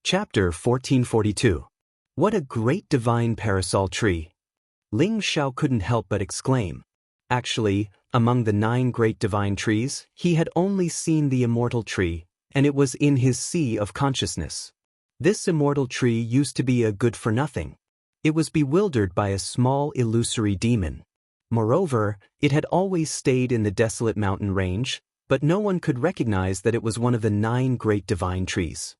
Chapter 1442. What a great divine parasol tree! Ling Xiao couldn't help but exclaim. Actually, among the 9 great divine trees, he had only seen the immortal tree, and it was in his sea of consciousness. This immortal tree used to be a good-for-nothing. It was bewildered by a small illusory demon. Moreover, it had always stayed in the desolate mountain range, but no one could recognize that it was one of the 9 great divine trees.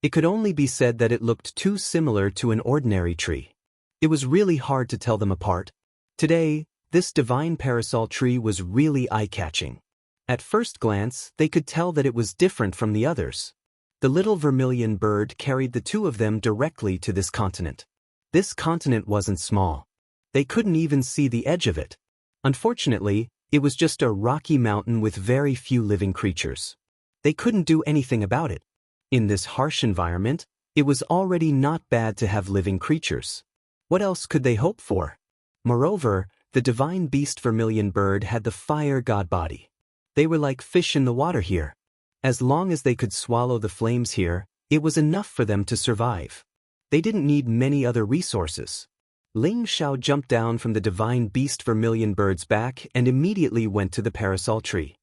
It could only be said that it looked too similar to an ordinary tree. It was really hard to tell them apart. Today, this divine parasol tree was really eye-catching. At first glance, they could tell that it was different from the others. The little vermilion bird carried the 2 of them directly to this continent. This continent wasn't small. They couldn't even see the edge of it. Unfortunately, it was just a rocky mountain with very few living creatures. They couldn't do anything about it. In this harsh environment, it was already not bad to have living creatures. What else could they hope for? Moreover, the divine beast vermilion bird had the fire god body. They were like fish in the water here. As long as they could swallow the flames here, it was enough for them to survive. They didn't need many other resources. Ling Xiao jumped down from the divine beast vermilion bird's back and immediately went to the parasol tree.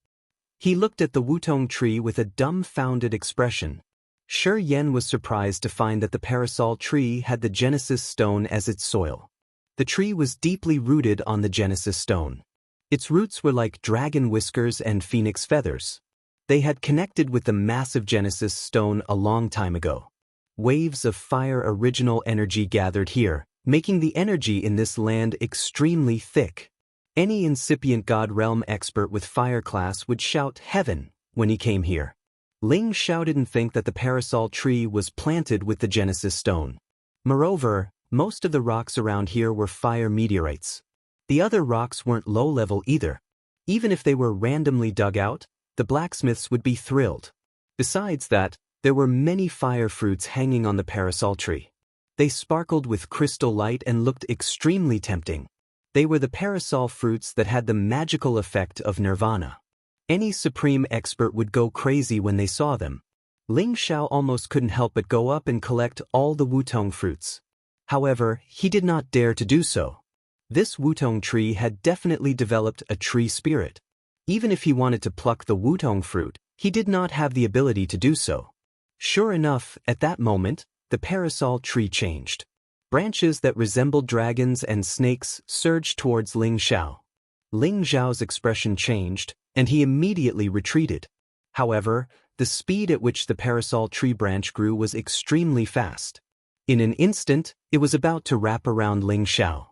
He looked at the wutong tree with a dumbfounded expression. Shi Yan was surprised to find that the parasol tree had the Genesis stone as its soil. The tree was deeply rooted on the Genesis stone. Its roots were like dragon whiskers and phoenix feathers. They had connected with the massive Genesis stone a long time ago. Waves of fire original energy gathered here, making the energy in this land extremely thick. Any incipient God realm expert with fire class would shout heaven when he came here. Ling Xiao didn't think that the parasol tree was planted with the Genesis stone. Moreover, most of the rocks around here were fire meteorites. The other rocks weren't low-level either. Even if they were randomly dug out, the blacksmiths would be thrilled. Besides that, there were many fire fruits hanging on the parasol tree. They sparkled with crystal light and looked extremely tempting. They were the parasol fruits that had the magical effect of nirvana. Any supreme expert would go crazy when they saw them. Ling Xiao almost couldn't help but go up and collect all the wutong fruits. However, he did not dare to do so. This wutong tree had definitely developed a tree spirit. Even if he wanted to pluck the wutong fruit, he did not have the ability to do so. Sure enough, at that moment, the parasol tree changed. Branches that resembled dragons and snakes surged towards Ling Xiao. Ling Xiao's expression changed, and he immediately retreated. However, the speed at which the parasol tree branch grew was extremely fast. In an instant, it was about to wrap around Ling Xiao.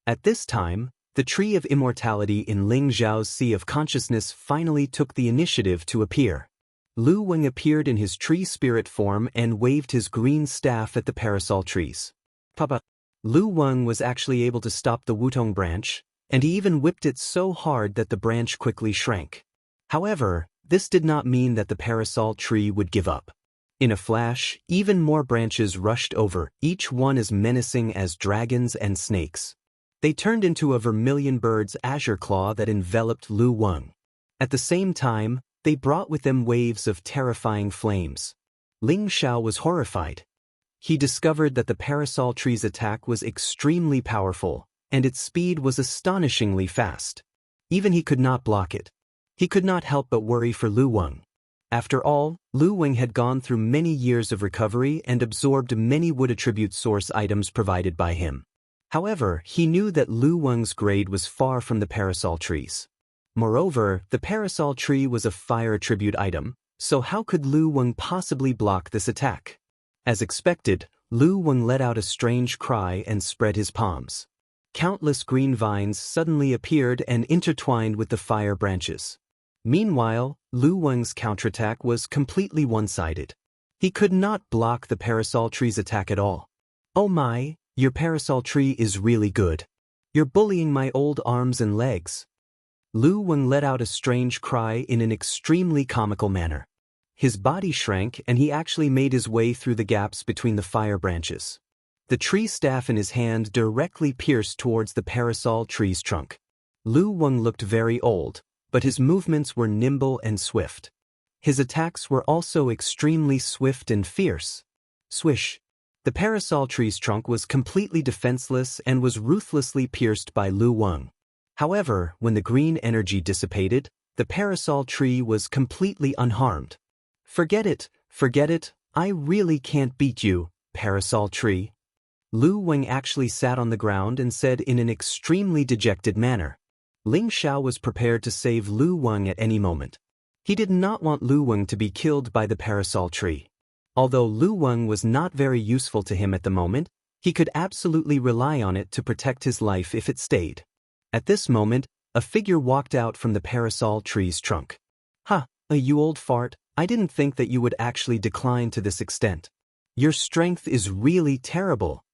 At this time, the tree of immortality in Ling Xiao's sea of consciousness finally took the initiative to appear. Lu Weng appeared in his tree spirit form and waved his green staff at the parasol trees. Papa. Lu Weng was actually able to stop the wutong branch, and he even whipped it so hard that the branch quickly shrank. However, this did not mean that the parasol tree would give up. In a flash, even more branches rushed over, each one as menacing as dragons and snakes. They turned into a vermilion bird's azure claw that enveloped Lu Weng. At the same time, they brought with them waves of terrifying flames. Ling Xiao was horrified. He discovered that the parasol tree's attack was extremely powerful, and its speed was astonishingly fast. Even he could not block it. He could not help but worry for Lu Weng. After all, Lu Weng had gone through many years of recovery and absorbed many wood attribute source items provided by him. However, he knew that Lu Weng's grade was far from the parasol tree's. Moreover, the parasol tree was a fire attribute item, so how could Lu Weng possibly block this attack? As expected, Lu Weng let out a strange cry and spread his palms. Countless green vines suddenly appeared and intertwined with the fire branches. Meanwhile, Lu Weng's counterattack was completely one-sided. He could not block the parasol tree's attack at all. Oh my, your parasol tree is really good. You're bullying my old arms and legs. Lu Weng let out a strange cry in an extremely comical manner. His body shrank and he actually made his way through the gaps between the fire branches. The tree staff in his hand directly pierced towards the parasol tree's trunk. Lu Weng looked very old, but his movements were nimble and swift. His attacks were also extremely swift and fierce. Swish! The parasol tree's trunk was completely defenseless and was ruthlessly pierced by Lu Weng. However, when the green energy dissipated, the parasol tree was completely unharmed. Forget it, I really can't beat you, parasol tree. Lu Weng actually sat on the ground and said in an extremely dejected manner. Ling Xiao was prepared to save Lu Weng at any moment. He did not want Lu Weng to be killed by the parasol tree. Although Lu Weng was not very useful to him at the moment, he could absolutely rely on it to protect his life if it stayed. At this moment, a figure walked out from the parasol tree's trunk. "Ha, you old fart, I didn't think that you would actually decline to this extent. Your strength is really terrible."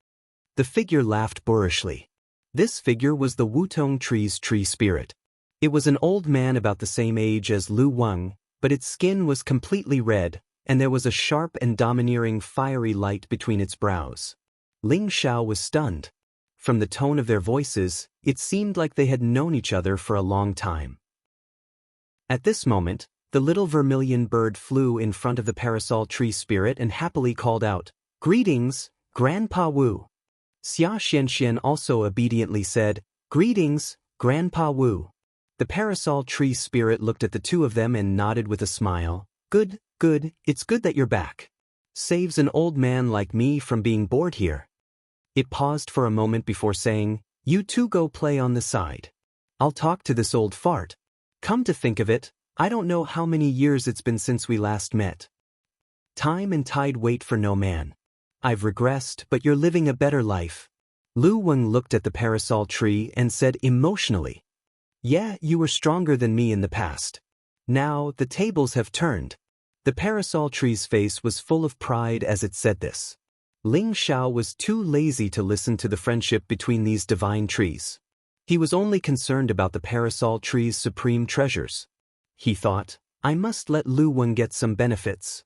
The figure laughed boorishly. This figure was the Wutong tree's tree spirit. It was an old man about the same age as Lu Weng, but its skin was completely red, and there was a sharp and domineering fiery light between its brows. Ling Xiao was stunned. From the tone of their voices, it seemed like they had known each other for a long time. At this moment, the little vermilion bird flew in front of the parasol tree spirit and happily called out, "Greetings, Grandpa Wu." Xianxia also obediently said, "Greetings, Grandpa Wu." The parasol tree spirit looked at the two of them and nodded with a smile. Good, it's good that you're back. Saves an old man like me from being bored here." It paused for a moment before saying, "You two go play on the side. I'll talk to this old fart. Come to think of it, I don't know how many years it's been since we last met. Time and tide wait for no man. I've regressed, but you're living a better life." Lu Weng looked at the parasol tree and said emotionally, "Yeah, you were stronger than me in the past. Now, the tables have turned." The parasol tree's face was full of pride as it said this. Ling Xiao was too lazy to listen to the friendship between these divine trees. He was only concerned about the parasol tree's supreme treasures. He thought, "I must let Lu Weng get some benefits."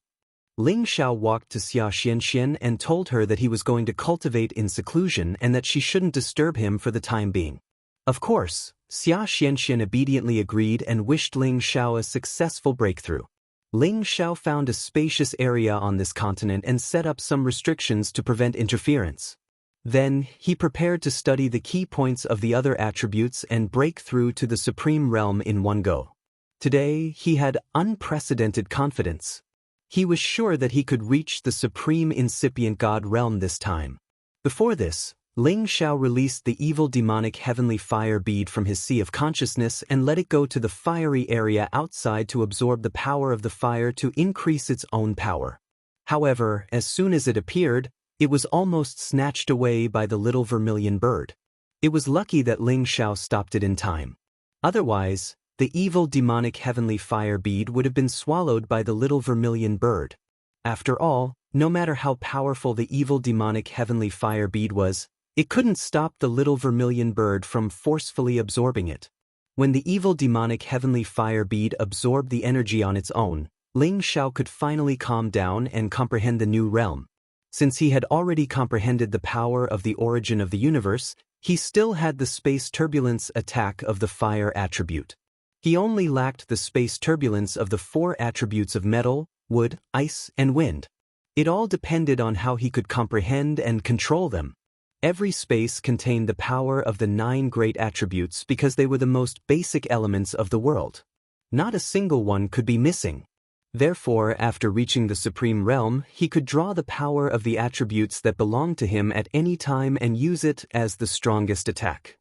Ling Xiao walked to Xianxia and told her that he was going to cultivate in seclusion and that she shouldn't disturb him for the time being. Of course, Xianxia obediently agreed and wished Ling Xiao a successful breakthrough. Ling Xiao found a spacious area on this continent and set up some restrictions to prevent interference. Then, he prepared to study the key points of the other attributes and break through to the supreme realm in one go. Today, he had unprecedented confidence. He was sure that he could reach the supreme incipient god realm this time. Before this, Ling Xiao released the evil demonic heavenly fire bead from his sea of consciousness and let it go to the fiery area outside to absorb the power of the fire to increase its own power. However, as soon as it appeared, it was almost snatched away by the little vermilion bird. It was lucky that Ling Xiao stopped it in time. Otherwise, the evil demonic heavenly fire bead would have been swallowed by the little vermilion bird. After all, no matter how powerful the evil demonic heavenly fire bead was, it couldn't stop the little vermilion bird from forcefully absorbing it. When the evil demonic heavenly fire bead absorbed the energy on its own, Ling Xiao could finally calm down and comprehend the new realm. Since he had already comprehended the power of the origin of the universe, he still had the space turbulence attack of the fire attribute. He only lacked the space turbulence of the 4 attributes of metal, wood, ice, and wind. It all depended on how he could comprehend and control them. Every space contained the power of the 9 great attributes because they were the most basic elements of the world. Not a single one could be missing. Therefore, after reaching the supreme realm, he could draw the power of the attributes that belonged to him at any time and use it as the strongest attack.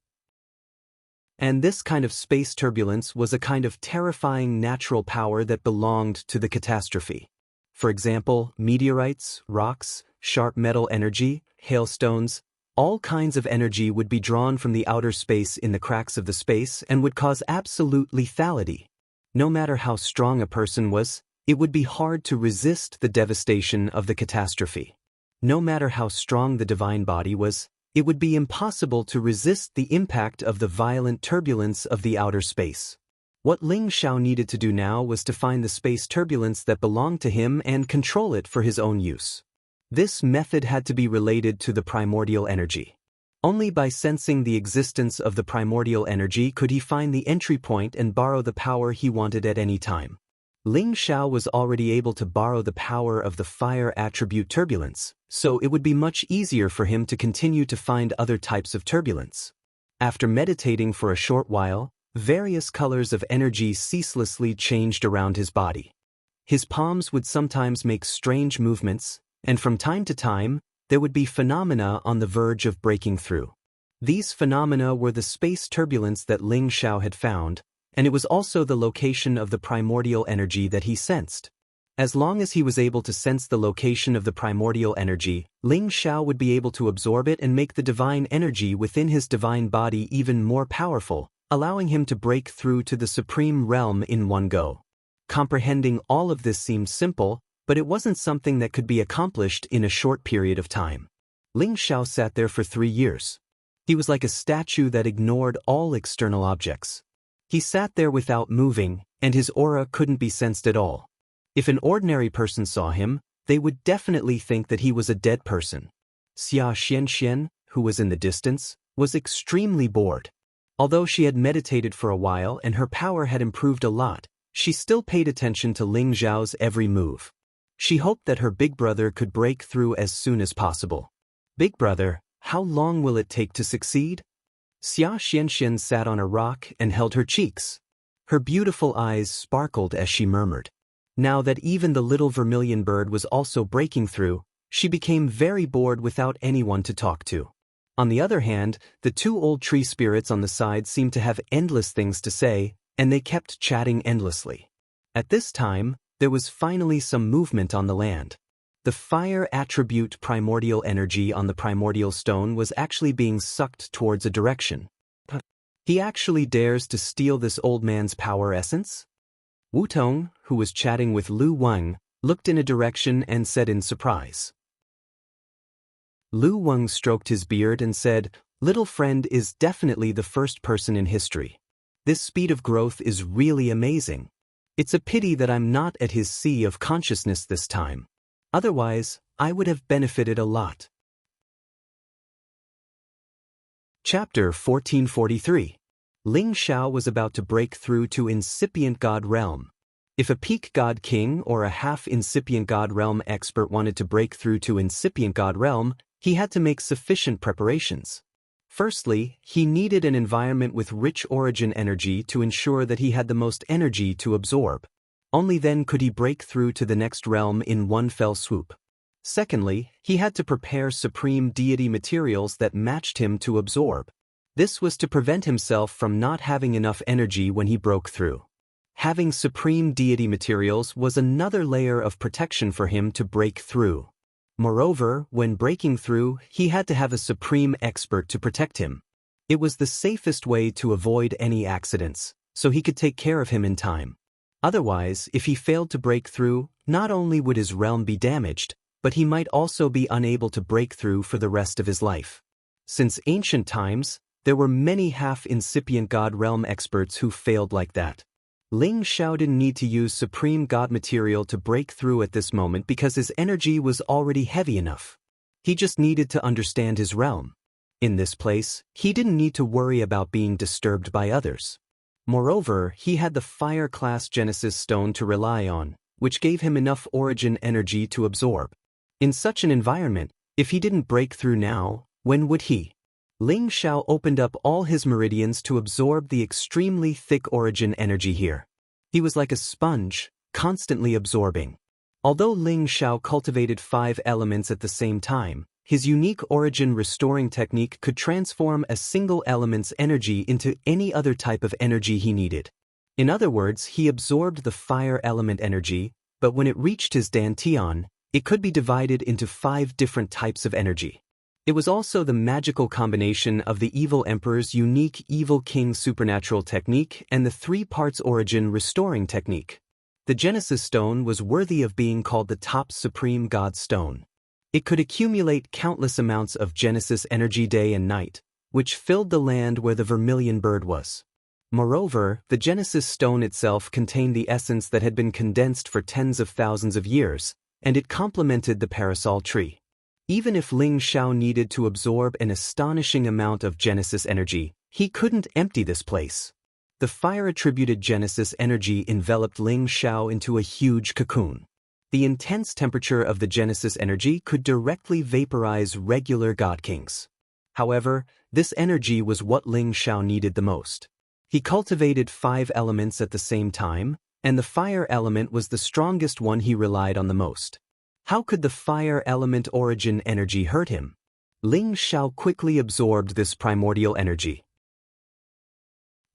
And this kind of space turbulence was a kind of terrifying natural power that belonged to the catastrophe. For example, meteorites, rocks, sharp metal energy, hailstones, all kinds of energy would be drawn from the outer space in the cracks of the space and would cause absolute lethality. No matter how strong a person was, it would be hard to resist the devastation of the catastrophe. No matter how strong the divine body was, it would be impossible to resist the impact of the violent turbulence of the outer space. What Ling Xiao needed to do now was to find the space turbulence that belonged to him and control it for his own use. This method had to be related to the primordial energy. Only by sensing the existence of the primordial energy could he find the entry point and borrow the power he wanted at any time. Ling Xiao was already able to borrow the power of the fire attribute turbulence, so it would be much easier for him to continue to find other types of turbulence. After meditating for a short while, various colors of energy ceaselessly changed around his body. His palms would sometimes make strange movements, and from time to time, there would be phenomena on the verge of breaking through. These phenomena were the space turbulence that Ling Xiao had found, and it was also the location of the primordial energy that he sensed. As long as he was able to sense the location of the primordial energy, Ling Xiao would be able to absorb it and make the divine energy within his divine body even more powerful, allowing him to break through to the supreme realm in one go. Comprehending all of this seemed simple, but it wasn't something that could be accomplished in a short period of time. Ling Xiao sat there for 3 years. He was like a statue that ignored all external objects. He sat there without moving, and his aura couldn't be sensed at all. If an ordinary person saw him, they would definitely think that he was a dead person. Xianxia, who was in the distance, was extremely bored. Although she had meditated for a while and her power had improved a lot, she still paid attention to Ling Xiao's every move. She hoped that her big brother could break through as soon as possible. "Big brother, how long will it take to succeed?" Xianxia sat on a rock and held her cheeks. Her beautiful eyes sparkled as she murmured. Now that even the little vermilion bird was also breaking through, she became very bored without anyone to talk to. On the other hand, the 2 old tree spirits on the side seemed to have endless things to say, and they kept chatting endlessly. At this time, there was finally some movement on the land. The fire attribute primordial energy on the primordial stone was actually being sucked towards a direction. He actually dares to steal this old man's power essence? Wu Tong, who was chatting with Lu Weng, looked in a direction and said in surprise. Lu Weng stroked his beard and said, "Little friend is definitely the first person in history. This speed of growth is really amazing. It's a pity that I'm not at his sea of consciousness this time. Otherwise, I would have benefited a lot." Chapter 1443. Ling Xiao was about to break through to incipient god realm. If a peak god king or a half-incipient god realm expert wanted to break through to incipient god realm, he had to make sufficient preparations. Firstly, he needed an environment with rich origin energy to ensure that he had the most energy to absorb. Only then could he break through to the next realm in one fell swoop. Secondly, he had to prepare supreme deity materials that matched him to absorb. This was to prevent himself from not having enough energy when he broke through. Having supreme deity materials was another layer of protection for him to break through. Moreover, when breaking through, he had to have a supreme expert to protect him. It was the safest way to avoid any accidents, so he could take care of him in time. Otherwise, if he failed to break through, not only would his realm be damaged, but he might also be unable to break through for the rest of his life. Since ancient times, there were many half-incipient god realm experts who failed like that. Ling Xiao didn't need to use supreme god material to break through at this moment because his energy was already heavy enough. He just needed to understand his realm. In this place, he didn't need to worry about being disturbed by others. Moreover, he had the fire-class Genesis stone to rely on, which gave him enough origin energy to absorb. In such an environment, if he didn't break through now, when would he? Ling Xiao opened up all his meridians to absorb the extremely thick origin energy here. He was like a sponge, constantly absorbing. Although Ling Xiao cultivated 5 elements at the same time, his unique origin restoring technique could transform a single element's energy into any other type of energy he needed. In other words, he absorbed the fire element energy, but when it reached his dantian, it could be divided into 5 different types of energy. It was also the magical combination of the Evil Emperor's unique Evil King supernatural technique and the 3 parts origin restoring technique. The Genesis stone was worthy of being called the top supreme god stone. It could accumulate countless amounts of Genesis energy day and night, which filled the land where the vermilion bird was. Moreover, the Genesis stone itself contained the essence that had been condensed for tens of thousands of years, and it complemented the parasol tree. Even if Ling Xiao needed to absorb an astonishing amount of Genesis energy, he couldn't empty this place. The fire-attributed Genesis energy enveloped Ling Xiao into a huge cocoon. The intense temperature of the Genesis energy could directly vaporize regular God Kings. However, this energy was what Ling Xiao needed the most. He cultivated 5 elements at the same time, and the fire element was the strongest one he relied on the most. How could the fire element origin energy hurt him? Ling Xiao quickly absorbed this primordial energy.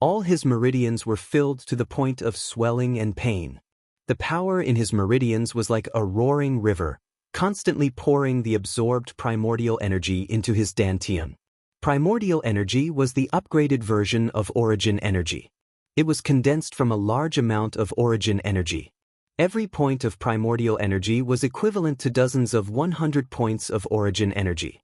All his meridians were filled to the point of swelling and pain. The power in his meridians was like a roaring river, constantly pouring the absorbed primordial energy into his dantian. Primordial energy was the upgraded version of origin energy. It was condensed from a large amount of origin energy. Every point of primordial energy was equivalent to dozens of 100 points of origin energy.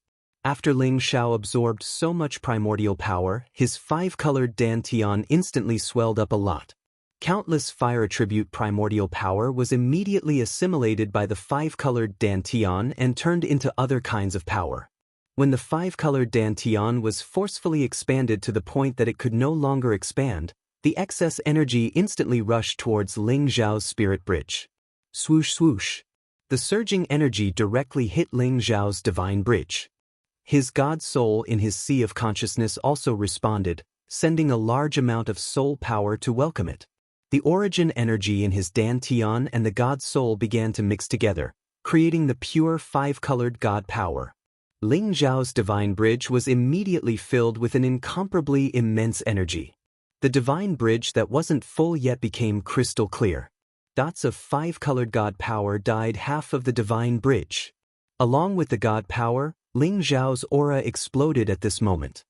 After Ling Xiao absorbed so much primordial power, his 5-colored dantian instantly swelled up a lot. Countless fire attribute primordial power was immediately assimilated by the 5-colored dantian and turned into other kinds of power. When the 5-colored dantian was forcefully expanded to the point that it could no longer expand, the excess energy instantly rushed towards Ling Xiao's spirit bridge. Swoosh swoosh. The surging energy directly hit Ling Xiao's divine bridge. His God soul in his sea of consciousness also responded, sending a large amount of soul power to welcome it. The origin energy in his dantian and the God soul began to mix together, creating the pure 5-colored God power. Ling Xiao's divine bridge was immediately filled with an incomparably immense energy. The divine bridge that wasn't full yet became crystal clear. Dots of 5-colored God power dyed half of the divine bridge. Along with the God power, Ling Xiao's aura exploded at this moment.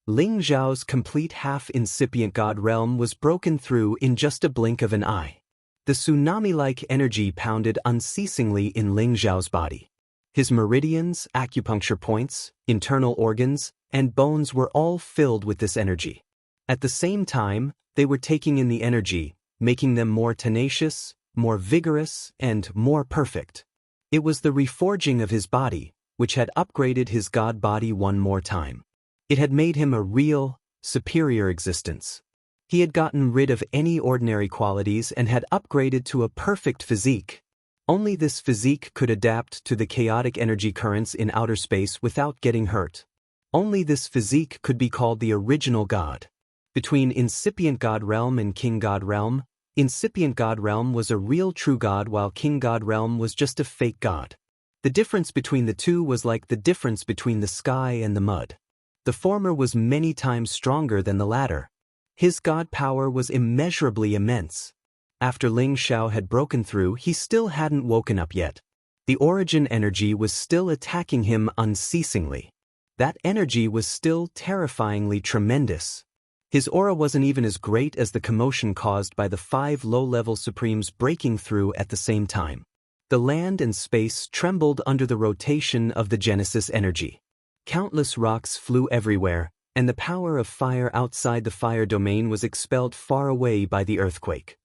Ling Xiao's complete half-incipient God realm was broken through in just a blink of an eye. The tsunami-like energy pounded unceasingly in Ling Xiao's body. His meridians, acupuncture points, internal organs, and bones were all filled with this energy. At the same time, they were taking in the energy, making them more tenacious, more vigorous, and more perfect. It was the reforging of his body, which had upgraded his God body one more time. It had made him a real, superior existence. He had gotten rid of any ordinary qualities and had upgraded to a perfect physique. Only this physique could adapt to the chaotic energy currents in outer space without getting hurt. Only this physique could be called the original God. Between incipient God realm and King God realm, incipient God realm was a real true God while King God realm was just a fake God. The difference between the two was like the difference between the sky and the mud. The former was many times stronger than the latter. His God power was immeasurably immense. After Ling Xiao had broken through, he still hadn't woken up yet. The origin energy was still attacking him unceasingly. That energy was still terrifyingly tremendous. His aura wasn't even as great as the commotion caused by the 5 low-level supremes breaking through at the same time. The land and space trembled under the rotation of the Genesis energy. Countless rocks flew everywhere, and the power of fire outside the fire domain was expelled far away by the earthquake.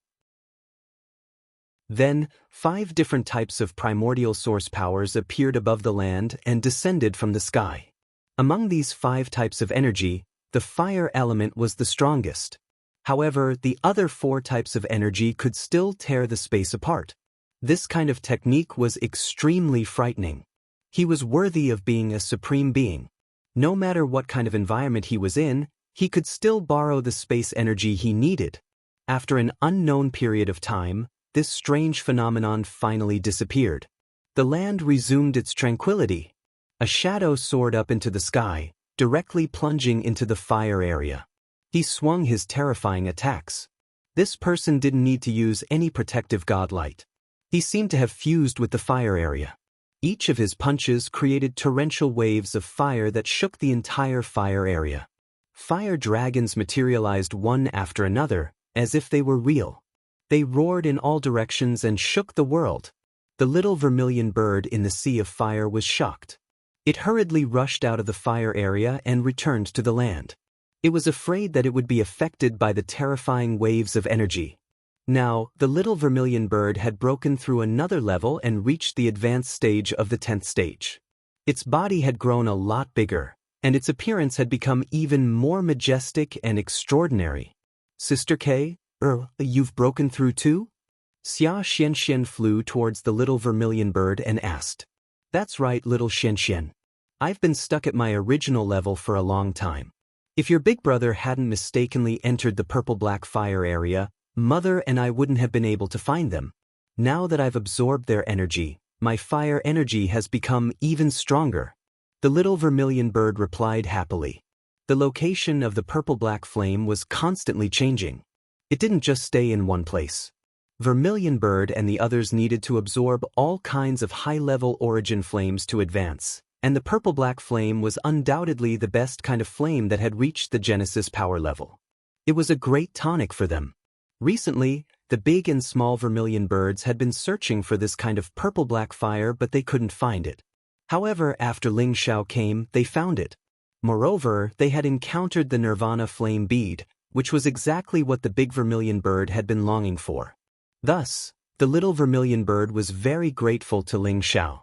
Then, 5 different types of primordial source powers appeared above the land and descended from the sky. Among these 5 types of energy, the fire element was the strongest. However, the other 4 types of energy could still tear the space apart. This kind of technique was extremely frightening. He was worthy of being a supreme being. No matter what kind of environment he was in, he could still borrow the space energy he needed. After an unknown period of time, this strange phenomenon finally disappeared. The land resumed its tranquility. A shadow soared up into the sky, directly plunging into the fire area. He swung his terrifying attacks. This person didn't need to use any protective godlight. He seemed to have fused with the fire area. Each of his punches created torrential waves of fire that shook the entire fire area. Fire dragons materialized one after another, as if they were real. They roared in all directions and shook the world. The little vermilion bird in the sea of fire was shocked. It hurriedly rushed out of the fire area and returned to the land. It was afraid that it would be affected by the terrifying waves of energy. Now, the little vermilion bird had broken through another level and reached the advanced stage of the 10th stage. Its body had grown a lot bigger, and its appearance had become even more majestic and extraordinary. Sister K, you've broken through too? Xianxia flew towards the little vermilion bird and asked. That's right, little Xianxia. I've been stuck at my original level for a long time. If your big brother hadn't mistakenly entered the purple-black fire area, Mother and I wouldn't have been able to find them. Now that I've absorbed their energy, my fire energy has become even stronger. The little vermilion bird replied happily. The location of the purple-black flame was constantly changing. It didn't just stay in one place. Vermilion Bird and the others needed to absorb all kinds of high-level origin flames to advance, and the purple-black flame was undoubtedly the best kind of flame that had reached the Genesis power level. It was a great tonic for them. Recently, the big and small vermilion birds had been searching for this kind of purple-black fire, but they couldn't find it. However, after Ling Xiao came, they found it. Moreover, they had encountered the Nirvana flame bead, which was exactly what the big vermilion bird had been longing for. Thus, the little vermilion bird was very grateful to Ling Xiao.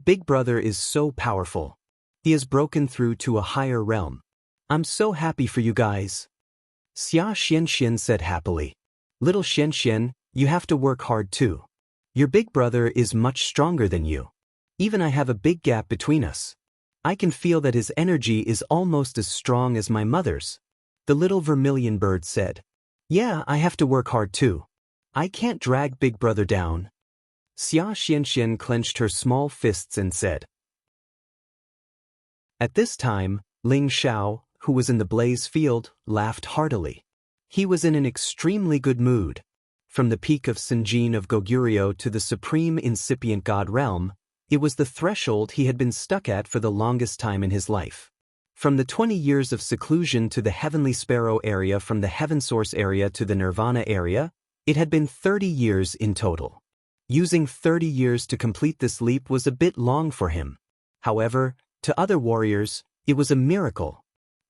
Big brother is so powerful. He has broken through to a higher realm. I'm so happy for you guys. Xia Xianxian said happily. Little Xianxian, you have to work hard too. Your big brother is much stronger than you. Even I have a big gap between us. I can feel that his energy is almost as strong as my mother's. The little vermilion bird said. Yeah, I have to work hard too. I can't drag big brother down. Xia Xianxian clenched her small fists and said. At this time, Ling Xiao, who was in the blaze field, laughed heartily. He was in an extremely good mood. From the peak of Sinjin of Goguryeo to the supreme incipient god realm, it was the threshold he had been stuck at for the longest time in his life. From the 20 years of seclusion to the Heavenly Sparrow area, from the Heaven Source area to the Nirvana area, it had been 30 years in total. Using 30 years to complete this leap was a bit long for him. However, to other warriors, it was a miracle.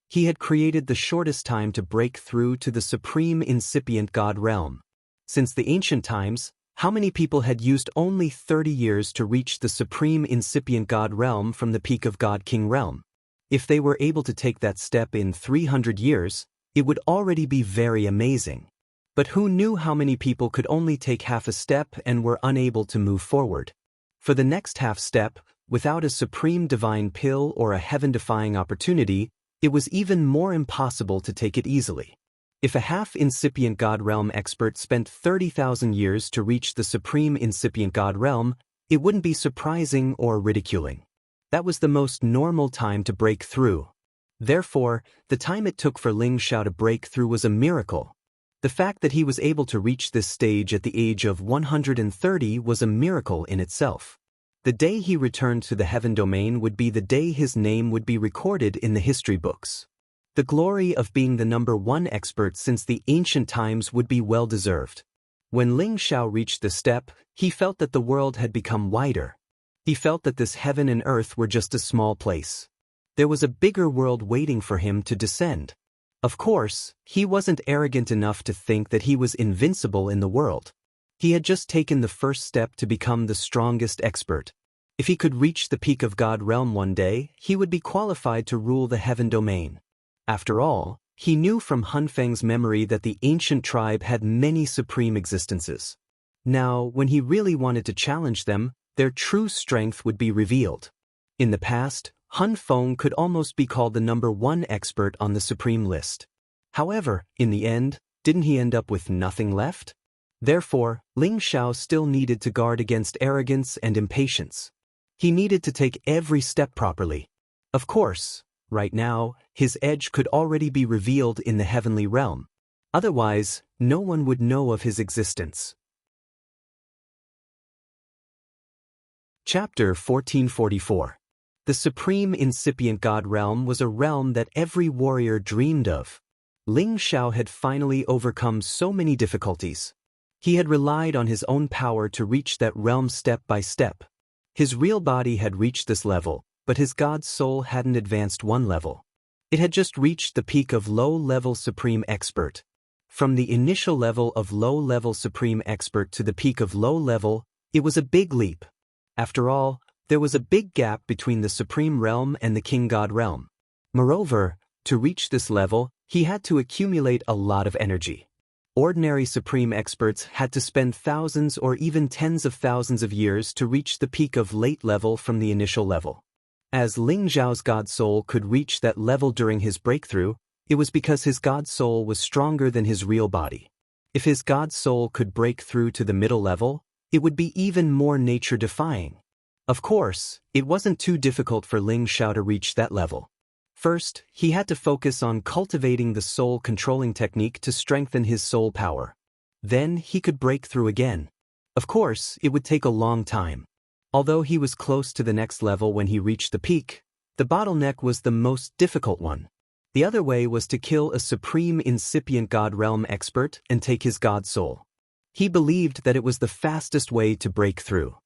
He had created the shortest time to break through to the supreme incipient god realm. Since the ancient times, how many people had used only 30 years to reach the supreme incipient god realm from the peak of God King realm? If they were able to take that step in 300 years, it would already be very amazing. But who knew how many people could only take half a step and were unable to move forward? For the next half step, without a supreme divine pill or a heaven-defying opportunity, it was even more impossible to take it easily. If a half-incipient god realm expert spent 30,000 years to reach the supreme incipient god realm, it wouldn't be surprising or ridiculing. That was the most normal time to break through. Therefore, the time it took for Ling Xiao to break through was a miracle. The fact that he was able to reach this stage at the age of 130 was a miracle in itself. The day he returned to the heaven domain would be the day his name would be recorded in the history books. The glory of being the #1 expert since the ancient times would be well deserved. When Ling Xiao reached the step, he felt that the world had become wider. He felt that this heaven and earth were just a small place. There was a bigger world waiting for him to descend. Of course, he wasn't arrogant enough to think that he was invincible in the world. He had just taken the first step to become the strongest expert. If he could reach the peak of God realm one day, he would be qualified to rule the heaven domain. After all, he knew from Hunfeng's memory that the ancient tribe had many supreme existences. Now, when he really wanted to challenge them, their true strength would be revealed. In the past, Hunfeng could almost be called the #1 expert on the supreme list. However, in the end, didn't he end up with nothing left? Therefore, Ling Xiao still needed to guard against arrogance and impatience. He needed to take every step properly. Of course, right now, his edge could already be revealed in the heavenly realm. Otherwise, no one would know of his existence. Chapter 1444. The supreme incipient god realm was a realm that every warrior dreamed of. Ling Xiao had finally overcome so many difficulties. He had relied on his own power to reach that realm step by step. His real body had reached this level, but his god's soul hadn't advanced one level. It had just reached the peak of low-level supreme expert. From the initial level of low-level supreme expert to the peak of low-level, it was a big leap. After all, there was a big gap between the supreme realm and the king god realm. Moreover, to reach this level, he had to accumulate a lot of energy. Ordinary supreme experts had to spend thousands or even tens of thousands of years to reach the peak of late level from the initial level. As Ling Zhao's God Soul could reach that level during his breakthrough, it was because his God Soul was stronger than his real body. If his God Soul could break through to the middle level, it would be even more nature-defying. Of course, it wasn't too difficult for Ling Zhao to reach that level. First, he had to focus on cultivating the soul-controlling technique to strengthen his soul power. Then he could break through again. Of course, it would take a long time. Although he was close to the next level when he reached the peak, the bottleneck was the most difficult one. The other way was to kill a supreme incipient God realm expert and take his God soul. He believed that it was the fastest way to break through.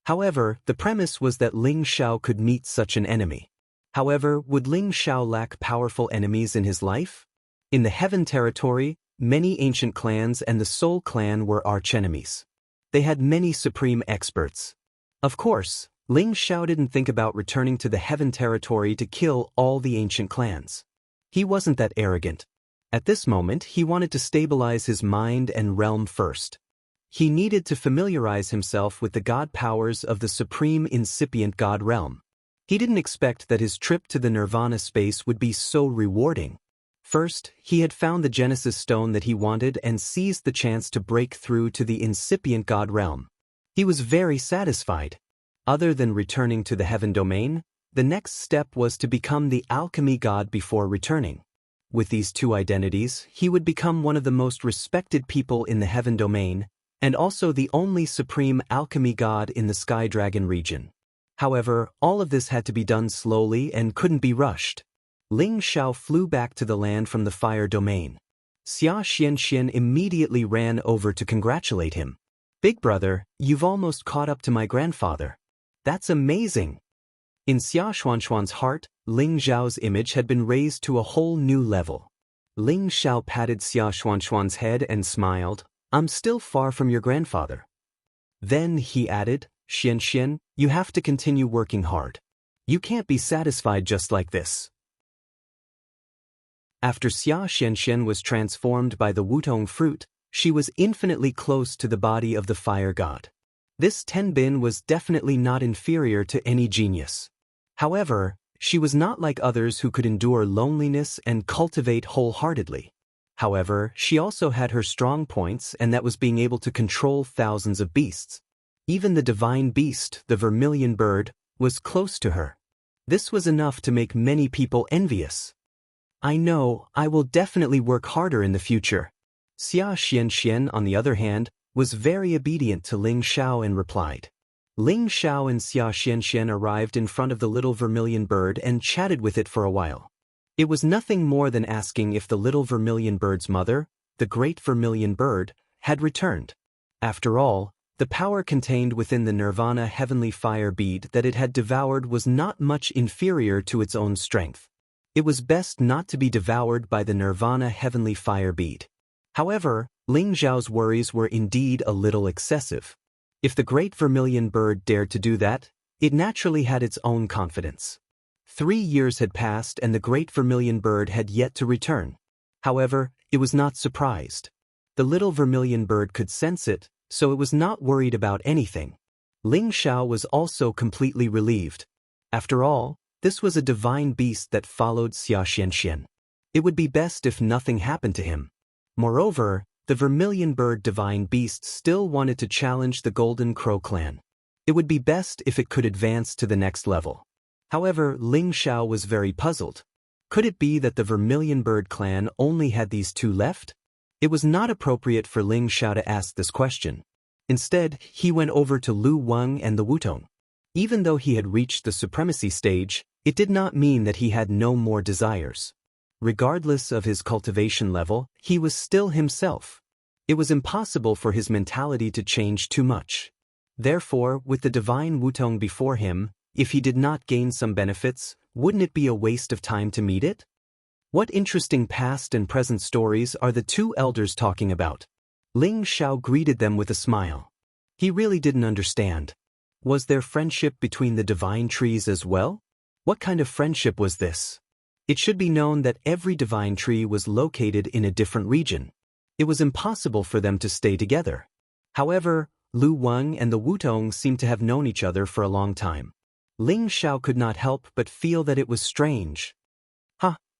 However, the premise was that Ling Zhao could meet such an enemy. However, would Ling Zhao lack powerful enemies in his life? In the Heaven territory, many ancient clans and the Soul clan were archenemies. They had many supreme experts. Of course, Ling Zhao didn't think about returning to the Heaven territory to kill all the ancient clans. He wasn't that arrogant. At this moment, he wanted to stabilize his mind and realm first. He needed to familiarize himself with the god powers of the supreme incipient god realm. He didn't expect that his trip to the Nirvana space would be so rewarding. First, he had found the Genesis Stone that he wanted and seized the chance to break through to the incipient god realm. He was very satisfied. Other than returning to the Heaven domain, the next step was to become the alchemy god before returning. With these two identities, he would become one of the most respected people in the Heaven domain, and also the only supreme alchemy god in the Sky Dragon region. However, all of this had to be done slowly and couldn't be rushed. Ling Zhao flew back to the land from the fire domain. Xianxia immediately ran over to congratulate him. "Big brother, you've almost caught up to my grandfather. That's amazing." In Xiaxuan's heart, Ling Zhao's image had been raised to a whole new level. Ling Zhao patted Xiaxuan's head and smiled. "I'm still far from your grandfather." Then he added, "Xianxia, you have to continue working hard. You can't be satisfied just like this." After Xianxia was transformed by the Wutong fruit, she was infinitely close to the body of the fire god. This Tenbin was definitely not inferior to any genius. However, she was not like others who could endure loneliness and cultivate wholeheartedly. However, she also had her strong points, and that was being able to control thousands of beasts. Even the divine beast, the vermilion bird, was close to her. This was enough to make many people envious. "I know, I will definitely work harder in the future." Xianxia, on the other hand, was very obedient to Ling Zhao and replied. Ling Zhao and Xianxia arrived in front of the little vermilion bird and chatted with it for a while. It was nothing more than asking if the little vermilion bird's mother, the great vermilion bird, had returned. After all, the power contained within the Nirvana heavenly fire bead that it had devoured was not much inferior to its own strength. It was best not to be devoured by the Nirvana heavenly fire bead. However, Ling Zhao's worries were indeed a little excessive. If the great vermilion bird dared to do that, it naturally had its own confidence. 3 years had passed and the great vermilion bird had yet to return. However, it was not surprised. The little vermilion bird could sense it, so it was not worried about anything. Ling Zhao was also completely relieved. After all, this was a divine beast that followed Xianxia. It would be best if nothing happened to him. Moreover, the vermilion bird divine beast still wanted to challenge the Golden Crow clan. It would be best if it could advance to the next level. However, Ling Zhao was very puzzled. Could it be that the vermilion bird clan only had these two left? It was not appropriate for Ling Zhao to ask this question. Instead, he went over to Lu Weng and the Wutong. Even though he had reached the supremacy stage, it did not mean that he had no more desires. Regardless of his cultivation level, he was still himself. It was impossible for his mentality to change too much. Therefore, with the divine Wutong before him, if he did not gain some benefits, wouldn't it be a waste of time to meet it? What interesting past and present stories are the two elders talking about? Ling Zhao greeted them with a smile. He really didn't understand. Was there friendship between the divine trees as well? What kind of friendship was this? It should be known that every divine tree was located in a different region. It was impossible for them to stay together. However, Lu Weng and the Wutong seemed to have known each other for a long time. Ling Xiao could not help but feel that it was strange.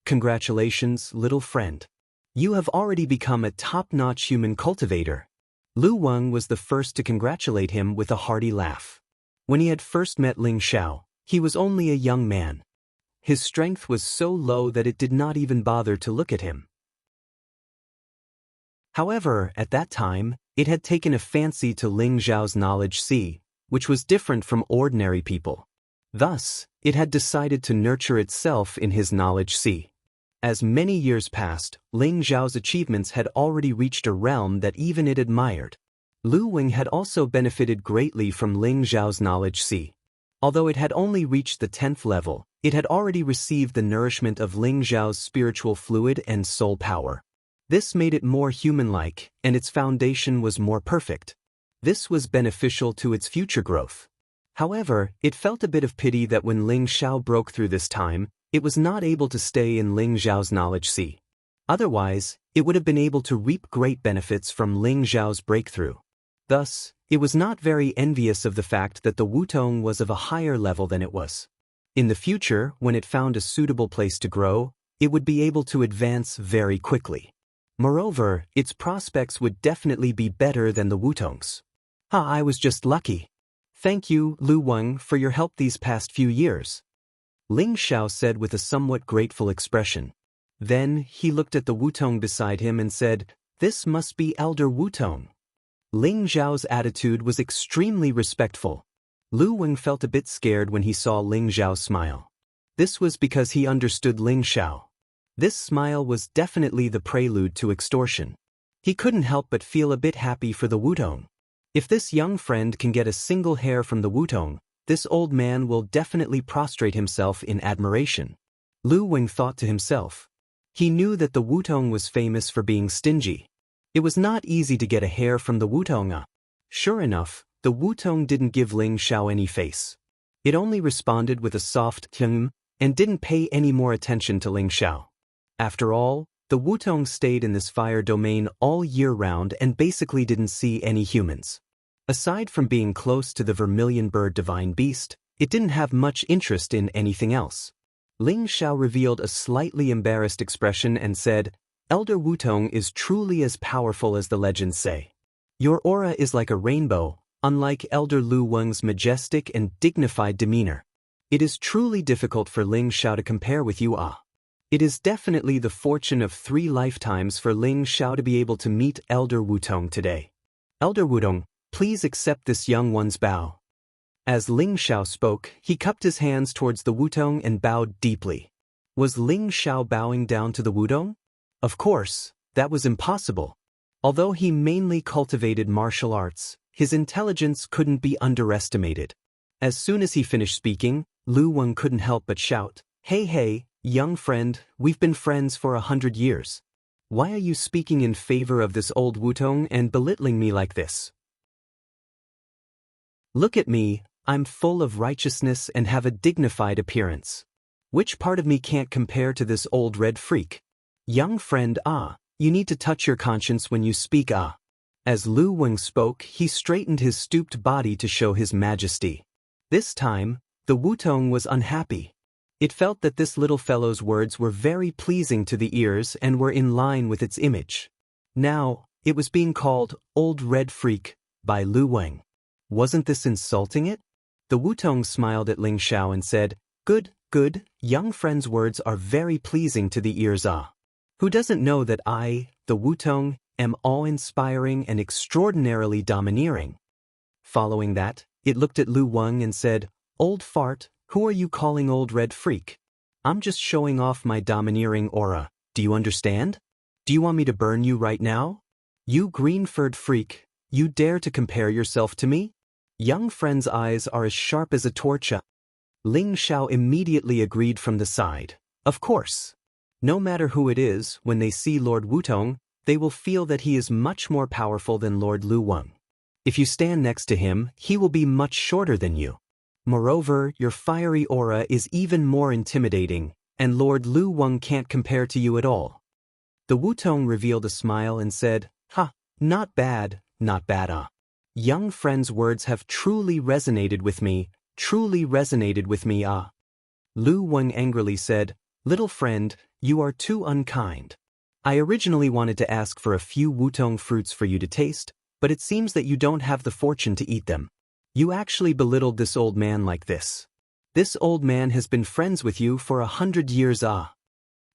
Congratulations, little friend. You have already become a top-notch human cultivator. Lu Weng was the first to congratulate him with a hearty laugh. When he had first met Ling Xiao, he was only a young man. His strength was so low that it did not even bother to look at him. However, at that time, it had taken a fancy to Ling Xiao's knowledge sea, which was different from ordinary people. Thus, it had decided to nurture itself in his knowledge sea. As many years passed, Ling Xiao's achievements had already reached a realm that even it admired. Lu Weng had also benefited greatly from Ling Xiao's knowledge sea. Although it had only reached the 10th level, it had already received the nourishment of Ling Xiao's spiritual fluid and soul power. This made it more human-like, and its foundation was more perfect. This was beneficial to its future growth. However, it felt a bit of pity that when Ling Xiao broke through this time, it was not able to stay in Ling Xiao's knowledge sea. Otherwise, it would have been able to reap great benefits from Ling Xiao's breakthrough. Thus, it was not very envious of the fact that the Wutong was of a higher level than it was. In the future, when it found a suitable place to grow, it would be able to advance very quickly. Moreover, its prospects would definitely be better than the Wutong's. I was just lucky. Thank you, Lu Weng, for your help these past few years. Ling Xiao said with a somewhat grateful expression. Then, he looked at the Wutong beside him and said, "This must be Elder Wutong." Ling Xiao's attitude was extremely respectful. Lu Weng felt a bit scared when he saw Ling Xiao smile. This was because he understood Ling Xiao. This smile was definitely the prelude to extortion. He couldn't help but feel a bit happy for the Wutong. If this young friend can get a single hair from the Wutong, this old man will definitely prostrate himself in admiration. Lu Weng thought to himself. He knew that the Wutong was famous for being stingy. It was not easy to get a hair from the Wutong. Sure enough, the Wutong didn't give Ling Xiao any face. It only responded with a soft "hm" and didn't pay any more attention to Ling Xiao. After all, the Wutong stayed in this fire domain all year round and basically didn't see any humans. Aside from being close to the vermilion bird divine beast, it didn't have much interest in anything else. Ling Xiao revealed a slightly embarrassed expression and said, "Elder Wutong is truly as powerful as the legends say. Your aura is like a rainbow, unlike Elder Lu Weng's majestic and dignified demeanor. It is truly difficult for Ling Xiao to compare with you. It is definitely the fortune of 3 lifetimes for Ling Xiao to be able to meet Elder Wutong today. Elder Wutong, please accept this young one's bow." As Ling Xiao spoke, he cupped his hands towards the Wutong and bowed deeply. Was Ling Xiao bowing down to the Wutong? Of course, that was impossible. Although he mainly cultivated martial arts, his intelligence couldn't be underestimated. As soon as he finished speaking, Lu Weng couldn't help but shout, Hey, young friend, we've been friends for 100 years. Why are you speaking in favor of this old Wutong and belittling me like this? Look at me, I'm full of righteousness and have a dignified appearance. Which part of me can't compare to this old red freak? Young friend, you need to touch your conscience when you speak, As Lu Weng spoke, he straightened his stooped body to show his majesty. This time, the Wutong was unhappy. It felt that this little fellow's words were very pleasing to the ears and were in line with its image. Now, it was being called Old Red Freak by Lu Weng. Wasn't this insulting it? The Wutong smiled at Ling Xiao and said, Good, young friend's words are very pleasing to the ears. Who doesn't know that I, the Wutong, am awe-inspiring and extraordinarily domineering? Following that, it looked at Lu Weng and said, Old fart, who are you calling old red freak? I'm just showing off my domineering aura, do you understand? Do you want me to burn you right now? You green-furred freak, you dare to compare yourself to me? Young friend's eyes are as sharp as a torch. Ling Xiao immediately agreed from the side. Of course. No matter who it is, when they see Lord Wutong, they will feel that he is much more powerful than Lord Lu Weng. If you stand next to him, he will be much shorter than you. Moreover, your fiery aura is even more intimidating, and Lord Lu Weng can't compare to you at all. The Wutong revealed a smile and said, "Ha, not bad, not bad ah. Young friend's words have truly resonated with me ah." Lu Weng angrily said, "Little friend, you are too unkind. I originally wanted to ask for a few Wutong fruits for you to taste, but it seems that you don't have the fortune to eat them. You actually belittled this old man like this. This old man has been friends with you for 100 years ah."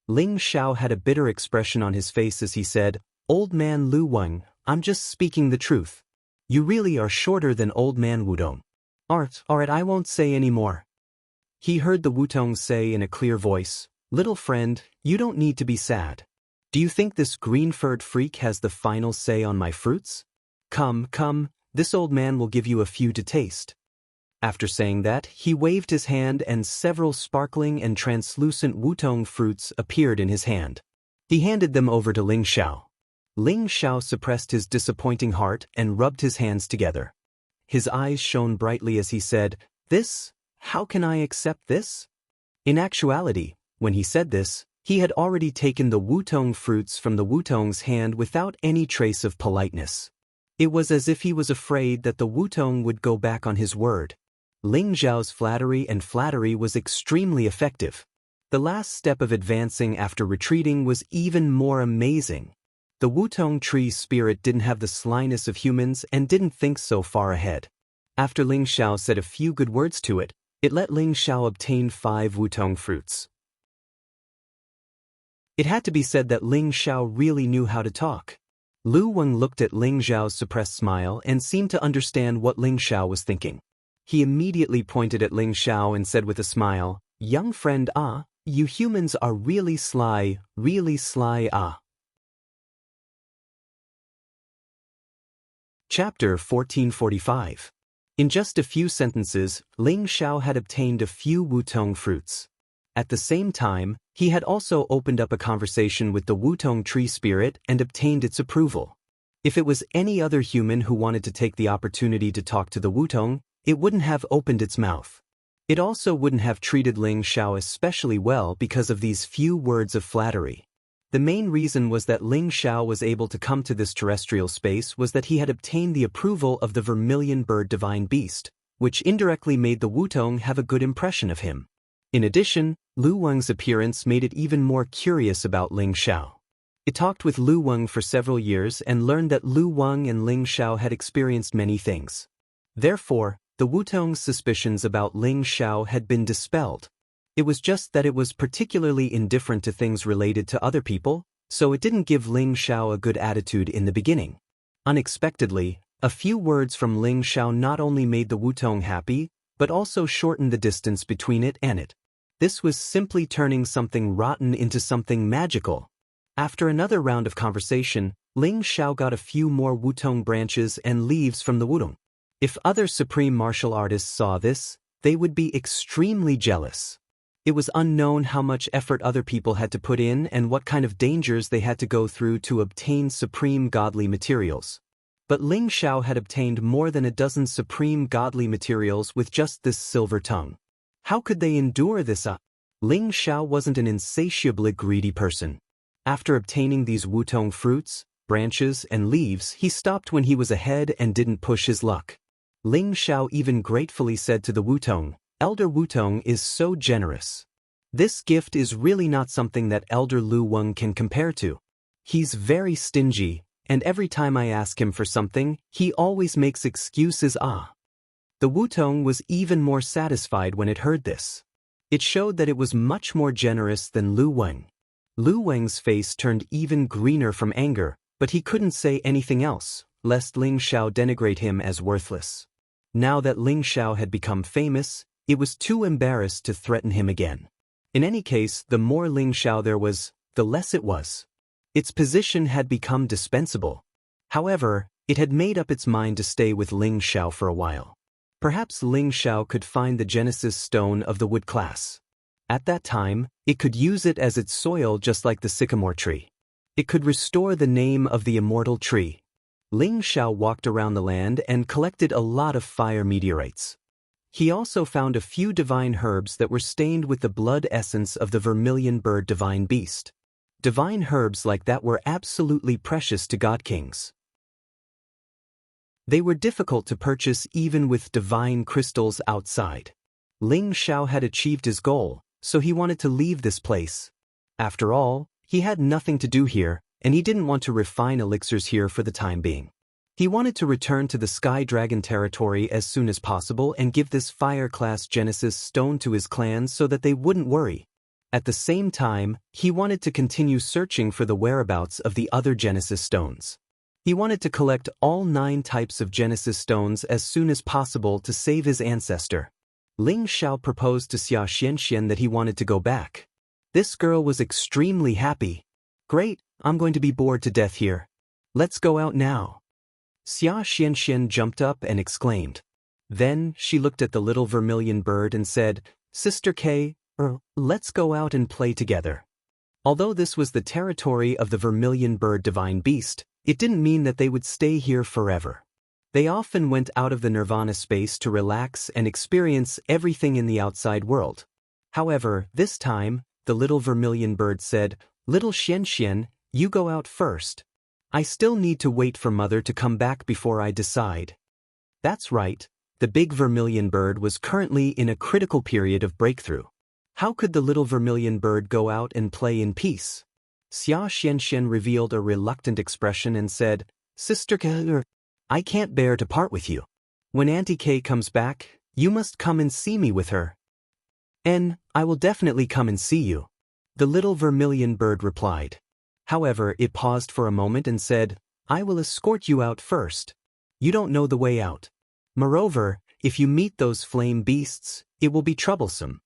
Ling Xiao had a bitter expression on his face as he said, "Old man Lu Weng, I'm just speaking the truth. You really are shorter than old man Wudong." Alright, I won't say any more." He heard the Wutong say in a clear voice, "Little friend, you don't need to be sad. Do you think this green-furred freak has the final say on my fruits? Come, this old man will give you a few to taste." After saying that, he waved his hand and several sparkling and translucent Wutong fruits appeared in his hand. He handed them over to Ling Xiao. Ling Xiao suppressed his disappointing heart and rubbed his hands together. His eyes shone brightly as he said, "This? How can I accept this?" In actuality, when he said this, he had already taken the Wutong fruits from the Wutong's hand without any trace of politeness. It was as if he was afraid that the Wutong would go back on his word. Ling Xiao's flattery was extremely effective. The last step of advancing after retreating was even more amazing. The Wutong tree's spirit didn't have the slyness of humans and didn't think so far ahead. After Ling Xiao said a few good words to it, it let Ling Xiao obtain 5 Wutong fruits. It had to be said that Ling Xiao really knew how to talk. Lu Weng looked at Ling Xiao's suppressed smile and seemed to understand what Ling Xiao was thinking. He immediately pointed at Ling Xiao and said with a smile, "Young friend ah, you humans are really sly ah." Chapter 1445. In just a few sentences, Ling Xiao had obtained a few Wutong fruits. At the same time, he had also opened up a conversation with the Wutong tree spirit and obtained its approval. If it was any other human who wanted to take the opportunity to talk to the Wutong, it wouldn't have opened its mouth. It also wouldn't have treated Ling Xiao especially well because of these few words of flattery. The main reason was that Ling Xiao was able to come to this terrestrial space was that he had obtained the approval of the vermilion bird divine beast, which indirectly made the Wutong have a good impression of him. In addition, Lu Weng's appearance made it even more curious about Ling Xiao. It talked with Lu Weng for several years and learned that Lu Weng and Ling Xiao had experienced many things. Therefore, the Wutong's suspicions about Ling Xiao had been dispelled. It was just that it was particularly indifferent to things related to other people, so it didn't give Ling Xiao a good attitude in the beginning. Unexpectedly, a few words from Ling Xiao not only made the Wutong happy, but also shortened the distance between it and it. This was simply turning something rotten into something magical. After another round of conversation, Ling Xiao got a few more Wutong branches and leaves from the Wutong. If other supreme martial artists saw this, they would be extremely jealous. It was unknown how much effort other people had to put in and what kind of dangers they had to go through to obtain supreme godly materials. But Ling Xiao had obtained more than a dozen supreme godly materials with just this silver tongue. How could they endure this? Ling Xiao wasn't an insatiably greedy person. After obtaining these Wutong fruits, branches, and leaves, he stopped when he was ahead and didn't push his luck. Ling Xiao even gratefully said to the Wutong, "Elder Wutong is so generous. This gift is really not something that Elder Lu Weng can compare to. He's very stingy, and every time I ask him for something, he always makes excuses ah." The Wutong was even more satisfied when it heard this. It showed that it was much more generous than Lu Weng. Lu Weng's face turned even greener from anger, but he couldn't say anything else, lest Ling Xiao denigrate him as worthless. Now that Ling Xiao had become famous, it was too embarrassed to threaten him again. In any case, the more Ling Xiao there was, the less it was. Its position had become dispensable. However, it had made up its mind to stay with Ling Xiao for a while. Perhaps Ling Xiao could find the Genesis Stone of the wood class. At that time, it could use it as its soil just like the sycamore tree. It could restore the name of the immortal tree. Ling Xiao walked around the land and collected a lot of fire meteorites. He also found a few divine herbs that were stained with the blood essence of the vermilion bird divine beast. Divine herbs like that were absolutely precious to god kings. They were difficult to purchase even with divine crystals outside. Ling Xiao had achieved his goal, so he wanted to leave this place. After all, he had nothing to do here, and he didn't want to refine elixirs here for the time being. He wanted to return to the Sky Dragon territory as soon as possible and give this fire-class Genesis stone to his clan so that they wouldn't worry. At the same time, he wanted to continue searching for the whereabouts of the other Genesis stones. He wanted to collect all 9 types of Genesis stones as soon as possible to save his ancestor. Ling Xiao proposed to Xianxia that he wanted to go back. This girl was extremely happy. Great, I'm going to be bored to death here. Let's go out now. Xianxia jumped up and exclaimed. Then she looked at the little vermilion bird and said, Sister K, let's go out and play together. Although this was the territory of the vermilion bird divine beast, it didn't mean that they would stay here forever. They often went out of the nirvana space to relax and experience everything in the outside world. However, this time, the little vermilion bird said, Little Xianxia, you go out first. I still need to wait for Mother to come back before I decide. That's right, the big vermilion bird was currently in a critical period of breakthrough. How could the little vermilion bird go out and play in peace? Xianxia revealed a reluctant expression and said, Sister K, I can't bear to part with you. When Auntie K comes back, you must come and see me with her. And I will definitely come and see you. The little vermilion bird replied. However, it paused for a moment and said, I will escort you out first. You don't know the way out. Moreover, if you meet those flame beasts, it will be troublesome.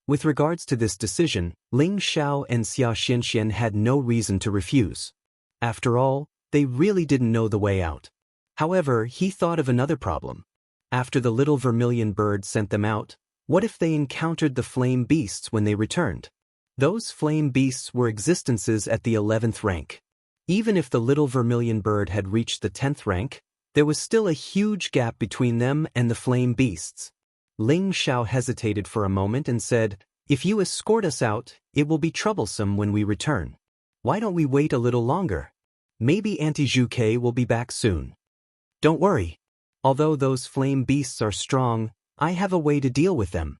With regards to this decision, Ling Xiao and Xianxia had no reason to refuse. After all, they really didn't know the way out. However, he thought of another problem. After the little vermilion bird sent them out, what if they encountered the flame beasts when they returned? Those flame beasts were existences at the 11th rank. Even if the little vermilion bird had reached the 10th rank, there was still a huge gap between them and the flame beasts. Ling Xiao hesitated for a moment and said, If you escort us out, it will be troublesome when we return. Why don't we wait a little longer? Maybe Auntie Zhu Ke will be back soon. Don't worry. Although those flame beasts are strong, I have a way to deal with them.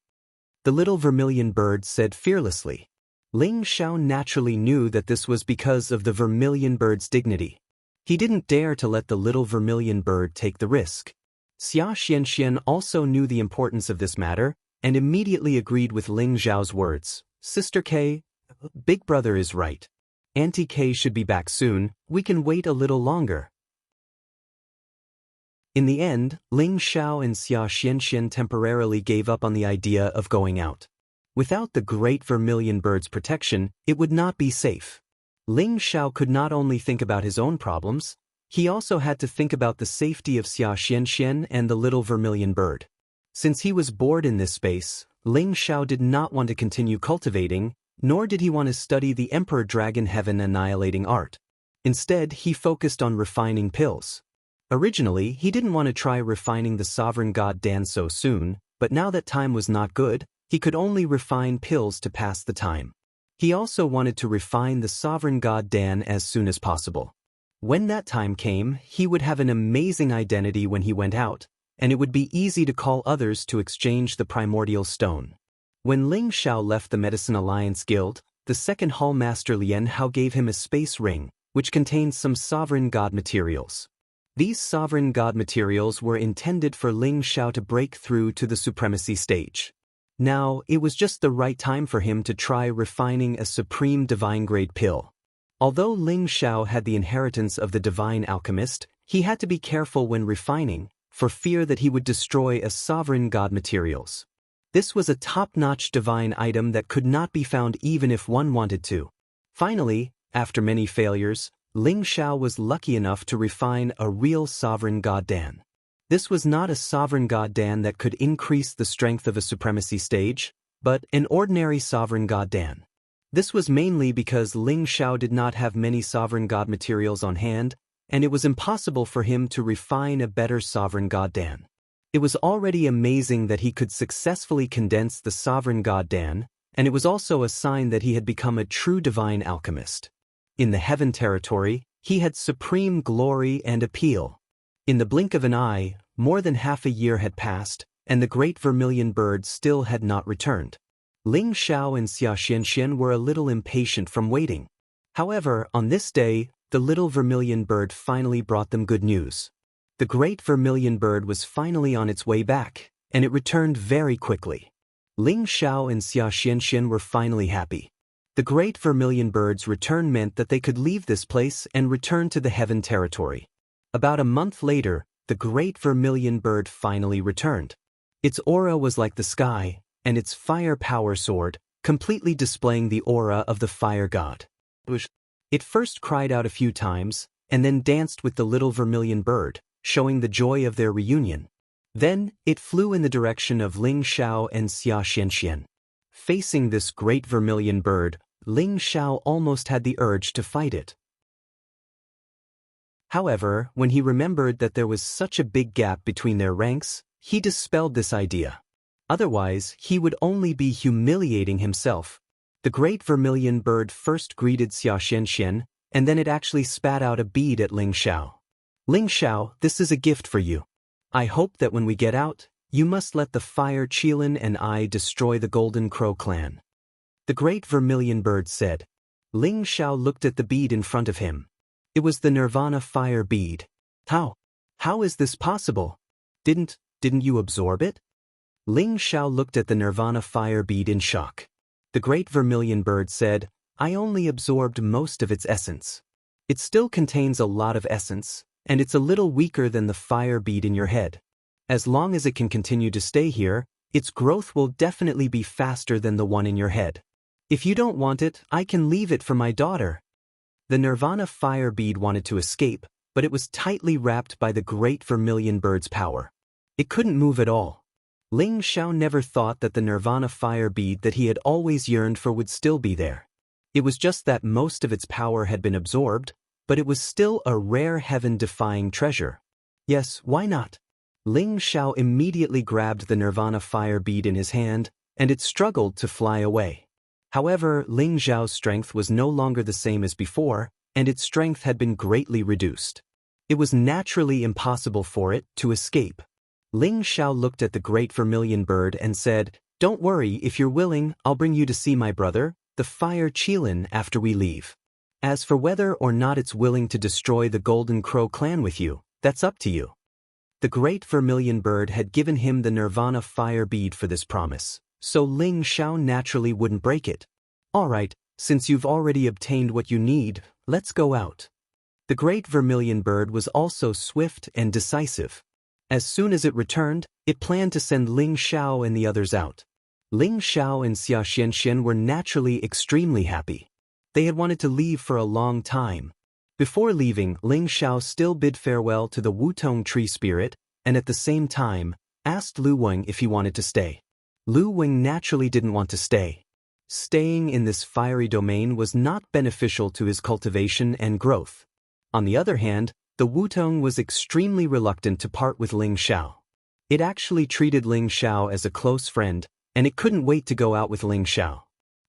The little vermilion bird said fearlessly. Ling Xiao naturally knew that this was because of the vermilion bird's dignity. He didn't dare to let the little vermilion bird take the risk. Xianxia also knew the importance of this matter, and immediately agreed with Ling Xiao's words. Sister K, Big Brother is right. Auntie K should be back soon, we can wait a little longer. In the end, Ling Xiao and Xianxia temporarily gave up on the idea of going out. Without the great vermilion bird's protection, it would not be safe. Ling Xiao could not only think about his own problems, he also had to think about the safety of Xianxia and the little vermilion bird. Since he was bored in this space, Ling Xiao did not want to continue cultivating, nor did he want to study the Emperor Dragon Heaven annihilating art. Instead, he focused on refining pills. Originally, he didn't want to try refining the sovereign god Dan so soon, but now that time was not good, he could only refine pills to pass the time. He also wanted to refine the sovereign god Dan as soon as possible. When that time came, he would have an amazing identity when he went out, and it would be easy to call others to exchange the primordial stone. When Ling Xiao left the Medicine Alliance Guild, the second Hall Master Lian Hao gave him a space ring, which contained some sovereign god materials. These sovereign god materials were intended for Ling Xiao to break through to the supremacy stage. Now, it was just the right time for him to try refining a supreme divine-grade pill. Although Ling Xiao had the inheritance of the divine alchemist, he had to be careful when refining, for fear that he would destroy a sovereign god materials. This was a top-notch divine item that could not be found even if one wanted to. Finally, after many failures, Ling Xiao was lucky enough to refine a real sovereign god Dan. This was not a sovereign god Dan that could increase the strength of a supremacy stage, but an ordinary sovereign god Dan. This was mainly because Ling Xiao did not have many sovereign god materials on hand, and it was impossible for him to refine a better sovereign god Dan. It was already amazing that he could successfully condense the sovereign god Dan, and it was also a sign that he had become a true divine alchemist. In the heaven territory, he had supreme glory and appeal. In the blink of an eye, more than half a year had passed, and the great vermilion bird still had not returned. Ling Xiao and Xianxia were a little impatient from waiting. However, on this day, the little vermilion bird finally brought them good news. The great vermilion bird was finally on its way back, and it returned very quickly. Ling Xiao and Xianxia were finally happy. The great vermilion bird's return meant that they could leave this place and return to the heaven territory. About a month later, the great vermilion bird finally returned. Its aura was like the sky, and its fire power soared, completely displaying the aura of the fire god. It first cried out a few times, and then danced with the little vermilion bird, showing the joy of their reunion. Then, it flew in the direction of Ling Xiao and Xianxia. Facing this great vermilion bird, Ling Xiao almost had the urge to fight it. However, when he remembered that there was such a big gap between their ranks, he dispelled this idea. Otherwise, he would only be humiliating himself. The great vermilion bird first greeted Xianxia, and then it actually spat out a bead at Ling Xiao. Ling Xiao, this is a gift for you. I hope that when we get out, you must let the fire Qilin and I destroy the Golden Crow clan. The great vermilion bird said. Ling Xiao looked at the bead in front of him. It was the Nirvana fire bead. How? How is this possible? Didn't you absorb it? Ling Xiao looked at the Nirvana fire bead in shock. The great vermilion bird said, I only absorbed most of its essence. It still contains a lot of essence, and it's a little weaker than the fire bead in your head. As long as it can continue to stay here, its growth will definitely be faster than the one in your head. If you don't want it, I can leave it for my daughter. The Nirvana fire bead wanted to escape, but it was tightly wrapped by the great vermilion bird's power. It couldn't move at all. Ling Xiao never thought that the Nirvana fire bead that he had always yearned for would still be there. It was just that most of its power had been absorbed, but it was still a rare heaven-defying treasure. Yes, why not? Ling Xiao immediately grabbed the Nirvana fire bead in his hand, and it struggled to fly away. However, Ling Xiao's strength was no longer the same as before, and its strength had been greatly reduced. It was naturally impossible for it to escape. Ling Xiao looked at the great vermilion bird and said, Don't worry, if you're willing, I'll bring you to see my brother, the fire Qilin, after we leave. As for whether or not it's willing to destroy the Golden Crow clan with you, that's up to you. The great vermilion bird had given him the Nirvana fire bead for this promise, so Ling Xiao naturally wouldn't break it. All right, since you've already obtained what you need, let's go out. The great vermilion bird was also swift and decisive. As soon as it returned, it planned to send Ling Xiao and the others out. Ling Xiao and Xianxia were naturally extremely happy. They had wanted to leave for a long time. Before leaving, Ling Xiao still bid farewell to the Wutong tree spirit, and at the same time, asked Lu Weng if he wanted to stay. Lu Weng naturally didn't want to stay. Staying in this fiery domain was not beneficial to his cultivation and growth. On the other hand, the Wutong was extremely reluctant to part with Ling Xiao. It actually treated Ling Xiao as a close friend, and it couldn't wait to go out with Ling Xiao.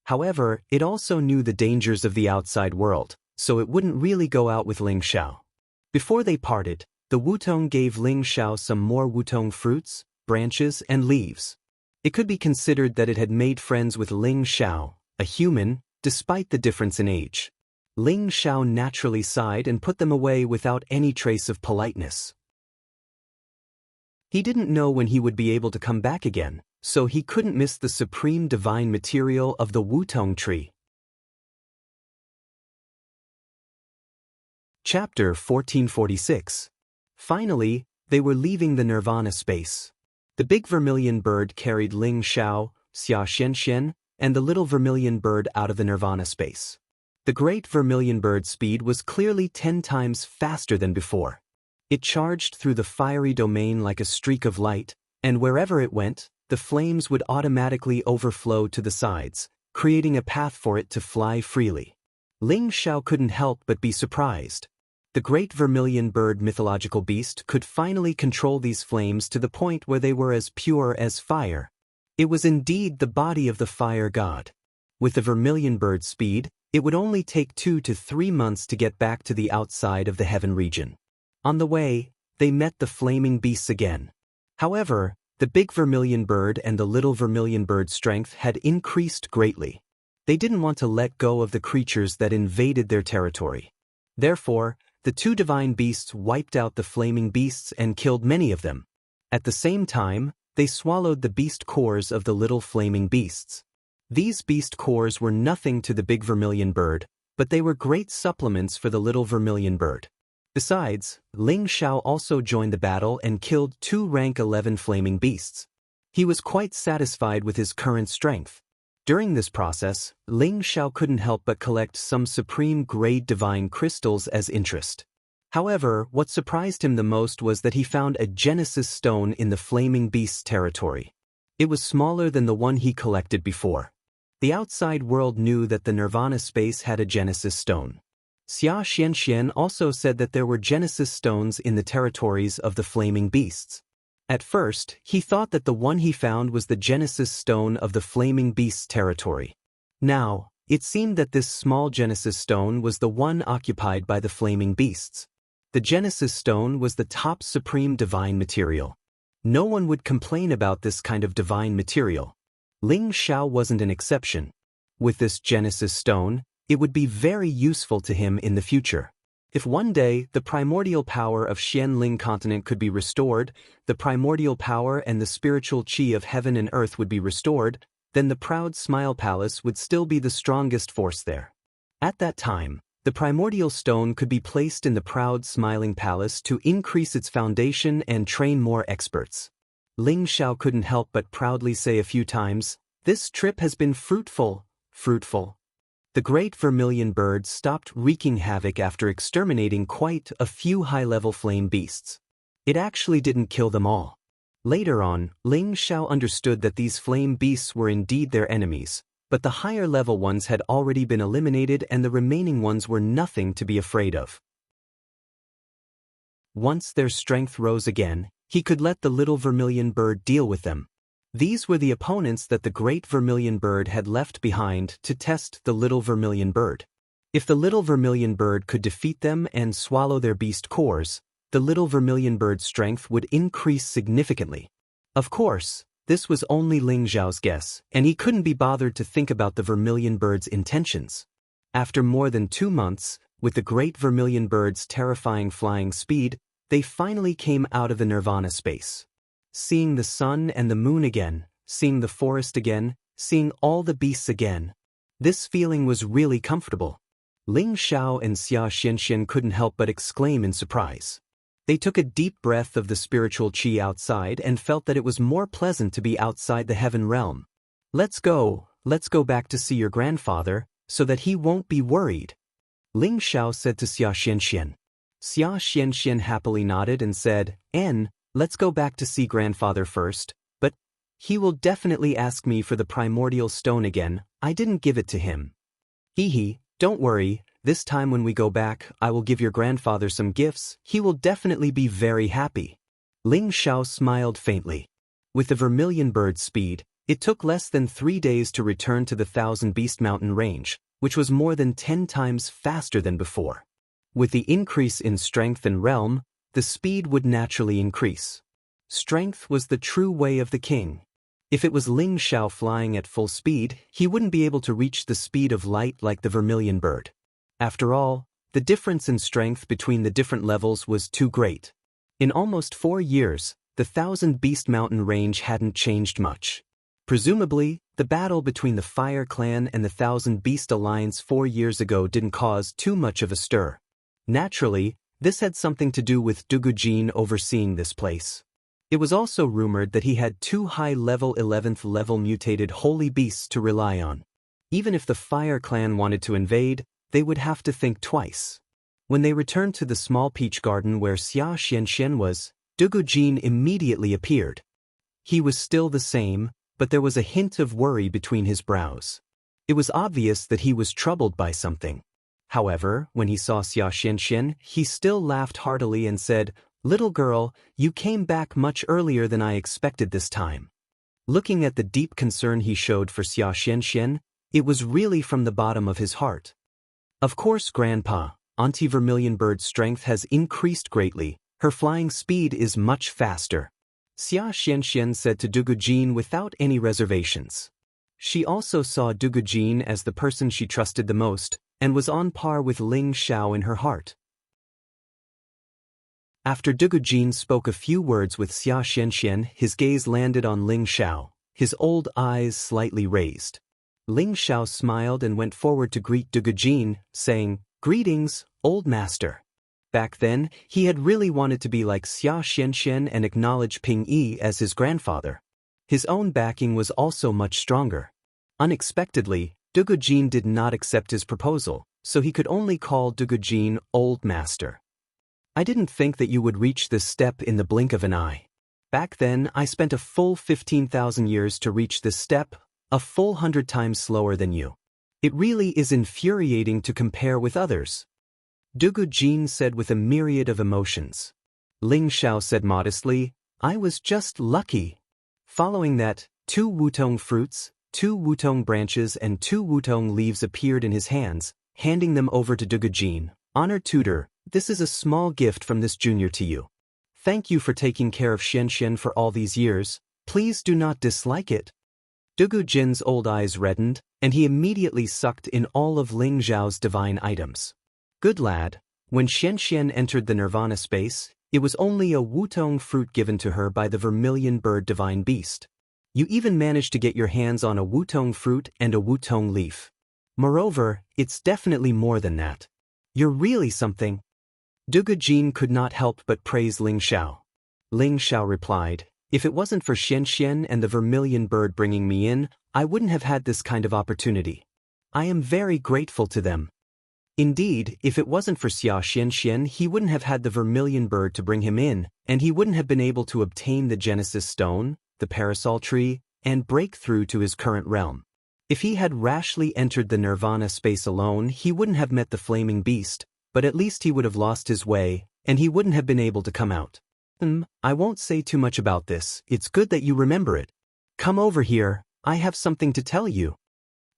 However, it also knew the dangers of the outside world, so it wouldn't really go out with Ling Xiao. Before they parted, the Wutong gave Ling Xiao some more Wutong fruits, branches, and leaves. It could be considered that it had made friends with Ling Xiao, a human, despite the difference in age. Ling Xiao naturally sighed and put them away without any trace of politeness. He didn't know when he would be able to come back again, so he couldn't miss the supreme divine material of the Wutong tree. Chapter 1446. Finally, they were leaving the Nirvana space. The big vermilion bird carried Ling Xiao, Xianxia, and the little vermilion bird out of the Nirvana space. The great vermilion bird's speed was clearly 10 times faster than before. It charged through the fiery domain like a streak of light, and wherever it went, the flames would automatically overflow to the sides, creating a path for it to fly freely. Ling Xiao couldn't help but be surprised. The great vermilion bird mythological beast could finally control these flames to the point where they were as pure as fire. It was indeed the body of the fire god. With the vermilion bird's speed, it would only take 2 to 3 months to get back to the outside of the heaven region. On the way, they met the flaming beasts again. However, the big vermilion bird and the little vermilion bird's strength had increased greatly. They didn't want to let go of the creatures that invaded their territory. Therefore, the two divine beasts wiped out the flaming beasts and killed many of them. At the same time, they swallowed the beast cores of the little flaming beasts. These beast cores were nothing to the big vermilion bird, but they were great supplements for the little vermilion bird. Besides, Ling Xiao also joined the battle and killed 2 rank 11 flaming beasts. He was quite satisfied with his current strength. During this process, Ling Xiao couldn't help but collect some supreme grade divine crystals as interest. However, what surprised him the most was that he found a Genesis stone in the flaming beast's territory. It was smaller than the one he collected before. The outside world knew that the Nirvana space had a Genesis stone. Xianxia also said that there were Genesis stones in the territories of the flaming beasts. At first, he thought that the one he found was the Genesis stone of the flaming beast's territory. Now, it seemed that this small Genesis stone was the one occupied by the flaming beasts. The Genesis stone was the top supreme divine material. No one would complain about this kind of divine material. Ling Xiao wasn't an exception. With this Genesis stone, it would be very useful to him in the future. If one day the primordial power of Xianling continent could be restored, the primordial power and the spiritual qi of heaven and earth would be restored, then the proud Smile Palace would still be the strongest force there. At that time, the primordial stone could be placed in the proud Smiling Palace to increase its foundation and train more experts. Ling Xiao couldn't help but proudly say a few times, "This trip has been fruitful, fruitful." The great vermilion bird stopped wreaking havoc after exterminating quite a few high-level flame beasts. It actually didn't kill them all. Later on, Ling Xiao understood that these flame beasts were indeed their enemies, but the higher-level ones had already been eliminated and the remaining ones were nothing to be afraid of. Once their strength rose again, he could let the little vermilion bird deal with them. These were the opponents that the great vermilion bird had left behind to test the little vermilion bird. If the little vermilion bird could defeat them and swallow their beast cores, the little vermilion bird's strength would increase significantly. Of course, this was only Ling Xiao's guess, and he couldn't be bothered to think about the vermilion bird's intentions. After more than 2 months, with the great vermilion bird's terrifying flying speed, they finally came out of the Nirvana space. Seeing the sun and the moon again, seeing the forest again, seeing all the beasts again. This feeling was really comfortable. Ling Xiao and Xianxia couldn't help but exclaim in surprise. They took a deep breath of the spiritual qi outside and felt that it was more pleasant to be outside the heaven realm. Let's go back to see your grandfather, so that he won't be worried," Ling Xiao said to Xianxia. Xianxia happily nodded and said, "Let's go back to see grandfather first, but he will definitely ask me for the primordial stone again. I didn't give it to him." "Hee, don't worry, this time when we go back, I will give your grandfather some gifts. He will definitely be very happy." Ling Xiao smiled faintly. With the vermilion bird's speed, it took less than 3 days to return to the Thousand Beast Mountain range, which was more than 10 times faster than before. With the increase in strength and realm, the speed would naturally increase. Strength was the true way of the king. If it was Ling Xiao flying at full speed, he wouldn't be able to reach the speed of light like the vermilion bird. After all, the difference in strength between the different levels was too great. In almost 4 years, the Thousand Beast Mountain range hadn't changed much. Presumably, the battle between the Fire Clan and the Thousand Beast Alliance 4 years ago didn't cause too much of a stir. Naturally, this had something to do with Dugujin overseeing this place. It was also rumored that he had 2 high-level 11th level mutated holy beasts to rely on. Even if the Fire Clan wanted to invade, they would have to think twice. When they returned to the small peach garden where Xianxia was, Dugujin immediately appeared. He was still the same, but there was a hint of worry between his brows. It was obvious that he was troubled by something. However, when he saw Xianxia, he still laughed heartily and said, "Little girl, you came back much earlier than I expected this time." Looking at the deep concern he showed for Xianxia, it was really from the bottom of his heart. "Of course, Grandpa, Auntie Vermilion Bird's strength has increased greatly. Her flying speed is much faster," Xianxia said to Dugujin without any reservations. She also saw Dugujin as the person she trusted the most, and was on par with Ling Xiao in her heart. After Dugujin spoke a few words with Xianxia, his gaze landed on Ling Xiao, his old eyes slightly raised. Ling Xiao smiled and went forward to greet Dugujin, saying, "Greetings, old master." Back then, he had really wanted to be like Xianxia and acknowledge Ping Yi as his grandfather. His own backing was also much stronger. Unexpectedly, Dugujin did not accept his proposal, so he could only call Dugujin Old Master. "I didn't think that you would reach this step in the blink of an eye. Back then, I spent a full 15,000 years to reach this step, a full 100 times slower than you. It really is infuriating to compare with others," Dugujin said with a myriad of emotions. Ling Xiao said modestly, "I was just lucky." Following that, 2 wutong fruits, 2 wutong branches and 2 wutong leaves appeared in his hands, handing them over to Dugujin. "Honored tutor, this is a small gift from this junior to you. Thank you for taking care of Xianxia for all these years. Please do not dislike it." Dugujin's old eyes reddened, and he immediately sucked in all of Ling Xiao's divine items. "Good lad." When Xianxia entered the nirvana space, it was only a wutong fruit given to her by the Vermilion Bird divine beast. You even managed to get your hands on a wutong fruit and a wutong leaf. Moreover, it's definitely more than that. You're really something. Dugujin could not help but praise Ling Xiao. Ling Xiao replied, "If it wasn't for Xianxia and the Vermilion Bird bringing me in, I wouldn't have had this kind of opportunity. I am very grateful to them." Indeed, if it wasn't for Xianxia, he wouldn't have had the Vermilion Bird to bring him in, and he wouldn't have been able to obtain the Genesis Stone, the Parasol Tree, and break through to his current realm. If he had rashly entered the nirvana space alone, he wouldn't have met the flaming beast, but at least he would have lost his way, and he wouldn't have been able to come out. I won't say too much about this. It's good that you remember it. Come over here, I have something to tell you."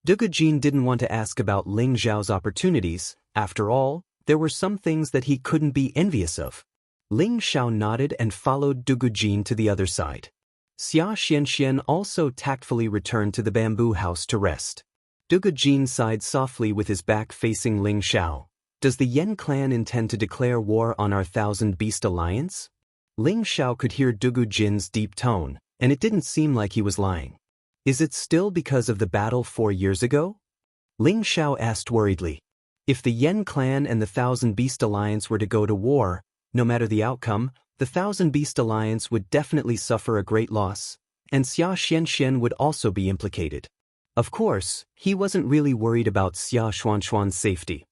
Dugujin didn't want to ask about Ling Xiao's opportunities. After all, there were some things that he couldn't be envious of. Ling Xiao nodded and followed Dugujin to the other side. Xianxia also tactfully returned to the bamboo house to rest. Dugujin sighed softly with his back facing Ling Xiao. "Does the Yen clan intend to declare war on our Thousand Beast Alliance?" Ling Xiao could hear Dugujin's deep tone, and it didn't seem like he was lying. "Is it still because of the battle 4 years ago?" Ling Xiao asked worriedly. If the Yen clan and the Thousand Beast Alliance were to go to war, no matter the outcome, the Thousand Beast Alliance would definitely suffer a great loss, and Xianxia would also be implicated. Of course, he wasn't really worried about Xia Xuanxuan's safety.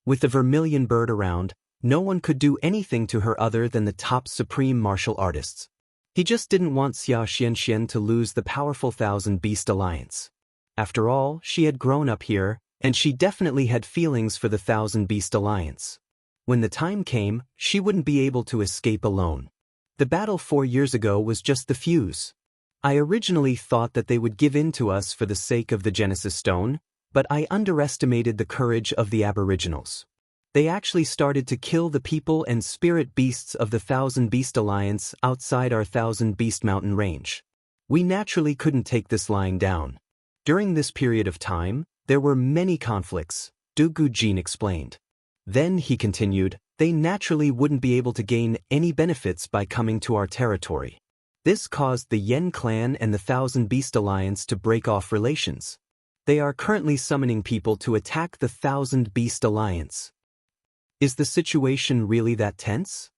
With the Vermilion Bird around, no one could do anything to her other than the top supreme martial artists. He just didn't want Xianxia to lose the powerful Thousand Beast Alliance. After all, she had grown up here, and she definitely had feelings for the Thousand Beast Alliance. When the time came, she wouldn't be able to escape alone. The battle 4 years ago was just the fuse. I originally thought that they would give in to us for the sake of the Genesis Stone, but I underestimated the courage of the Aboriginals. They actually started to kill the people and spirit beasts of the Thousand Beast Alliance outside our Thousand Beast Mountain range. We naturally couldn't take this lying down. During this period of time, there were many conflicts, Dugujin explained. Then, he continued, they naturally wouldn't be able to gain any benefits by coming to our territory. This caused the Yen clan and the Thousand Beast Alliance to break off relations. They are currently summoning people to attack the Thousand Beast Alliance. Is the situation really that tense?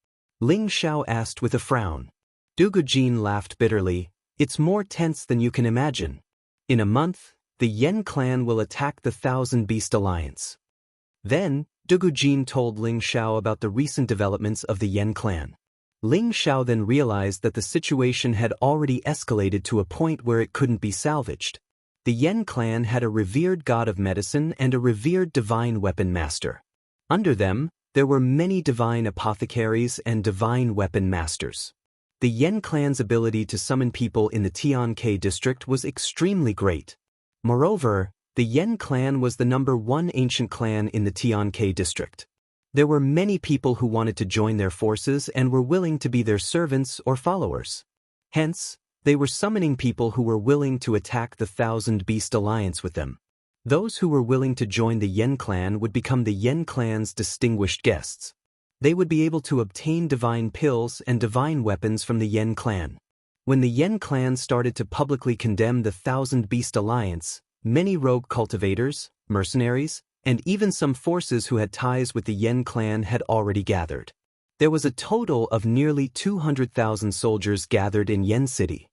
Ling Xiao asked with a frown. Dugujin laughed bitterly. It's more tense than you can imagine. In a month, the Yen clan will attack the Thousand Beast Alliance. Then, Dugujin told Ling Xiao about the recent developments of the Yen clan. Ling Xiao then realized that the situation had already escalated to a point where it couldn't be salvaged. The Yen clan had a revered god of medicine and a revered divine weapon master. Under them, there were many divine apothecaries and divine weapon masters. The Yen clan's ability to summon people in the Tianke district was extremely great. Moreover, the Yen clan was the #1 ancient clan in the Tianke district. There were many people who wanted to join their forces and were willing to be their servants or followers. Hence, they were summoning people who were willing to attack the Thousand Beast Alliance with them. Those who were willing to join the Yen clan would become the Yen clan's distinguished guests. They would be able to obtain divine pills and divine weapons from the Yen clan. When the Yen clan started to publicly condemn the Thousand Beast Alliance, many rogue cultivators, mercenaries, and even some forces who had ties with the Yen clan had already gathered. There was a total of nearly 200,000 soldiers gathered in Yen City.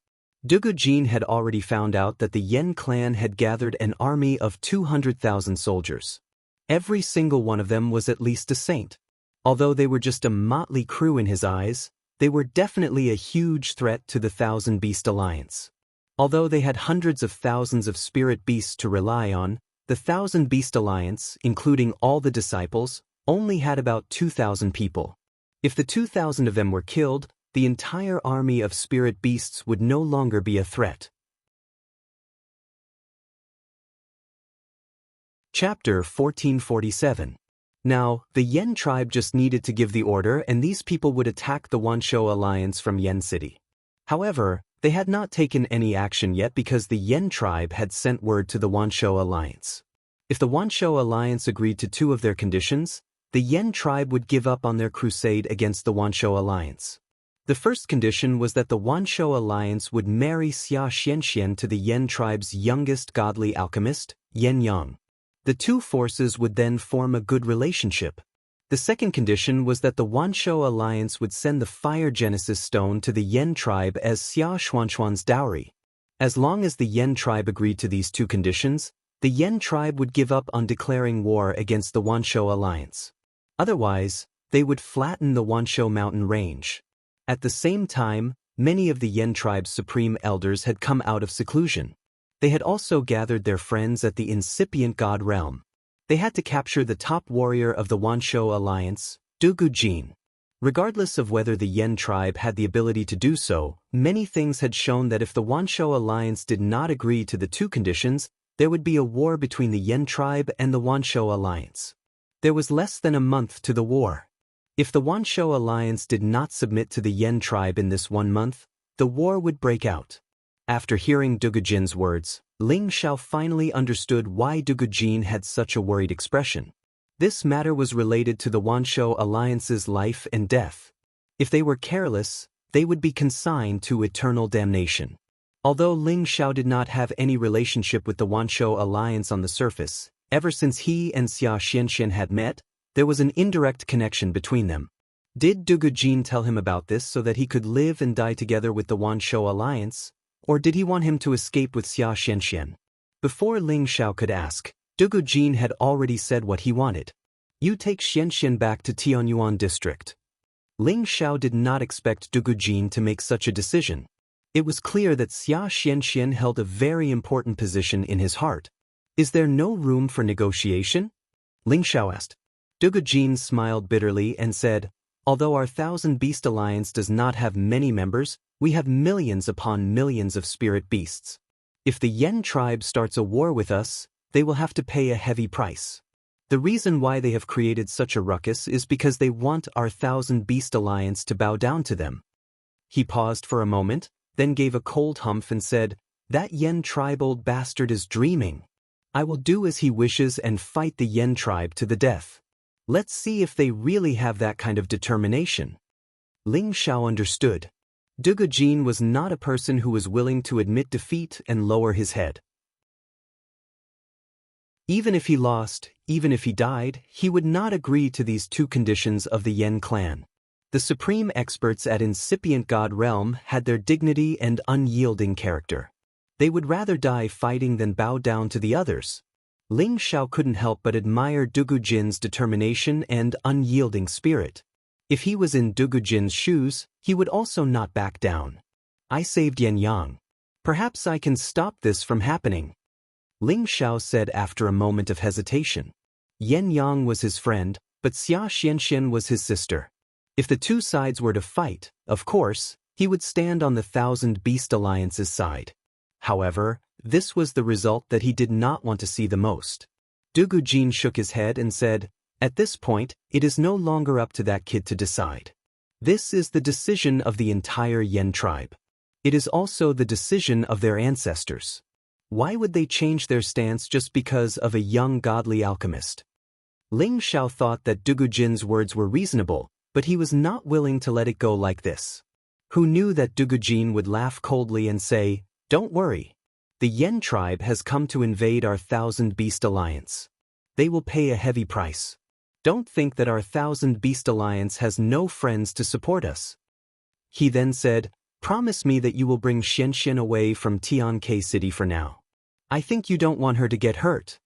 Dugujin had already found out that the Yen clan had gathered an army of 200,000 soldiers. Every single one of them was at least a saint. Although they were just a motley crew in his eyes, they were definitely a huge threat to the Thousand Beast Alliance. Although they had hundreds of thousands of spirit beasts to rely on, the Thousand Beast Alliance, including all the disciples, only had about 2,000 people. If the 2,000 of them were killed, the entire army of spirit beasts would no longer be a threat. Chapter 1447. Now, the Yen tribe just needed to give the order and these people would attack the Wanshou Alliance from Yen City. However, they had not taken any action yet because the Yen tribe had sent word to the Wanshou Alliance. If the Wanshou Alliance agreed to 2 of their conditions, the Yen tribe would give up on their crusade against the Wanshou Alliance. The first condition was that the Wanshou Alliance would marry Xianxia to the Yen tribe's youngest godly alchemist, Yen Yang. The 2 forces would then form a good relationship. The second condition was that the Wanshou Alliance would send the Fire Genesis Stone to the Yen tribe as Xia Xuanxuan's dowry. As long as the Yen tribe agreed to these 2 conditions, the Yen tribe would give up on declaring war against the Wanshou Alliance. Otherwise, they would flatten the Wanshou mountain range. At the same time, many of the Yen tribe's supreme elders had come out of seclusion. They had also gathered their friends at the incipient god realm. They had to capture the top warrior of the Wanshou Alliance, Dugujin. Regardless of whether the Yen tribe had the ability to do so, many things had shown that if the Wanshou Alliance did not agree to the 2 conditions, there would be a war between the Yen tribe and the Wanshou Alliance. There was less than a month to the war. If the Wanshou Alliance did not submit to the Yen tribe in this 1 month, the war would break out. After hearing Dugujin's words, Ling Xiao finally understood why Dugujin had such a worried expression. This matter was related to the Wanshou Alliance's life and death. If they were careless, they would be consigned to eternal damnation. Although Ling Xiao did not have any relationship with the Wanshou Alliance on the surface, ever since he and Xianxia had met, there was an indirect connection between them. Did Dugujin tell him about this so that he could live and die together with the Wanshou Alliance, or did he want him to escape with Xianxia? Before Ling Xiao could ask, Dugujin had already said what he wanted. You take Xianxia back to Tianyuan district. Ling Xiao did not expect Dugujin to make such a decision. It was clear that Xianxia held a very important position in his heart. Is there no room for negotiation? Ling Xiao asked. Dugujin smiled bitterly and said, although our Thousand Beast Alliance does not have many members, we have millions upon millions of spirit beasts. If the Yen tribe starts a war with us, they will have to pay a heavy price. The reason why they have created such a ruckus is because they want our Thousand Beast Alliance to bow down to them. He paused for a moment, then gave a cold humph and said, that Yen tribe old bastard is dreaming. I will do as he wishes and fight the Yen tribe to the death. Let's see if they really have that kind of determination. Ling Xiao understood. Dugujin was not a person who was willing to admit defeat and lower his head. Even if he lost, even if he died, he would not agree to these 2 conditions of the Yen clan. The supreme experts at incipient god realm had their dignity and unyielding character. They would rather die fighting than bow down to the others. Ling Xiao couldn't help but admire Dugujin's determination and unyielding spirit. If he was in Dugujin's shoes, he would also not back down. I saved Yen Yang. Perhaps I can stop this from happening. Ling Xiao said after a moment of hesitation. Yan Yang was his friend, but Xianxia was his sister. If the two sides were to fight, of course, he would stand on the Thousand Beast Alliance's side. However, this was the result that he did not want to see the most. Dugu Jin shook his head and said, "At this point, it is no longer up to that kid to decide. This is the decision of the entire Yen tribe. It is also the decision of their ancestors. Why would they change their stance just because of a young godly alchemist?" Ling Xiao thought that Dugu Jin's words were reasonable, but he was not willing to let it go like this. Who knew that Dugu Jin would laugh coldly and say, "Don't worry. The Yen tribe has come to invade our Thousand Beast Alliance. They will pay a heavy price. Don't think that our Thousand Beast Alliance has no friends to support us." He then said, "Promise me that you will bring Xianxia away from Tianke City for now. I think you don't want her to get hurt."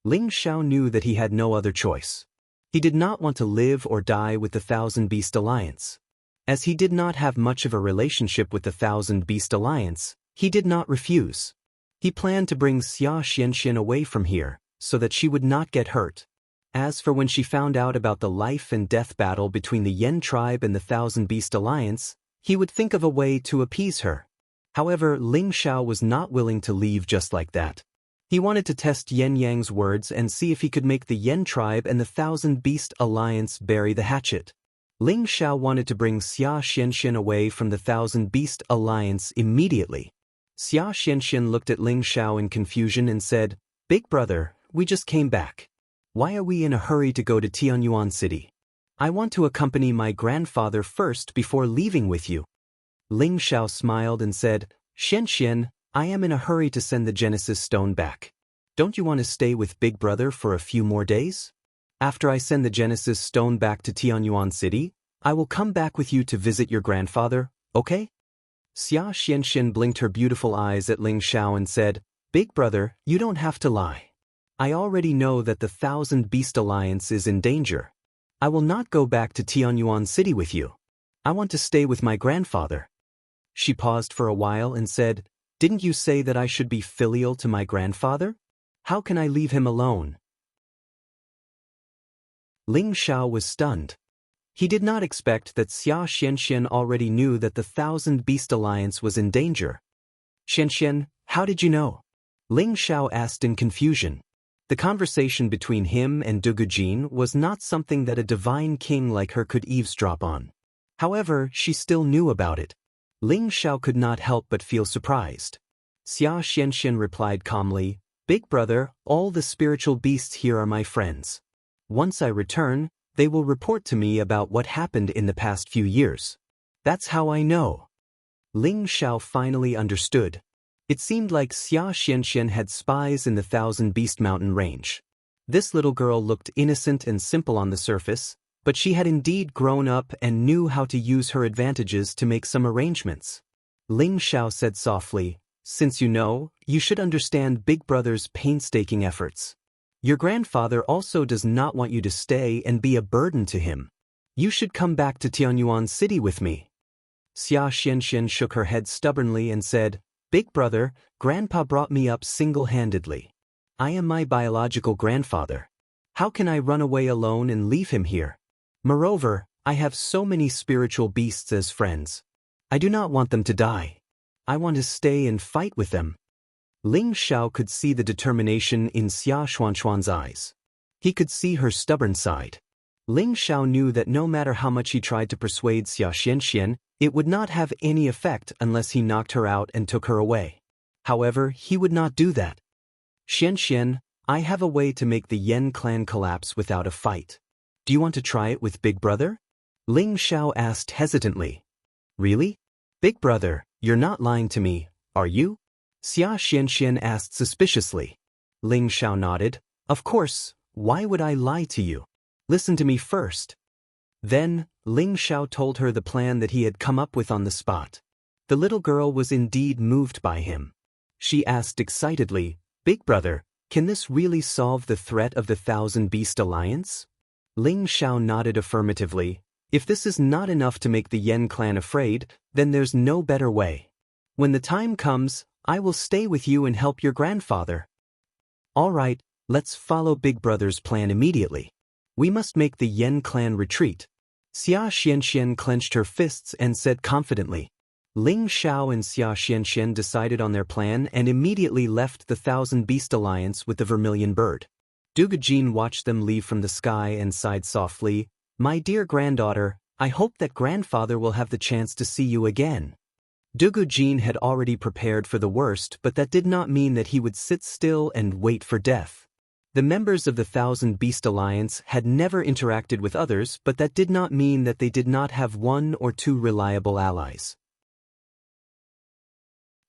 Ling Xiao knew that he had no other choice. He did not want to live or die with the Thousand Beast Alliance. As he did not have much of a relationship with the Thousand Beast Alliance, he did not refuse. He planned to bring Xianxia away from here, so that she would not get hurt. As for when she found out about the life and death battle between the Yen tribe and the Thousand Beast Alliance, he would think of a way to appease her. However, Ling Xiao was not willing to leave just like that. He wanted to test Yan Yang's words and see if he could make the Yen tribe and the Thousand Beast Alliance bury the hatchet. Ling Xiao wanted to bring Xianxia away from the Thousand Beast Alliance immediately. Xianxia looked at Ling Xiao in confusion and said, "Big brother, we just came back. Why are we in a hurry to go to Tianyuan City? I want to accompany my grandfather first before leaving with you." Ling Xiao smiled and said, "Xianxia, I am in a hurry to send the Genesis Stone back. Don't you want to stay with Big Brother for a few more days? After I send the Genesis Stone back to Tianyuan City, I will come back with you to visit your grandfather, okay?" Xianxia blinked her beautiful eyes at Ling Xiao and said, "Big Brother, you don't have to lie. I already know that the Thousand Beast Alliance is in danger. I will not go back to Tianyuan City with you. I want to stay with my grandfather." She paused for a while and said, "Didn't you say that I should be filial to my grandfather? How can I leave him alone?" Ling Xiao was stunned. He did not expect that Xianxia already knew that the Thousand Beast Alliance was in danger. "Xianxia, how did you know?" Ling Xiao asked in confusion. The conversation between him and Dugu Jin was not something that a divine king like her could eavesdrop on. However, she still knew about it. Ling Xiao could not help but feel surprised. Xianxia replied calmly, "Big brother, all the spiritual beasts here are my friends. Once I return, they will report to me about what happened in the past few years. That's how I know." Ling Xiao finally understood. It seemed like Xianxia had spies in the Thousand Beast Mountain range. This little girl looked innocent and simple on the surface, but she had indeed grown up and knew how to use her advantages to make some arrangements. Ling Xiao said softly, "Since you know, you should understand Big Brother's painstaking efforts. Your grandfather also does not want you to stay and be a burden to him. You should come back to Tianyuan City with me." Xianxia shook her head stubbornly and said, "Big brother, Grandpa brought me up single-handedly. I am my biological grandfather. How can I run away alone and leave him here? Moreover, I have so many spiritual beasts as friends. I do not want them to die. I want to stay and fight with them." Ling Xiao could see the determination in Xianxuan's eyes. He could see her stubborn side. Ling Xiao knew that no matter how much he tried to persuade Xianxia, it would not have any effect unless he knocked her out and took her away. However, he would not do that. "Xianxia, I have a way to make the Yen clan collapse without a fight. Do you want to try it with Big Brother?" Ling Xiao asked hesitantly. "Really? Big Brother, you're not lying to me, are you?" Xianxia asked suspiciously. Ling Xiao nodded. "Of course, why would I lie to you? Listen to me first." Then, Ling Xiao told her the plan that he had come up with on the spot. The little girl was indeed moved by him. She asked excitedly, "Big Brother, can this really solve the threat of the Thousand Beast Alliance?" Ling Xiao nodded affirmatively. "If this is not enough to make the Yen clan afraid, then there's no better way. When the time comes, I will stay with you and help your grandfather." All right, let's follow Big Brother's plan immediately. We must make the Yen clan retreat. Xianxia clenched her fists and said confidently. Ling Xiao and Xianxia decided on their plan and immediately left the Thousand Beast Alliance with the Vermilion Bird. Dugujin watched them leave from the sky and sighed softly, "My dear granddaughter, I hope that grandfather will have the chance to see you again." Dugujin had already prepared for the worst, but that did not mean that he would sit still and wait for death. The members of the Thousand Beast Alliance had never interacted with others, but that did not mean that they did not have one or two reliable allies.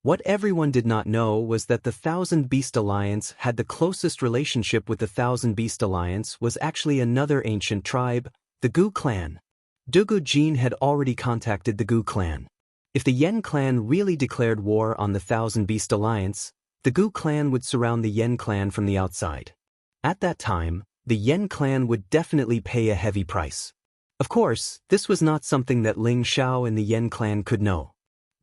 What everyone did not know was that the Thousand Beast Alliance had the closest relationship with the Thousand Beast Alliance was actually another ancient tribe, the Gu clan. Dugujin had already contacted the Gu clan. If the Yen clan really declared war on the Thousand Beast Alliance, the Gu clan would surround the Yen clan from the outside. At that time, the Yen clan would definitely pay a heavy price. Of course, this was not something that Ling Xiao and the Yen clan could know.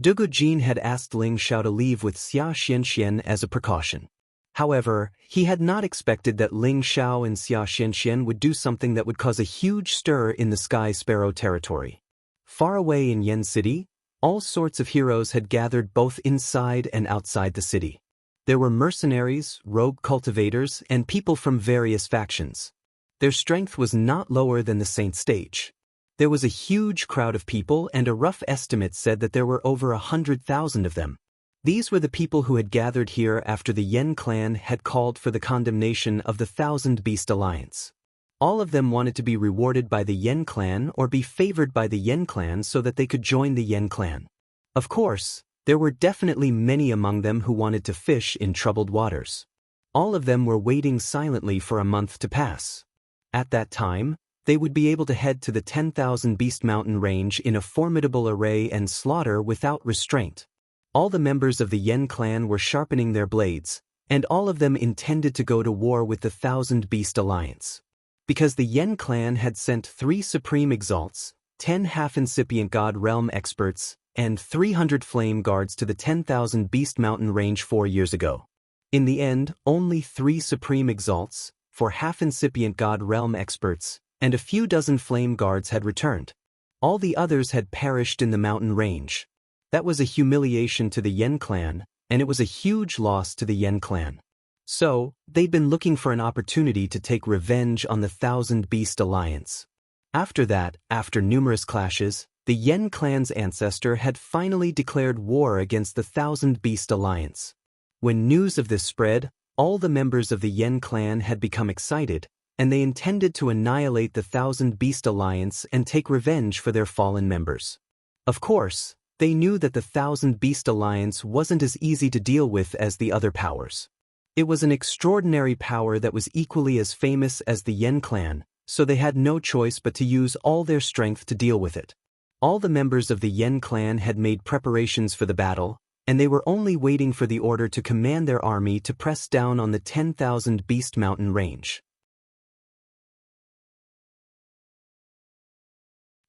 Dugujin had asked Ling Xiao to leave with Xianxia as a precaution. However, he had not expected that Ling Xiao and Xianxia would do something that would cause a huge stir in the Sky Sparrow territory. Far away in Yen City, all sorts of heroes had gathered both inside and outside the city. There were mercenaries, rogue cultivators, and people from various factions. Their strength was not lower than the Saint stage. There was a huge crowd of people, and a rough estimate said that there were over 100,000 of them. These were the people who had gathered here after the Yen clan had called for the condemnation of the Thousand Beast Alliance. All of them wanted to be rewarded by the Yen clan or be favored by the Yen clan so that they could join the Yen clan. Of course, there were definitely many among them who wanted to fish in troubled waters. All of them were waiting silently for a month to pass. At that time, they would be able to head to the 10,000 Beast Mountain range in a formidable array and slaughter without restraint. All the members of the Yen clan were sharpening their blades, and all of them intended to go to war with the Thousand Beast Alliance. Because the Yen clan had sent 3 Supreme Exalts, 10 half-incipient God Realm experts, and 300 flame guards to the 10,000 Beast Mountain range 4 years ago. In the end, only 3 Supreme Exalts, 4 half-incipient God Realm experts, and a few dozen flame guards had returned. All the others had perished in the mountain range. That was a humiliation to the Yen clan, and it was a huge loss to the Yen clan. So, they'd been looking for an opportunity to take revenge on the Thousand Beast Alliance. After that, after numerous clashes, the Yen clan's ancestor had finally declared war against the Thousand Beast Alliance. When news of this spread, all the members of the Yen clan had become excited, and they intended to annihilate the Thousand Beast Alliance and take revenge for their fallen members. Of course, they knew that the Thousand Beast Alliance wasn't as easy to deal with as the other powers. It was an extraordinary power that was equally as famous as the Yen clan, so they had no choice but to use all their strength to deal with it. All the members of the Yen clan had made preparations for the battle, and they were only waiting for the order to command their army to press down on the 10,000 Beast Mountain range.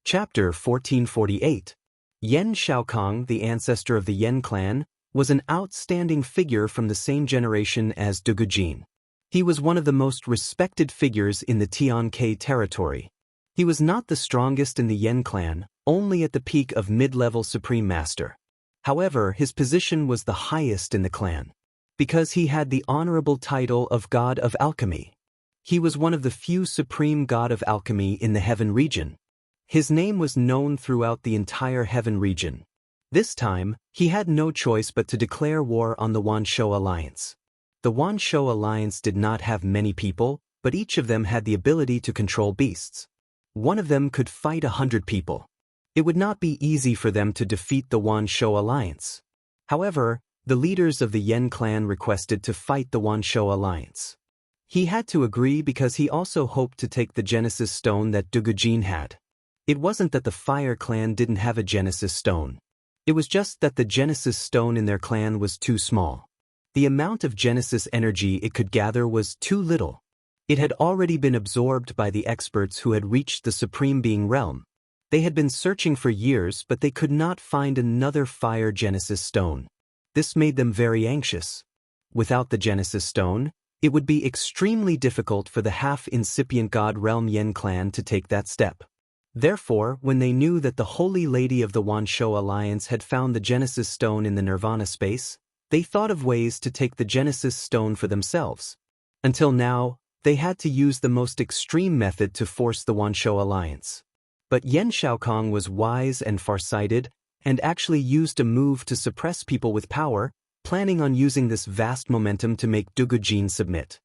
Chapter 1448. Yen Xiaokong, the ancestor of the Yen clan, was an outstanding figure from the same generation as Dugujin. He was one of the most respected figures in the Tiankei territory. He was not the strongest in the Yen clan, only at the peak of mid-level Supreme Master. However, his position was the highest in the clan, because he had the honorable title of God of Alchemy. He was one of the few Supreme God of Alchemy in the Heaven region. His name was known throughout the entire Heaven region. This time, he had no choice but to declare war on the Wanshou Alliance. The Wanshou Alliance did not have many people, but each of them had the ability to control beasts. One of them could fight 100 people. It would not be easy for them to defeat the Wanshou Alliance. However, the leaders of the Yen clan requested to fight the Wanshou Alliance. He had to agree because he also hoped to take the Genesis Stone that Dugujin had. It wasn't that the Fire clan didn't have a Genesis Stone. It was just that the Genesis Stone in their clan was too small. The amount of Genesis energy it could gather was too little. It had already been absorbed by the experts who had reached the Supreme Being realm. They had been searching for years, but they could not find another Fire Genesis Stone. This made them very anxious. Without the Genesis Stone, It would be extremely difficult for the half-incipient god realm Yen clan to take that step. Therefore, when they knew that the Holy Lady of the Wanshou Alliance had found the Genesis Stone in the Nirvana space, they thought of ways to take the Genesis Stone for themselves. Until now, they had to use the most extreme method to force the Wanshou Alliance. But Yan Shaokong was wise and farsighted, and actually used a move to suppress people with power, planning on using this vast momentum to make Dugujin submit.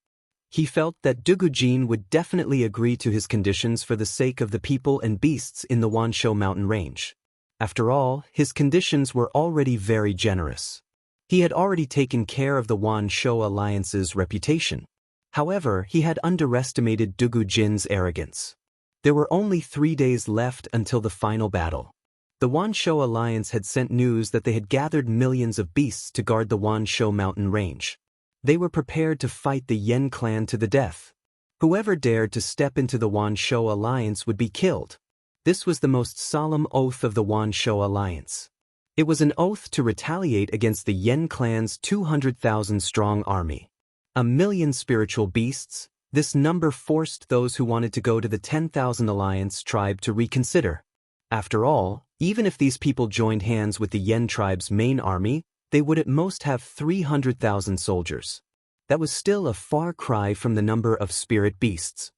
He felt that Dugujin would definitely agree to his conditions for the sake of the people and beasts in the Wanshou mountain range. After all, his conditions were already very generous. He had already taken care of the Wanshou Alliance's reputation. However, he had underestimated Dugujin's arrogance. There were only 3 days left until the final battle. The Wanshou Alliance had sent news that they had gathered millions of beasts to guard the Wanshou mountain range. They were prepared to fight the Yen clan to the death. Whoever dared to step into the Wanshou Alliance would be killed. This was the most solemn oath of the Wanshou Alliance. It was an oath to retaliate against the Yen clan's 200,000-strong army. 1,000,000 spiritual beasts, this number forced those who wanted to go to the 10,000 Alliance tribe to reconsider. After all, even if these people joined hands with the Yen tribe's main army, they would at most have 300,000 soldiers. That was still a far cry from the number of spirit beasts.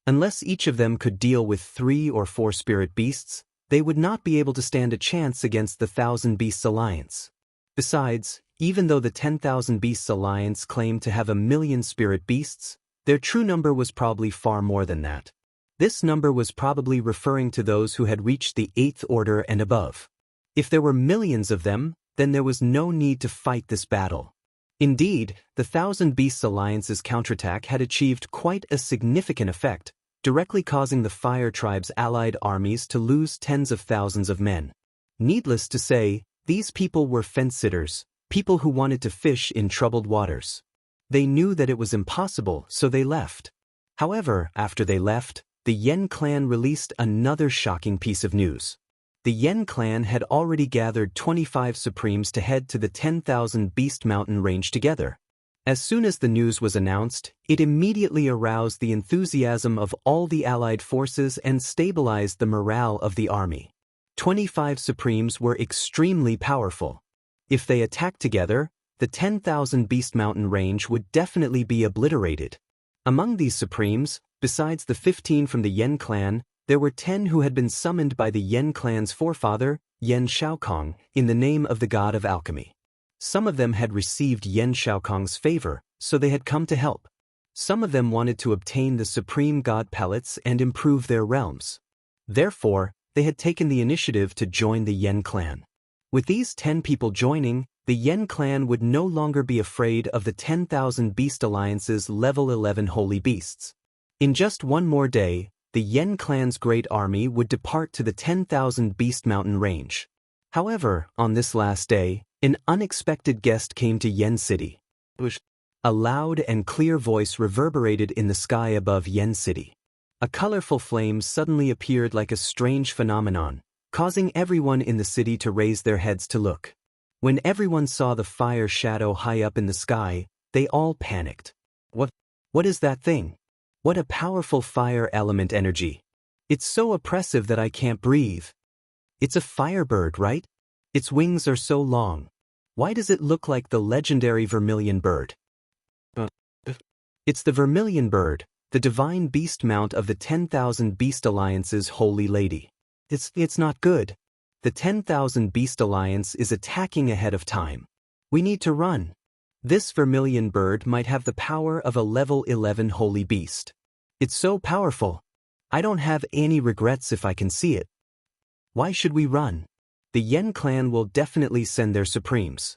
Unless each of them could deal with 3 or 4 spirit beasts, they would not be able to stand a chance against the 1,000 Beasts Alliance. Besides, even though the 10,000 Beasts Alliance claimed to have 1,000,000 spirit beasts, their true number was probably far more than that. This number was probably referring to those who had reached the 8th order and above. If there were millions of them, then there was no need to fight this battle. Indeed, the 1,000 Beasts Alliance's counterattack had achieved quite a significant effect, directly causing the Fire Tribe's allied armies to lose tens of thousands of men. Needless to say, these people were fence-sitters, people who wanted to fish in troubled waters. They knew that it was impossible, so they left. However, after they left, the Yen clan released another shocking piece of news. The Yen clan had already gathered 25 Supremes to head to the 10,000 Beast Mountain range together. As soon as the news was announced, it immediately aroused the enthusiasm of all the allied forces and stabilized the morale of the army. 25 Supremes were extremely powerful. If they attacked together, the 10,000 Beast Mountain range would definitely be obliterated. Among these Supremes, besides the 15 from the Yen clan, there were 10 who had been summoned by the Yen clan's forefather, Yan Shaokong, in the name of the god of alchemy. Some of them had received Yan Shaokong's favor, so they had come to help. Some of them wanted to obtain the supreme god pellets and improve their realms. Therefore, they had taken the initiative to join the Yen clan. With these 10 people joining, the Yen clan would no longer be afraid of the 10,000 Beast Alliance's level 11 holy beasts. In just one more day, the Yen clan's great army would depart to the 10,000 Beast Mountain range. However, on this last day, an unexpected guest came to Yen City. A loud and clear voice reverberated in the sky above Yen City. A colorful flame suddenly appeared like a strange phenomenon, causing everyone in the city to raise their heads to look. When everyone saw the fire shadow high up in the sky, they all panicked. What is that thing? What a powerful fire element energy. It's so oppressive that I can't breathe. It's a firebird, right? Its wings are so long. Why does it look like the legendary vermilion bird? It's the vermilion bird, the divine beast mount of the 10,000 Beast Alliance's Holy Lady. It's not good. The 10,000 Beast Alliance is attacking ahead of time. We need to run. This vermilion bird might have the power of a level 11 holy beast. It's so powerful. I don't have any regrets if I can see it. Why should we run? The Yen clan will definitely send their Supremes.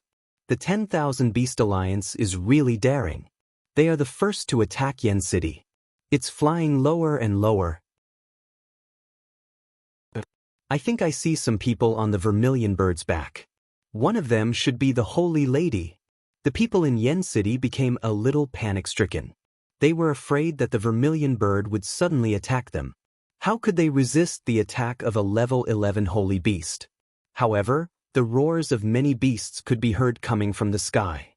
The 10,000 Beast Alliance is really daring. They are the first to attack Yen City. It's flying lower and lower. I think I see some people on the vermilion bird's back. One of them should be the Holy Lady. The people in Yen City became a little panic-stricken. They were afraid that the vermilion bird would suddenly attack them. How could they resist the attack of a level 11 holy beast? However, the roars of many beasts could be heard coming from the sky.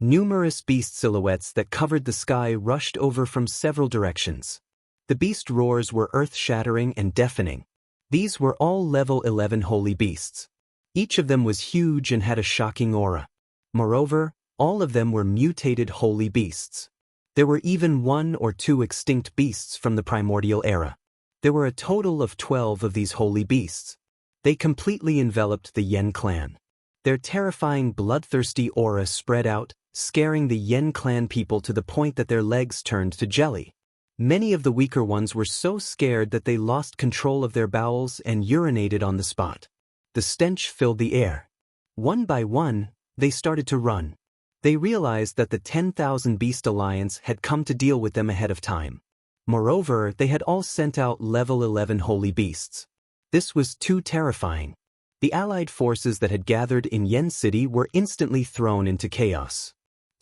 Numerous beast silhouettes that covered the sky rushed over from several directions. The beast roars were earth-shattering and deafening. These were all level 11 holy beasts. Each of them was huge and had a shocking aura. Moreover, all of them were mutated holy beasts. There were even 1 or 2 extinct beasts from the primordial era. There were a total of 12 of these holy beasts. They completely enveloped the Yen clan. Their terrifying bloodthirsty aura spread out, scaring the Yen clan people to the point that their legs turned to jelly. Many of the weaker ones were so scared that they lost control of their bowels and urinated on the spot. The stench filled the air. One by one, they started to run. They realized that the 10,000 Beast Alliance had come to deal with them ahead of time. Moreover, they had all sent out level 11 holy beasts. This was too terrifying. The allied forces that had gathered in Yen City were instantly thrown into chaos.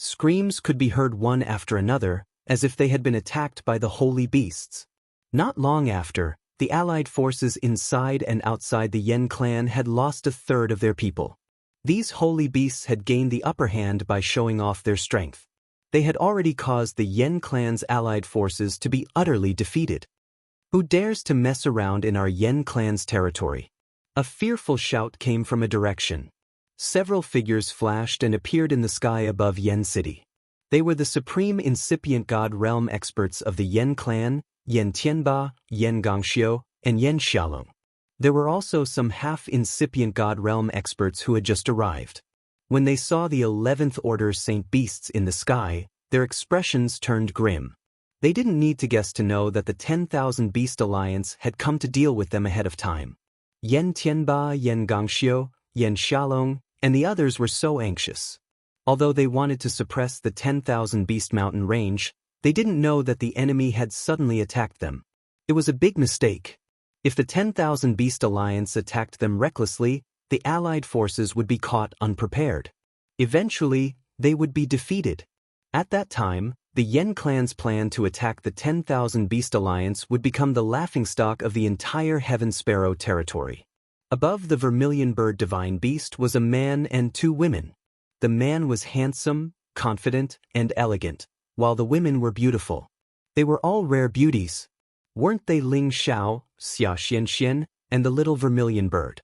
Screams could be heard one after another, as if they had been attacked by the holy beasts. Not long after, the allied forces inside and outside the Yen clan had lost a third of their people. These holy beasts had gained the upper hand by showing off their strength. They had already caused the Yen clan's allied forces to be utterly defeated. Who dares to mess around in our Yen clan's territory? A fearful shout came from a direction. Several figures flashed and appeared in the sky above Yen City. They were the supreme incipient god realm experts of the Yen clan, Yen Tianba, Yen Gongxiu, and Yen Xiaolong. There were also some half-incipient god realm experts who had just arrived. When they saw the 11th Order Saint Beasts in the sky, their expressions turned grim. They didn't need to guess to know that the 10,000 Beast Alliance had come to deal with them ahead of time. Yen Tianba, Yen Gongxiu, Yen Xiaolong, and the others were so anxious. Although they wanted to suppress the 10,000 Beast Mountain range, they didn't know that the enemy had suddenly attacked them. It was a big mistake. If the 10,000 Beast Alliance attacked them recklessly, the allied forces would be caught unprepared. Eventually, they would be defeated. At that time, the Yen clan's plan to attack the 10,000 Beast Alliance would become the laughingstock of the entire Heaven Sparrow territory. Above the vermilion bird divine beast was a man and 2 women. The man was handsome, confident, and elegant, while the women were beautiful. They were all rare beauties. Weren't they Ling Xiao, Xianxia, and the little vermilion bird?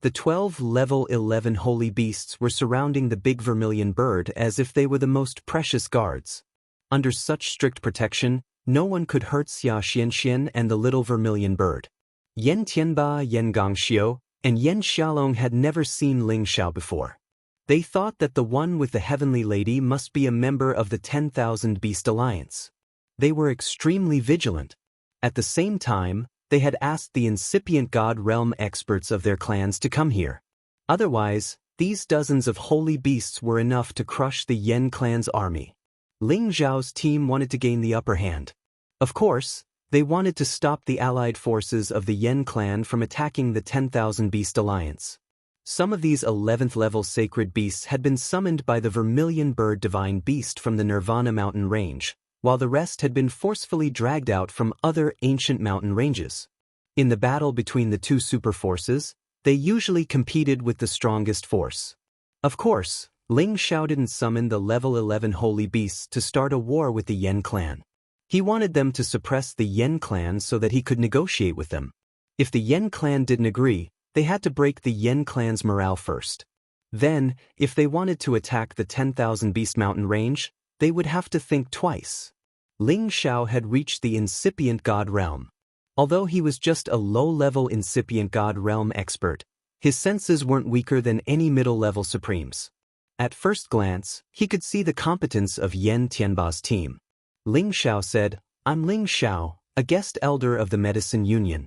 The 12 level 11 holy beasts were surrounding the big vermilion bird as if they were the most precious guards. Under such strict protection, no one could hurt Xianxia and the little vermilion bird. Yen Tianba, Yen Gongxiu, and Yen Xiaolong had never seen Ling Xiao before. They thought that the one with the heavenly lady must be a member of the 10,000 Beast Alliance. They were extremely vigilant. At the same time, they had asked the incipient god realm experts of their clans to come here. Otherwise, these dozens of holy beasts were enough to crush the Yen clan's army. Ling Zhao's team wanted to gain the upper hand. Of course, they wanted to stop the allied forces of the Yen clan from attacking the 10,000 Beast Alliance. Some of these 11th level sacred beasts had been summoned by the vermilion bird divine beast from the Nirvana mountain range, while the rest had been forcefully dragged out from other ancient mountain ranges. In the battle between the 2 super forces, they usually competed with the strongest force. Of course, Ling Xiao didn't summon the level 11 holy beasts to start a war with the Yen clan. He wanted them to suppress the Yen clan so that he could negotiate with them. If the Yen clan didn't agree, they had to break the Yen clan's morale first. Then, if they wanted to attack the 10,000 Beast Mountain range, they would have to think twice. Ling Xiao had reached the incipient god realm. Although he was just a low-level incipient god realm expert, his senses weren't weaker than any middle-level supremes. At first glance, he could see the competence of Yen Tianba's team. Ling Xiao said, "I'm Ling Xiao, a guest elder of the Medicine Union.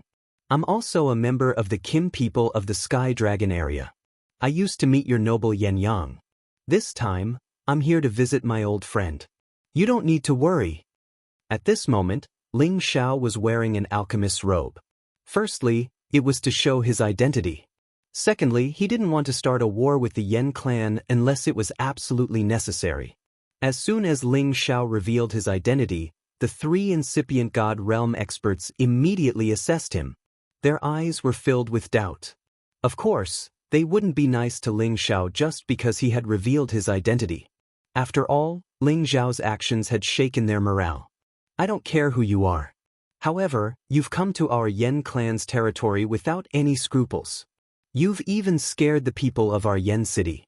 I'm also a member of the Kim people of the Sky Dragon area. I used to meet your noble Yen Yang. This time, I'm here to visit my old friend. You don't need to worry." At this moment, Ling Xiao was wearing an alchemist's robe. Firstly, it was to show his identity. Secondly, he didn't want to start a war with the Yen clan unless it was absolutely necessary. As soon as Ling Xiao revealed his identity, the 3 incipient god realm experts immediately assessed him. Their eyes were filled with doubt. Of course, They wouldn't be nice to Ling Xiao just because he had revealed his identity. After all, Ling Xiao's actions had shaken their morale. I don't care who you are. However, you've come to our Yen clan's territory without any scruples. You've even scared the people of our Yen city.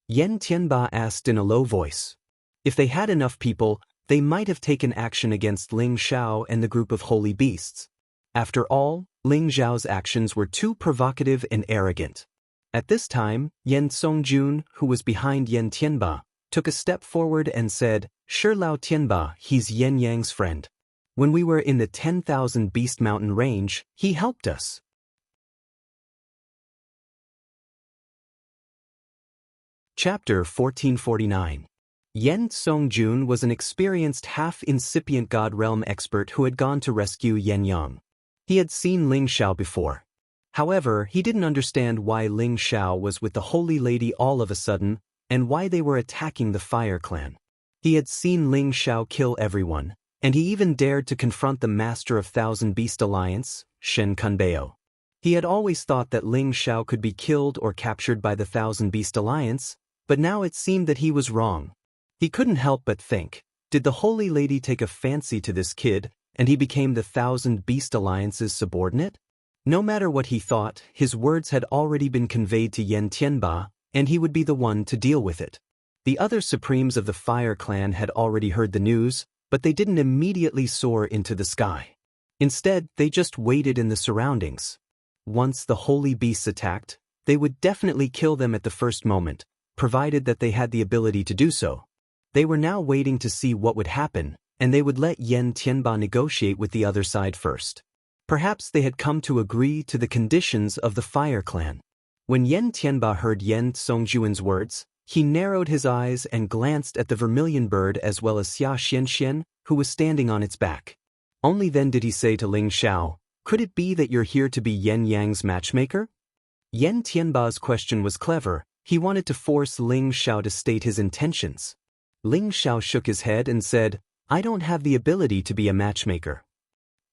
Yen Tianba asked in a low voice. If they had enough people, they might have taken action against Ling Xiao and the group of holy beasts. After all, Ling Xiao's actions were too provocative and arrogant. At this time, Yen Songjun, who was behind Yen Tianba, took a step forward and said, "Sure Lao Tianba, he's Yen Yang's friend. When we were in the 10,000 Beast Mountain range, he helped us." Chapter 1449. Yen Songjun was an experienced half-incipient God Realm expert who had gone to rescue Yen Yang. He had seen Ling Xiao before. However, he didn't understand why Ling Xiao was with the Holy Lady all of a sudden, and why they were attacking the Fire Clan. He had seen Ling Xiao kill everyone, and he even dared to confront the Master of Thousand Beast Alliance, Shen Kunbeo. He had always thought that Ling Xiao could be killed or captured by the Thousand Beast Alliance, but now it seemed that he was wrong. He couldn't help but think, did the Holy Lady take a fancy to this kid, and he became the Thousand Beast Alliance's subordinate? No matter what he thought, his words had already been conveyed to Yen Tianba, and he would be the one to deal with it. The other supremes of the Fire Clan had already heard the news, but they didn't immediately soar into the sky. Instead, they just waited in the surroundings. Once the holy beasts attacked, they would definitely kill them at the first moment, provided that they had the ability to do so. They were now waiting to see what would happen, and they would let Yen Tianba negotiate with the other side first. Perhaps they had come to agree to the conditions of the Fire Clan. When Yen Tianba heard Yen Songjuan's words, he narrowed his eyes and glanced at the vermilion bird as well as Xianxia, who was standing on its back. Only then did he say to Ling Xiao, "Could it be that you're here to be Yen Yang's matchmaker?" Yen Tianba's question was clever. He wanted to force Ling Xiao to state his intentions. Ling Xiao shook his head and said, "I don't have the ability to be a matchmaker."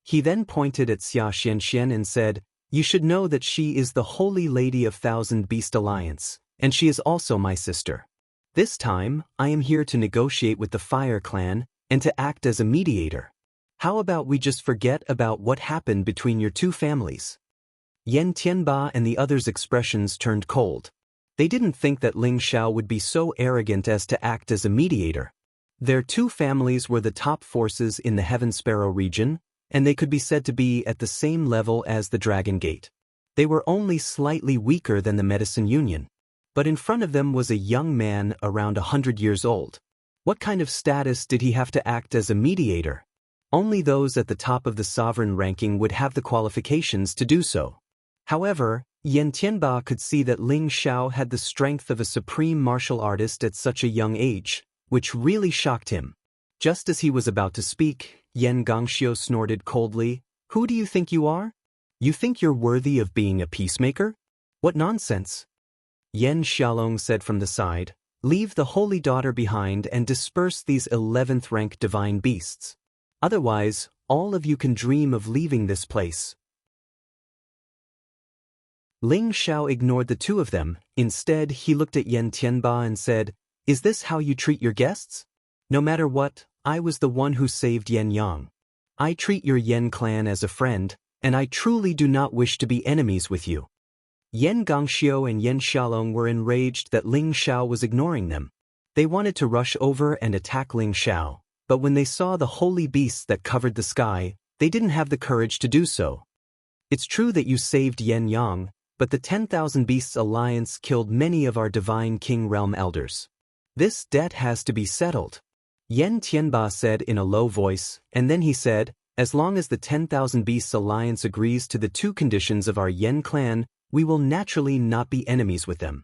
He then pointed at Xianxia and said, "You should know that she is the Holy Lady of Thousand Beast Alliance, and she is also my sister. This time, I am here to negotiate with the Fire Clan and to act as a mediator. How about we just forget about what happened between your two families?" Yen Tianba and the others' expressions turned cold. They didn't think that Ling Xiao would be so arrogant as to act as a mediator. Their two families were the top forces in the Heaven Sparrow region, and they could be said to be at the same level as the Dragon Gate. They were only slightly weaker than the Medicine Union. But in front of them was a young man around 100 years old. What kind of status did he have to act as a mediator? Only those at the top of the sovereign ranking would have the qualifications to do so. However, Yen Tianba could see that Ling Xiao had the strength of a supreme martial artist at such a young age, which really shocked him. Just as he was about to speak, Yen Gongxiu snorted coldly, "Who do you think you are? You think you're worthy of being a peacemaker? What nonsense!" Yen Xiaolong said from the side, "Leave the holy daughter behind and disperse these 11th rank divine beasts. Otherwise, all of you can dream of leaving this place." Ling Xiao ignored the two of them. Instead, he looked at Yen Tianba and said, "Is this how you treat your guests? No matter what, I was the one who saved Yen Yang. I treat your Yen clan as a friend, and I truly do not wish to be enemies with you." Yen Gongxiu and Yen Xiaolong were enraged that Ling Xiao was ignoring them. They wanted to rush over and attack Ling Xiao, but when they saw the holy beasts that covered the sky, they didn't have the courage to do so. "It's true that you saved Yen Yang, but the 10,000 Beasts Alliance killed many of our Divine King Realm elders. This debt has to be settled," Yen Tianba said in a low voice, and then he said, "As long as the 10,000 Beasts Alliance agrees to the two conditions of our Yen clan, we will naturally not be enemies with them.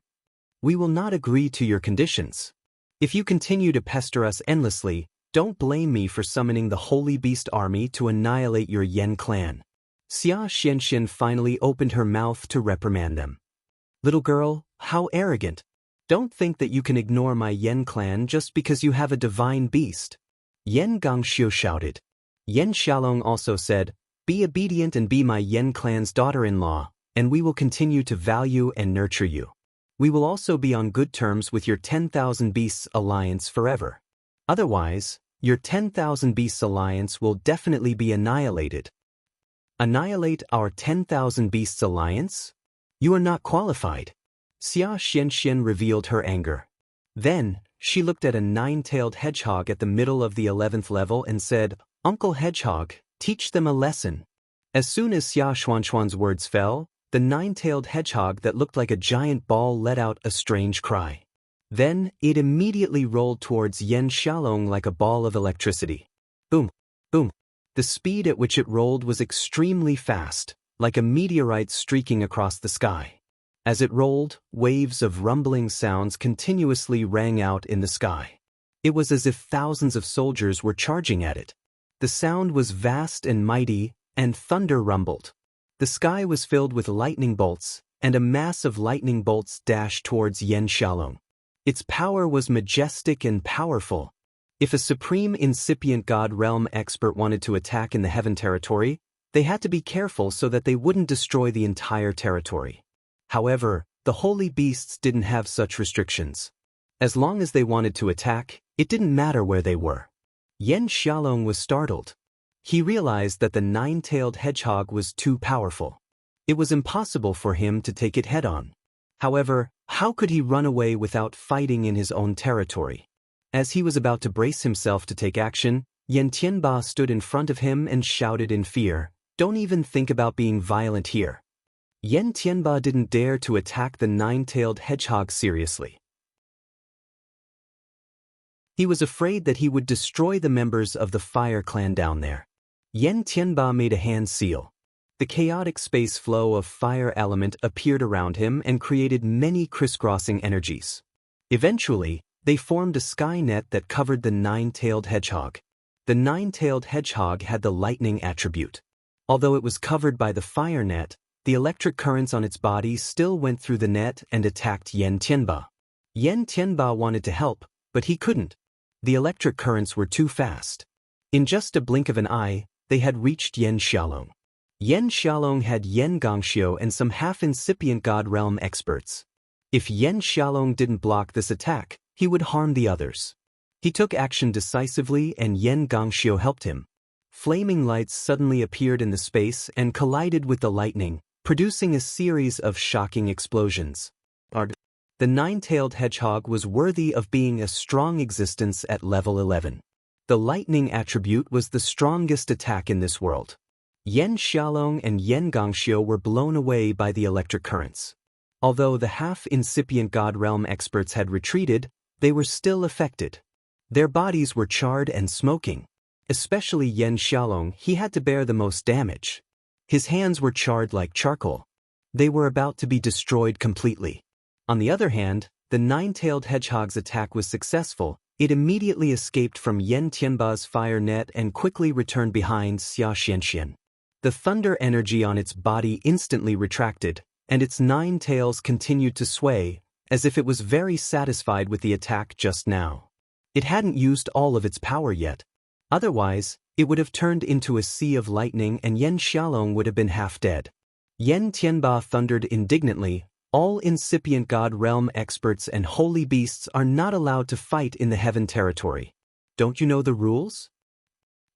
We will not agree to your conditions. If you continue to pester us endlessly, don't blame me for summoning the Holy Beast Army to annihilate your Yen clan." Xianxia finally opened her mouth to reprimand them. "Little girl, how arrogant. Don't think that you can ignore my Yen clan just because you have a divine beast." Yen Gongxiu shouted. Yen Xiaolong also said, "Be obedient and be my Yen clan's daughter-in-law, and we will continue to value and nurture you. We will also be on good terms with your 10,000 Beasts Alliance forever. Otherwise, your 10,000 Beasts Alliance will definitely be annihilated. Annihilate our 10,000 Beasts Alliance? You are not qualified. Xianxia revealed her anger. Then, she looked at a 9-tailed hedgehog at the middle of the 11th level and said, "Uncle Hedgehog, teach them a lesson." As soon as Xianxia's words fell, the 9-tailed hedgehog that looked like a giant ball let out a strange cry. Then, it immediately rolled towards Yan Xiaolong like a ball of electricity. Boom! Boom! The speed at which it rolled was extremely fast, like a meteorite streaking across the sky. As it rolled, waves of rumbling sounds continuously rang out in the sky. It was as if thousands of soldiers were charging at it. The sound was vast and mighty, and thunder rumbled. The sky was filled with lightning bolts, and a mass of lightning bolts dashed towards Yan Xiaolong. Its power was majestic and powerful. If a supreme incipient god realm expert wanted to attack in the heaven territory, they had to be careful so that they wouldn't destroy the entire territory. However, the holy beasts didn't have such restrictions. As long as they wanted to attack, it didn't matter where they were. Yan Xiaolong was startled. He realized that the 9-tailed hedgehog was too powerful. It was impossible for him to take it head-on. However, how could he run away without fighting in his own territory? As he was about to brace himself to take action, Yan Tianba stood in front of him and shouted in fear, "Don't even think about being violent here." Yan Tianba didn't dare to attack the 9-tailed hedgehog seriously. He was afraid that he would destroy the members of the fire clan down there. Yan Tianba made a hand seal. The chaotic space flow of fire element appeared around him and created many crisscrossing energies. Eventually, they formed a sky net that covered the 9-tailed hedgehog. The 9-tailed hedgehog had the lightning attribute. Although it was covered by the fire net, the electric currents on its body still went through the net and attacked Yan Tianba. Yan Tianba wanted to help, but he couldn't. The electric currents were too fast. In just a blink of an eye, they had reached Yan Xiaolong. Yan Xiaolong had Yan Gongxiu and some half-incipient god realm experts. If Yan Xiaolong didn't block this attack, he would harm the others. He took action decisively and Yan Gongxiu helped him. Flaming lights suddenly appeared in the space and collided with the lightning, producing a series of shocking explosions. The 9-tailed hedgehog was worthy of being a strong existence at level 11. The lightning attribute was the strongest attack in this world. Yan Xiaolong and Yan Gongxiu were blown away by the electric currents. Although the half-incipient god realm experts had retreated, they were still affected. Their bodies were charred and smoking. Especially Yan Xiaolong, he had to bear the most damage. His hands were charred like charcoal. They were about to be destroyed completely. On the other hand, the 9-tailed hedgehog's attack was successful. It immediately escaped from Yan Tianba's fire net and quickly returned behind Xianxia. The thunder energy on its body instantly retracted, and its 9 tails continued to sway, as if it was very satisfied with the attack just now. It hadn't used all of its power yet. Otherwise, it would have turned into a sea of lightning and Yan Xiaolong would have been half dead. Yan Tianba thundered indignantly, "All incipient god realm experts and holy beasts are not allowed to fight in the heaven territory. Don't you know the rules?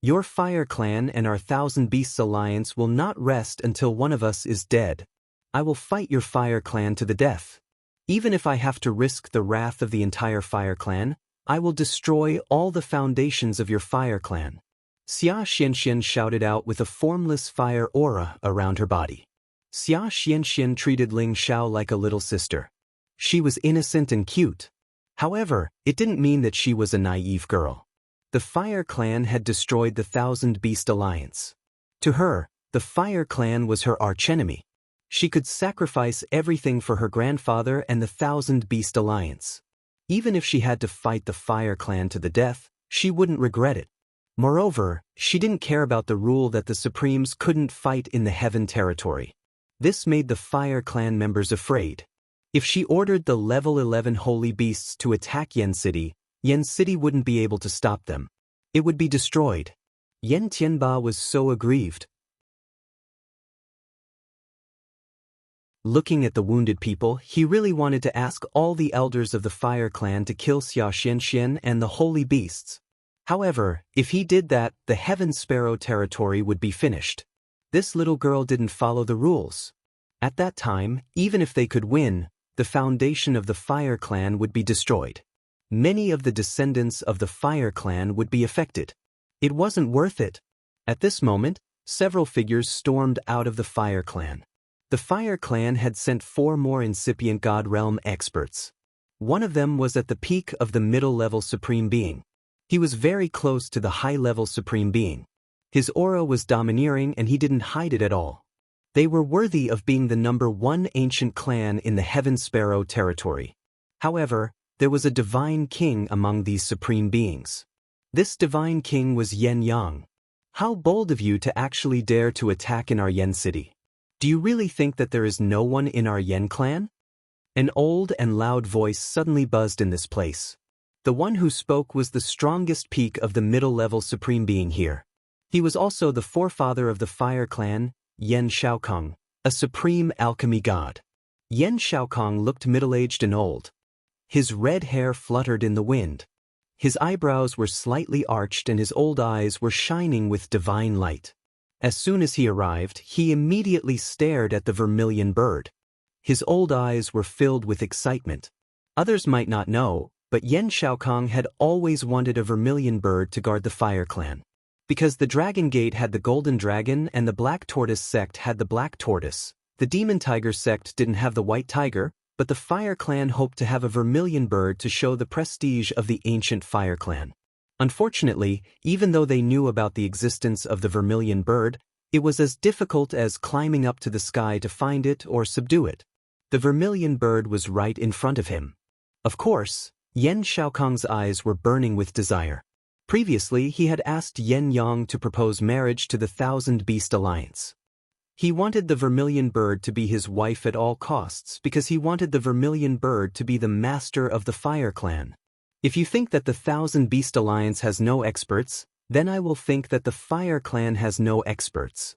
Your fire clan and our 1,000 Beasts Alliance will not rest until one of us is dead. I will fight your fire clan to the death. Even if I have to risk the wrath of the entire fire clan, I will destroy all the foundations of your fire clan." Xianxia shouted out with a formless fire aura around her body. Xianxia treated Ling Xiao like a little sister. She was innocent and cute. However, it didn't mean that she was a naive girl. The Fire Clan had destroyed the 1,000 Beast Alliance. To her, the Fire Clan was her archenemy. She could sacrifice everything for her grandfather and the 1,000 Beast Alliance. Even if she had to fight the Fire Clan to the death, she wouldn't regret it. Moreover, she didn't care about the rule that the Supremes couldn't fight in the Heaven territory. This made the Fire Clan members afraid. If she ordered the level 11 holy beasts to attack Yen City wouldn't be able to stop them. It would be destroyed. Yan Tianba was so aggrieved. Looking at the wounded people, he really wanted to ask all the elders of the Fire Clan to kill Xianxia and the holy beasts. However, if he did that, the Heaven Sparrow territory would be finished. This little girl didn't follow the rules. At that time, even if they could win, the foundation of the Fire Clan would be destroyed. Many of the descendants of the Fire Clan would be affected. It wasn't worth it. At this moment, several figures stormed out of the Fire Clan. The Fire Clan had sent 4 more incipient God Realm experts. One of them was at the peak of the middle-level Supreme Being. He was very close to the high-level Supreme Being. His aura was domineering and he didn't hide it at all. They were worthy of being the #1 ancient clan in the Heaven Sparrow territory. However, there was a divine king among these supreme beings. This divine king was Yen Yang. How bold of you to actually dare to attack in our Yen city. Do you really think that there is no one in our Yen clan? An old and loud voice suddenly buzzed in this place. The one who spoke was the strongest peak of the middle-level supreme being here. He was also the forefather of the Fire Clan, Yen Xiaokong, a supreme alchemy god. Yen Xiaokong looked middle-aged and old. His red hair fluttered in the wind. His eyebrows were slightly arched and his old eyes were shining with divine light. As soon as he arrived, he immediately stared at the vermilion bird. His old eyes were filled with excitement. Others might not know, but Yen Xiaokong had always wanted a vermilion bird to guard the Fire Clan. Because the Dragon Gate had the Golden Dragon and the Black Tortoise sect had the Black Tortoise, the Demon Tiger sect didn't have the White Tiger, but the Fire Clan hoped to have a vermilion bird to show the prestige of the ancient Fire Clan. Unfortunately, even though they knew about the existence of the vermilion bird, it was as difficult as climbing up to the sky to find it or subdue it. The vermilion bird was right in front of him. Of course, Yen Xiaokong's eyes were burning with desire. Previously, he had asked Yen Yang to propose marriage to the Thousand Beast Alliance. He wanted the vermilion bird to be his wife at all costs because he wanted the vermilion bird to be the master of the Fire Clan. If you think that the Thousand Beast Alliance has no experts, then I will think that the Fire Clan has no experts.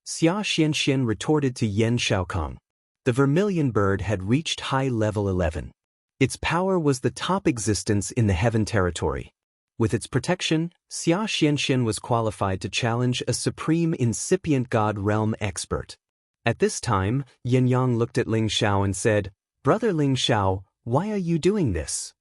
Xianxia retorted to Yen Xiaokong. The vermilion bird had reached high level 11. Its power was the top existence in the Heaven territory. With its protection, Xianxia was qualified to challenge a supreme incipient God Realm expert. At this time, Yen Yang looked at Ling Xiao and said, "Brother Ling Xiao, why are you doing this?"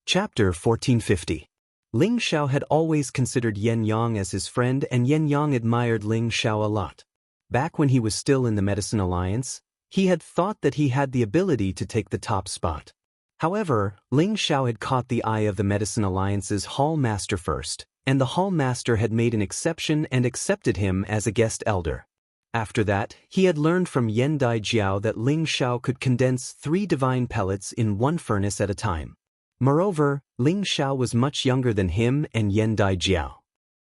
Chapter 1450. Ling Xiao had always considered Yen Yang as his friend and Yen Yang admired Ling Xiao a lot. Back when he was still in the Medicine Alliance, he had thought that he had the ability to take the top spot. However, Ling Xiao had caught the eye of the Medicine Alliance's Hall Master first, and the Hall Master had made an exception and accepted him as a guest elder. After that, he had learned from Yen Dai Jiao that Ling Xiao could condense 3 divine pellets in one furnace at a time. Moreover, Ling Xiao was much younger than him and Yen Dai Jiao.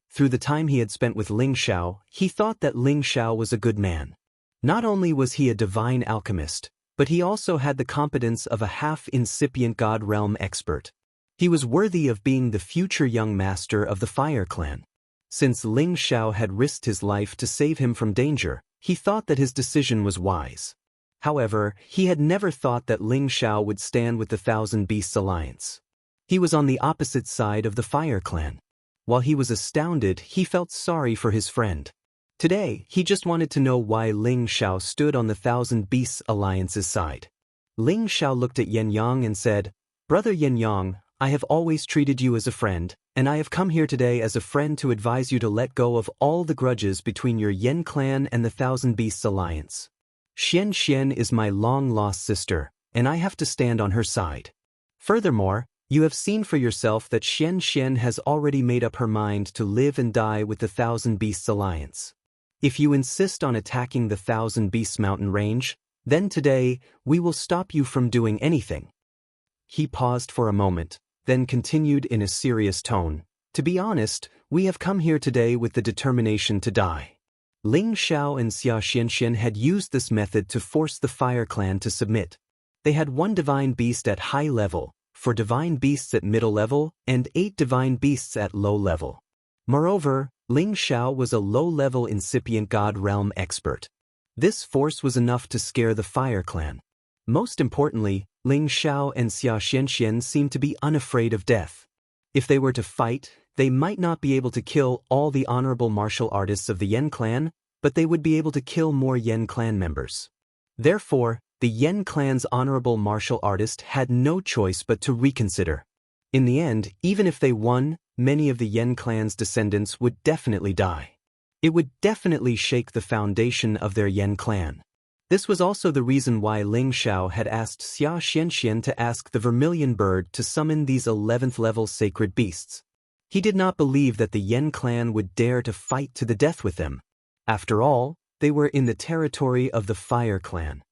Through the time he had spent with Ling Xiao, he thought that Ling Xiao was a good man. Not only was he a divine alchemist, but he also had the competence of a half-incipient God Realm expert. He was worthy of being the future young master of the Fire Clan. Since Ling Xiao had risked his life to save him from danger, he thought that his decision was wise. However, he had never thought that Ling Xiao would stand with the Thousand Beasts Alliance. He was on the opposite side of the Fire Clan. While he was astounded, he felt sorry for his friend. Today, he just wanted to know why Ling Xiao stood on the Thousand Beasts Alliance's side. Ling Xiao looked at Yen Yang and said, "Brother Yen Yang, I have always treated you as a friend, and I have come here today as a friend to advise you to let go of all the grudges between your Yen clan and the Thousand Beasts Alliance. Xianxia is my long-lost sister, and I have to stand on her side. Furthermore, you have seen for yourself that Xianxia has already made up her mind to live and die with the Thousand Beasts Alliance. If you insist on attacking the Thousand Beasts mountain range, then today, we will stop you from doing anything." He paused for a moment, then continued in a serious tone, "To be honest, we have come here today with the determination to die." Ling Xiao and Xianxia had used this method to force the Fire Clan to submit. They had 1 divine beast at high level, 4 divine beasts at middle level, and 8 divine beasts at low level. Moreover, Ling Xiao was a low-level incipient god realm expert. This force was enough to scare the Fire Clan. Most importantly, Ling Xiao and Xianxia seemed to be unafraid of death. If they were to fight, they might not be able to kill all the honorable martial artists of the Yen clan, but they would be able to kill more Yen clan members. Therefore, the Yen clan's honorable martial artist had no choice but to reconsider. In the end, even if they won, many of the Yen clan's descendants would definitely die. It would definitely shake the foundation of their Yen clan. This was also the reason why Ling Xiao had asked Xianxia to ask the Vermilion Bird to summon these 11th-level sacred beasts. He did not believe that the Yen clan would dare to fight to the death with them. After all, they were in the territory of the Fire Clan.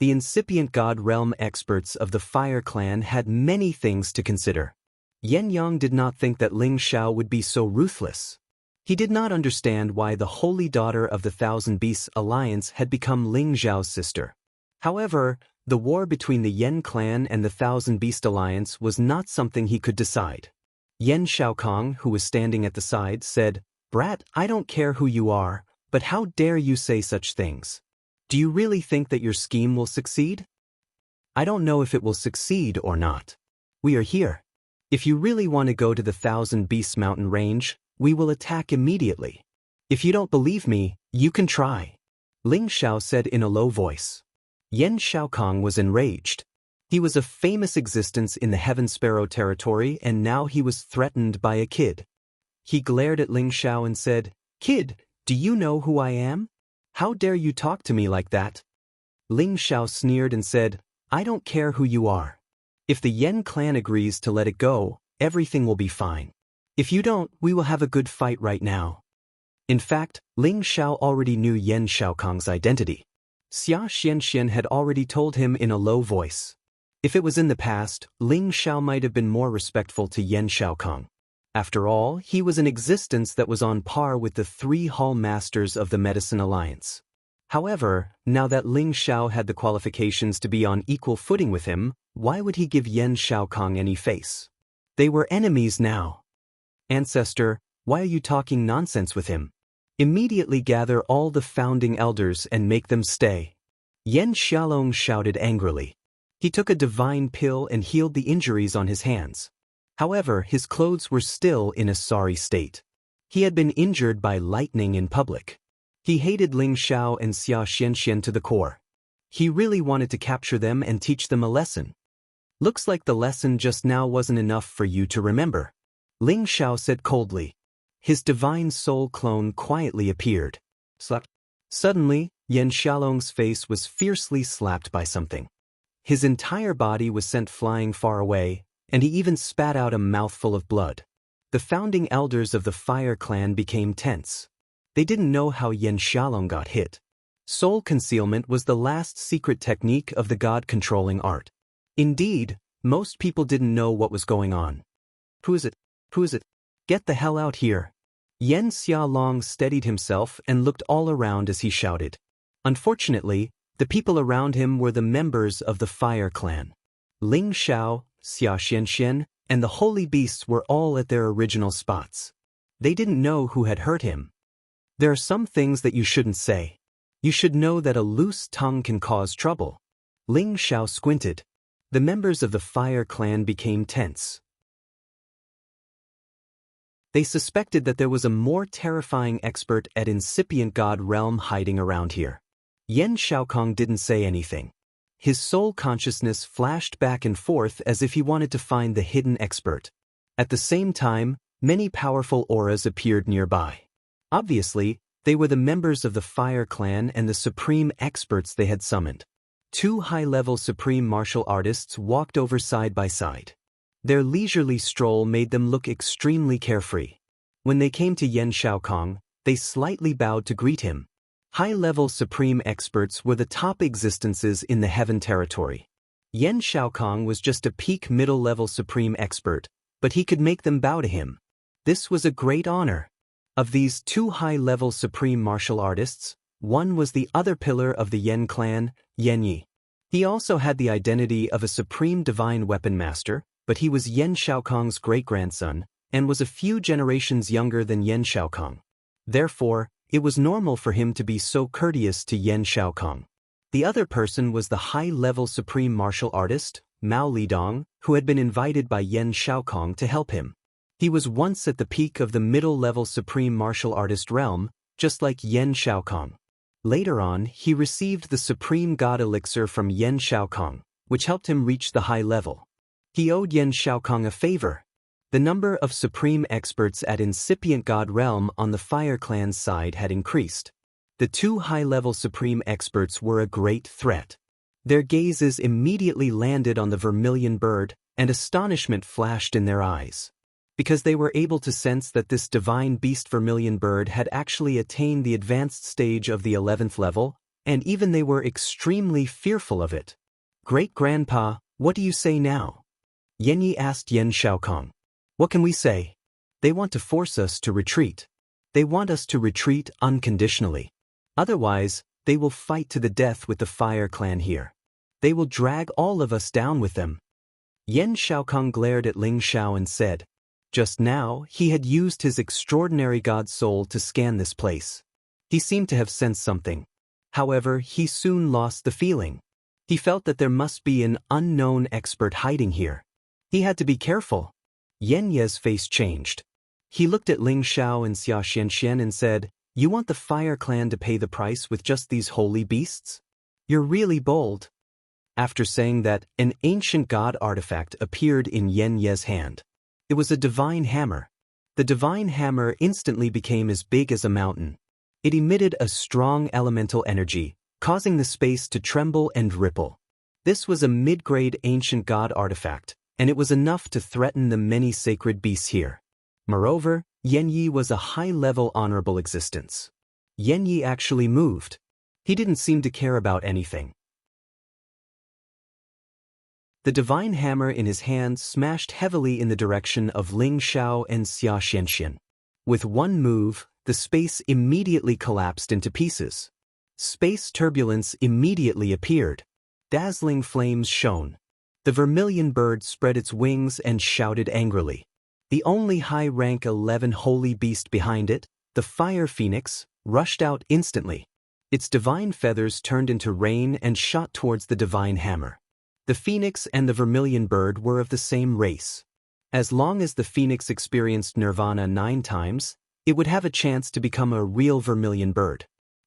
The incipient god realm experts of the Fire Clan had many things to consider. Yen Yang did not think that Ling Xiao would be so ruthless. He did not understand why the Holy Daughter of the Thousand Beasts Alliance had become Ling Xiao's sister. However, the war between the Yen clan and the Thousand Beast Alliance was not something he could decide. Yen Xiaokong, who was standing at the side, said, "Brat, I don't care who you are, but how dare you say such things? Do you really think that your scheme will succeed? I don't know if it will succeed or not. We are here. If you really want to go to the Thousand Beasts mountain range, we will attack immediately. If you don't believe me, you can try," Ling Xiao said in a low voice. Yen Xiaokong was enraged. He was a famous existence in the Heaven Sparrow territory, and now he was threatened by a kid. He glared at Ling Xiao and said, "Kid, do you know who I am? How dare you talk to me like that?" Ling Xiao sneered and said, "I don't care who you are. If the Yen clan agrees to let it go, everything will be fine. If you don't, we will have a good fight right now." In fact, Ling Xiao already knew Yen Xiaokong's identity. Xianxia had already told him in a low voice. If it was in the past, Ling Xiao might have been more respectful to Yen Xiaokong. After all, he was an existence that was on par with the 3 hall masters of the Medicine Alliance. However, now that Ling Xiao had the qualifications to be on equal footing with him, why would he give Yen Xiaokong any face? They were enemies now. "Ancestor, why are you talking nonsense with him? Immediately gather all the founding elders and make them stay." Yen Xiaolong shouted angrily. He took a divine pill and healed the injuries on his hands. However, his clothes were still in a sorry state. He had been injured by lightning in public. He hated Ling Xiao and Xianxia to the core. He really wanted to capture them and teach them a lesson. "Looks like the lesson just now wasn't enough for you to remember," Ling Xiao said coldly. His divine soul clone quietly appeared. Slap. Suddenly, Yen Xiaolong's face was fiercely slapped by something. His entire body was sent flying far away, and he even spat out a mouthful of blood. The founding elders of the Fire Clan became tense. They didn't know how Yen Xiaolong got hit. Soul concealment was the last secret technique of the god-controlling art. Indeed, most people didn't know what was going on. "Who is it? Who is it? Get the hell out here!" Yen Xiaolong steadied himself and looked all around as he shouted. Unfortunately, the people around him were the members of the Fire Clan. Ling Xiao, Xianxia, and the Holy Beasts were all at their original spots. They didn't know who had hurt him. There are some things that you shouldn't say. You should know that a loose tongue can cause trouble. Ling Xiao squinted. The members of the Fire Clan became tense. They suspected that there was a more terrifying expert at incipient god realm hiding around here. Yen Xiaokong didn't say anything. His soul consciousness flashed back and forth as if he wanted to find the hidden expert. At the same time, many powerful auras appeared nearby. Obviously, they were the members of the Fire Clan and the supreme experts they had summoned. 2 high-level supreme martial artists walked over side by side. Their leisurely stroll made them look extremely carefree. When they came to Yen Xiaokong, they slightly bowed to greet him. High-level supreme experts were the top existences in the Heaven territory. Yen Xiaokong was just a peak middle-level supreme expert, but he could make them bow to him. This was a great honor. Of these 2 high-level supreme martial artists, one was the other pillar of the Yen clan, Yen Yi. He also had the identity of a supreme divine weapon master, but he was Yan Shaokong's great-grandson and was a few generations younger than Yan Shaokong. Therefore, it was normal for him to be so courteous to Yan Shaokong. The other person was the high-level supreme martial artist, Mao Lidong, who had been invited by Yan Shaokong to help him. He was once at the peak of the middle-level supreme martial artist realm, just like Yan Shaokong. Later on, he received the supreme god elixir from Yan Shaokong, which helped him reach the high level. He owed Yan Shaokong a favor. The number of supreme experts at incipient god realm on the Fire Clan's side had increased. The two high-level supreme experts were a great threat. Their gazes immediately landed on the vermilion bird, and astonishment flashed in their eyes. Because they were able to sense that this divine beast vermilion bird had actually attained the advanced stage of the 11th level, and even they were extremely fearful of it. "Great-grandpa, what do you say now?" Yanyi asked Yan Shaokong. "What can we say? They want to force us to retreat. They want us to retreat unconditionally. Otherwise, they will fight to the death with the Fire Clan here. They will drag all of us down with them." Yan Shaokong glared at Ling Xiao and said, just now, he had used his extraordinary god soul to scan this place. He seemed to have sensed something. However, he soon lost the feeling. He felt that there must be an unknown expert hiding here. He had to be careful. Yan Ye's face changed. He looked at Ling Xiao and Xianxia and said, "You want the Fire Clan to pay the price with just these holy beasts? You're really bold." After saying that, an ancient god artifact appeared in Yan Ye's hand. It was a divine hammer. The divine hammer instantly became as big as a mountain. It emitted a strong elemental energy, causing the space to tremble and ripple. This was a mid-grade ancient god artifact, and it was enough to threaten the many sacred beasts here. Moreover, Yanyi was a high-level honorable existence. Yanyi actually moved. He didn't seem to care about anything. The divine hammer in his hand smashed heavily in the direction of Ling Xiao and Xianxia. With one move, the space immediately collapsed into pieces. Space turbulence immediately appeared. Dazzling flames shone. The vermilion bird spread its wings and shouted angrily. The only high-rank 11 holy beast behind it, the fire phoenix, rushed out instantly. Its divine feathers turned into rain and shot towards the divine hammer. The phoenix and the vermilion bird were of the same race. As long as the phoenix experienced nirvana 9 times, it would have a chance to become a real vermilion bird.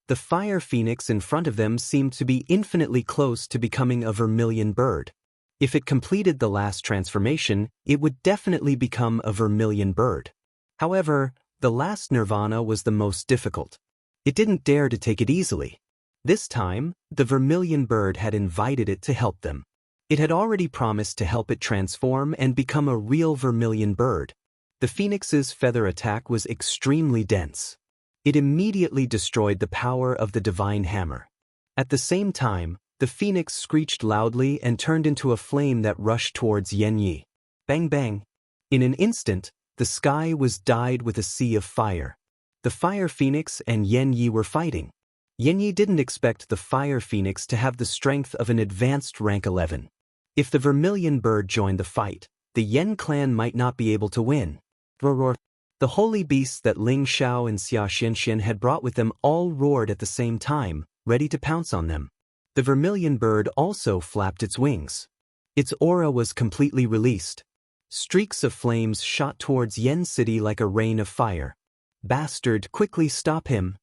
The fire phoenix in front of them seemed to be infinitely close to becoming a vermilion bird. If it completed the last transformation, it would definitely become a vermilion bird. However, the last nirvana was the most difficult. It didn't dare to take it easily. This time, the vermilion bird had invited it to help them. It had already promised to help it transform and become a real vermilion bird. The phoenix's feather attack was extremely dense. It immediately destroyed the power of the divine hammer. At the same time, the phoenix screeched loudly and turned into a flame that rushed towards Yanyi. Bang bang! In an instant, the sky was dyed with a sea of fire. The fire phoenix and Yanyi were fighting. Yanyi didn't expect the fire phoenix to have the strength of an advanced rank 11. If the vermilion bird joined the fight, the Yan clan might not be able to win. Roar! The holy beasts that Ling Xiao and Xianxia had brought with them all roared at the same time, ready to pounce on them. The vermilion bird also flapped its wings. Its aura was completely released. Streaks of flames shot towards Yen City like a rain of fire. Bastard, quickly stop him!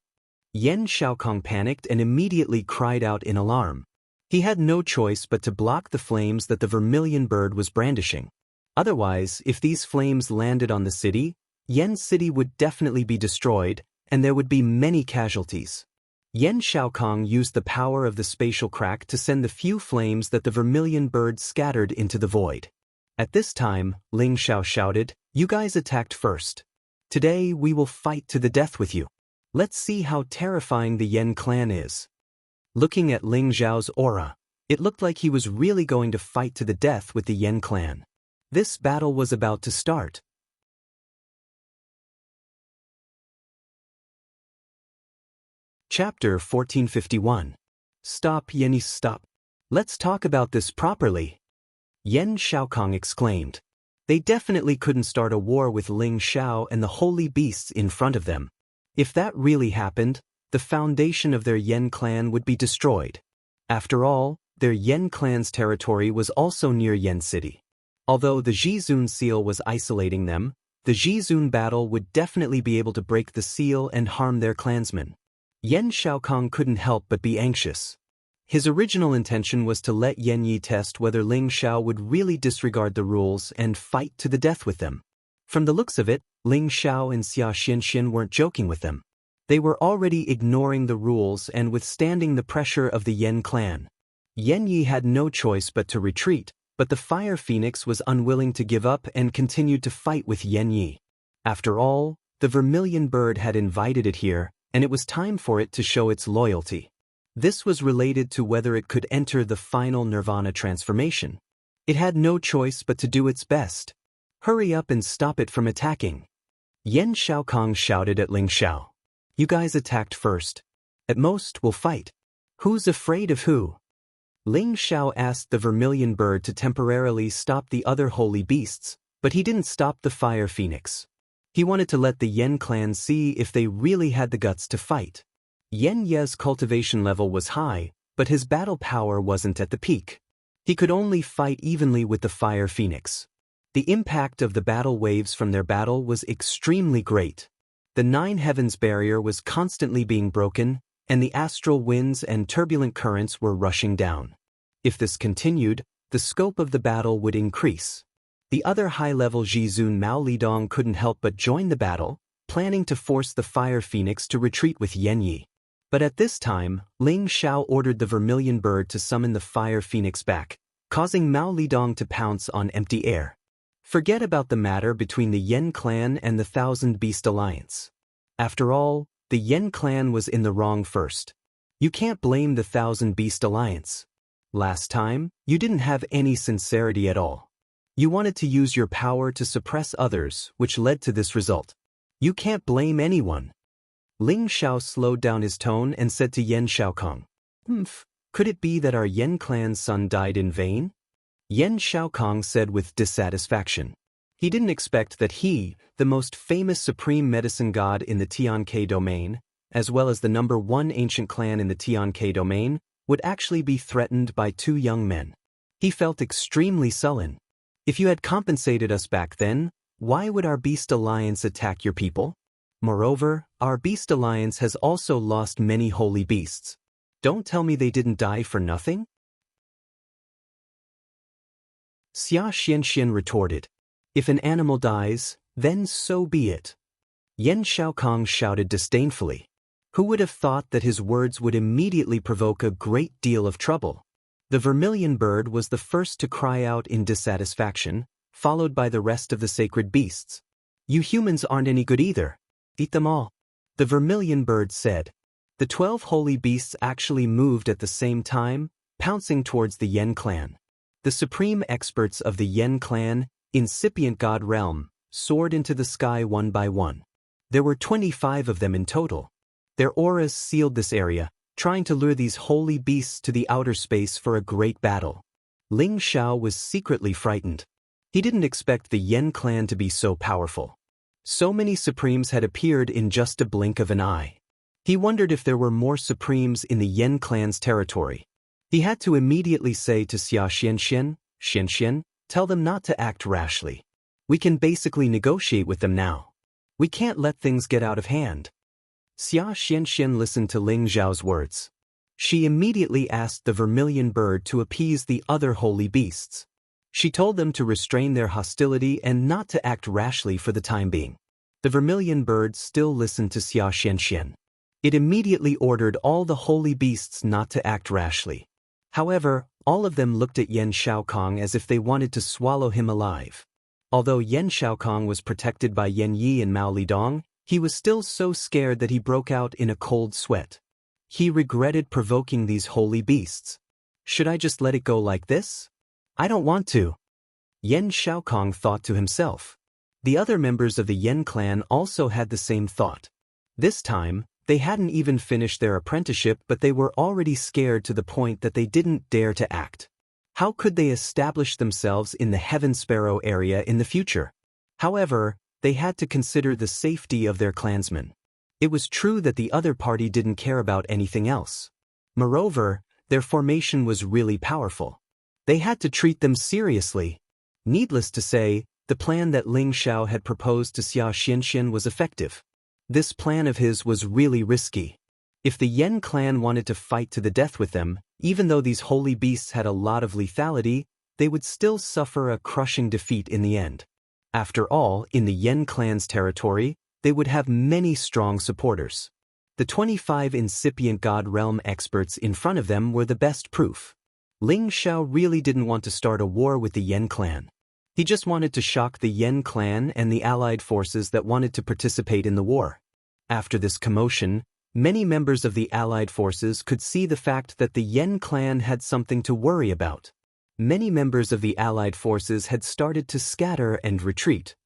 Yan Shaokong panicked and immediately cried out in alarm. He had no choice but to block the flames that the vermilion bird was brandishing. Otherwise, if these flames landed on the city, Yen City would definitely be destroyed, and there would be many casualties. Yan Shaokong used the power of the spatial crack to send the few flames that the vermilion bird scattered into the void. At this time, Ling Xiao shouted, "You guys attacked first. Today we will fight to the death with you. Let's see how terrifying the Yan clan is." Looking at Ling Xiao's aura, it looked like he was really going to fight to the death with the Yan clan. This battle was about to start. Chapter 1451. Stop, Yanyi, stop. Let's talk about this properly. Yen Xiaokong exclaimed. They definitely couldn't start a war with Ling Xiao and the holy beasts in front of them. If that really happened, the foundation of their Yen clan would be destroyed. After all, their Yen clan's territory was also near Yen City. Although the Jizun seal was isolating them, the Jizun battle would definitely be able to break the seal and harm their clansmen. Yen Xiaokong couldn't help but be anxious. His original intention was to let Yen Yi test whether Ling Xiao would really disregard the rules and fight to the death with them. From the looks of it, Ling Xiao and Xianxia weren't joking with them. They were already ignoring the rules and withstanding the pressure of the Yen clan. Yen Yi had no choice but to retreat, but the Fire Phoenix was unwilling to give up and continued to fight with Yen Yi. After all, the Vermilion Bird had invited it here, and it was time for it to show its loyalty. This was related to whether it could enter the final Nirvana transformation. It had no choice but to do its best. Hurry up and stop it from attacking. Yen Xiaokong shouted at Ling Xiao. You guys attacked first. At most, we'll fight. Who's afraid of who? Ling Xiao asked the Vermilion Bird to temporarily stop the other holy beasts, but he didn't stop the Fire Phoenix. He wanted to let the Yen clan see if they really had the guts to fight. Yen Ye's cultivation level was high, but his battle power wasn't at the peak. He could only fight evenly with the Fire Phoenix. The impact of the battle waves from their battle was extremely great. The Nine Heavens barrier was constantly being broken, and the astral winds and turbulent currents were rushing down. If this continued, the scope of the battle would increase. The other high-level Jizun Mao Lidong couldn't help but join the battle, planning to force the Fire Phoenix to retreat with Yen Yi. But at this time, Ling Xiao ordered the Vermilion Bird to summon the Fire Phoenix back, causing Mao Lidong to pounce on empty air. Forget about the matter between the Yen clan and the Thousand Beast Alliance. After all, the Yen clan was in the wrong first. You can't blame the Thousand Beast Alliance. Last time, you didn't have any sincerity at all. You wanted to use your power to suppress others, which led to this result. You can't blame anyone. Ling Xiao slowed down his tone and said to Yen Xiaokong, Could it be that our Yen clan's son died in vain? Yen Xiaokong said with dissatisfaction. He didn't expect that he, the most famous supreme medicine god in the Tianke domain, as well as the #1 ancient clan in the Tianke domain, would actually be threatened by two young men. He felt extremely sullen. If you had compensated us back then, why would our Beast Alliance attack your people? Moreover, our Beast Alliance has also lost many holy beasts. Don't tell me they didn't die for nothing? Xianxia retorted. If an animal dies, then so be it. Yen Xiaokong shouted disdainfully. Who would have thought that his words would immediately provoke a great deal of trouble? The Vermilion Bird was the first to cry out in dissatisfaction, followed by the rest of the sacred beasts. You humans aren't any good either. Eat them all. The Vermilion Bird said. The 12 holy beasts actually moved at the same time, pouncing towards the Yen clan. The supreme experts of the Yen clan, incipient god realm, soared into the sky one by one. There were 25 of them in total. Their auras sealed this area, trying to lure these holy beasts to the outer space for a great battle. Ling Xiao was secretly frightened. He didn't expect the Yen clan to be so powerful. So many Supremes had appeared in just a blink of an eye. He wondered if there were more Supremes in the Yen clan's territory. He had to immediately say to Xianxia, tell them not to act rashly. We can basically negotiate with them now. We can't let things get out of hand. Xianxia listened to Ling Xiao's words. She immediately asked the Vermilion Bird to appease the other holy beasts. She told them to restrain their hostility and not to act rashly for the time being. The Vermilion Bird still listened to Xianxia. It immediately ordered all the holy beasts not to act rashly. However, all of them looked at Yen Xiaokong as if they wanted to swallow him alive. Although Yen Xiaokong was protected by Yen Yi and Mao Lidong, he was still so scared that he broke out in a cold sweat. He regretted provoking these holy beasts. Should I just let it go like this? I don't want to. Yen Xiaokong thought to himself. The other members of the Yen clan also had the same thought. This time, they hadn't even finished their apprenticeship, but they were already scared to the point that they didn't dare to act. How could they establish themselves in the Heaven Sparrow area in the future? However, they had to consider the safety of their clansmen. It was true that the other party didn't care about anything else. Moreover, their formation was really powerful. They had to treat them seriously. Needless to say, the plan that Ling Xiao had proposed to Xianxia was effective. This plan of his was really risky. If the Yen clan wanted to fight to the death with them, even though these holy beasts had a lot of lethality, they would still suffer a crushing defeat in the end. After all, in the Yen clan's territory, they would have many strong supporters. The 25 incipient God realm experts in front of them were the best proof. Ling Xiao really didn't want to start a war with the Yen clan. He just wanted to shock the Yen clan and the allied forces that wanted to participate in the war. After this commotion, many members of the allied forces could see the fact that the Yen clan had something to worry about. Many members of the allied forces had started to scatter and retreat.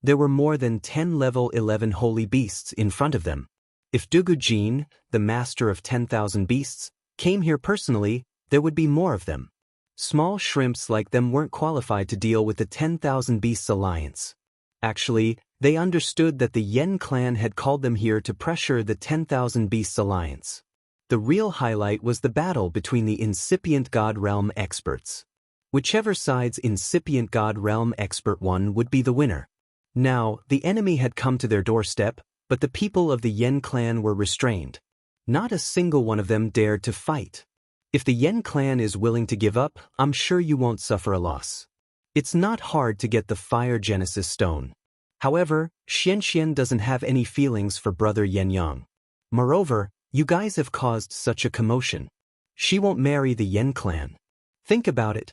There were more than 10 level 11 holy beasts in front of them. If Dugu Jin, the master of 10,000 beasts, came here personally, there would be more of them. Small shrimps like them weren't qualified to deal with the 10,000 Beasts Alliance. Actually, they understood that the Yen clan had called them here to pressure the 10,000 Beasts Alliance. The real highlight was the battle between the incipient God Realm experts. Whichever side's incipient God Realm expert won would be the winner. Now, the enemy had come to their doorstep, but the people of the Yen clan were restrained. Not a single one of them dared to fight. If the Yen clan is willing to give up, I'm sure you won't suffer a loss. It's not hard to get the Fire Genesis Stone. However, Xianxia doesn't have any feelings for brother Yen Yang. Moreover, you guys have caused such a commotion. She won't marry the Yen clan. Think about it.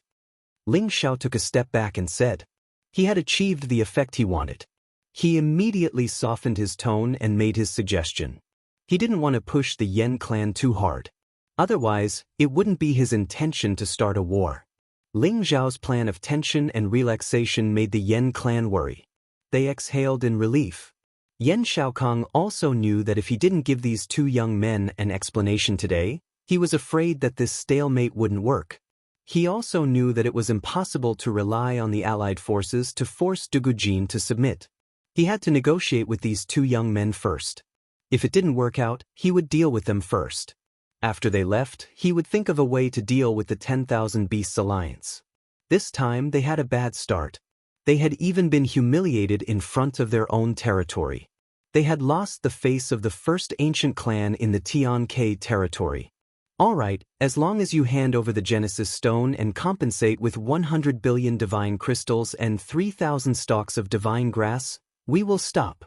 Ling Xiao took a step back and said. He had achieved the effect he wanted. He immediately softened his tone and made his suggestion. He didn't want to push the Yen clan too hard. Otherwise, it wouldn't be his intention to start a war. Ling Xiao's plan of tension and relaxation made the Yen clan worry. They exhaled in relief. Yen Xiaokong also knew that if he didn't give these two young men an explanation today, he was afraid that this stalemate wouldn't work. He also knew that it was impossible to rely on the allied forces to force Dugu Jin to submit. He had to negotiate with these two young men first. If it didn't work out, he would deal with them first. After they left, he would think of a way to deal with the 10,000 Beasts Alliance. This time they had a bad start. They had even been humiliated in front of their own territory. They had lost the face of the first ancient clan in the Tian territory. Alright, as long as you hand over the Genesis Stone and compensate with 100 billion divine crystals and 3,000 stalks of divine grass, we will stop.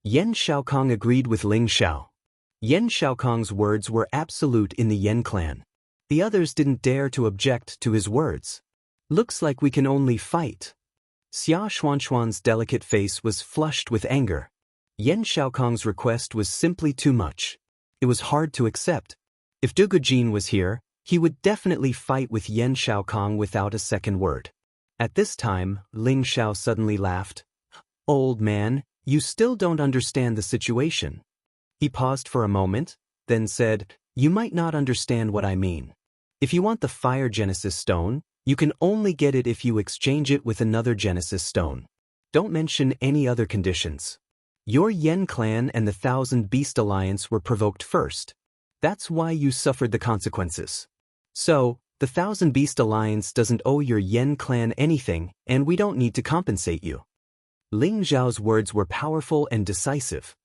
Yen Xiaokong agreed with Ling Xiao. Yen Xiaokong's words were absolute in the Yen clan. The others didn't dare to object to his words. Looks like we can only fight. Xia Xuanxuan's delicate face was flushed with anger. Yen Xiaokong's request was simply too much. It was hard to accept. If Dugu Jin was here, he would definitely fight with Yen Xiaokong without a second word. At this time, Ling Xiao suddenly laughed. Old man, you still don't understand the situation. He paused for a moment, then said, you might not understand what I mean. If you want the Fire Genesis Stone, you can only get it if you exchange it with another Genesis Stone. Don't mention any other conditions. Your Yen clan and the 1,000 Beast Alliance were provoked first. That's why you suffered the consequences. So, the 1,000 Beast Alliance doesn't owe your Yen clan anything, and we don't need to compensate you. Ling Xiao's words were powerful and decisive.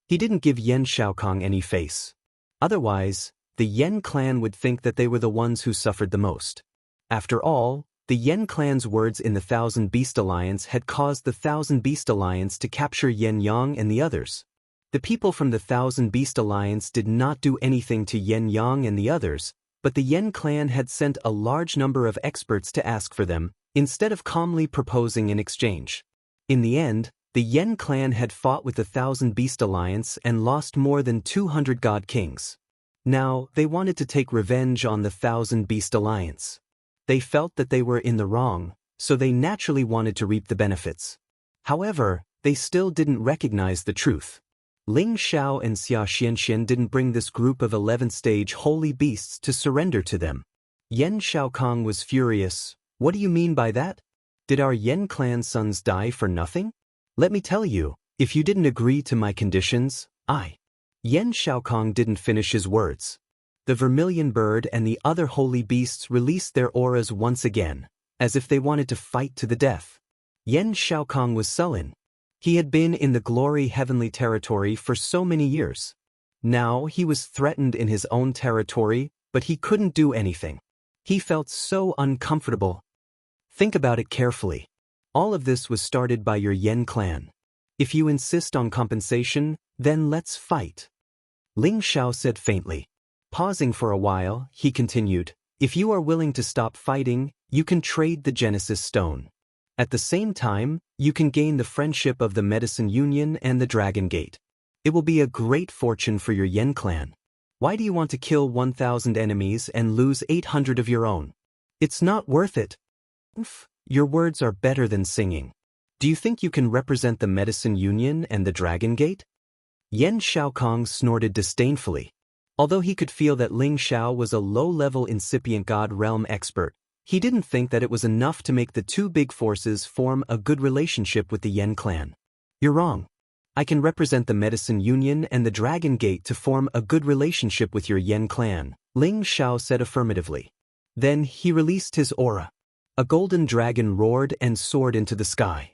He didn't give Yen Xiaokong any face. Otherwise, the Yen clan would think that they were the ones who suffered the most. After all, the Yen clan's words in the 1,000 Beast Alliance had caused the 1,000 Beast Alliance to capture Yen Yang and the others. The people from the 1,000 Beast Alliance did not do anything to Yen Yang and the others, but the Yen clan had sent a large number of experts to ask for them, instead of calmly proposing an exchange. In the end, the Yen clan had fought with the 1,000 Beast Alliance and lost more than 200 God Kings. Now, they wanted to take revenge on the 1,000 Beast Alliance. They felt that they were in the wrong, so they naturally wanted to reap the benefits. However, they still didn't recognize the truth. Ling Xiao and Xianxia didn't bring this group of 11th-stage holy beasts to surrender to them. Yan Shaokong was furious. What do you mean by that? Did our Yan clan sons die for nothing? Let me tell you, if you didn't agree to my conditions, Yan Shaokong didn't finish his words. The vermilion bird and the other holy beasts released their auras once again, as if they wanted to fight to the death. Yan Shaokong was sullen. He had been in the glory heavenly territory for so many years. Now he was threatened in his own territory, but he couldn't do anything. He felt so uncomfortable. Think about it carefully. All of this was started by your Yan clan. If you insist on compensation, then let's fight. Ling Xiao said faintly. Pausing for a while, he continued, if you are willing to stop fighting, you can trade the Genesis Stone. At the same time, you can gain the friendship of the Medicine Union and the Dragon Gate. It will be a great fortune for your Yan clan. Why do you want to kill 1,000 enemies and lose 800 of your own? It's not worth it. Your words are better than singing. Do you think you can represent the Medicine Union and the Dragon Gate? Yan Shaokong snorted disdainfully. Although he could feel that Ling Xiao was a low-level incipient God realm expert, he didn't think that it was enough to make the two big forces form a good relationship with the Yan clan. You're wrong. I can represent the Medicine Union and the Dragon Gate to form a good relationship with your Yan clan, Ling Xiao said affirmatively. Then he released his aura. A golden dragon roared and soared into the sky.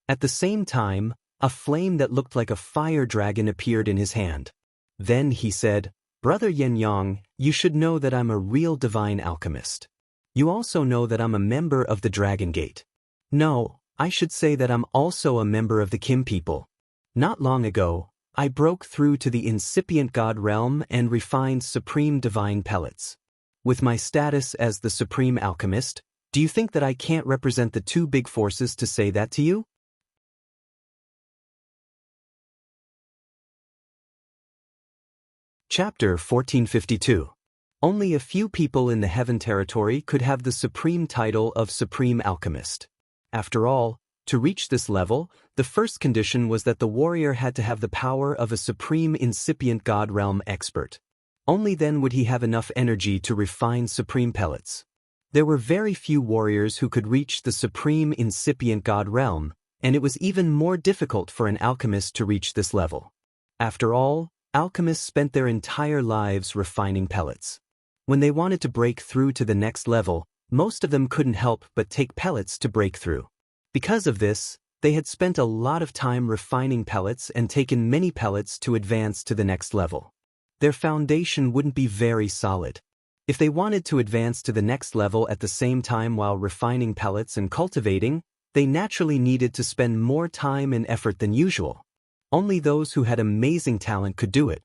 At the same time, a flame that looked like a fire dragon appeared in his hand. Then he said, Brother Yan Yang, you should know that I'm a real divine alchemist. You also know that I'm a member of the Dragon Gate. No, I should say that I'm also a member of the Kim people. Not long ago, I broke through to the incipient God realm and refined supreme divine pellets. With my status as the supreme alchemist, do you think that I can't represent the two big forces to say that to you? Chapter 1452. Only a few people in the Heaven Territory could have the supreme title of Supreme Alchemist. After all, to reach this level, the first condition was that the warrior had to have the power of a supreme incipient God realm expert. Only then would he have enough energy to refine supreme pellets. There were very few warriors who could reach the supreme incipient God realm, and it was even more difficult for an alchemist to reach this level. After all, alchemists spent their entire lives refining pellets. When they wanted to break through to the next level, most of them couldn't help but take pellets to break through. Because of this, they had spent a lot of time refining pellets and taken many pellets to advance to the next level. Their foundation wouldn't be very solid. If they wanted to advance to the next level at the same time while refining pellets and cultivating, they naturally needed to spend more time and effort than usual. Only those who had amazing talent could do it.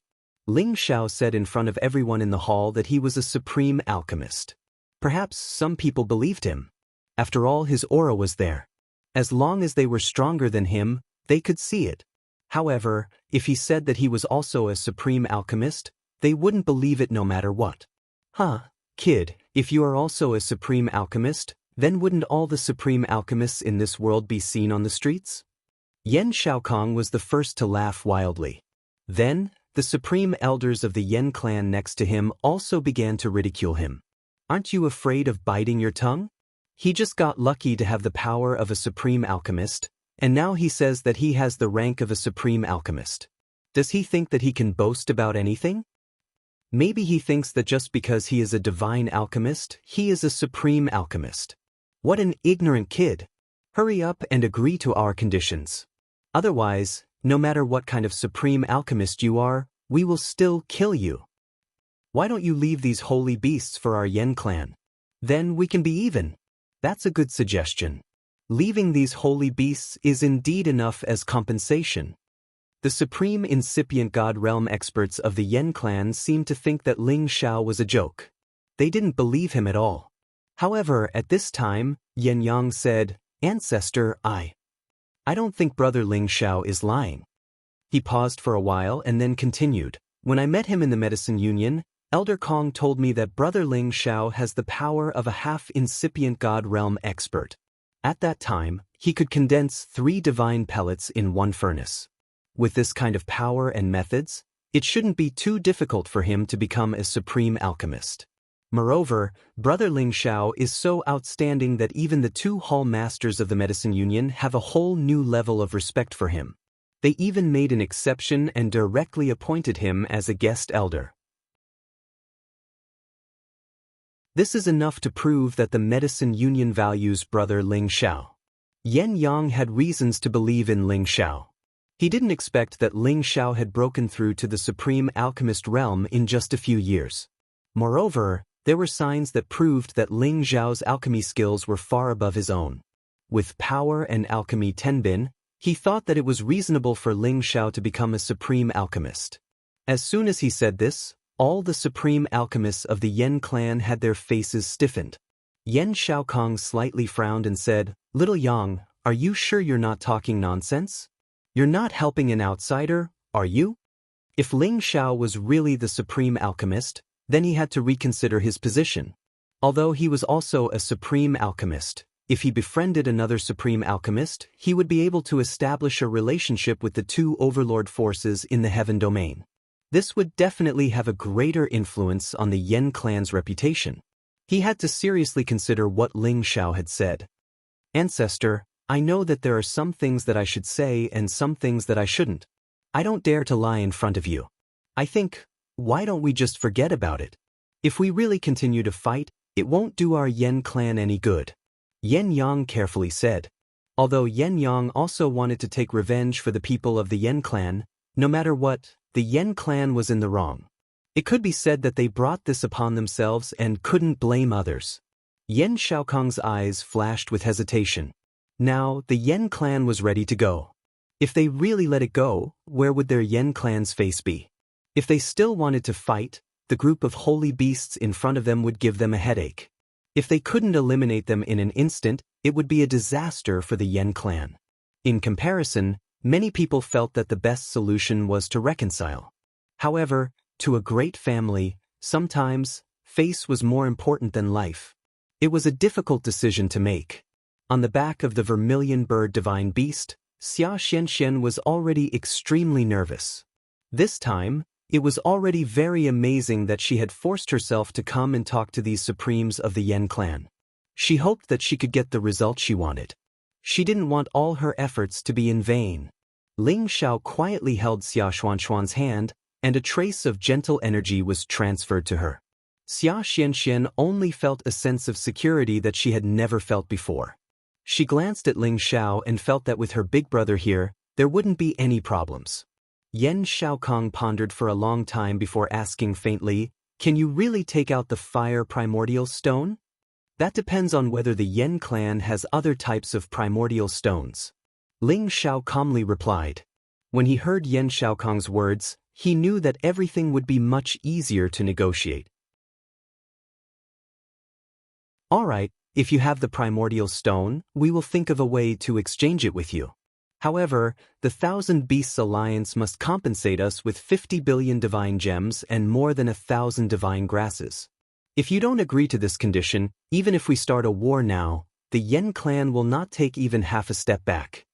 Ling Xiao said in front of everyone in the hall that he was a supreme alchemist. Perhaps some people believed him. After all, his aura was there. As long as they were stronger than him, they could see it. However, if he said that he was also a supreme alchemist, they wouldn't believe it no matter what. Kid, if you are also a supreme alchemist, then wouldn't all the supreme alchemists in this world be seen on the streets? Yan Shaokong was the first to laugh wildly. Then, the supreme elders of the Yan clan next to him also began to ridicule him. Aren't you afraid of biting your tongue? He just got lucky to have the power of a supreme alchemist, and now he says that he has the rank of a supreme alchemist. Does he think that he can boast about anything? Maybe he thinks that just because he is a divine alchemist, he is a supreme alchemist. What an ignorant kid! Hurry up and agree to our conditions. Otherwise, no matter what kind of supreme alchemist you are, we will still kill you. Why don't you leave these holy beasts for our Yan clan? Then we can be even. That's a good suggestion. Leaving these holy beasts is indeed enough as compensation. The supreme incipient God realm experts of the Yan clan seemed to think that Ling Xiao was a joke. They didn't believe him at all. However, at this time, Yan Yang said, Ancestor, I don't think Brother Ling Xiao is lying. He paused for a while and then continued. When I met him in the Medicine Union, Elder Kong told me that Brother Ling Xiao has the power of a half-incipient God realm expert. At that time, he could condense 3 divine pellets in one furnace. With this kind of power and methods, it shouldn't be too difficult for him to become a supreme alchemist. Moreover, Brother Ling Xiao is so outstanding that even the 2 hall masters of the Medicine Union have a whole new level of respect for him. They even made an exception and directly appointed him as a guest elder. This is enough to prove that the Medicine Union values Brother Ling Xiao. Yen Yang had reasons to believe in Ling Xiao. He didn't expect that Ling Xiao had broken through to the supreme alchemist realm in just a few years. Moreover, there were signs that proved that Ling Xiao's alchemy skills were far above his own. With power and alchemy tenbin, he thought that it was reasonable for Ling Xiao to become a supreme alchemist. As soon as he said this, all the supreme alchemists of the Yen clan had their faces stiffened. Yen Xiaokong slightly frowned and said, "Little Yang, are you sure you're not talking nonsense? You're not helping an outsider, are you?" If Ling Xiao was really the supreme alchemist, then he had to reconsider his position. Although he was also a supreme alchemist, if he befriended another supreme alchemist, he would be able to establish a relationship with the 2 overlord forces in the heaven domain. This would definitely have a greater influence on the Yen clan's reputation. He had to seriously consider what Ling Xiao had said. "Ancestor, I know that there are some things that I should say and some things that I shouldn't. I don't dare to lie in front of you. I think, why don't we just forget about it? If we really continue to fight, it won't do our Yen clan any good," Yen Yang carefully said. Although Yen Yang also wanted to take revenge for the people of the Yen clan, no matter what, the Yen clan was in the wrong. It could be said that they brought this upon themselves and couldn't blame others. Yen Xiaokong's eyes flashed with hesitation. Now, the Yen clan was ready to go. If they really let it go, where would their Yen clan's face be? If they still wanted to fight, the group of holy beasts in front of them would give them a headache. If they couldn't eliminate them in an instant, it would be a disaster for the Yen clan. In comparison, many people felt that the best solution was to reconcile. However, to a great family, sometimes, face was more important than life. It was a difficult decision to make. On the back of the vermilion bird divine beast, Xianxia was already extremely nervous. This time, it was already very amazing that she had forced herself to come and talk to these supremes of the Yen clan. She hoped that she could get the result she wanted. She didn't want all her efforts to be in vain. Ling Xiao quietly held Xia Xuanxuan's hand, and a trace of gentle energy was transferred to her. Xia Xianxian only felt a sense of security that she had never felt before. She glanced at Ling Xiao and felt that with her big brother here, there wouldn't be any problems. Yen Xiaokong pondered for a long time before asking faintly, "Can you really take out the fire primordial stone?" "That depends on whether the Yen clan has other types of primordial stones," Ling Xiao calmly replied. When he heard Yen Xiaokong's words, he knew that everything would be much easier to negotiate. "All right, if you have the primordial stone, we will think of a way to exchange it with you. However, the 1,000 Beasts Alliance must compensate us with 50 billion divine gems and more than 1,000 divine grasses. If you don't agree to this condition, even if we start a war now, the Yen clan will not take even half a step back,"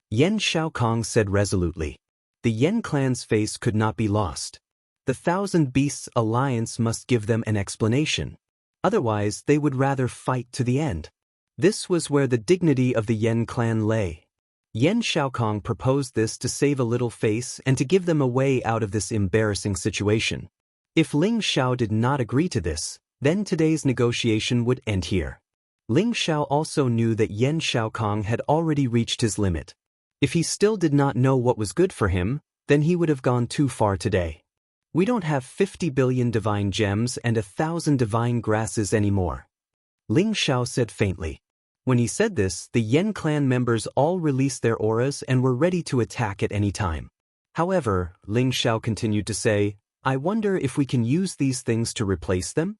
Yen Xiaokong said resolutely. The Yen clan's face could not be lost. The 1,000 Beasts Alliance must give them an explanation. Otherwise, they would rather fight to the end. This was where the dignity of the Yen clan lay. Yen Xiaokong proposed this to save a little face and to give them a way out of this embarrassing situation. If Ling Xiao did not agree to this, then today's negotiation would end here. Ling Xiao also knew that Yen Xiaokong had already reached his limit. If he still did not know what was good for him, then he would have gone too far today. "We don't have 50 billion divine gems and 1,000 divine grasses anymore," Ling Xiao said faintly. When he said this, the Yen clan members all released their auras and were ready to attack at any time. However, Ling Xiao continued to say, "I wonder if we can use these things to replace them?"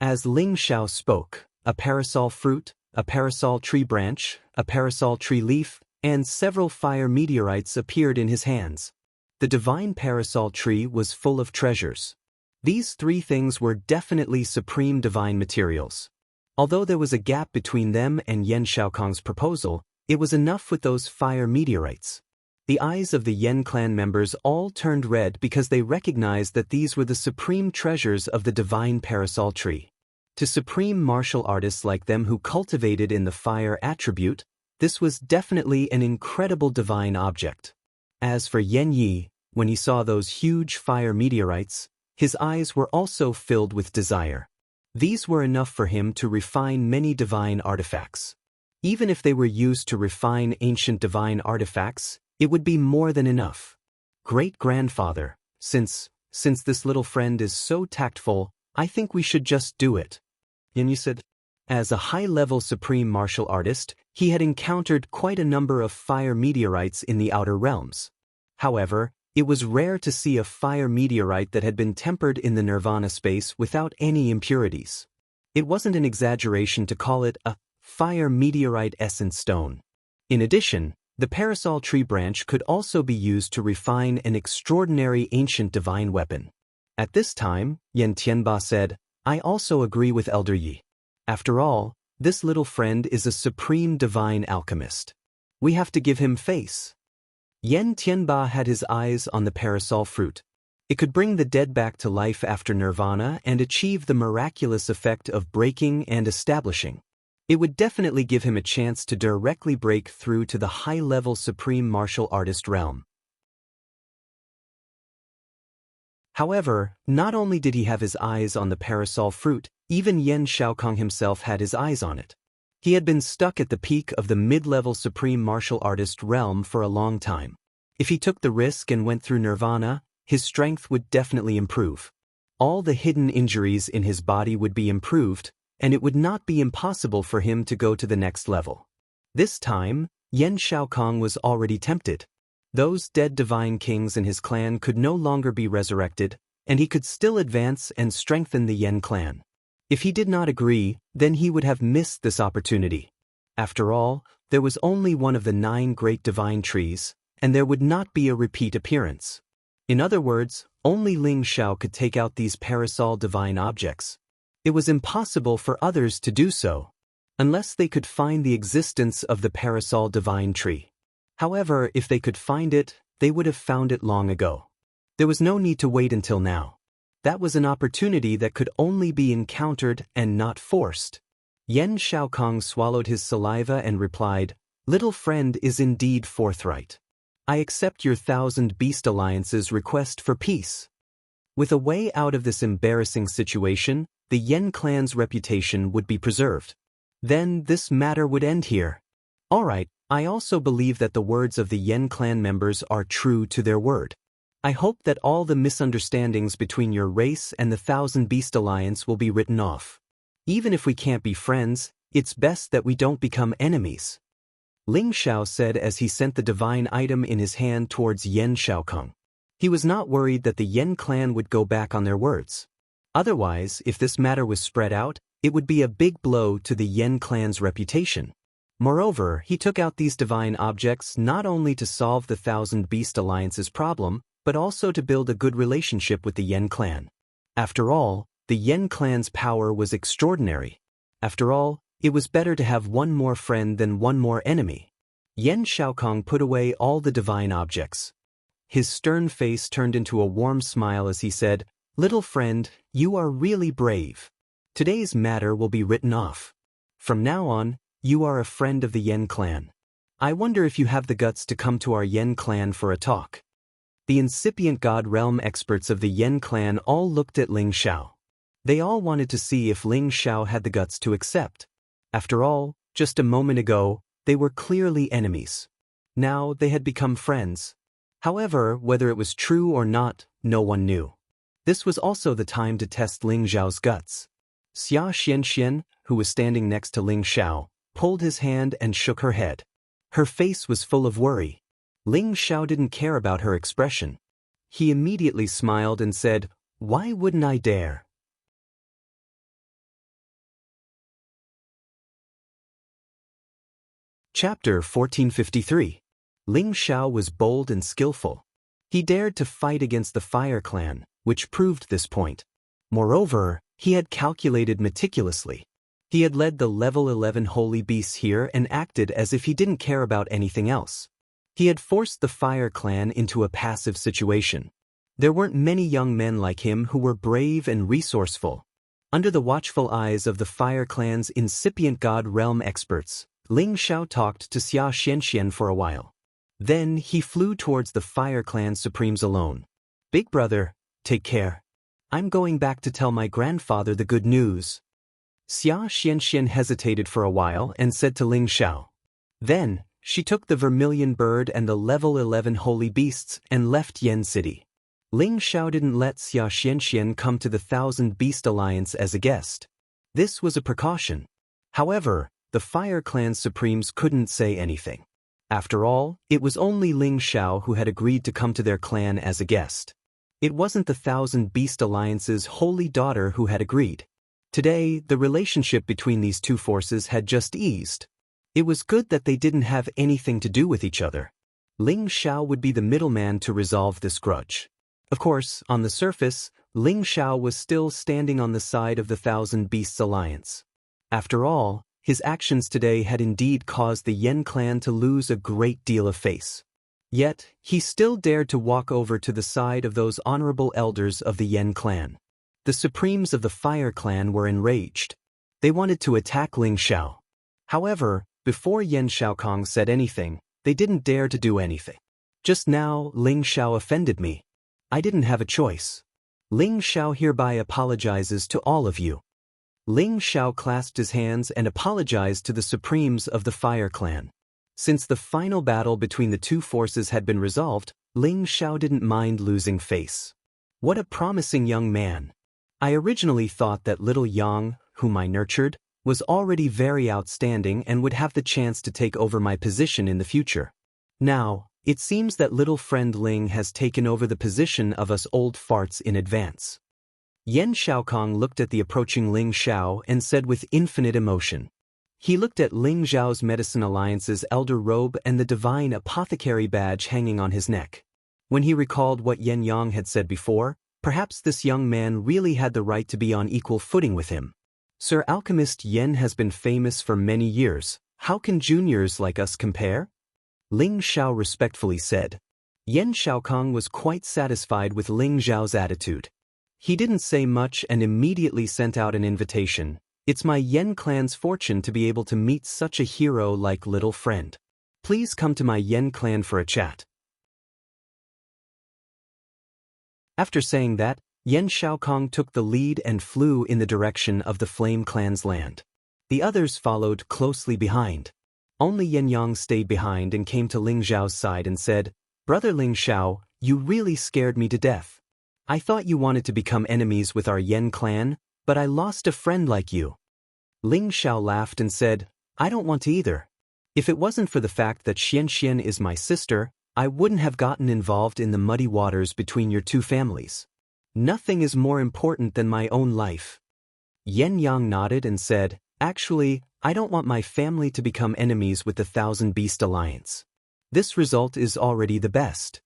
As Ling Xiao spoke, a parasol fruit, a parasol tree branch, a parasol tree leaf, and several fire meteorites appeared in his hands. The divine parasol tree was full of treasures. These 3 things were definitely supreme divine materials. Although there was a gap between them and Yen Xiaokong's proposal, it was enough with those fire meteorites. The eyes of the Yen clan members all turned red because they recognized that these were the supreme treasures of the divine parasol tree. To supreme martial artists like them who cultivated in the fire attribute, this was definitely an incredible divine object. As for Yen Yi, when he saw those huge fire meteorites, his eyes were also filled with desire. These were enough for him to refine many divine artifacts. Even if they were used to refine ancient divine artifacts, it would be more than enough. Great-grandfather, since this little friend is so tactful, I think we should just do it. Yen Yi said. As a high-level supreme martial artist, he had encountered quite a number of fire meteorites in the outer realms. However, it was rare to see a fire meteorite that had been tempered in the nirvana space without any impurities. It wasn't an exaggeration to call it a fire meteorite essence stone. In addition, the parasol tree branch could also be used to refine an extraordinary ancient divine weapon. At this time, Yen Tianba said, I also agree with Elder Yi. After all, this little friend is a supreme divine alchemist. We have to give him face. Yen Tianba had his eyes on the parasol fruit. It could bring the dead back to life after nirvana and achieve the miraculous effect of breaking and establishing. It would definitely give him a chance to directly break through to the high-level supreme martial artist realm. However, not only did he have his eyes on the parasol fruit, even Yen Xiaokong himself had his eyes on it. He had been stuck at the peak of the mid-level supreme martial artist realm for a long time. If he took the risk and went through nirvana, his strength would definitely improve. All the hidden injuries in his body would be improved, and it would not be impossible for him to go to the next level. This time, Yen Xiaokong was already tempted. Those dead divine kings in his clan could no longer be resurrected, and he could still advance and strengthen the Yen clan. If he did not agree, then he would have missed this opportunity. After all, there was only one of the 9 great divine trees, and there would not be a repeat appearance. In other words, only Ling Xiao could take out these parasol divine objects. It was impossible for others to do so, unless they could find the existence of the parasol divine tree. However, if they could find it, they would have found it long ago. There was no need to wait until now. That was an opportunity that could only be encountered and not forced. Yen Xiaokong swallowed his saliva and replied, Little friend is indeed forthright. I accept your 1,000 Beast Alliance's request for peace. With a way out of this embarrassing situation, the Yen clan's reputation would be preserved. Then this matter would end here. Alright, I also believe that the words of the Yen clan members are true to their word. I hope that all the misunderstandings between your race and the 1,000 Beast Alliance will be written off. Even if we can't be friends, it's best that we don't become enemies. Ling Xiao said as he sent the divine item in his hand towards Yen Xiaokong. He was not worried that the Yen clan would go back on their words. Otherwise, if this matter was spread out, it would be a big blow to the Yen clan's reputation. Moreover, he took out these divine objects not only to solve the 1,000 Beast Alliance's problem, but also to build a good relationship with the Yen clan. After all, the Yen clan's power was extraordinary. After all, it was better to have one more friend than one more enemy. Yen Xiaokong put away all the divine objects. His stern face turned into a warm smile as he said, Little friend, you are really brave. Today's matter will be written off. From now on, you are a friend of the Yen clan. I wonder if you have the guts to come to our Yen clan for a talk. The incipient God realm experts of the Yen clan all looked at Ling Xiao. They all wanted to see if Ling Xiao had the guts to accept. After all, just a moment ago, they were clearly enemies. Now they had become friends. However, whether it was true or not, no one knew. This was also the time to test Ling Xiao's guts. Xianxia, who was standing next to Ling Xiao, pulled his hand and shook her head. Her face was full of worry. Ling Xiao didn't care about her expression. He immediately smiled and said, Why wouldn't I dare? Chapter 1453. Ling Xiao was bold and skillful. He dared to fight against the Fire Clan, which proved this point. Moreover, he had calculated meticulously. He had led the level 11 holy beasts here and acted as if he didn't care about anything else. He had forced the Fire Clan into a passive situation. There weren't many young men like him who were brave and resourceful. Under the watchful eyes of the Fire Clan's incipient God Realm experts, Ling Xiao talked to Xianxia for a while. Then he flew towards the Fire Clan Supremes alone. "Big brother, take care. I'm going back to tell my grandfather the good news." Xianxia hesitated for a while and said to Ling Xiao. Then, she took the Vermilion Bird and the level 11 Holy Beasts and left Yen City. Ling Xiao didn't let Xianxia come to the Thousand Beast Alliance as a guest. This was a precaution. However, the Fire Clan Supremes couldn't say anything. After all, it was only Ling Xiao who had agreed to come to their clan as a guest. It wasn't the Thousand Beast Alliance's holy daughter who had agreed. Today, the relationship between these two forces had just eased. It was good that they didn't have anything to do with each other. Ling Xiao would be the middleman to resolve this grudge. Of course, on the surface, Ling Xiao was still standing on the side of the Thousand Beasts Alliance. After all, his actions today had indeed caused the Yen clan to lose a great deal of face. Yet, he still dared to walk over to the side of those honorable elders of the Yen clan. The Supremes of the Fire Clan were enraged. They wanted to attack Ling Xiao. However, before Yen Xiaokong said anything, they didn't dare to do anything. "Just now, Ling Xiao offended me. I didn't have a choice. Ling Xiao hereby apologizes to all of you." Ling Xiao clasped his hands and apologized to the Supremes of the Fire Clan. Since the final battle between the two forces had been resolved, Ling Xiao didn't mind losing face. What a promising young man. I originally thought that little Yang, whom I nurtured, was already very outstanding and would have the chance to take over my position in the future. Now, it seems that little friend Ling has taken over the position of us old farts in advance. Yen Xiaokong looked at the approaching Ling Xiao and said with infinite emotion. He looked at Ling Xiao's Medicine Alliance's elder robe and the divine apothecary badge hanging on his neck. When he recalled what Yen Yang had said before, perhaps this young man really had the right to be on equal footing with him. Sir Alchemist Yen has been famous for many years. How can juniors like us compare? Ling Xiao respectfully said. Yen Xiaokong was quite satisfied with Ling Xiao's attitude. He didn't say much and immediately sent out an invitation. "It's my Yen clan's fortune to be able to meet such a hero like little friend. Please come to my Yen clan for a chat." After saying that, Yen Xiaokong took the lead and flew in the direction of the Flame Clan's land. The others followed closely behind. Only Yen Yang stayed behind and came to Ling Xiao's side and said, "Brother Ling Xiao, you really scared me to death. I thought you wanted to become enemies with our Yen clan, but I lost a friend like you." Ling Xiao laughed and said, "I don't want to either. If it wasn't for the fact that Xianxia is my sister, I wouldn't have gotten involved in the muddy waters between your two families. Nothing is more important than my own life." Yen Yang nodded and said, "Actually, I don't want my family to become enemies with the Thousand Beast Alliance. This result is already the best."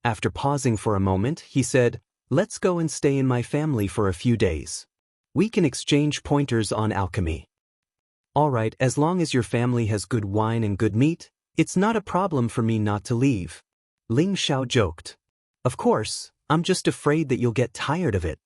After pausing for a moment, he said, "Let's go and stay in my family for a few days. We can exchange pointers on alchemy." "All right, as long as your family has good wine and good meat, it's not a problem for me not to leave." Ling Xiao joked. "Of course, I'm just afraid that you'll get tired of it."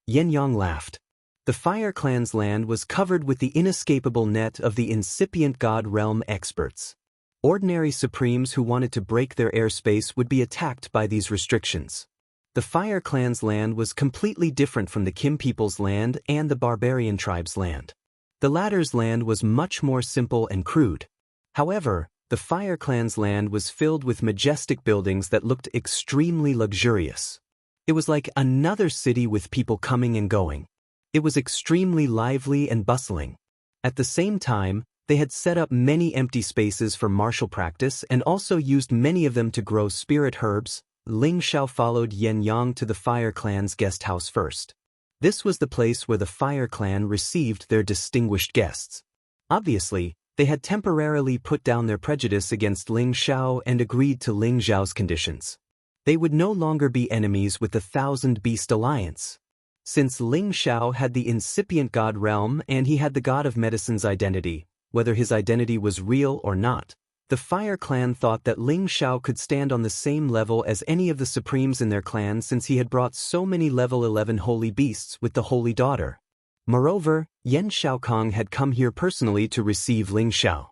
Yen Yang laughed. The Fire Clan's land was covered with the inescapable net of the incipient God Realm experts. Ordinary Supremes who wanted to break their airspace would be attacked by these restrictions. The Fire Clan's land was completely different from the Kim people's land and the Barbarian tribe's land. The latter's land was much more simple and crude. However, the Fire Clan's land was filled with majestic buildings that looked extremely luxurious. It was like another city with people coming and going. It was extremely lively and bustling. At the same time, they had set up many empty spaces for martial practice and also used many of them to grow spirit herbs. Ling Xiao followed Yen Yang to the Fire Clan's guest house first. This was the place where the Fire Clan received their distinguished guests. Obviously, they had temporarily put down their prejudice against Ling Xiao and agreed to Ling Xiao's conditions. They would no longer be enemies with the Thousand Beast Alliance. Since Ling Xiao had the incipient God Realm and he had the God of Medicine's identity, whether his identity was real or not, The Fire Clan thought that Ling Xiao could stand on the same level as any of the supremes in their clan since he had brought so many level 11 holy beasts with the Holy Daughter. Moreover, Yan Xiaokong had come here personally to receive Ling Xiao.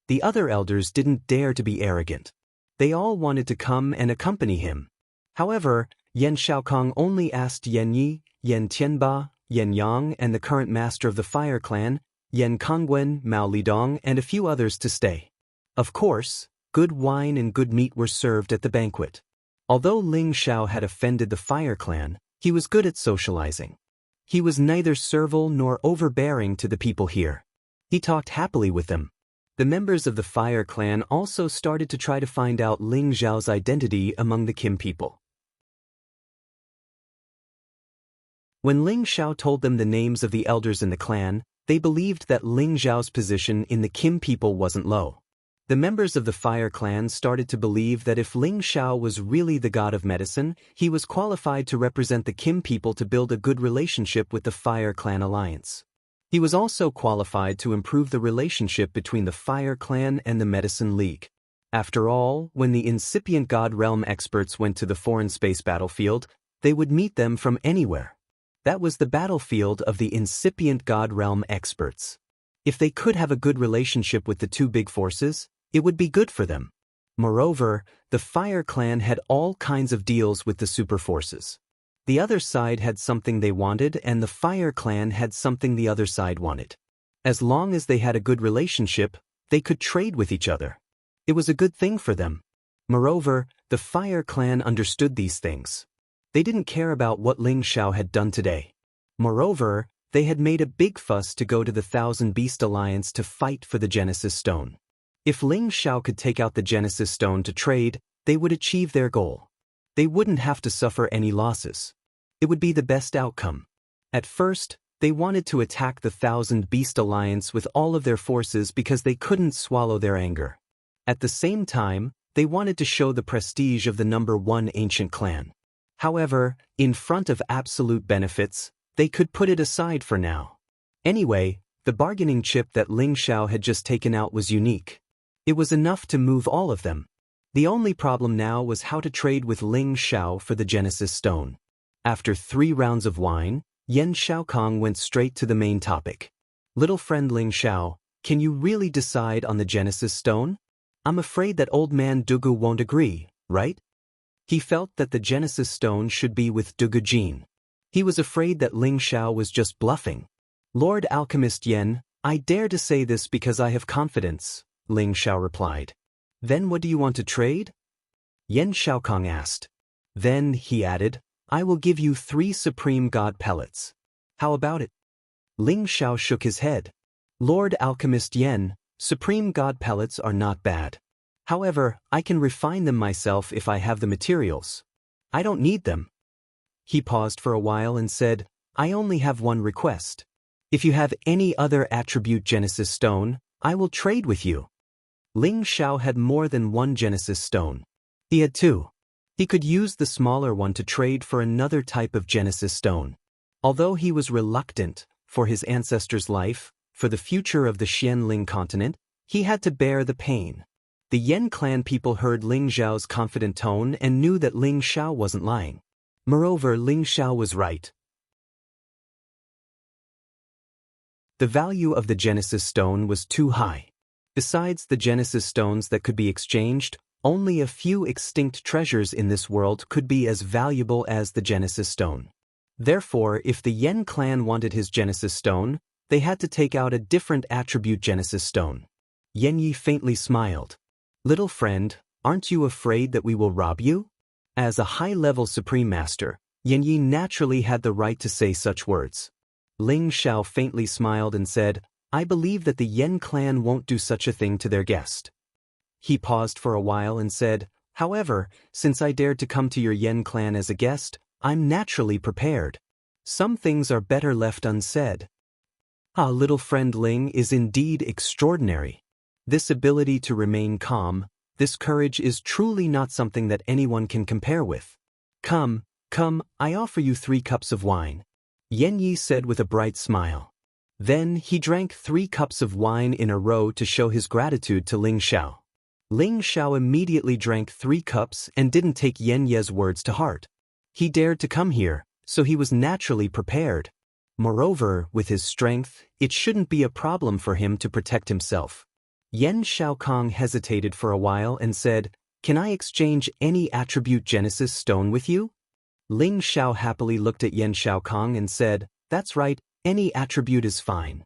The other elders didn't dare to be arrogant. They all wanted to come and accompany him. However, Yan Xiaokong only asked Yan Yi, Yan Tianba, Yan Yang and the current master of the Fire Clan, Yan Kongwen, Mao Lidong and a few others to stay. Of course, good wine and good meat were served at the banquet. Although Ling Xiao had offended the Fire Clan, he was good at socializing. He was neither servile nor overbearing to the people here. He talked happily with them. The members of the Fire Clan also started to try to find out Ling Xiao's identity among the Kim people. When Ling Xiao told them the names of the elders in the clan, they believed that Ling Xiao's position in the Kim people wasn't low. The members of the Fire Clan started to believe that if Ling Xiao was really the god of medicine, he was qualified to represent the Kim people to build a good relationship with the Fire Clan alliance. He was also qualified to improve the relationship between the Fire Clan and the Medicine League. After all, when the incipient God Realm experts went to the foreign space battlefield, they would meet them from anywhere. That was the battlefield of the incipient God Realm experts. If they could have a good relationship with the two big forces, it would be good for them. Moreover, the Fire Clan had all kinds of deals with the super forces. The other side had something they wanted and the Fire Clan had something the other side wanted. As long as they had a good relationship, they could trade with each other. It was a good thing for them. Moreover, the Fire Clan understood these things. They didn't care about what Ling Xiao had done today. Moreover, they had made a big fuss to go to the Thousand Beast Alliance to fight for the Genesis Stone. If Ling Xiao could take out the Genesis Stone to trade, they would achieve their goal. They wouldn't have to suffer any losses. It would be the best outcome. At first, they wanted to attack the Thousand Beast Alliance with all of their forces because they couldn't swallow their anger. At the same time, they wanted to show the prestige of the #1 ancient clan. However, in front of absolute benefits, they could put it aside for now. Anyway, the bargaining chip that Ling Xiao had just taken out was unique. It was enough to move all of them. The only problem now was how to trade with Ling Xiao for the Genesis Stone. After 3 rounds of wine, Yan Xiaokong went straight to the main topic. Little friend Ling Xiao, can you really decide on the Genesis Stone? I'm afraid that old man Dugu won't agree, right? He felt that the Genesis Stone should be with Dugu Jin. He was afraid that Ling Xiao was just bluffing. Lord Alchemist Yan, I dare to say this because I have confidence, Ling Xiao replied. Then what do you want to trade? Yan Xiaokong asked. Then, he added, I will give you 3 Supreme God pellets. How about it? Ling Xiao shook his head. Lord Alchemist Yan, Supreme God pellets are not bad. However, I can refine them myself if I have the materials. I don't need them. He paused for a while and said, I only have one request. If you have any other attribute Genesis Stone, I will trade with you. Ling Xiao had more than 1 Genesis Stone. He had 2. He could use the smaller one to trade for another type of Genesis Stone. Although he was reluctant, for his ancestors' life, for the future of the Xianling continent, he had to bear the pain. The Yan clan people heard Ling Xiao's confident tone and knew that Ling Xiao wasn't lying. Moreover, Ling Xiao was right. The value of the Genesis Stone was too high. Besides the Genesis Stones that could be exchanged, only a few extinct treasures in this world could be as valuable as the Genesis Stone. Therefore, if the Yan clan wanted his Genesis Stone, they had to take out a different attribute Genesis Stone. Yan Yi faintly smiled. Little friend, aren't you afraid that we will rob you? As a high-level Supreme Master, Yan Yi naturally had the right to say such words. Ling Xiao faintly smiled and said, I believe that the Yan clan won't do such a thing to their guest. He paused for a while and said, however, since I dared to come to your Yan clan as a guest, I'm naturally prepared. Some things are better left unsaid. Ah, little friend Ling is indeed extraordinary. This ability to remain calm, this courage is truly not something that anyone can compare with. Come, I offer you 3 cups of wine. Yan Yi said with a bright smile. Then he drank 3 cups of wine in a row to show his gratitude to Ling Xiao. Ling Xiao immediately drank 3 cups and didn't take Yen Ye's words to heart. He dared to come here, so he was naturally prepared. Moreover, with his strength, it shouldn't be a problem for him to protect himself. Yen Xiaokong hesitated for a while and said, "Can I exchange any attribute Genesis stone with you?" Ling Xiao happily looked at Yen Xiaokong and said, "That's right, any attribute is fine."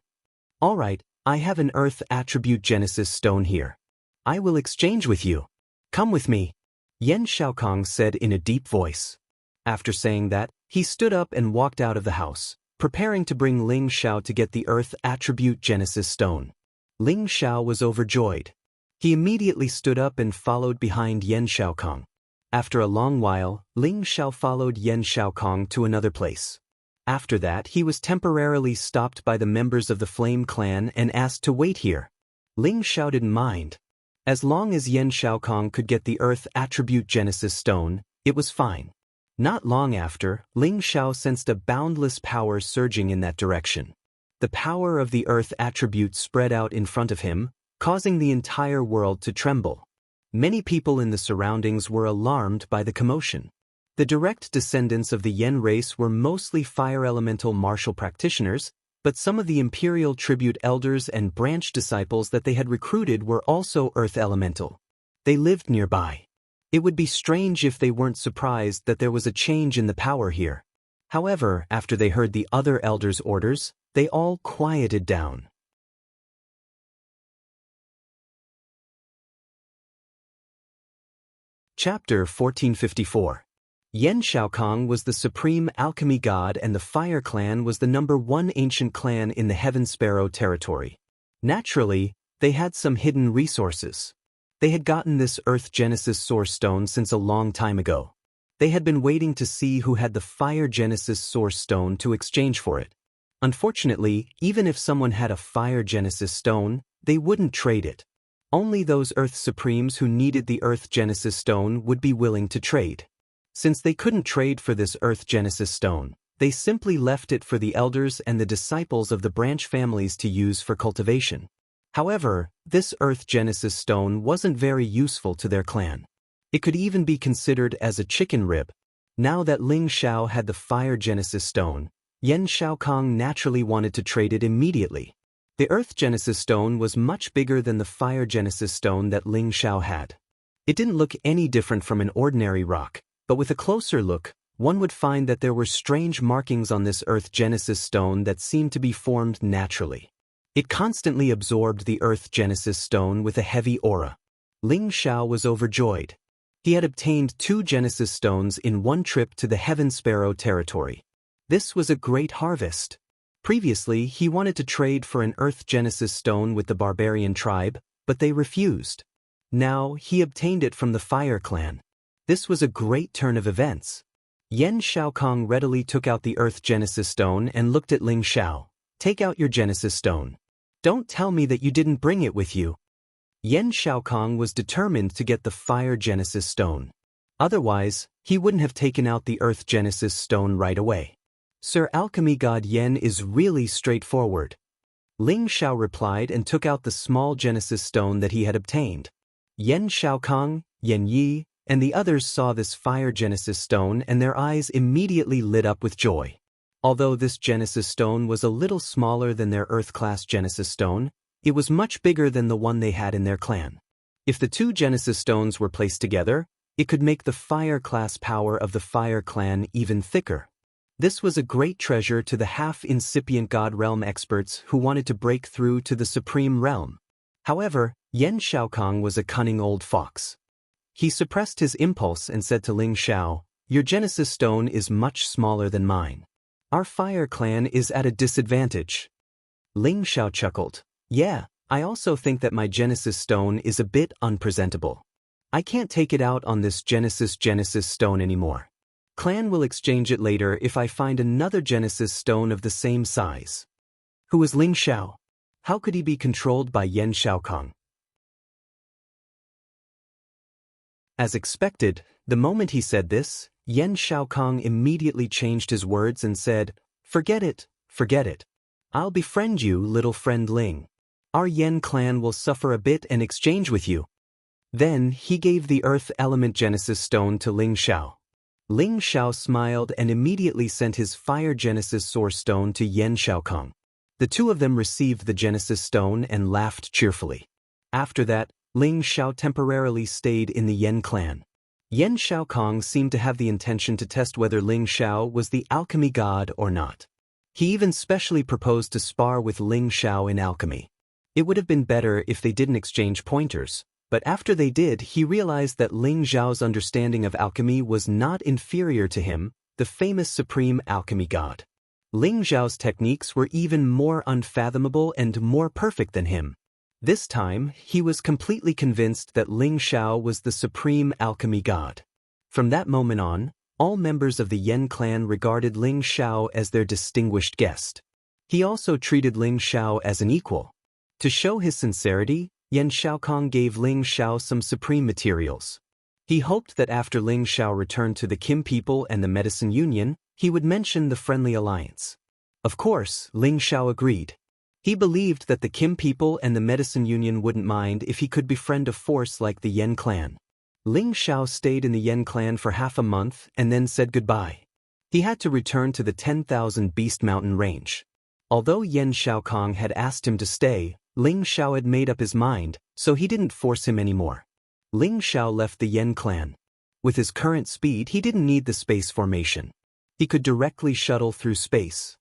"All right, I have an earth attribute Genesis stone here. I will exchange with you. Come with me," Yen Xiaokong said in a deep voice. After saying that, he stood up and walked out of the house, preparing to bring Ling Xiao to get the earth attribute Genesis stone. Ling Xiao was overjoyed. He immediately stood up and followed behind Yen Xiaokong. After a long while, Ling Xiao followed Yen Xiaokong to another place. After that, he was temporarily stopped by the members of the Flame Clan and asked to wait here. Ling Xiao didn't mind. As long as Yen Xiaokong could get the earth attribute Genesis stone, it was fine. Not long after, Ling Xiao sensed a boundless power surging in that direction. The power of the earth attribute spread out in front of him, causing the entire world to tremble. Many people in the surroundings were alarmed by the commotion. The direct descendants of the Yen race were mostly fire elemental martial practitioners, but some of the imperial tribute elders and branch disciples that they had recruited were also earth elemental. They lived nearby. It would be strange if they weren't surprised that there was a change in the power here. However, after they heard the other elders' orders, they all quieted down. Chapter 1454. Yen Xiaokong was the supreme alchemy god and the Fire Clan was the #1 ancient clan in the Heaven Sparrow territory. Naturally, they had some hidden resources. They had gotten this Earth Genesis Source Stone since a long time ago. They had been waiting to see who had the Fire Genesis Source Stone to exchange for it. Unfortunately, even if someone had a Fire Genesis Stone, they wouldn't trade it. Only those Earth Supremes who needed the Earth Genesis Stone would be willing to trade. Since they couldn't trade for this Earth Genesis Stone, they simply left it for the elders and the disciples of the branch families to use for cultivation. However, this Earth Genesis Stone wasn't very useful to their clan. It could even be considered as a chicken rib. Now that Ling Xiao had the Fire Genesis Stone, Yen Xiaokong naturally wanted to trade it immediately. The Earth Genesis Stone was much bigger than the Fire Genesis Stone that Ling Xiao had. It didn't look any different from an ordinary rock, but with a closer look, one would find that there were strange markings on this Earth Genesis Stone that seemed to be formed naturally. It constantly absorbed the Earth Genesis Stone with a heavy aura. Ling Xiao was overjoyed. He had obtained 2 Genesis Stones in one trip to the Heaven Sparrow territory. This was a great harvest. Previously, he wanted to trade for an Earth Genesis Stone with the barbarian tribe, but they refused. Now, he obtained it from the Fire Clan. This was a great turn of events. Yen Xiaokong readily took out the Earth Genesis Stone and looked at Ling Xiao. "Take out your Genesis Stone. Don't tell me that you didn't bring it with you." Yen Xiaokong was determined to get the Fire Genesis Stone. Otherwise, he wouldn't have taken out the Earth Genesis Stone right away. "Sir Alchemy God Yen is really straightforward." Ling Xiao replied and took out the small Genesis Stone that he had obtained. Yen Xiaokong, Yen Yi, and the others saw this Fire Genesis Stone and their eyes immediately lit up with joy. Although this Genesis Stone was a little smaller than their Earth-class Genesis Stone, it was much bigger than the one they had in their clan. If the 2 Genesis Stones were placed together, it could make the Fire-class power of the Fire Clan even thicker. This was a great treasure to the half-incipient God Realm experts who wanted to break through to the Supreme Realm. However, Yen Xiaokong was a cunning old fox. He suppressed his impulse and said to Ling Xiao, "Your Genesis Stone is much smaller than mine. Our Fire Clan is at a disadvantage." Ling Xiao chuckled. "Yeah, I also think that my Genesis Stone is a bit unpresentable. I can't take it out on this Genesis Stone anymore. Clan will exchange it later if I find another Genesis Stone of the same size." Who was Ling Xiao? How could he be controlled by Yen Xiaokong? As expected, the moment he said this, Yen Xiaokong immediately changed his words and said, Forget it. I'll befriend you, little friend Ling. Our Yen clan will suffer a bit in exchange with you." Then he gave the Earth Element Genesis Stone to Ling Xiao. Ling Xiao smiled and immediately sent his Fire Genesis Source Stone to Yan Xiaokong. The two of them received the Genesis Stone and laughed cheerfully. After that, Ling Xiao temporarily stayed in the Yan clan. Yan Xiaokong seemed to have the intention to test whether Ling Xiao was the alchemy god or not. He even specially proposed to spar with Ling Xiao in alchemy. It would have been better if they didn't exchange pointers, but after they did, he realized that Ling Xiao's understanding of alchemy was not inferior to him, the famous supreme alchemy god. Ling Xiao's techniques were even more unfathomable and more perfect than him. This time, he was completely convinced that Ling Xiao was the supreme alchemy god. From that moment on, all members of the Yan clan regarded Ling Xiao as their distinguished guest. He also treated Ling Xiao as an equal. To show his sincerity, Yan Xiaokong gave Ling Xiao some supreme materials. He hoped that after Ling Xiao returned to the Kim people and the Medicine Union, he would mention the friendly alliance. Of course, Ling Xiao agreed. He believed that the Kim people and the Medicine Union wouldn't mind if he could befriend a force like the Yan clan. Ling Xiao stayed in the Yan clan for half a month and then said goodbye. He had to return to the 10,000 Beast Mountain range. Although Yan Xiaokong had asked him to stay, Ling Xiao had made up his mind, so he didn't force him anymore. Ling Xiao left the Yan clan. With his current speed, he didn't need the space formation. He could directly shuttle through space.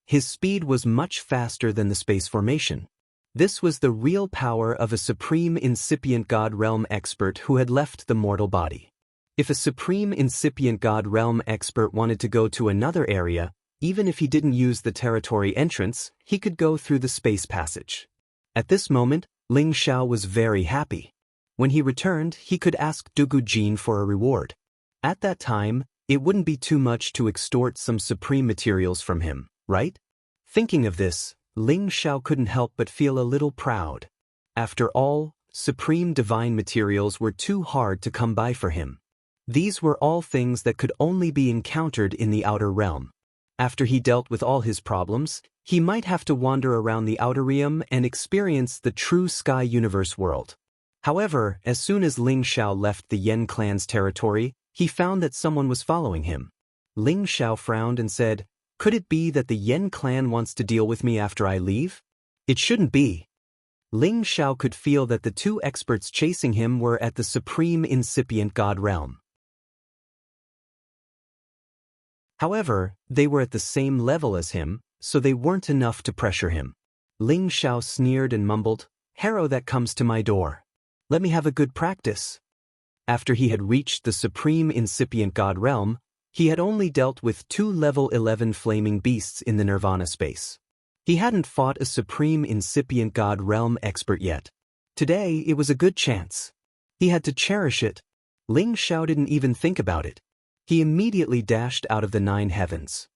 His speed was much faster than the space formation. This was the real power of a supreme incipient god realm expert who had left the mortal body. If a supreme incipient god realm expert wanted to go to another area, even if he didn't use the territory entrance, he could go through the space passage. At this moment, Ling Xiao was very happy. When he returned, he could ask Dugu Jin for a reward. At that time, it wouldn't be too much to extort some supreme materials from him, right? Thinking of this, Ling Xiao couldn't help but feel a little proud. After all, supreme divine materials were too hard to come by for him. These were all things that could only be encountered in the outer realm. After he dealt with all his problems, he might have to wander around the outer realm and experience the true Sky Universe world. However, as soon as Ling Xiao left the Yan clan's territory, he found that someone was following him. Ling Xiao frowned and said, "Could it be that the Yan clan wants to deal with me after I leave? It shouldn't be." Ling Xiao could feel that the two experts chasing him were at the supreme incipient god realm. However, they were at the same level as him, so they weren't enough to pressure him. Ling Xiao sneered and mumbled, "Harrow that comes to my door. Let me have a good practice." After he had reached the supreme incipient god realm, he had only dealt with 2 level 11 flaming beasts in the Nirvana space. He hadn't fought a supreme incipient god realm expert yet. Today, it was a good chance. He had to cherish it. Ling Xiao didn't even think about it. He immediately dashed out of the 9 heavens.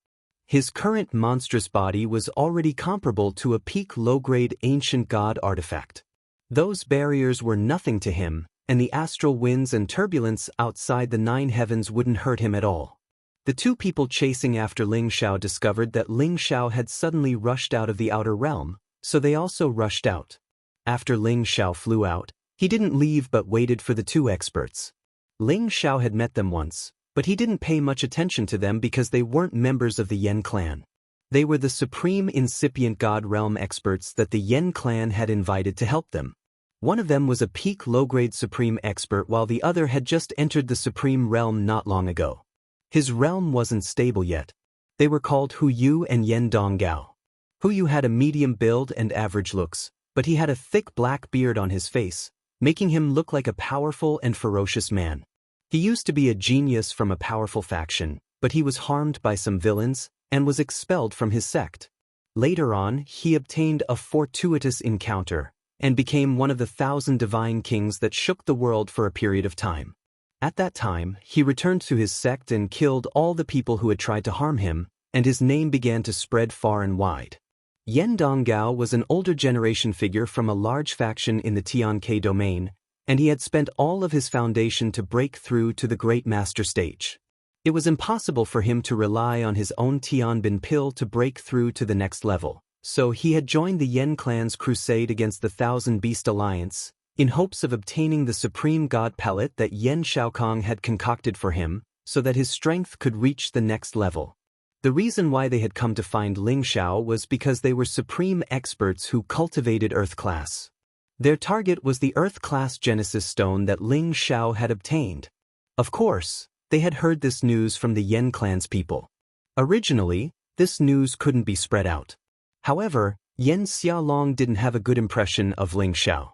His current monstrous body was already comparable to a peak low-grade ancient god artifact. Those barriers were nothing to him, and the astral winds and turbulence outside the 9 heavens wouldn't hurt him at all. The two people chasing after Ling Xiao discovered that Ling Xiao had suddenly rushed out of the outer realm, so they also rushed out. After Ling Xiao flew out, he didn't leave but waited for the two experts. Ling Xiao had met them once, but he didn't pay much attention to them because they weren't members of the Yan clan. They were the supreme incipient god realm experts that the Yan clan had invited to help them. One of them was a peak low-grade supreme expert while the other had just entered the supreme realm not long ago. His realm wasn't stable yet. They were called Hu Yu and Yen Donggao. Hu Yu had a medium build and average looks, but he had a thick black beard on his face, making him look like a powerful and ferocious man. He used to be a genius from a powerful faction, but he was harmed by some villains and was expelled from his sect. Later on, he obtained a fortuitous encounter and became one of the 1,000 divine kings that shook the world for a period of time. At that time, he returned to his sect and killed all the people who had tried to harm him, and his name began to spread far and wide. Yen Donggao was an older generation figure from a large faction in the Tianke domain, and he had spent all of his foundation to break through to the Great Master stage. It was impossible for him to rely on his own Tianbin pill to break through to the next level, so he had joined the Yan clan's crusade against the 1,000 Beast Alliance, in hopes of obtaining the supreme god pellet that Yen Xiaokong had concocted for him, so that his strength could reach the next level. The reason why they had come to find Ling Xiao was because they were supreme experts who cultivated Earth class. Their target was the Earth class Genesis stone that Ling Xiao had obtained. Of course, they had heard this news from the Yen clan's people. Originally, this news couldn't be spread out. However, Yen Xiaolong didn't have a good impression of Ling Xiao.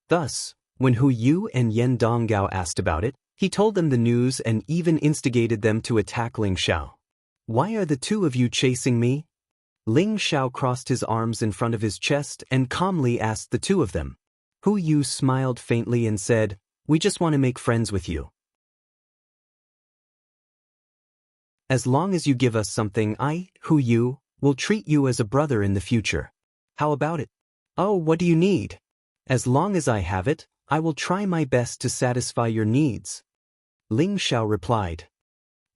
Thus, when Hu Yu and Yen Donggao asked about it, he told them the news and even instigated them to attack Ling Xiao. "Why are the two of you chasing me?" Ling Xiao crossed his arms in front of his chest and calmly asked the two of them. Hu Yu smiled faintly and said, "We just want to make friends with you. As long as you give us something, Hu Yu, will treat you as a brother in the future. How about it?" "Oh, what do you need?" "As long as I have it, I will try my best to satisfy your needs." Ling Xiao replied.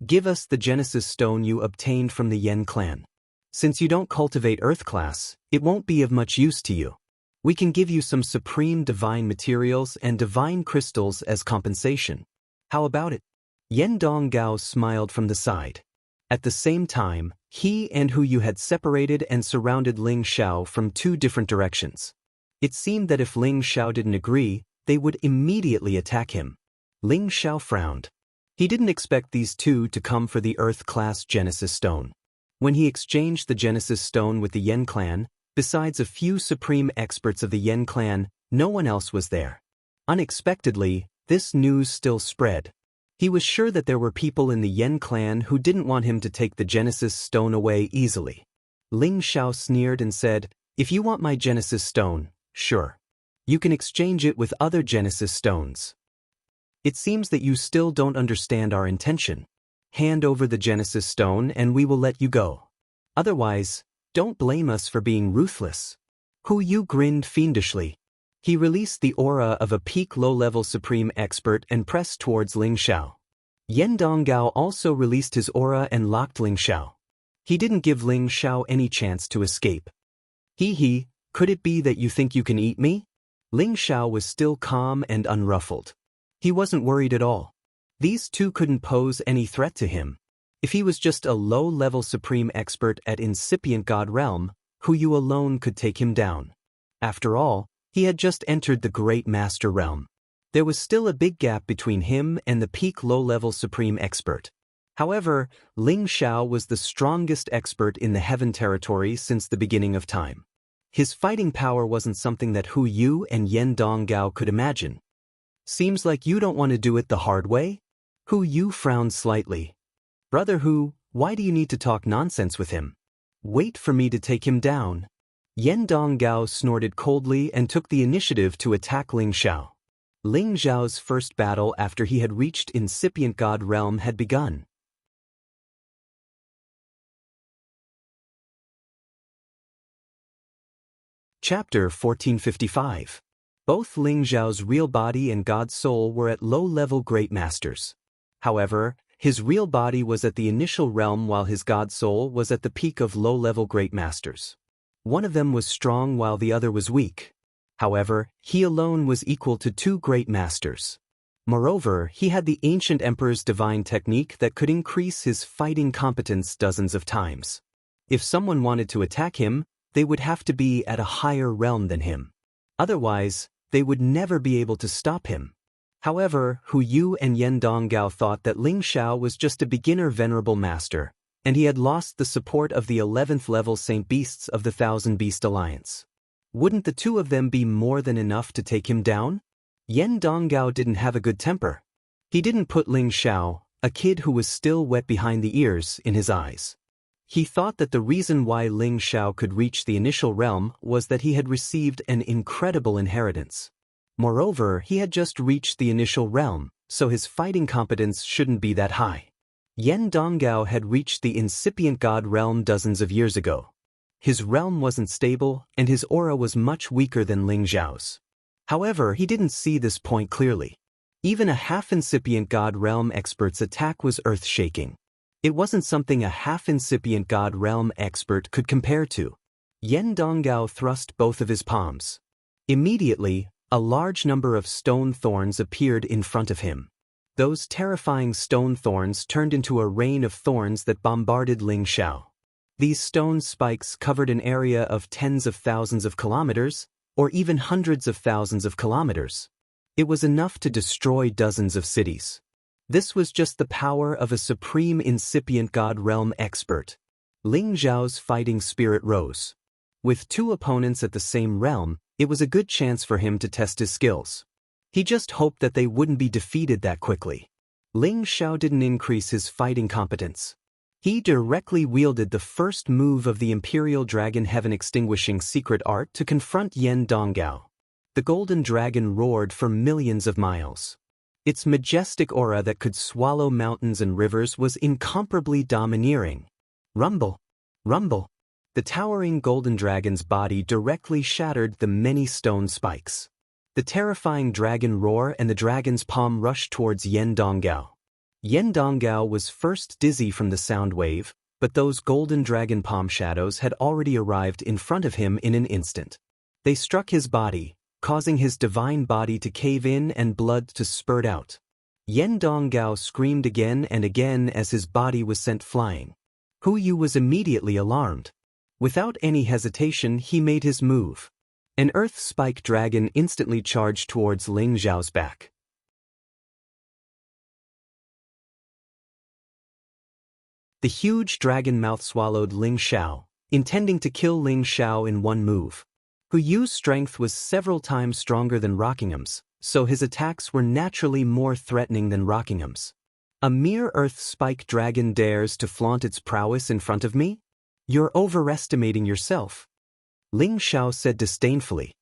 "Give us the Genesis stone you obtained from the Yen clan. Since you don't cultivate Earth class, it won't be of much use to you. We can give you some supreme divine materials and divine crystals as compensation. How about it?" Yen Donggao smiled from the side. At the same time, he and Hu Yu had separated and surrounded Ling Xiao from two different directions. It seemed that if Ling Xiao didn't agree, they would immediately attack him. Ling Xiao frowned. He didn't expect these two to come for the Earth-class Genesis stone. When he exchanged the Genesis stone with the Yen clan, besides a few supreme experts of the Yen clan, no one else was there. Unexpectedly, this news still spread. He was sure that there were people in the Yen clan who didn't want him to take the Genesis stone away easily. Ling Xiao sneered and said, "If you want my Genesis stone, sure. You can exchange it with other Genesis stones. It seems that you still don't understand our intention. Hand over the Genesis stone and we will let you go. Otherwise, don't blame us for being ruthless." Hu Yu grinned fiendishly. He released the aura of a peak low-level supreme expert and pressed towards Ling Xiao. Yen Donggao also released his aura and locked Ling Xiao. He didn't give Ling Xiao any chance to escape. He, could it be that you think you can eat me?" Ling Xiao was still calm and unruffled. He wasn't worried at all. These two couldn't pose any threat to him. If he was just a low-level supreme expert at incipient god realm, Hu Yu alone could take him down. After all, he had just entered the great master realm. There was still a big gap between him and the peak low-level supreme expert. However, Ling Xiao was the strongest expert in the heaven territory since the beginning of time. His fighting power wasn't something that Hu Yu and Yen Donggao could imagine. "Seems like you don't want to do it the hard way?" Hu Yu frowned slightly. "Brother Hu, why do you need to talk nonsense with him? Wait for me to take him down." Yen Donggao snorted coldly and took the initiative to attack Ling Xiao. Ling Xiao's first battle after he had reached incipient god realm had begun. Chapter 1455. Both Ling Xiao's real body and god soul were at low-level great masters. However, his real body was at the initial realm while his god soul was at the peak of low-level great masters. One of them was strong while the other was weak. However, he alone was equal to two great masters. Moreover, he had the ancient emperor's divine technique that could increase his fighting competence dozens of times. If someone wanted to attack him, they would have to be at a higher realm than him. Otherwise, they would never be able to stop him. However, Hu Yu and Yen Donggao thought that Ling Xiao was just a beginner venerable master, and he had lost the support of the 11th level Saint Beasts of the Thousand Beast Alliance. Wouldn't the two of them be more than enough to take him down? Yen Donggao didn't have a good temper. He didn't put Ling Xiao, a kid who was still wet behind the ears, in his eyes. He thought that the reason why Ling Xiao could reach the initial realm was that he had received an incredible inheritance. Moreover, he had just reached the initial realm, so his fighting competence shouldn't be that high. Yen Donggao had reached the incipient god realm dozens of years ago. His realm wasn't stable, and his aura was much weaker than Ling Xiao's. However, he didn't see this point clearly. Even a half-incipient god realm expert's attack was earth-shaking. It wasn't something a half-incipient god realm expert could compare to. Yen Donggao thrust both of his palms. Immediately, A large number of stone thorns appeared in front of him. Those terrifying stone thorns turned into a rain of thorns that bombarded Ling Xiao. These stone spikes covered an area of tens of thousands of kilometers, or even hundreds of thousands of kilometers. It was enough to destroy dozens of cities. This was just the power of a supreme incipient god realm expert. Ling Xiao's fighting spirit rose. With two opponents at the same realm, it was a good chance for him to test his skills. He just hoped that they wouldn't be defeated that quickly. Ling Xiao didn't increase his fighting competence. He directly wielded the first move of the Imperial Dragon Heaven Extinguishing Secret Art to confront Yan Donggao. The golden dragon roared for millions of miles. Its majestic aura that could swallow mountains and rivers was incomparably domineering. Rumble! Rumble! The towering golden dragon's body directly shattered the many stone spikes. The terrifying dragon roar and the dragon's palm rushed towards Yan Donggao. Yan Donggao was first dizzy from the sound wave, but those golden dragon palm shadows had already arrived in front of him in an instant. They struck his body, causing his divine body to cave in and blood to spurt out. Yan Donggao screamed again and again as his body was sent flying. Hu Yu was immediately alarmed. Without any hesitation, he made his move. An earth spike dragon instantly charged towards Ling Xiao's back. The huge dragon mouth swallowed Ling Xiao, intending to kill Ling Xiao in one move. Hu Yu's strength was several times stronger than Rockingham's, so his attacks were naturally more threatening than Rockingham's. A mere earth spike dragon dares to flaunt its prowess in front of me? You're overestimating yourself. Ling Xiao said disdainfully.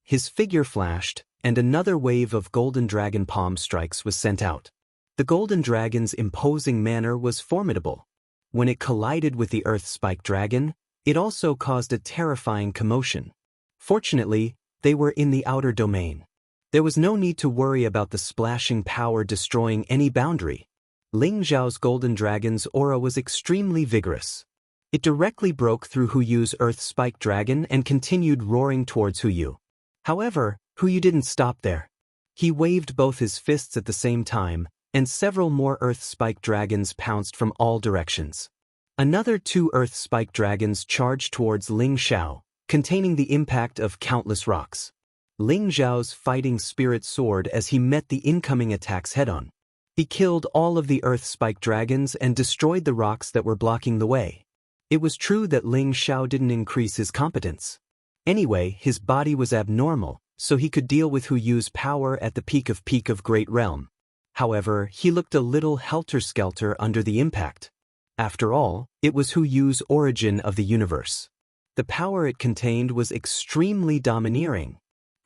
His figure flashed, and another wave of golden dragon palm strikes was sent out. The golden dragon's imposing manner was formidable. When it collided with the earth spike dragon, it also caused a terrifying commotion. Fortunately, they were in the outer domain. There was no need to worry about the splashing power destroying any boundary. Ling Xiao's golden dragon's aura was extremely vigorous. It directly broke through Hu Yu's earth spike dragon and continued roaring towards Hu Yu. However, Hu Yu didn't stop there. He waved both his fists at the same time, and several more earth spike dragons pounced from all directions. Another 2 earth spike dragons charged towards Ling Xiao, containing the impact of countless rocks. Ling Xiao's fighting spirit soared as he met the incoming attacks head-on. He killed all of the earth spike dragons and destroyed the rocks that were blocking the way. It was true that Ling Xiao didn't increase his competence. Anyway, his body was abnormal, so he could deal with Hu Yu's power at the peak of Great Realm. However, he looked a little helter-skelter under the impact. After all, it was Hu Yu's origin of the universe. The power it contained was extremely domineering.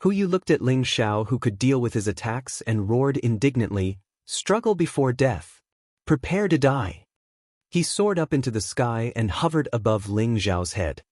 Hu Yu looked at Ling Xiao, who could deal with his attacks, and roared indignantly, "Struggle before death. Prepare to die." He soared up into the sky and hovered above Ling Xiao's head.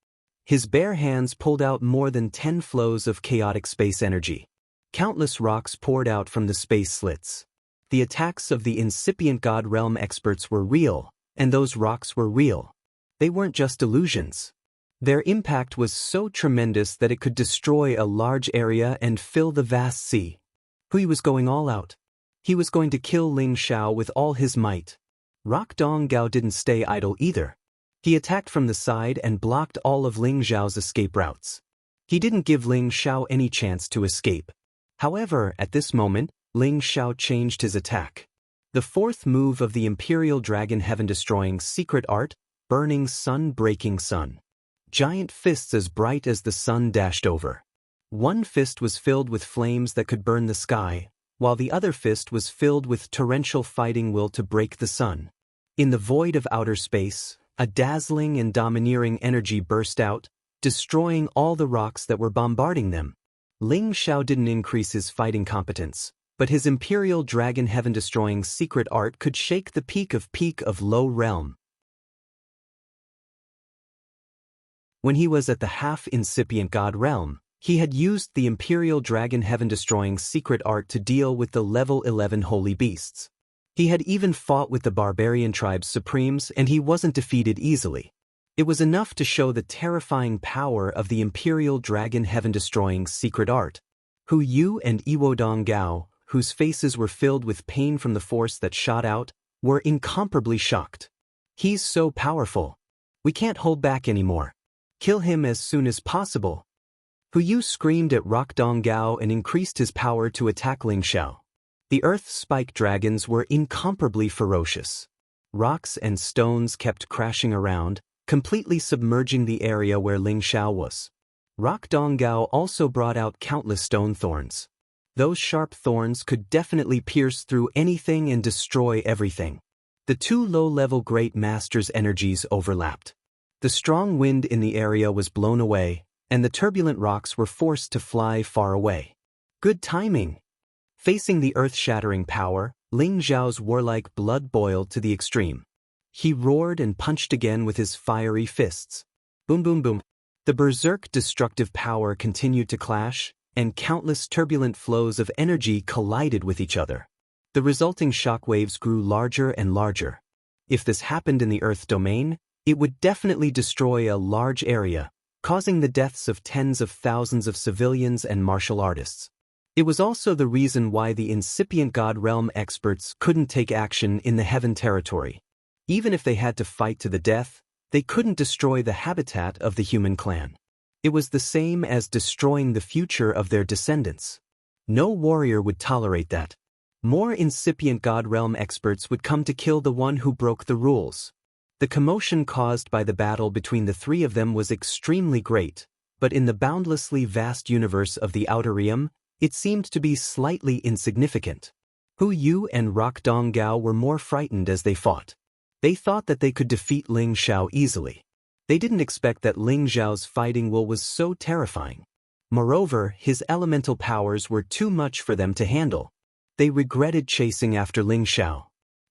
His bare hands pulled out more than 10 flows of chaotic space energy. Countless rocks poured out from the space slits. The attacks of the incipient god realm experts were real, and those rocks were real. They weren't just illusions. Their impact was so tremendous that it could destroy a large area and fill the vast sea. Hui was going all out. He was going to kill Ling Xiao with all his might. Rock Donggao didn't stay idle either. He attacked from the side and blocked all of Ling Xiao's escape routes. He didn't give Ling Xiao any chance to escape. However, at this moment, Ling Xiao changed his attack. The 4th move of the Imperial Dragon Heaven-destroying secret art, Burning Sun Breaking Sun. Giant fists as bright as the sun dashed over. One fist was filled with flames that could burn the sky, while the other fist was filled with torrential fighting will to break the sun. In the void of outer space, a dazzling and domineering energy burst out, destroying all the rocks that were bombarding them. Ling Xiao didn't increase his fighting competence, but his Imperial Dragon Heaven-destroying secret art could shake the peak of Low Realm. When he was at the half-incipient god realm, he had used the Imperial Dragon Heaven-destroying secret art to deal with the level 11 holy beasts. He had even fought with the barbarian tribe's supremes, and he wasn't defeated easily. It was enough to show the terrifying power of the Imperial Dragon Heaven-destroying secret art. Hu Yu and Iwodong Gao, whose faces were filled with pain from the force that shot out, were incomparably shocked. He's so powerful. We can't hold back anymore. Kill him as soon as possible. Hu Yu screamed at Rockdong Gao and increased his power to attack Ling Xiao. The earth spike dragons were incomparably ferocious. Rocks and stones kept crashing around, completely submerging the area where Ling Xiao was. Rockdong Gao also brought out countless stone thorns. Those sharp thorns could definitely pierce through anything and destroy everything. The two low-level great masters' energies overlapped. The strong wind in the area was blown away, and the turbulent rocks were forced to fly far away. Good timing! Facing the earth-shattering power, Ling Xiao's warlike blood boiled to the extreme. He roared and punched again with his fiery fists. Boom boom boom. The berserk destructive power continued to clash, and countless turbulent flows of energy collided with each other. The resulting shockwaves grew larger and larger. If this happened in the Earth domain, it would definitely destroy a large area, causing the deaths of tens of thousands of civilians and martial artists. It was also the reason why the incipient God Realm experts couldn't take action in the Heaven territory. Even if they had to fight to the death, they couldn't destroy the habitat of the human clan. It was the same as destroying the future of their descendants. No warrior would tolerate that. More incipient God Realm experts would come to kill the one who broke the rules. The commotion caused by the battle between the three of them was extremely great, but in the boundlessly vast universe of the Outer Realm, it seemed to be slightly insignificant. Hu Yu and Rockdong Gao were more frightened as they fought. They thought that they could defeat Ling Xiao easily. They didn't expect that Ling Xiao's fighting will was so terrifying. Moreover, his elemental powers were too much for them to handle. They regretted chasing after Ling Xiao.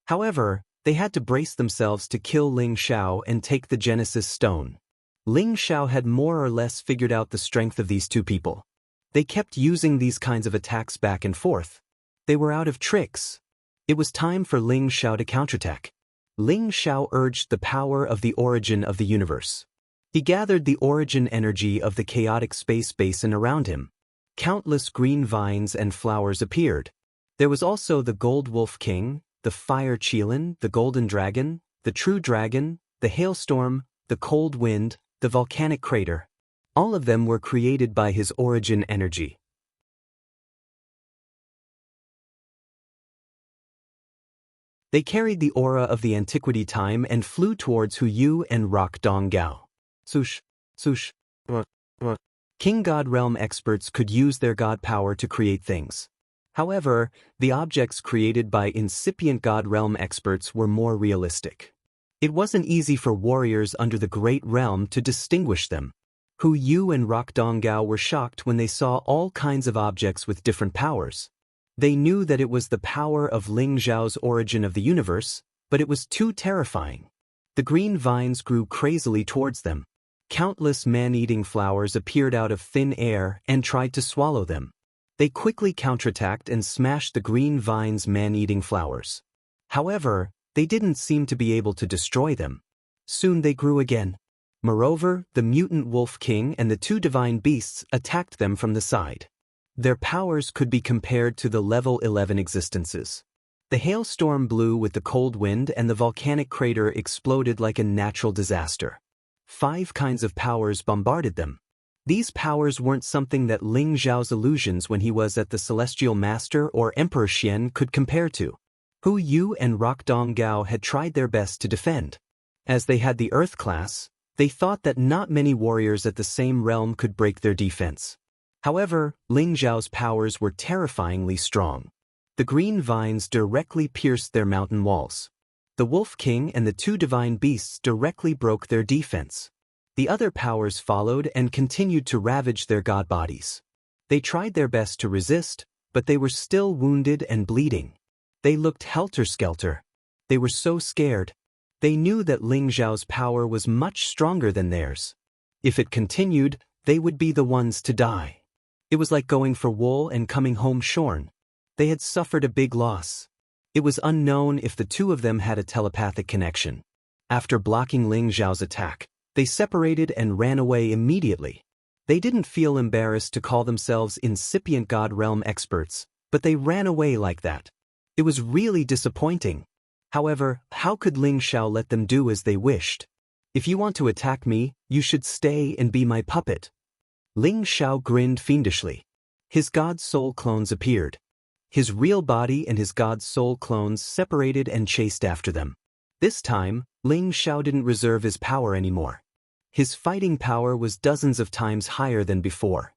However, they had to brace themselves to kill Ling Xiao and take the Genesis Stone. Ling Xiao had more or less figured out the strength of these two people. They kept using these kinds of attacks back and forth. They were out of tricks. It was time for Ling Xiao to counterattack. Ling Xiao urged the power of the origin of the universe. He gathered the origin energy of the chaotic space basin around him. Countless green vines and flowers appeared. There was also the Gold Wolf King, the Fire Qilin, the Golden Dragon, the True Dragon, the Hailstorm, the Cold Wind, the Volcanic Crater. All of them were created by his origin energy. They carried the aura of the antiquity time and flew towards Hu Yu and Rockdong Gao. Swoosh, swoosh, King God Realm experts could use their god power to create things. However, the objects created by incipient God Realm experts were more realistic. It wasn't easy for warriors under the Great Realm to distinguish them. Hu Yu and Rockdong Gao were shocked when they saw all kinds of objects with different powers. They knew that it was the power of Ling Xiao's origin of the universe, but it was too terrifying. The green vines grew crazily towards them. Countless man-eating flowers appeared out of thin air and tried to swallow them. They quickly counterattacked and smashed the green vines' man-eating flowers. However, they didn't seem to be able to destroy them. Soon they grew again. Moreover, the mutant Wolf King and the two divine beasts attacked them from the side. Their powers could be compared to the level 11 existences. The hailstorm blew with the cold wind and the volcanic crater exploded like a natural disaster. 5 kinds of powers bombarded them. These powers weren't something that Ling Xiao's illusions when he was at the Celestial Master or Emperor Xian could compare to. Hu Yu and Rockdong Gao had tried their best to defend. As they had the Earth class, they thought that not many warriors at the same realm could break their defense. However, Ling Xiao's powers were terrifyingly strong. The green vines directly pierced their mountain walls. The Wolf King and the two divine beasts directly broke their defense. The other powers followed and continued to ravage their god bodies. They tried their best to resist, but they were still wounded and bleeding. They looked helter-skelter. They were so scared. They knew that Ling Xiao's power was much stronger than theirs. If it continued, they would be the ones to die. It was like going for wool and coming home shorn. They had suffered a big loss. It was unknown if the two of them had a telepathic connection. After blocking Ling Xiao's attack, they separated and ran away immediately. They didn't feel embarrassed to call themselves incipient God realm experts, but they ran away like that. It was really disappointing. However, how could Ling Xiao let them do as they wished? If you want to attack me, you should stay and be my puppet. Ling Xiao grinned fiendishly. His God soul clones appeared. His real body and his God soul clones separated and chased after them. This time, Ling Xiao didn't reserve his power anymore. His fighting power was dozens of times higher than before.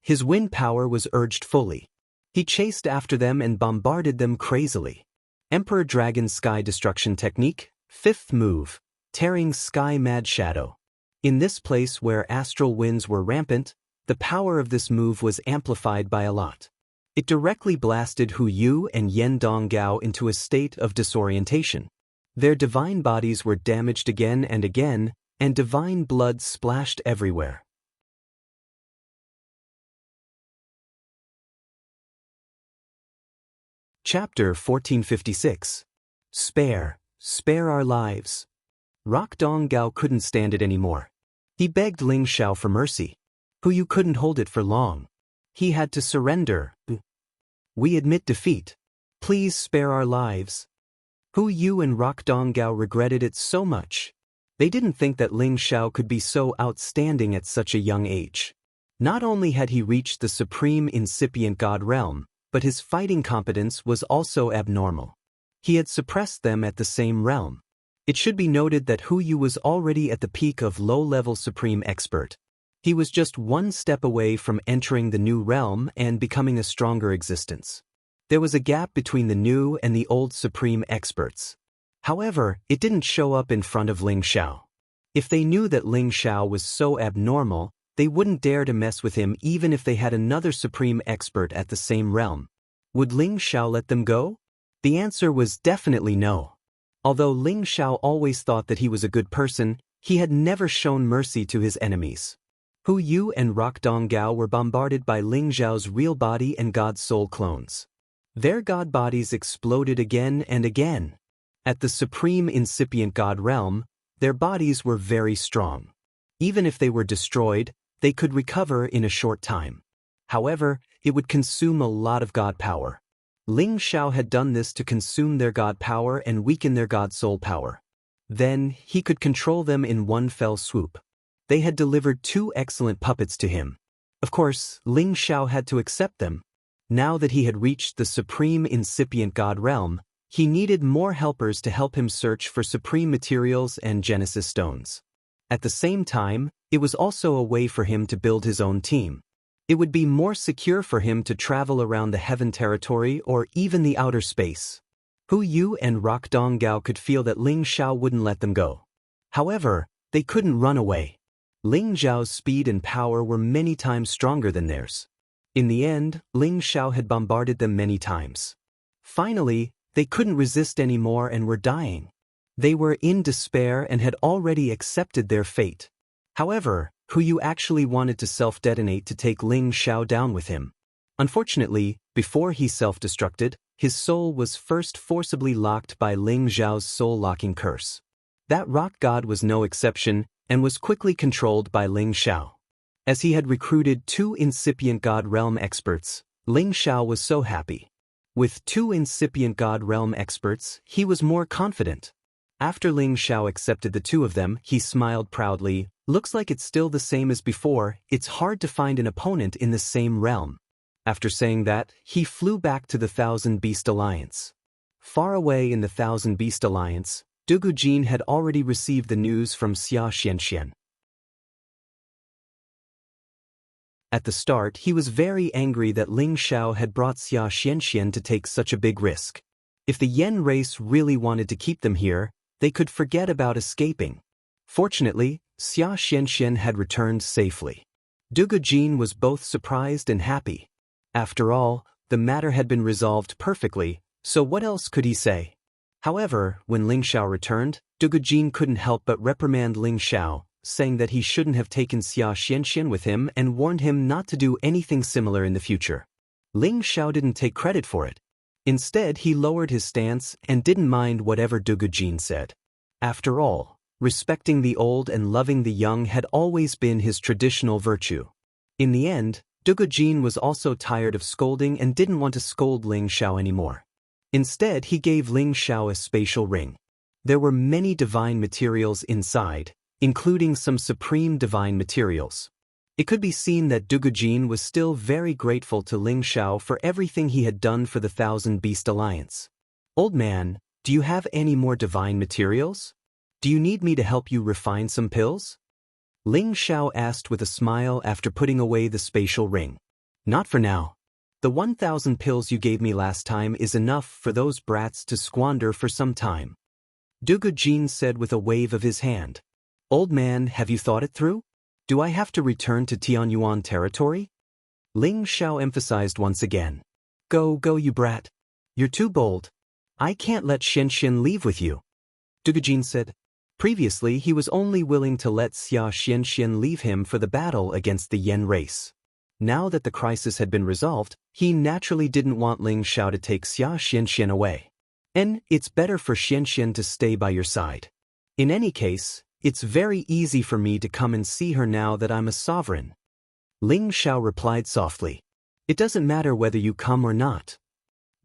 His wind power was urged fully. He chased after them and bombarded them crazily. Emperor Dragon Sky Destruction Technique, 5th move, Tearing Sky Mad Shadow. In this place where astral winds were rampant, the power of this move was amplified by a lot. It directly blasted Hu Yu and Yen Donggao into a state of disorientation. Their divine bodies were damaged again and again, and divine blood splashed everywhere. Chapter 1456. Spare our lives. Rock Donggao couldn't stand it anymore. He begged Ling Xiao for mercy. Hu Yu couldn't hold it for long. He had to surrender. We admit defeat. Please spare our lives. Hu Yu and Rock Donggao regretted it so much. They didn't think that Ling Xiao could be so outstanding at such a young age. Not only had he reached the supreme incipient God realm, but his fighting competence was also abnormal. He had suppressed them at the same realm. It should be noted that Hu Yu was already at the peak of low-level supreme expert. He was just one step away from entering the new realm and becoming a stronger existence. There was a gap between the new and the old supreme experts. However, it didn't show up in front of Ling Xiao. If they knew that Ling Xiao was so abnormal, they wouldn't dare to mess with him even if they had another supreme expert at the same realm. Would Ling Xiao let them go? The answer was definitely no. Although Ling Xiao always thought that he was a good person, he had never shown mercy to his enemies. Hu Yu and Rock Donggao were bombarded by Ling Xiao's real body and God soul clones. Their god bodies exploded again and again. At the supreme incipient God realm, their bodies were very strong. Even if they were destroyed, they could recover in a short time. However, it would consume a lot of God power. Ling Xiao had done this to consume their God power and weaken their God soul power. Then, he could control them in one fell swoop. They had delivered 2 excellent puppets to him. Of course, Ling Xiao had to accept them. Now that he had reached the supreme incipient God realm, he needed more helpers to help him search for supreme materials and Genesis stones. At the same time, it was also a way for him to build his own team. It would be more secure for him to travel around the heaven territory or even the outer space. Hu Yu and Rock Donggao could feel that Ling Xiao wouldn't let them go. However, they couldn't run away. Ling Xiao's speed and power were many times stronger than theirs. In the end, Ling Xiao had bombarded them many times. Finally, they couldn't resist anymore and were dying. They were in despair and had already accepted their fate. However, Hu Yu actually wanted to self-detonate to take Ling Xiao down with him. Unfortunately, before he self-destructed, his soul was first forcibly locked by Ling Xiao's soul-locking curse. That rock god was no exception and was quickly controlled by Ling Xiao. As he had recruited 2 incipient God realm experts, Ling Xiao was so happy. With 2 incipient God realm experts, he was more confident. After Ling Xiao accepted the 2 of them, he smiled proudly. Looks like it's still the same as before, it's hard to find an opponent in the same realm. After saying that, he flew back to the Thousand Beast Alliance. Far away in the Thousand Beast Alliance, Dugu Jin had already received the news from Xianxia. At the start, he was very angry that Ling Xiao had brought Xianxia to take such a big risk. If the Yen race really wanted to keep them here, they could forget about escaping. Fortunately, Xianxia had returned safely. Dugu Jin was both surprised and happy. After all, the matter had been resolved perfectly, so what else could he say? However, when Ling Xiao returned, Dugu Jin couldn't help but reprimand Ling Xiao, saying that he shouldn't have taken Xianxia with him and warned him not to do anything similar in the future. Ling Xiao didn't take credit for it. Instead, he lowered his stance and didn't mind whatever Dugu Jin said. After all, respecting the old and loving the young had always been his traditional virtue. In the end, Dugujin was also tired of scolding and didn't want to scold Ling Xiao anymore. Instead, he gave Ling Xiao a spatial ring. There were many divine materials inside, including some supreme divine materials. It could be seen that Dugujin was still very grateful to Ling Xiao for everything he had done for the Thousand Beast Alliance. "Old man, do you have any more divine materials? Do you need me to help you refine some pills?" Ling Xiao asked with a smile after putting away the spatial ring. "Not for now. The 1,000 pills you gave me last time is enough for those brats to squander for some time," Dugujin said with a wave of his hand. "Old man, have you thought it through? Do I have to return to Tianyuan territory?" Ling Xiao emphasized once again. Go, you brat. You're too bold. I can't let Xianxia leave with you." Dugujin said. Previously, he was only willing to let Xianxia leave him for the battle against the Yan race. Now that the crisis had been resolved, he naturally didn't want Ling Xiao to take Xianxia away. "And it's better for Xianxia to stay by your side. In any case, it's very easy for me to come and see her now that I'm a sovereign." Ling Xiao replied softly. "It doesn't matter whether you come or not."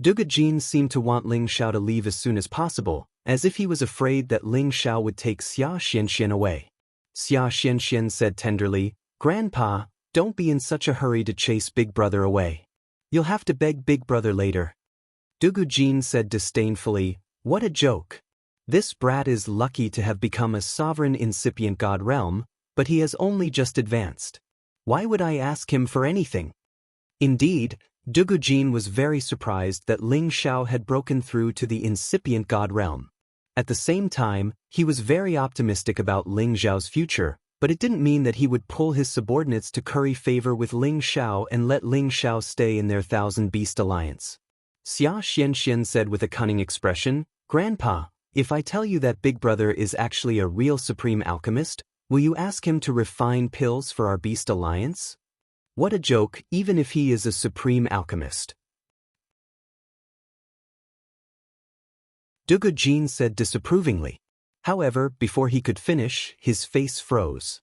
Dugujin seemed to want Ling Xiao to leave as soon as possible, as if he was afraid that Ling Xiao would take Xianxia away. Xianxia said tenderly, "Grandpa, don't be in such a hurry to chase Big Brother away. You'll have to beg Big Brother later." Dugujin said disdainfully, "What a joke. This brat is lucky to have become a sovereign incipient god realm, but he has only just advanced. Why would I ask him for anything?" Indeed, Dugujin was very surprised that Ling Xiao had broken through to the incipient god realm. At the same time, he was very optimistic about Ling Xiao's future, but it didn't mean that he would pull his subordinates to curry favor with Ling Xiao and let Ling Xiao stay in their Thousand Beast Alliance. Xianxia said with a cunning expression, "Grandpa, if I tell you that Big Brother is actually a real supreme alchemist, will you ask him to refine pills for our Beast Alliance?" What a joke, even if he is a supreme alchemist. Dugujin said disapprovingly. However, before he could finish, his face froze.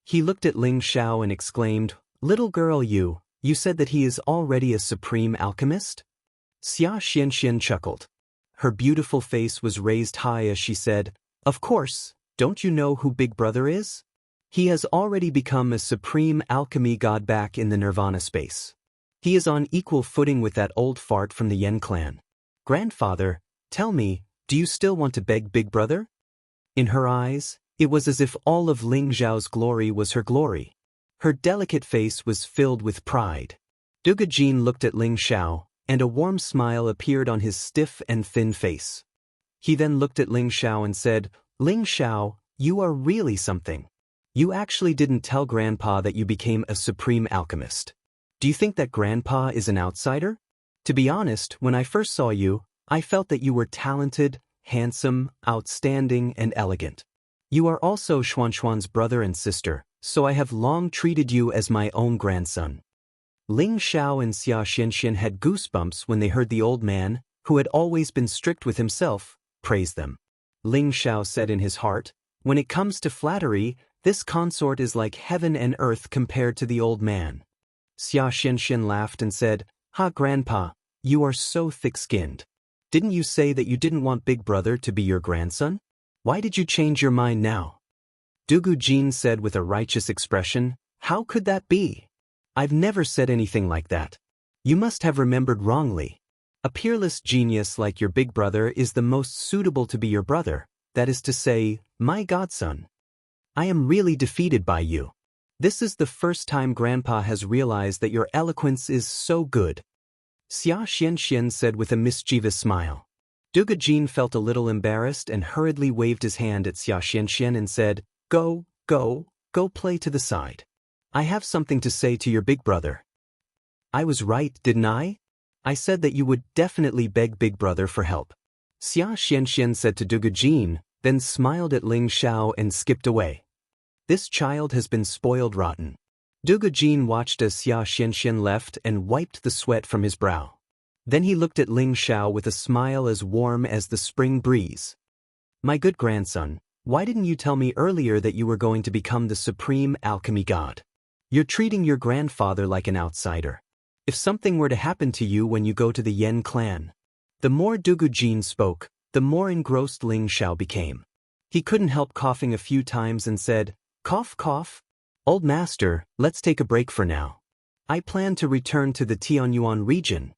He looked at Ling Xiao and exclaimed, "Little girl, you said that he is already a supreme alchemist?" Xianxia chuckled. Her beautiful face was raised high as she said, "Of course, don't you know who Big Brother is? He has already become a supreme alchemy god back in the Nirvana space. He is on equal footing with that old fart from the Yen clan. Grandfather, tell me, do you still want to beg Big Brother?" In her eyes, it was as if all of Ling Xiao's glory was her glory. Her delicate face was filled with pride. Dugujin looked at Ling Xiao, and a warm smile appeared on his stiff and thin face. He then looked at Ling Xiao and said, "Ling Xiao, you are really something. You actually didn't tell Grandpa that you became a supreme alchemist. Do you think that Grandpa is an outsider? To be honest, when I first saw you, I felt that you were talented, handsome, outstanding, and elegant. You are also Xuanxuan's brother and sister, so I have long treated you as my own grandson." Ling Xiao and Xianxia had goosebumps when they heard the old man, who had always been strict with himself, praise them. Ling Xiao said in his heart, "When it comes to flattery, this consort is like heaven and earth compared to the old man." Xianxia laughed and said, "Ha, Grandpa, you are so thick-skinned. Didn't you say that you didn't want Big Brother to be your grandson? Why did you change your mind now?" Dugujin said with a righteous expression, "How could that be? I've never said anything like that. You must have remembered wrongly. A peerless genius like your Big Brother is the most suitable to be your brother, that is to say, my godson. I am really defeated by you. This is the first time Grandpa has realized that your eloquence is so good." Xianxia said with a mischievous smile. Dugujin felt a little embarrassed and hurriedly waved his hand at Xianxia and said, Go play to the side. I have something to say to your Big Brother." "I was right, didn't I? I said that you would definitely beg Big Brother for help." Xianxia said to Dugujin, then smiled at Ling Xiao and skipped away. This child has been spoiled rotten. Dugujin watched as Xianxia left and wiped the sweat from his brow. Then he looked at Ling Xiao with a smile as warm as the spring breeze. "My good grandson, why didn't you tell me earlier that you were going to become the supreme alchemy god? You're treating your grandfather like an outsider. If something were to happen to you when you go to the Yen clan. The more Dugu Jin spoke, the more engrossed Ling Xiao became. He couldn't help coughing a few times and said, "Cough, cough. Old master, let's take a break for now. I plan to return to the Tianyuan region."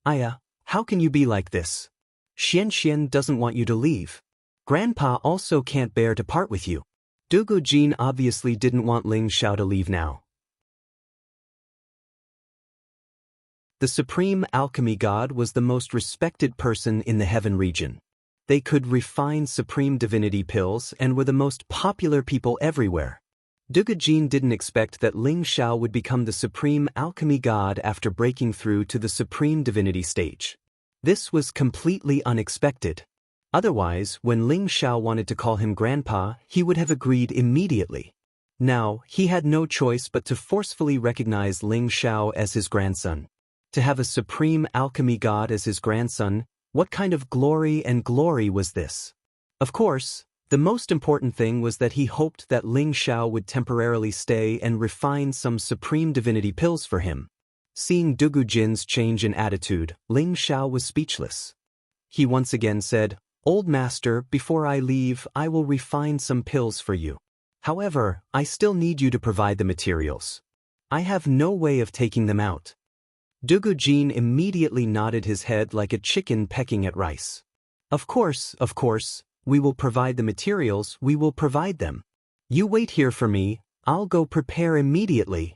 "Aya, how can you be like this? Xianxia doesn't want you to leave. Grandpa also can't bear to part with you." Dugu Jin obviously didn't want Ling Xiao to leave now. The supreme alchemy god was the most respected person in the heaven region. They could refine supreme divinity pills and were the most popular people everywhere. Dugu Jin didn't expect that Ling Xiao would become the supreme alchemy god after breaking through to the supreme divinity stage. This was completely unexpected. Otherwise, when Ling Xiao wanted to call him grandpa, he would have agreed immediately. Now, he had no choice but to forcefully recognize Ling Xiao as his grandson. To have a supreme alchemy god as his grandson, what kind of glory was this? Of course, the most important thing was that he hoped that Ling Xiao would temporarily stay and refine some supreme divinity pills for him. Seeing Dugu Jin's change in attitude, Ling Xiao was speechless. He once again said, "Old master, before I leave, I will refine some pills for you. However, I still need you to provide the materials. I have no way of taking them out." Dugu Jin immediately nodded his head like a chicken pecking at rice. Of course, we will provide the materials, we will provide them. You wait here for me, I'll go prepare immediately."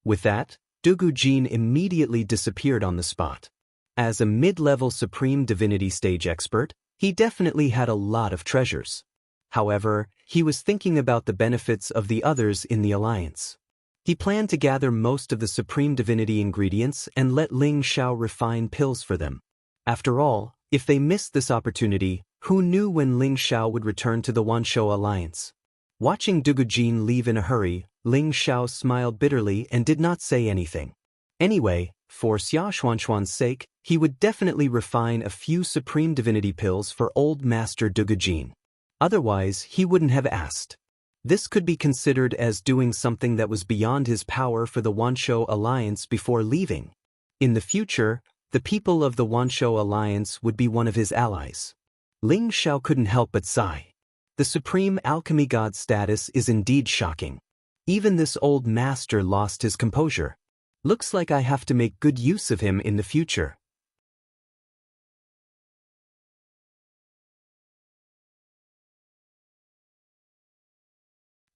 With that, Dugu Jin immediately disappeared on the spot. As a mid-level supreme divinity stage expert, he definitely had a lot of treasures. However, he was thinking about the benefits of the others in the alliance. He planned to gather most of the supreme divinity ingredients and let Ling Xiao refine pills for them. After all, if they missed this opportunity, who knew when Ling Xiao would return to the Wanshou alliance? Watching Dugu Jin leave in a hurry, Ling Xiao smiled bitterly and did not say anything. Anyway, for Xia Xuanxuan's sake, he would definitely refine a few supreme divinity pills for old master Dugu Jin. Otherwise, he wouldn't have asked. This could be considered as doing something that was beyond his power for the Wanshou alliance before leaving. In the future, the people of the Wanshou alliance would be one of his allies. Ling Xiao couldn't help but sigh. The supreme alchemy god status is indeed shocking. Even this old master lost his composure. Looks like I have to make good use of him in the future.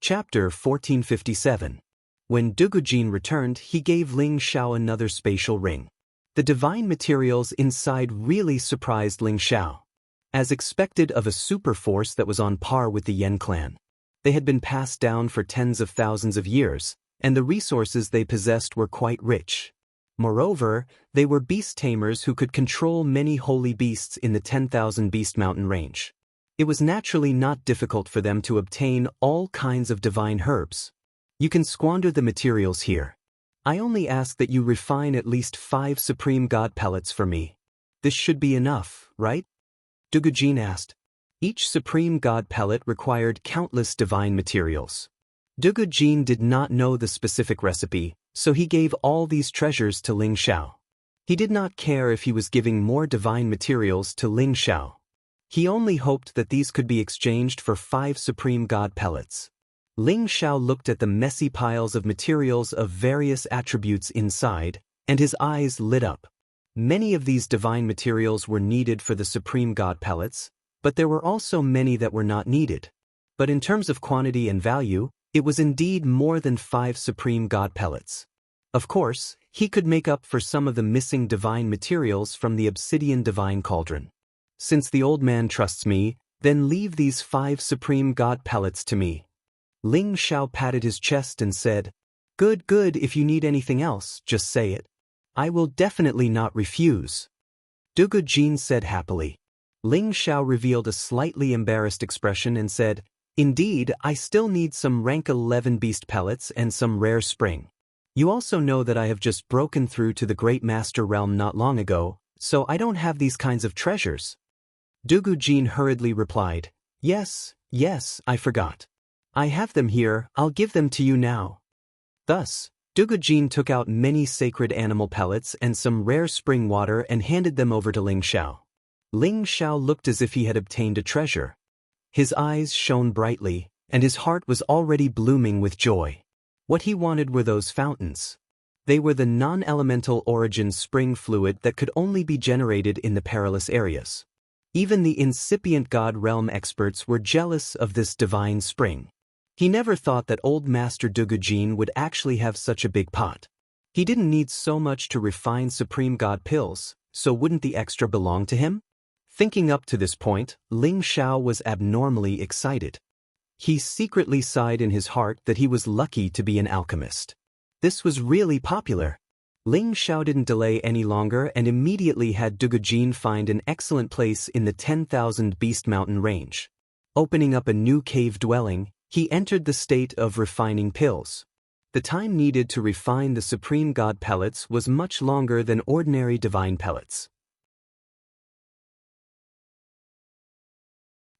Chapter 1457. When Dugu Jin returned, he gave Ling Xiao another spatial ring. The divine materials inside really surprised Ling Xiao. As expected of a super force that was on par with the Yen clan. They had been passed down for tens of thousands of years, and the resources they possessed were quite rich. Moreover, they were beast tamers who could control many holy beasts in the 10,000 Beast Mountain range. It was naturally not difficult for them to obtain all kinds of divine herbs. You can squander the materials here. I only ask that you refine at least 5 supreme god pellets for me. This should be enough, right? Dugu Jin asked. Each supreme god pellet required countless divine materials. Dugu Jin did not know the specific recipe, so he gave all these treasures to Ling Xiao. He did not care if he was giving more divine materials to Ling Xiao. He only hoped that these could be exchanged for 5 supreme god pellets. Ling Xiao looked at the messy piles of materials of various attributes inside, and his eyes lit up. Many of these divine materials were needed for the supreme god pellets, but there were also many that were not needed. But in terms of quantity and value, it was indeed more than 5 supreme god pellets. Of course, he could make up for some of the missing divine materials from the obsidian divine cauldron. Since the old man trusts me, then leave these 5 supreme god pellets to me. Ling Xiao patted his chest and said, Good, if you need anything else, just say it. I will definitely not refuse. Dugu Jin said happily. Ling Xiao revealed a slightly embarrassed expression and said, Indeed, I still need some rank 11 beast pellets and some rare spring. You also know that I have just broken through to the Great Master realm not long ago, so I don't have these kinds of treasures. Dugu Jin hurriedly replied, Yes, I forgot. I have them here, I'll give them to you now. Thus, Dugujin took out many sacred animal pellets and some rare spring water and handed them over to Ling Xiao. Ling Xiao looked as if he had obtained a treasure. His eyes shone brightly, and his heart was already blooming with joy. What he wanted were those fountains. They were the non-elemental origin spring fluid that could only be generated in the perilous areas. Even the incipient God realm experts were jealous of this divine spring. He never thought that old Master Dugujin would actually have such a big pot. He didn't need so much to refine Supreme God pills, so wouldn't the extra belong to him? Thinking up to this point, Ling Xiao was abnormally excited. He secretly sighed in his heart that he was lucky to be an alchemist. This was really popular. Ling Xiao didn't delay any longer and immediately had Dugujin find an excellent place in the 10,000 Beast Mountain range. Opening up a new cave dwelling, he entered the state of refining pills. The time needed to refine the Supreme God pellets was much longer than ordinary divine pellets.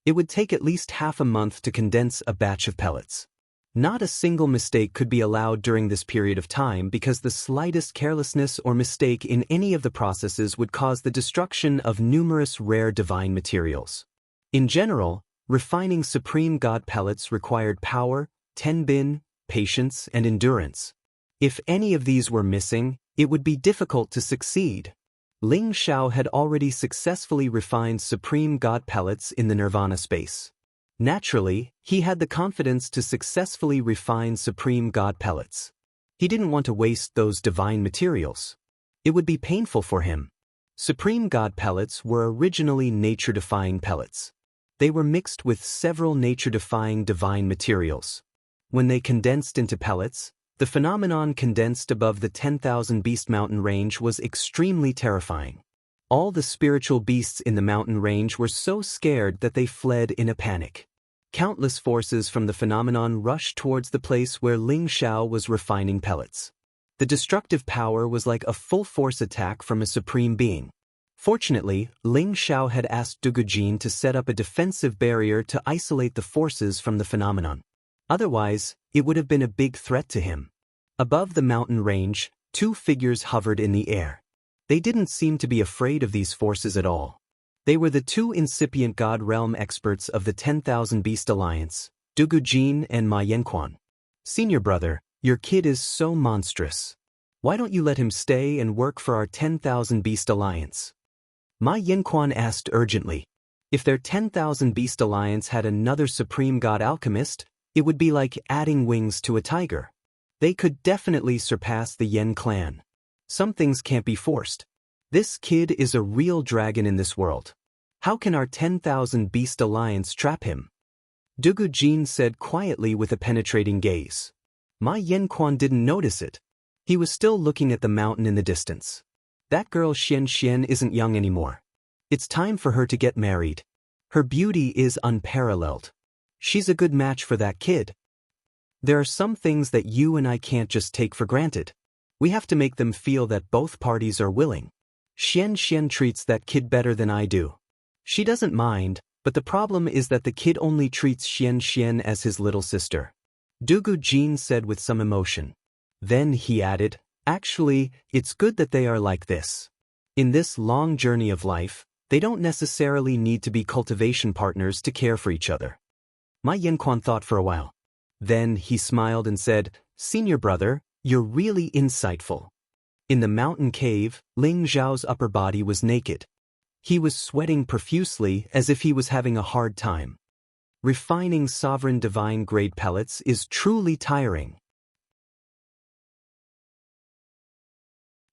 It would take at least half a month to condense a batch of pellets. Not a single mistake could be allowed during this period of time because the slightest carelessness or mistake in any of the processes would cause the destruction of numerous rare divine materials. In general, refining Supreme God pellets required power, tenbin, patience, and endurance. If any of these were missing, it would be difficult to succeed. Ling Xiao had already successfully refined Supreme God pellets in the Nirvana space. Naturally, he had the confidence to successfully refine Supreme God pellets. He didn't want to waste those divine materials. It would be painful for him. Supreme God pellets were originally nature-defying pellets. They were mixed with several nature-defying divine materials. When they condensed into pellets, the phenomenon condensed above the 10,000 Beast Mountain range was extremely terrifying. All the spiritual beasts in the mountain range were so scared that they fled in a panic. Countless forces from the phenomenon rushed towards the place where Ling Xiao was refining pellets. The destructive power was like a full-force attack from a supreme being. Fortunately, Ling Xiao had asked Dugujin to set up a defensive barrier to isolate the forces from the phenomenon. Otherwise, it would have been a big threat to him. Above the mountain range, two figures hovered in the air. They didn't seem to be afraid of these forces at all. They were the two incipient God realm experts of the 10,000 Beast Alliance, Dugujin and Ma Yanquan. Senior brother, your kid is so monstrous. Why don't you let him stay and work for our 10,000 Beast Alliance? Ma Yanquan asked urgently. If their 10,000 Beast Alliance had another Supreme God alchemist, it would be like adding wings to a tiger. They could definitely surpass the Yen clan. Some things can't be forced. This kid is a real dragon in this world. How can our 10,000 Beast Alliance trap him? Dugujin said quietly with a penetrating gaze. Ma Yanquan didn't notice it. He was still looking at the mountain in the distance. That girl Xianxia isn't young anymore. It's time for her to get married. Her beauty is unparalleled. She's a good match for that kid. There are some things that you and I can't just take for granted. We have to make them feel that both parties are willing. Xianxia treats that kid better than I do. She doesn't mind, but the problem is that the kid only treats Xianxia as his little sister. Dugujin said with some emotion. Then he added, actually, it's good that they are like this. In this long journey of life, they don't necessarily need to be cultivation partners to care for each other. Ma Yanquan thought for a while. Then he smiled and said, Senior brother, you're really insightful. In the mountain cave, Ling Xiao's upper body was naked. He was sweating profusely as if he was having a hard time. Refining sovereign divine grade pellets is truly tiring.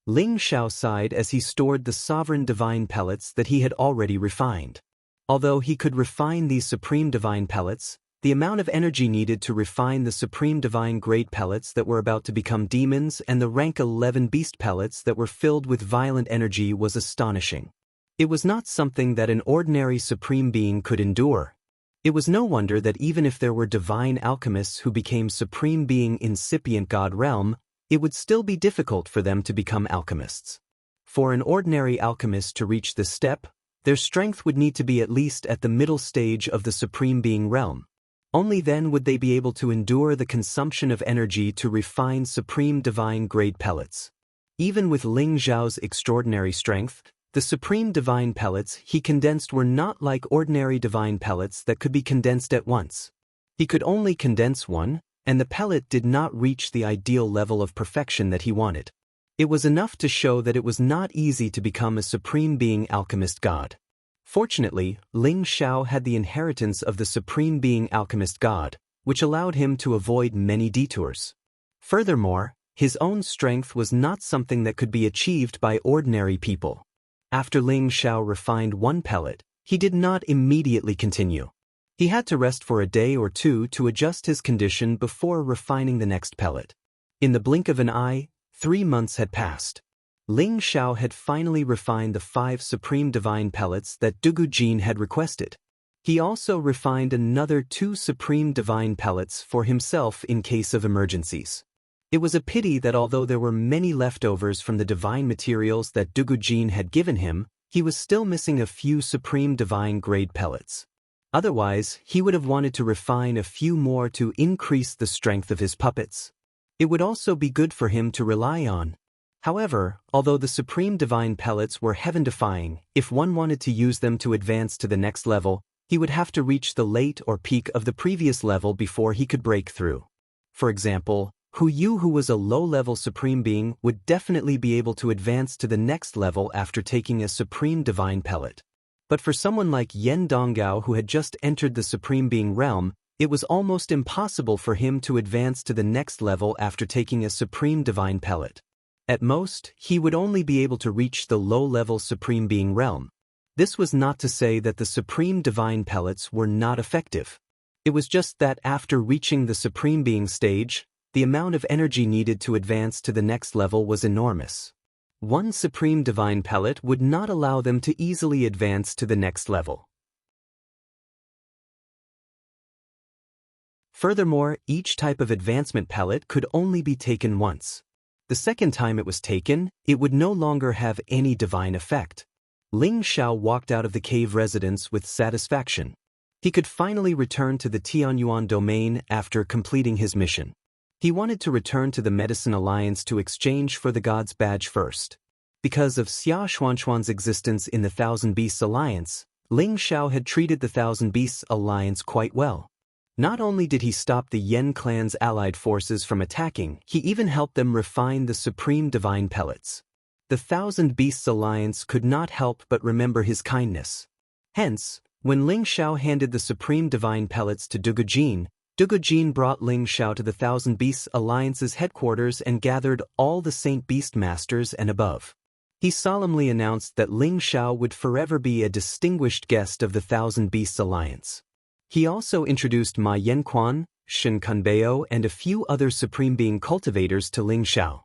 Ling Xiao sighed as he stored the sovereign divine pellets that he had already refined. Although he could refine these supreme divine pellets, the amount of energy needed to refine the supreme divine grade pellets that were about to become demons and the rank 11 beast pellets that were filled with violent energy was astonishing. It was not something that an ordinary supreme being could endure. It was no wonder that even if there were divine alchemists who became supreme being incipient God realm, it would still be difficult for them to become alchemists. For an ordinary alchemist to reach this step, their strength would need to be at least at the middle stage of the supreme being realm. Only then would they be able to endure the consumption of energy to refine supreme divine grade pellets. Even with Ling Xiao's extraordinary strength, the supreme divine pellets he condensed were not like ordinary divine pellets that could be condensed at once. He could only condense one, and the pellet did not reach the ideal level of perfection that he wanted. It was enough to show that it was not easy to become a supreme being alchemist god. Fortunately, Ling Xiao had the inheritance of the supreme being alchemist god, which allowed him to avoid many detours. Furthermore, his own strength was not something that could be achieved by ordinary people. After Ling Xiao refined one pellet, he did not immediately continue. He had to rest for a day or two to adjust his condition before refining the next pellet. In the blink of an eye, 3 months had passed. Ling Xiao had finally refined the 5 supreme divine pellets that Dugu Jin had requested. He also refined another 2 supreme divine pellets for himself in case of emergencies. It was a pity that although there were many leftovers from the divine materials that Dugu Jin had given him, he was still missing a few supreme divine grade pellets. Otherwise, he would have wanted to refine a few more to increase the strength of his puppets. It would also be good for him to rely on. However, although the supreme divine pellets were heaven-defying, if one wanted to use them to advance to the next level, he would have to reach the late or peak of the previous level before he could break through. For example, Hu Yu, who was a low-level supreme being, would definitely be able to advance to the next level after taking a supreme divine pellet. But for someone like Yen Donggao, who had just entered the supreme being realm, it was almost impossible for him to advance to the next level after taking a supreme divine pellet. At most, he would only be able to reach the low-level supreme being realm. This was not to say that the supreme divine pellets were not effective. It was just that after reaching the supreme being stage, the amount of energy needed to advance to the next level was enormous. One supreme divine pellet would not allow them to easily advance to the next level. Furthermore, each type of advancement pellet could only be taken once. The second time it was taken, it would no longer have any divine effect. Ling Xiao walked out of the cave residence with satisfaction. He could finally return to the Tianyuan domain after completing his mission. He wanted to return to the Medicine Alliance to exchange for the God's Badge first. Because of Xia Xuanxuan's existence in the Thousand Beasts Alliance, Ling Xiao had treated the Thousand Beasts Alliance quite well. Not only did he stop the Yen clan's allied forces from attacking, he even helped them refine the supreme divine pellets. The Thousand Beasts Alliance could not help but remember his kindness. Hence, when Ling Xiao handed the supreme divine pellets to Dugu Jin brought Ling Xiao to the Thousand Beasts Alliance's headquarters and gathered all the Saint Beast Masters and above. He solemnly announced that Ling Xiao would forever be a distinguished guest of the Thousand Beasts Alliance. He also introduced Ma Yanquan, Shen Kunbeo, and a few other supreme being cultivators to Ling Xiao.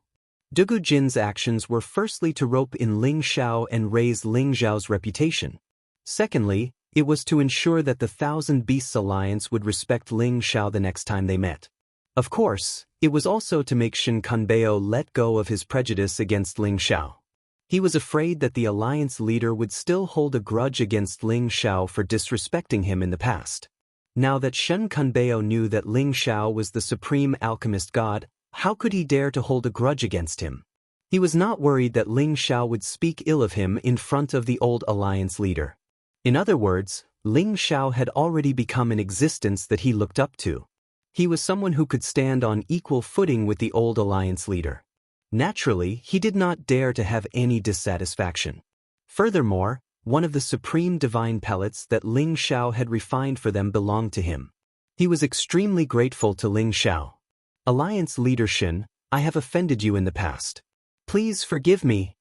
Dugu Jin's actions were firstly to rope in Ling Xiao and raise Ling Xiao's reputation. Secondly, it was to ensure that the Thousand Beasts Alliance would respect Ling Xiao the next time they met. Of course, it was also to make Shen Kunbeo let go of his prejudice against Ling Xiao. He was afraid that the alliance leader would still hold a grudge against Ling Xiao for disrespecting him in the past. Now that Shen Kunbeo knew that Ling Xiao was the supreme alchemist god, how could he dare to hold a grudge against him? He was not worried that Ling Xiao would speak ill of him in front of the old alliance leader. In other words, Ling Xiao had already become an existence that he looked up to. He was someone who could stand on equal footing with the old alliance leader. Naturally, he did not dare to have any dissatisfaction. Furthermore, one of the supreme divine pellets that Ling Xiao had refined for them belonged to him. He was extremely grateful to Ling Xiao. Alliance leader Shen, I have offended you in the past. Please forgive me.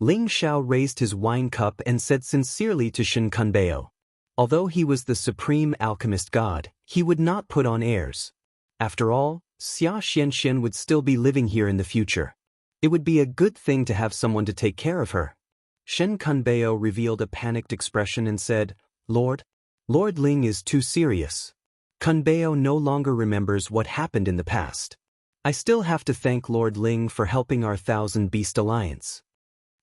Ling Xiao raised his wine cup and said sincerely to Shen Kunbeo. Although he was the supreme alchemist god, he would not put on airs. After all, Xianxia would still be living here in the future. It would be a good thing to have someone to take care of her. Shen Kunbeo revealed a panicked expression and said, Lord Ling is too serious. Kunbeo no longer remembers what happened in the past. I still have to thank Lord Ling for helping our Thousand Beast Alliance.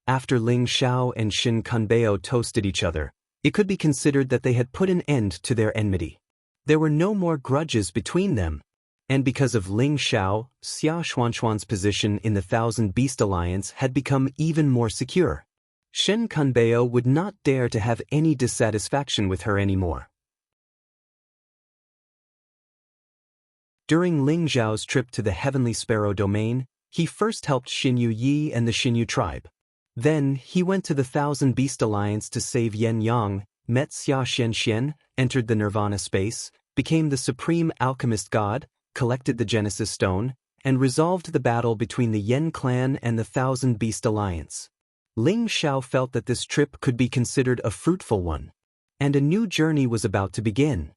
After Ling Xiao and Shen Kunbeo toasted each other, it could be considered that they had put an end to their enmity. There were no more grudges between them. And because of Ling Xiao, Xia Xuanxuan's position in the Thousand Beast Alliance had become even more secure. Shen Kunbeo would not dare to have any dissatisfaction with her anymore. During Ling Xiao's trip to the Heavenly Sparrow domain, he first helped Xinyu Yi and the Xinyu tribe. Then, he went to the Thousand Beast Alliance to save Yen Yang, met Xia Xianxian, entered the Nirvana space, became the supreme alchemist god, collected the Genesis Stone, and resolved the battle between the Yen clan and the Thousand Beast Alliance. Ling Xiao felt that this trip could be considered a fruitful one. And a new journey was about to begin.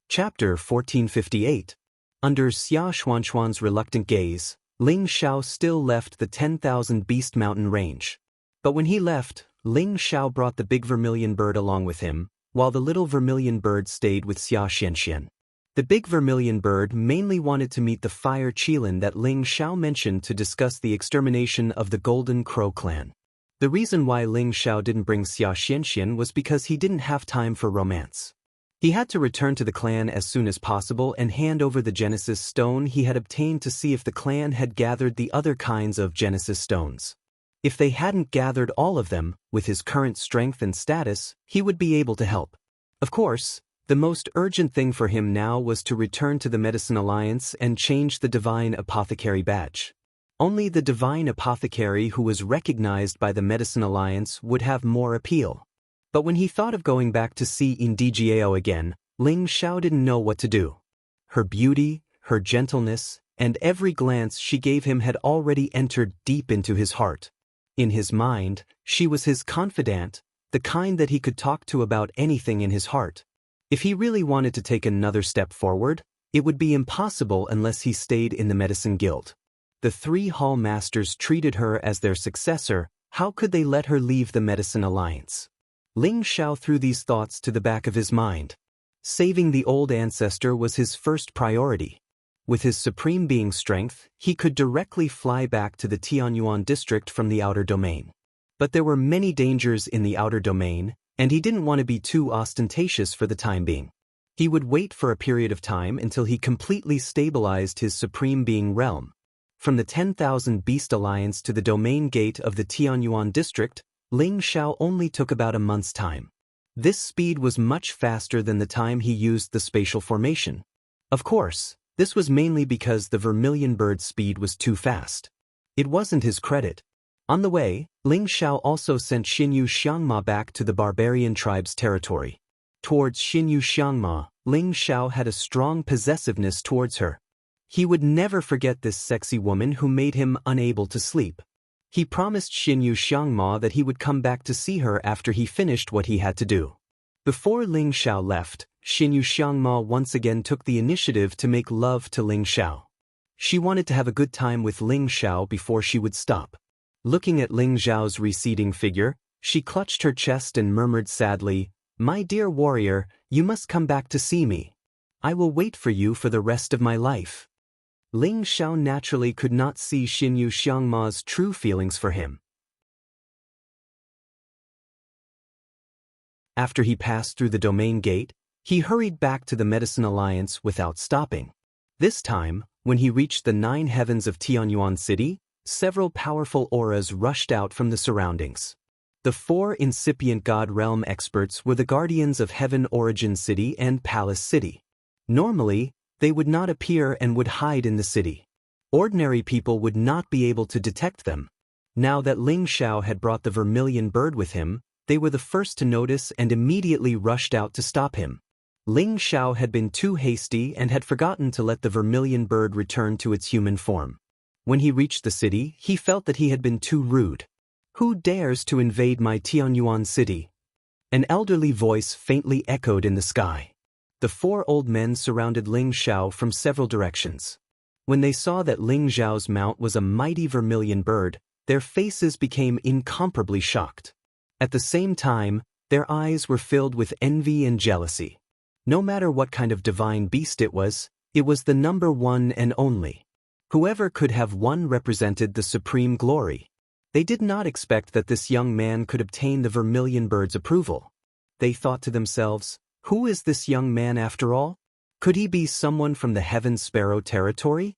Chapter 1458. Under Xia Xuanxuan's reluctant gaze, Ling Xiao still left the 10,000 Beast Mountain range. But when he left, Ling Xiao brought the big vermilion bird along with him, while the little vermilion bird stayed with Xia Xianxian. The big vermilion bird mainly wanted to meet the fire Qilin that Ling Xiao mentioned to discuss the extermination of the Golden Crow clan. The reason why Ling Xiao didn't bring Xia Xianxian was because he didn't have time for romance. He had to return to the clan as soon as possible and hand over the Genesis Stone he had obtained to see if the clan had gathered the other kinds of Genesis Stones. If they hadn't gathered all of them, with his current strength and status, he would be able to help. Of course, the most urgent thing for him now was to return to the Medicine Alliance and change the Divine Apothecary badge. Only the Divine Apothecary who was recognized by the Medicine Alliance would have more appeal. But when he thought of going back to see Indigiao again, Ling Xiao didn't know what to do. Her beauty, her gentleness, and every glance she gave him had already entered deep into his heart. In his mind, she was his confidant, the kind that he could talk to about anything in his heart. If he really wanted to take another step forward, it would be impossible unless he stayed in the Medicine Guild. The 3 Hall Masters treated her as their successor. How could they let her leave the Medicine Alliance? Ling Xiao threw these thoughts to the back of his mind. Saving the old ancestor was his first priority. With his supreme being strength, he could directly fly back to the Tianyuan district from the outer domain. But there were many dangers in the outer domain, and he didn't want to be too ostentatious for the time being. He would wait for a period of time until he completely stabilized his supreme being realm. From the 10,000 Beast Alliance to the domain gate of the Tianyuan district, Ling Xiao only took about a month's time. This speed was much faster than the time he used the spatial formation. Of course, this was mainly because the vermilion bird's speed was too fast. It wasn't his credit. On the way, Ling Xiao also sent Xinyu Xiangma back to the barbarian tribe's territory. Towards Xinyu Xiangma, Ling Xiao had a strong possessiveness towards her. He would never forget this sexy woman who made him unable to sleep. He promised Xinyu Xiangma that he would come back to see her after he finished what he had to do. Before Ling Xiao left, Xinyu Xiangma once again took the initiative to make love to Ling Xiao. She wanted to have a good time with Ling Xiao before she would stop. Looking at Ling Xiao's receding figure, she clutched her chest and murmured sadly, "My dear warrior, you must come back to see me. I will wait for you for the rest of my life." Ling Xiao naturally could not see Xinyu Xiangma's true feelings for him. After he passed through the domain gate, he hurried back to the Medicine Alliance without stopping. This time, when he reached the 9 heavens of Tianyuan City, several powerful auras rushed out from the surroundings. The 4 incipient God Realm experts were the guardians of Heaven Origin City and Palace City. Normally, they would not appear and would hide in the city. Ordinary people would not be able to detect them. Now that Ling Xiao had brought the vermilion bird with him, they were the first to notice and immediately rushed out to stop him. Ling Xiao had been too hasty and had forgotten to let the vermilion bird return to its human form. When he reached the city, he felt that he had been too rude. "Who dares to invade my Tianyuan city?" An elderly voice faintly echoed in the sky. The 4 old men surrounded Ling Xiao from several directions. When they saw that Ling Xiao's mount was a mighty vermilion bird, their faces became incomparably shocked. At the same time, their eyes were filled with envy and jealousy. No matter what kind of divine beast it was the number one and only. Whoever could have one represented the supreme glory. They did not expect that this young man could obtain the vermilion bird's approval. They thought to themselves, who is this young man after all? Could he be someone from the Heaven Sparrow territory?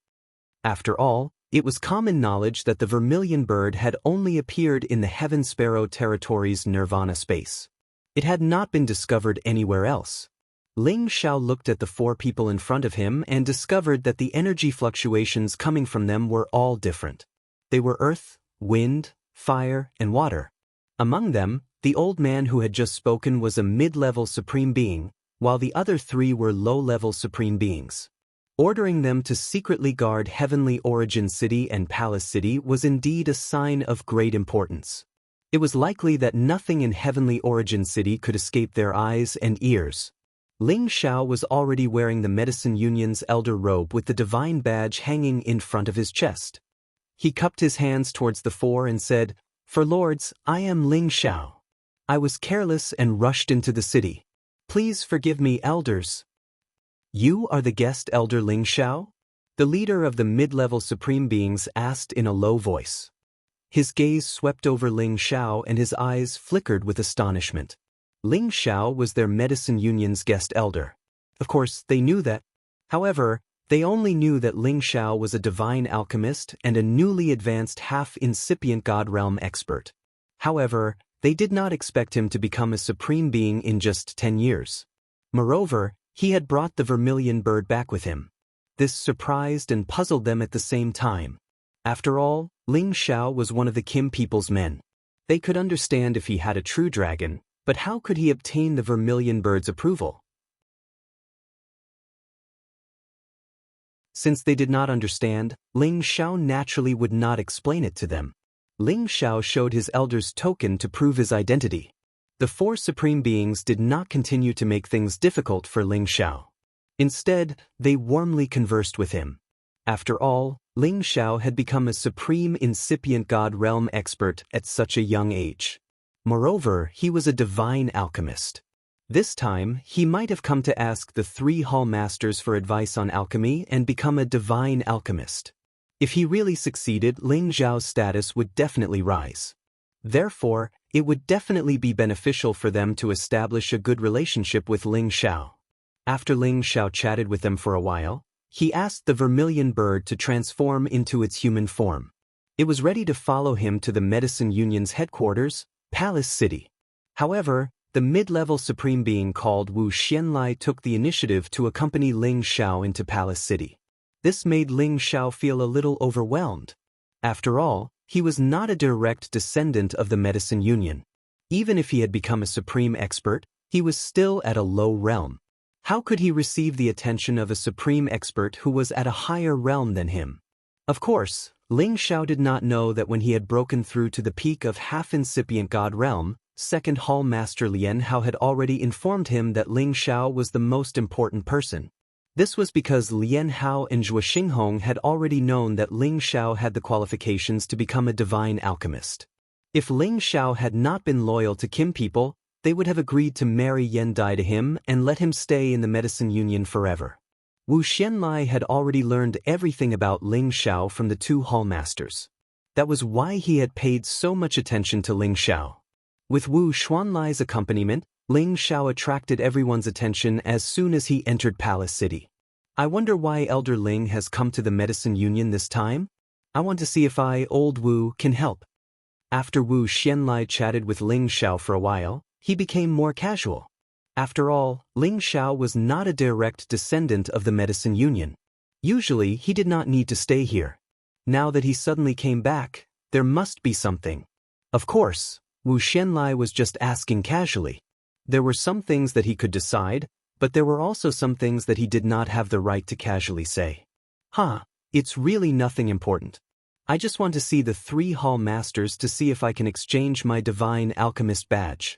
After all, it was common knowledge that the vermilion bird had only appeared in the Heaven Sparrow territory's nirvana space. It had not been discovered anywhere else. Ling Xiao looked at the four people in front of him and discovered that the energy fluctuations coming from them were all different. They were earth, wind, fire, and water. Among them, the old man who had just spoken was a mid-level supreme being, while the other three were low-level supreme beings. Ordering them to secretly guard Heavenly Origin City and Palace City was indeed a sign of great importance. It was likely that nothing in Heavenly Origin City could escape their eyes and ears. Ling Xiao was already wearing the Medicine Union's elder robe with the divine badge hanging in front of his chest. He cupped his hands towards the four and said, "For lords, I am Ling Xiao. I was careless and rushed into the city. Please forgive me, elders." "You are the guest elder Ling Xiao?" the leader of the mid-level supreme beings asked in a low voice. His gaze swept over Ling Xiao and his eyes flickered with astonishment. Ling Xiao was their Medicine Union's guest elder. Of course, they knew that. However, they only knew that Ling Xiao was a divine alchemist and a newly advanced half-incipient God realm expert. However, they did not expect him to become a supreme being in just 10 years. Moreover, he had brought the vermilion bird back with him. This surprised and puzzled them at the same time. After all, Ling Xiao was one of the Kim people's men. They could understand if he had a true dragon, but how could he obtain the vermilion bird's approval? Since they did not understand, Ling Xiao naturally would not explain it to them. Ling Xiao showed his elder's token to prove his identity. The four supreme beings did not continue to make things difficult for Ling Xiao. Instead, they warmly conversed with him. After all, Ling Xiao had become a supreme incipient God realm expert at such a young age. Moreover, he was a divine alchemist. This time, he might have come to ask the three hall masters for advice on alchemy and become a divine alchemist. If he really succeeded, Ling Xiao's status would definitely rise. Therefore, it would definitely be beneficial for them to establish a good relationship with Ling Xiao. After Ling Xiao chatted with them for a while, he asked the vermilion bird to transform into its human form. It was ready to follow him to the Medicine Union's headquarters, Palace City. However, the mid-level supreme being called Wu Xianlai took the initiative to accompany Ling Xiao into Palace City. This made Ling Xiao feel a little overwhelmed. After all, he was not a direct descendant of the Medicine Union. Even if he had become a supreme expert, he was still at a low realm. How could he receive the attention of a supreme expert who was at a higher realm than him? Of course, Ling Xiao did not know that when he had broken through to the peak of half-incipient God realm, Second Hall Master Lian Hao had already informed him that Ling Xiao was the most important person. This was because Lian Hao and Zhuo Xinghong had already known that Ling Xiao had the qualifications to become a divine alchemist. If Ling Xiao had not been loyal to Kim people, they would have agreed to marry Yan Dai to him and let him stay in the Medicine Union forever. Wu Xianlai had already learned everything about Ling Xiao from the two hallmasters. That was why he had paid so much attention to Ling Xiao. With Wu Xuanlai's accompaniment, Ling Xiao attracted everyone's attention as soon as he entered Palace City. I wonder why Elder Ling has come to the Medicine Union this time? I want to see if Old Wu, can help. After Wu Xianlai chatted with Ling Xiao for a while, he became more casual. After all, Ling Xiao was not a direct descendant of the Medicine Union. Usually, he did not need to stay here. Now that he suddenly came back, there must be something. Of course, Wu Xianlai was just asking casually. There were some things that he could decide, but there were also some things that he did not have the right to casually say. It's really nothing important. I just want to see the three hall masters to see if I can exchange my divine alchemist badge.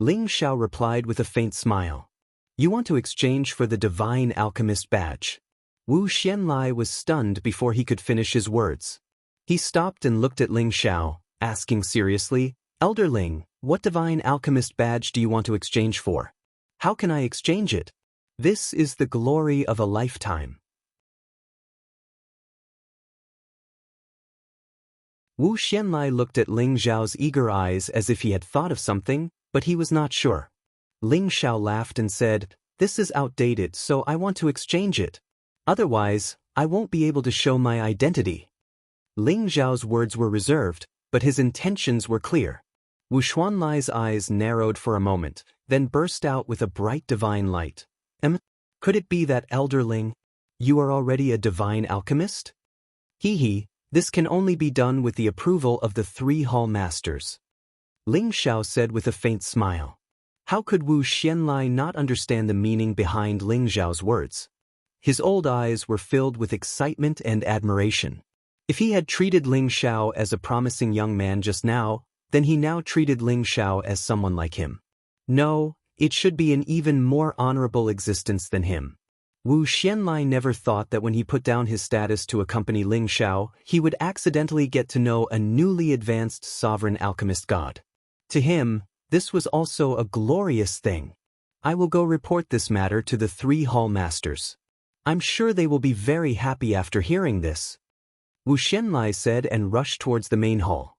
Ling Xiao replied with a faint smile. You want to exchange for the divine alchemist badge? Wu Xianlai was stunned before he could finish his words. He stopped and looked at Ling Xiao, asking seriously, Elder Ling, what divine alchemist badge do you want to exchange for? How can I exchange it? This is the glory of a lifetime. Wu Xianlai looked at Ling Zhao's eager eyes as if he had thought of something, but he was not sure. Ling Xiao laughed and said, "This is outdated, so I want to exchange it. Otherwise, I won't be able to show my identity." Ling Zhao's words were reserved, but his intentions were clear. Wu Xuanlai's eyes narrowed for a moment, then burst out with a bright divine light. Could it be that elder Ling? You are already a divine alchemist? He, this can only be done with the approval of the 3 hall masters. Ling Xiao said with a faint smile. How could Wu Xianlai not understand the meaning behind Ling Zhao's words? His old eyes were filled with excitement and admiration. If he had treated Ling Xiao as a promising young man just now, then he now treated Ling Xiao as someone like him. No, it should be an even more honorable existence than him. Wu Xianlai never thought that when he put down his status to accompany Ling Xiao, he would accidentally get to know a newly advanced sovereign alchemist god. To him, this was also a glorious thing. I will go report this matter to the 3 hall masters. I'm sure they will be very happy after hearing this. Wu Xianlai said and rushed towards the main hall.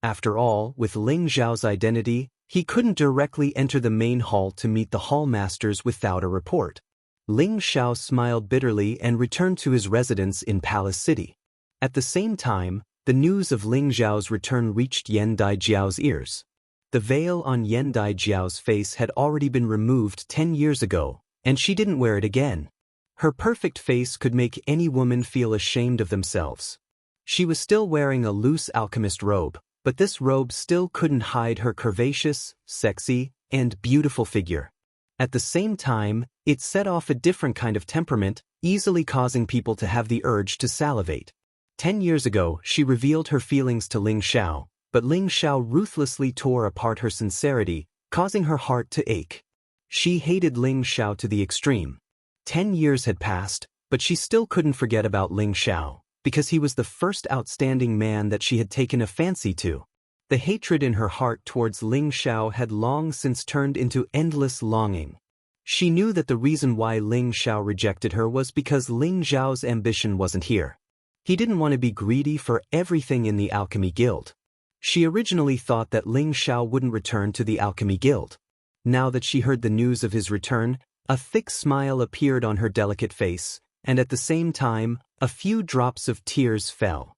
After all, with Ling Zhao's identity, he couldn't directly enter the main hall to meet the hall masters without a report. Ling Xiao smiled bitterly and returned to his residence in Palace City. At the same time, the news of Ling Zhao's return reached Yan Daijiao's ears. The veil on Yan Daijiao's face had already been removed 10 years ago, and she didn't wear it again. Her perfect face could make any woman feel ashamed of themselves. She was still wearing a loose alchemist robe, but this robe still couldn't hide her curvaceous, sexy, and beautiful figure. At the same time, it set off a different kind of temperament, easily causing people to have the urge to salivate. 10 years ago, she revealed her feelings to Ling Xiao, but Ling Xiao ruthlessly tore apart her sincerity, causing her heart to ache. She hated Ling Xiao to the extreme. 10 years had passed, but she still couldn't forget about Ling Xiao, because he was the first outstanding man that she had taken a fancy to. The hatred in her heart towards Ling Xiao had long since turned into endless longing. She knew that the reason why Ling Xiao rejected her was because Ling Zhao's ambition wasn't here. He didn't want to be greedy for everything in the Alchemy Guild. She originally thought that Ling Xiao wouldn't return to the Alchemy Guild. Now that she heard the news of his return, a thick smile appeared on her delicate face, and at the same time, a few drops of tears fell.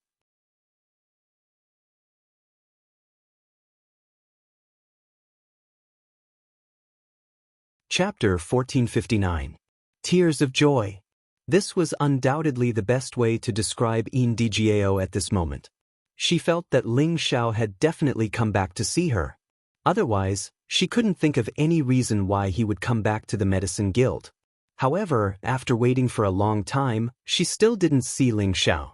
Chapter 1459. Tears of Joy. This was undoubtedly the best way to describe Yin Djiao at this moment. She felt that Ling Xiao had definitely come back to see her. Otherwise, she couldn't think of any reason why he would come back to the Medicine Guild. However, after waiting for a long time, she still didn't see Ling Xiao.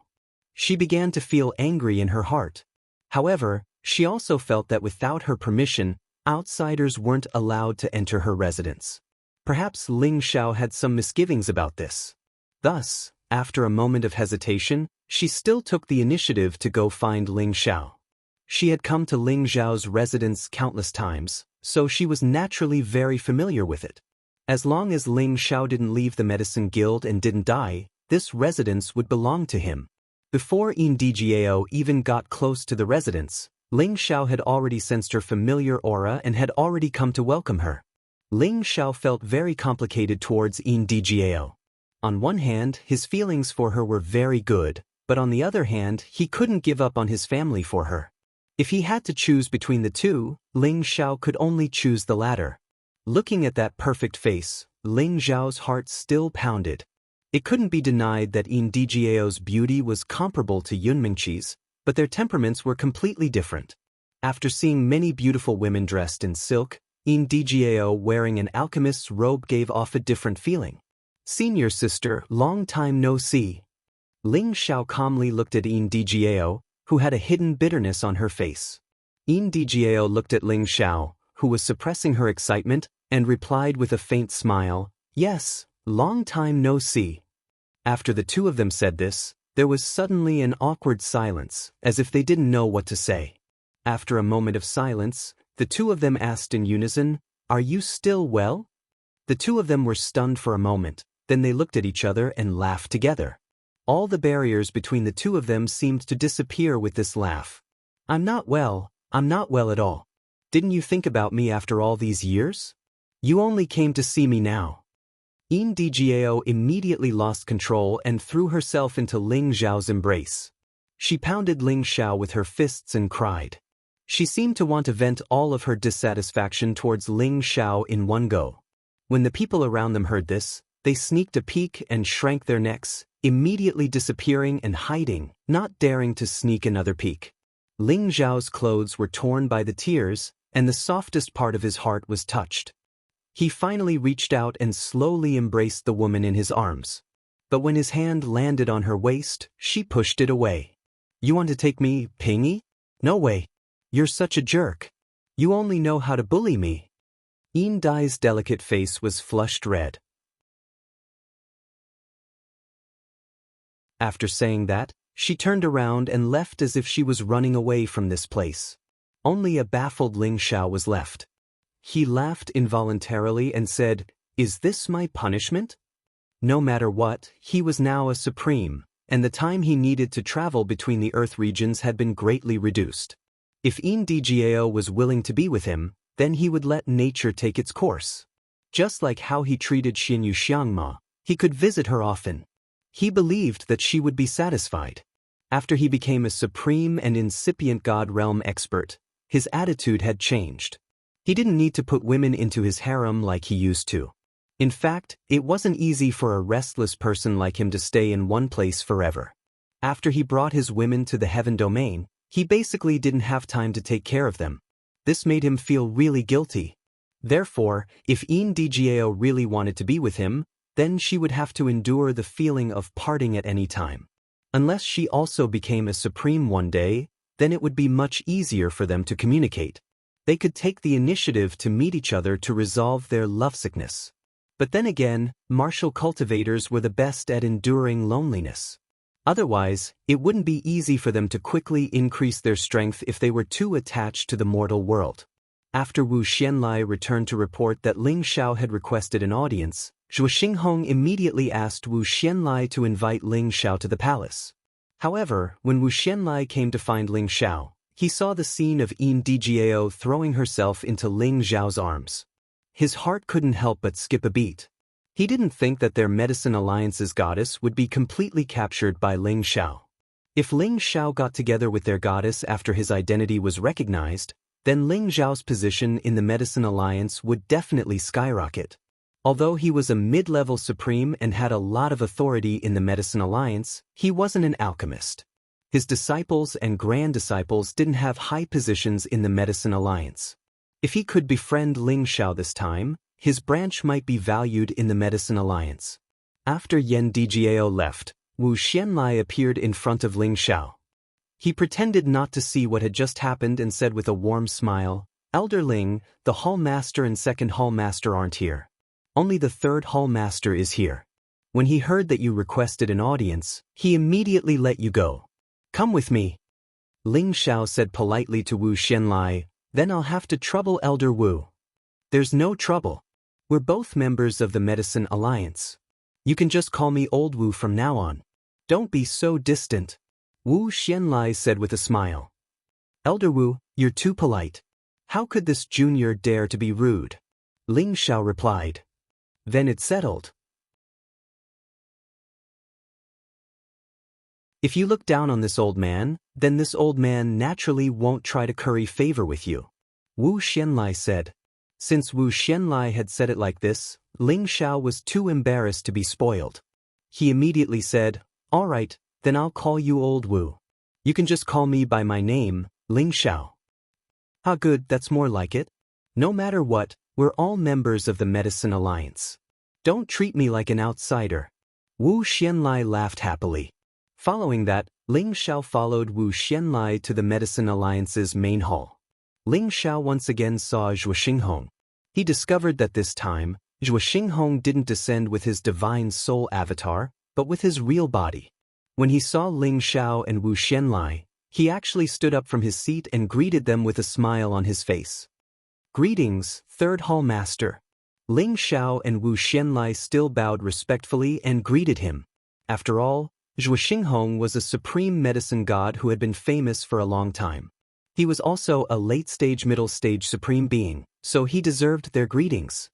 She began to feel angry in her heart. However, she also felt that without her permission, outsiders weren't allowed to enter her residence. Perhaps Ling Xiao had some misgivings about this. Thus, after a moment of hesitation, she still took the initiative to go find Ling Xiao. She had come to Ling Zhao's residence countless times, so she was naturally very familiar with it. As long as Ling Xiao didn't leave the Medicine Guild and didn't die, this residence would belong to him. Before Yin Djiao even got close to the residence, Ling Xiao had already sensed her familiar aura and had already come to welcome her. Ling Xiao felt very complicated towards Yin Djiao. On one hand, his feelings for her were very good, but on the other hand, he couldn't give up on his family for her. If he had to choose between the two, Ling Xiao could only choose the latter. Looking at that perfect face, Ling Zhao's heart still pounded. It couldn't be denied that Yin Djiao's beauty was comparable to Yunmingqi's, but their temperaments were completely different. After seeing many beautiful women dressed in silk, Yin Djiao wearing an alchemist's robe gave off a different feeling. "Senior sister, long time no see." Ling Xiao calmly looked at Yin Djiao, who had a hidden bitterness on her face. Yin Djiao looked at Ling Xiao, who was suppressing her excitement, and replied with a faint smile, "Yes, long time no see." After the two of them said this, there was suddenly an awkward silence, as if they didn't know what to say. After a moment of silence, the two of them asked in unison, "Are you still well?" The two of them were stunned for a moment, then they looked at each other and laughed together. All the barriers between the two of them seemed to disappear with this laugh. I'm not well at all. Didn't you think about me after all these years? You only came to see me now. Dgao immediately lost control and threw herself into Ling Xiao's embrace. She pounded Ling Xiao with her fists and cried. She seemed to want to vent all of her dissatisfaction towards Ling Xiao in one go. When the people around them heard this, they sneaked a peek and shrank their necks, immediately disappearing and hiding, not daring to sneak another peek. Ling Xiao's clothes were torn by the tears, and the softest part of his heart was touched. He finally reached out and slowly embraced the woman in his arms. But when his hand landed on her waist, she pushed it away. You want to take me, Pingy? No way. You're such a jerk. You only know how to bully me. Dai's delicate face was flushed red. After saying that, she turned around and left as if she was running away from this place. Only a baffled Ling Xiao was left. He laughed involuntarily and said, "Is this my punishment?" No matter what, he was now a supreme, and the time he needed to travel between the Earth regions had been greatly reduced. If Dgao was willing to be with him, then he would let nature take its course. Just like how he treated Xianxia, he could visit her often. He believed that she would be satisfied. After he became a supreme and incipient God realm expert, his attitude had changed. He didn't need to put women into his harem like he used to. In fact, it wasn't easy for a restless person like him to stay in one place forever. After he brought his women to the heaven domain, he basically didn't have time to take care of them. This made him feel really guilty. Therefore, if Dgao really wanted to be with him, then she would have to endure the feeling of parting at any time. Unless she also became a supreme one day, then it would be much easier for them to communicate. They could take the initiative to meet each other to resolve their lovesickness. But then again, martial cultivators were the best at enduring loneliness. Otherwise, it wouldn't be easy for them to quickly increase their strength if they were too attached to the mortal world. After Wu Xianlai returned to report that Ling Xiao had requested an audience, Zhuo Xinghong immediately asked Wu Xianlai to invite Ling Xiao to the palace. However, when Wu Xianlai came to find Ling Xiao, he saw the scene of Dgao throwing herself into Ling Xiao's arms. His heart couldn't help but skip a beat. He didn't think that their Medicine Alliance's goddess would be completely captured by Ling Xiao. If Ling Xiao got together with their goddess after his identity was recognized, then Ling Xiao's position in the Medicine Alliance would definitely skyrocket. Although he was a mid-level supreme and had a lot of authority in the Medicine Alliance, he wasn't an alchemist. His disciples and grand disciples didn't have high positions in the Medicine Alliance. If he could befriend Ling Xiao this time, his branch might be valued in the Medicine Alliance. After Dgao left, Wu Xianlai appeared in front of Ling Xiao. He pretended not to see what had just happened and said with a warm smile, "Elder Ling, the Hall Master and Second Hall Master aren't here. Only the Third Hall Master is here. When he heard that you requested an audience, he immediately let you go. Come with me." Ling Xiao said politely to Wu Xianlai, "Then I'll have to trouble Elder Wu." "There's no trouble. We're both members of the Medicine Alliance. You can just call me Old Wu from now on. Don't be so distant," Wu Xianlai said with a smile. "Elder Wu, you're too polite. How could this junior dare to be rude?" Ling Xiao replied. "Then it's settled. If you look down on this old man, then this old man naturally won't try to curry favor with you," Wu Xianlai said. Since Wu Xianlai had said it like this, Ling Xiao was too embarrassed to be spoiled. He immediately said, "All right, then I'll call you Old Wu. You can just call me by my name, Ling Xiao." "How good, that's more like it. No matter what, we're all members of the Medicine Alliance. Don't treat me like an outsider." Wu Xianlai laughed happily. Following that, Ling Xiao followed Wu Xianlai to the Medicine Alliance's main hall. Ling Xiao once again saw Zhuo Xinghong. He discovered that this time, Zhuo Xinghong didn't descend with his divine soul avatar, but with his real body. When he saw Ling Xiao and Wu Xianlai, he actually stood up from his seat and greeted them with a smile on his face. "Greetings, Third Hall Master." Ling Xiao and Wu Xianlai still bowed respectfully and greeted him. After all, Zhuo Xinghong was a supreme medicine god who had been famous for a long time. He was also a late-stage middle-stage supreme being, so he deserved their greetings.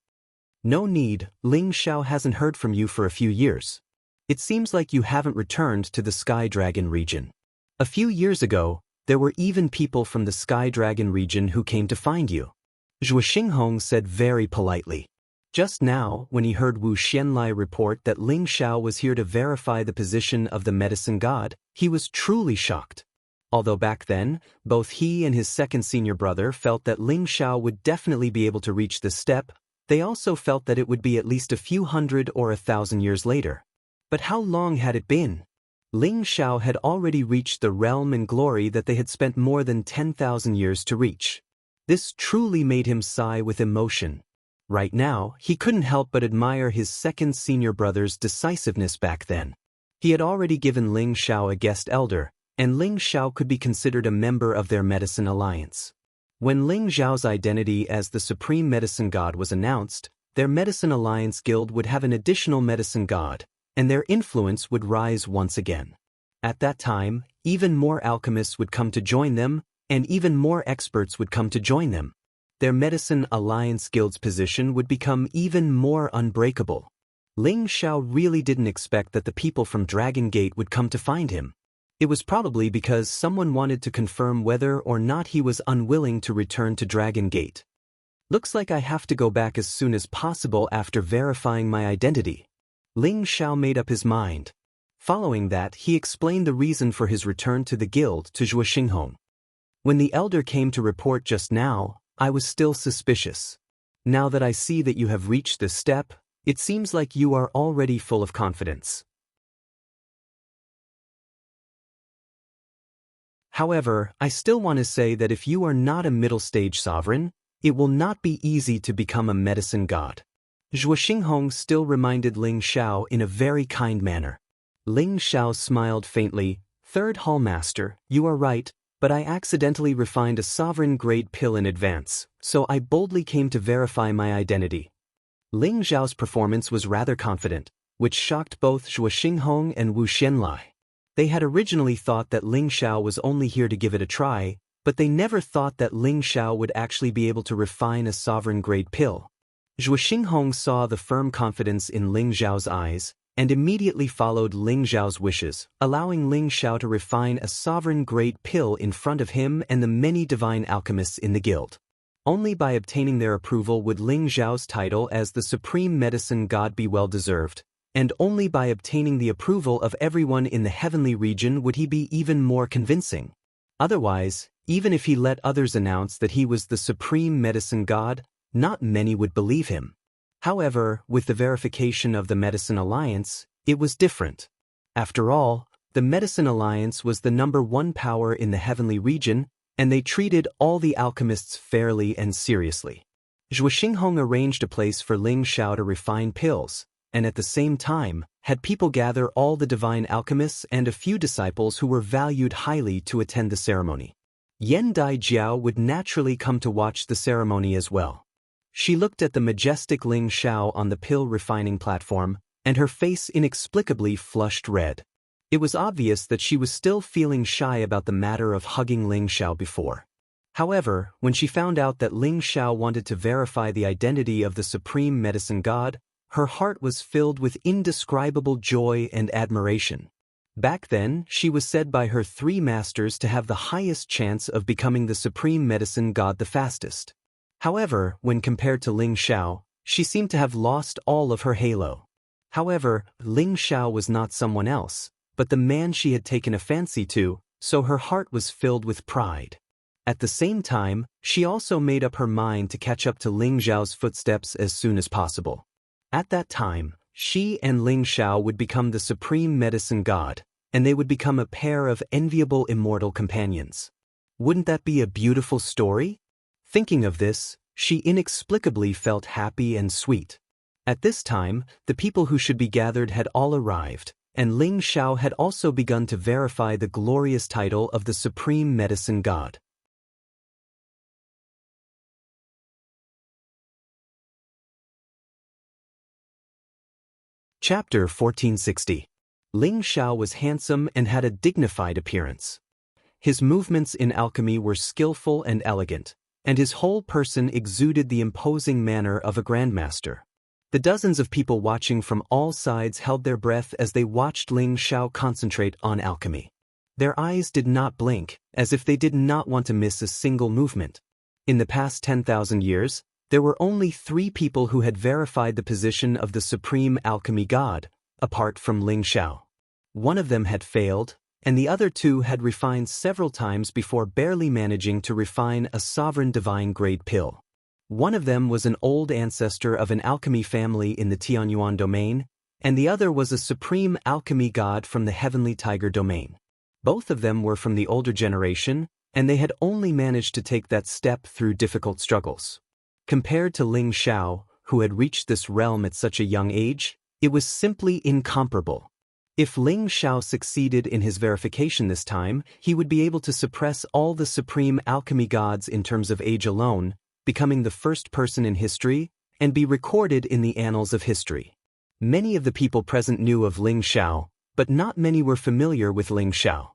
No need, Ling Xiao hasn't heard from you for a few years. It seems like you haven't returned to the Sky Dragon region. A few years ago, there were even people from the Sky Dragon region who came to find you. Zhuo Xinghong said very politely. Just now, when he heard Wu Xianlai report that Ling Xiao was here to verify the position of the medicine god, he was truly shocked. Although back then, both he and his second senior brother felt that Ling Xiao would definitely be able to reach this step, they also felt that it would be at least a few hundred or 1,000 years later. But how long had it been? Ling Xiao had already reached the realm and glory that they had spent more than 10,000 years to reach. This truly made him sigh with emotion. Right now, he couldn't help but admire his second senior brother's decisiveness back then. He had already given Ling Xiao a guest elder, and Ling Xiao could be considered a member of their medicine alliance. When Ling Xiao's identity as the supreme medicine god was announced, their medicine alliance guild would have an additional medicine god, and their influence would rise once again. At that time, even more alchemists would come to join them, and even more experts would come to join them. Their medicine alliance guild's position would become even more unbreakable. Ling Xiao really didn't expect that the people from Dragon Gate would come to find him. It was probably because someone wanted to confirm whether or not he was unwilling to return to Dragon Gate. Looks like I have to go back as soon as possible after verifying my identity. Ling Xiao made up his mind. Following that, he explained the reason for his return to the guild to Zhuo Xinghong. When the elder came to report just now, I was still suspicious. Now that I see that you have reached this step, it seems like you are already full of confidence. However, I still want to say that if you are not a middle-stage sovereign, it will not be easy to become a medicine god. Zhuo Xinghong still reminded Ling Xiao in a very kind manner. Ling Xiao smiled faintly. Third Hallmaster, you are right, but I accidentally refined a sovereign-grade pill in advance, so I boldly came to verify my identity. Ling Xiao's performance was rather confident, which shocked both Zhuo Xinghong and Wu Xianlai. They had originally thought that Ling Xiao was only here to give it a try, but they never thought that Ling Xiao would actually be able to refine a sovereign-grade pill. Zhuo Xinghong saw the firm confidence in Ling Xiao's eyes, and immediately followed Ling Xiao's wishes, allowing Ling Xiao to refine a sovereign-grade pill in front of him and the many divine alchemists in the guild. Only by obtaining their approval would Ling Xiao's title as the supreme medicine god be well-deserved, and only by obtaining the approval of everyone in the heavenly region would he be even more convincing. Otherwise, even if he let others announce that he was the supreme medicine god, not many would believe him. However, with the verification of the Medicine Alliance, it was different. After all, the Medicine Alliance was the #1 power in the heavenly region, and they treated all the alchemists fairly and seriously. Zhuo Xinghong arranged a place for Ling Xiao to refine pills, and at the same time, had people gather all the divine alchemists and a few disciples who were valued highly to attend the ceremony. Yan Dai Jiao would naturally come to watch the ceremony as well. She looked at the majestic Ling Xiao on the pill refining platform, and her face inexplicably flushed red. It was obvious that she was still feeling shy about the matter of hugging Ling Xiao before. However, when she found out that Ling Xiao wanted to verify the identity of the supreme medicine god, her heart was filled with indescribable joy and admiration. Back then, she was said by her 3 masters to have the highest chance of becoming the supreme medicine god the fastest. However, when compared to Ling Xiao, she seemed to have lost all of her halo. However, Ling Xiao was not someone else, but the man she had taken a fancy to, so her heart was filled with pride. At the same time, she also made up her mind to catch up to Ling Xiao's footsteps as soon as possible. At that time, she and Ling Xiao would become the supreme medicine god, and they would become a pair of enviable immortal companions. Wouldn't that be a beautiful story? Thinking of this, she inexplicably felt happy and sweet. At this time, the people who should be gathered had all arrived, and Ling Xiao had also begun to verify the glorious title of the supreme medicine god. Chapter 1460. Ling Xiao was handsome and had a dignified appearance. his movements in alchemy were skillful and elegant, and his whole person exuded the imposing manner of a grandmaster. The dozens of people watching from all sides held their breath as they watched Ling Xiao concentrate on alchemy. Their eyes did not blink, as if they did not want to miss a single movement. In the past 10,000 years, there were only 3 people who had verified the position of the supreme alchemy god, apart from Ling Xiao. One of them had failed, and the other 2 had refined several times before barely managing to refine a sovereign divine grade pill. One of them was an old ancestor of an alchemy family in the Tianyuan domain, and the other was a supreme alchemy god from the Heavenly Tiger domain. Both of them were from the older generation, and they had only managed to take that step through difficult struggles. Compared to Ling Xiao, who had reached this realm at such a young age, it was simply incomparable. If Ling Xiao succeeded in his verification this time, he would be able to suppress all the supreme alchemy gods in terms of age alone, becoming the first person in history, and be recorded in the annals of history. Many of the people present knew of Ling Xiao, but not many were familiar with Ling Xiao.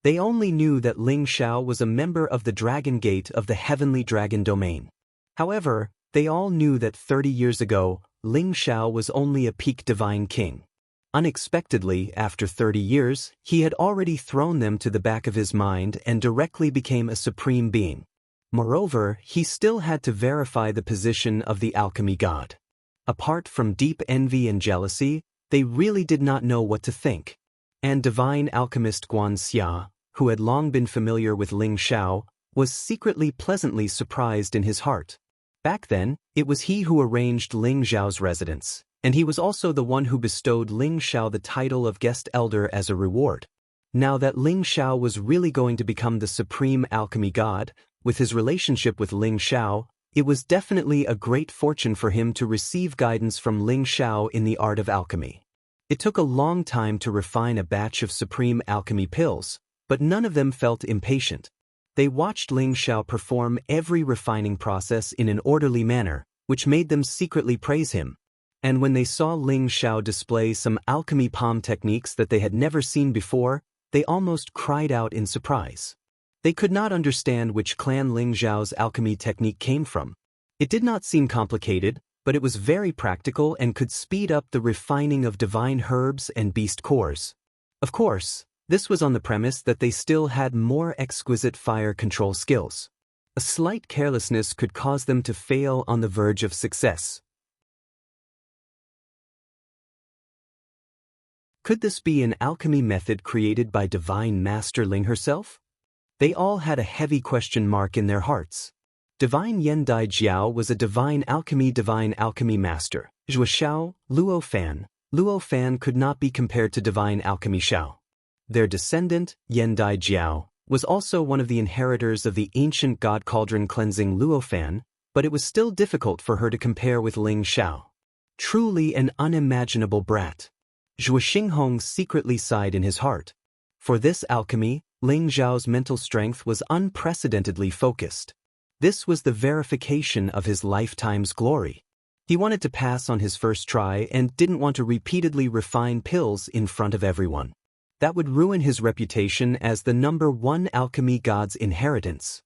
They only knew that Ling Xiao was a member of the Dragon Gate of the Heavenly Dragon domain. However, they all knew that 30 years ago, Ling Xiao was only a peak divine king. Unexpectedly, after 30 years, he had already thrown them to the back of his mind and directly became a supreme being. Moreover, he still had to verify the position of the alchemy god. Apart from deep envy and jealousy, they really did not know what to think. And divine alchemist Guanxia, who had long been familiar with Ling Xiao, was secretly pleasantly surprised in his heart. Back then, it was he who arranged Ling Xiao's residence, and he was also the one who bestowed Ling Xiao the title of guest elder as a reward. Now that Ling Xiao was really going to become the supreme alchemy god, with his relationship with Ling Xiao, it was definitely a great fortune for him to receive guidance from Ling Xiao in the art of alchemy. It took a long time to refine a batch of supreme alchemy pills, but none of them felt impatient. They watched Ling Xiao perform every refining process in an orderly manner, which made them secretly praise him. And when they saw Ling Xiao display some alchemy palm techniques that they had never seen before, they almost cried out in surprise. They could not understand which clan Ling Xiao's alchemy technique came from. It did not seem complicated, but it was very practical and could speed up the refining of divine herbs and beast cores. Of course, this was on the premise that they still had more exquisite fire control skills. A slight carelessness could cause them to fail on the verge of success. Could this be an alchemy method created by Divine Master Ling herself? They all had a heavy question mark in their hearts. Divine Yendai Jiao was a divine alchemy master. Zhuo Xiao, Luo Fan could not be compared to divine alchemy Xiao. Their descendant, Yendai Jiao, was also one of the inheritors of the ancient god cauldron cleansing Luo Fan, but it was still difficult for her to compare with Ling Xiao. Truly an unimaginable brat. Zhuo Xinghong secretly sighed in his heart. For this alchemy, Ling Xiao's mental strength was unprecedentedly focused. This was the verification of his lifetime's glory. He wanted to pass on his first try and didn't want to repeatedly refine pills in front of everyone. That would ruin his reputation as the #1 alchemy god's inheritance.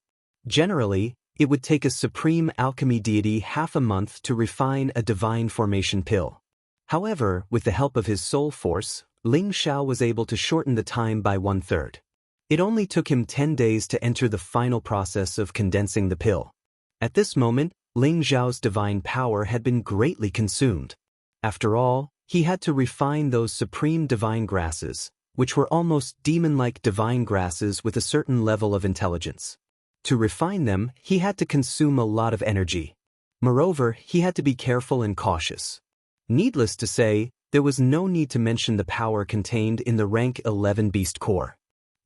Generally, it would take a supreme alchemy deity half a month to refine a divine formation pill. However, with the help of his soul force, Ling Xiao was able to shorten the time by 1/3. It only took him 10 days to enter the final process of condensing the pill. At this moment, Ling Xiao's divine power had been greatly consumed. After all, he had to refine those supreme divine grasses, which were almost demon-like divine grasses with a certain level of intelligence. To refine them, he had to consume a lot of energy. Moreover, he had to be careful and cautious. Needless to say, there was no need to mention the power contained in the rank 11 beast core.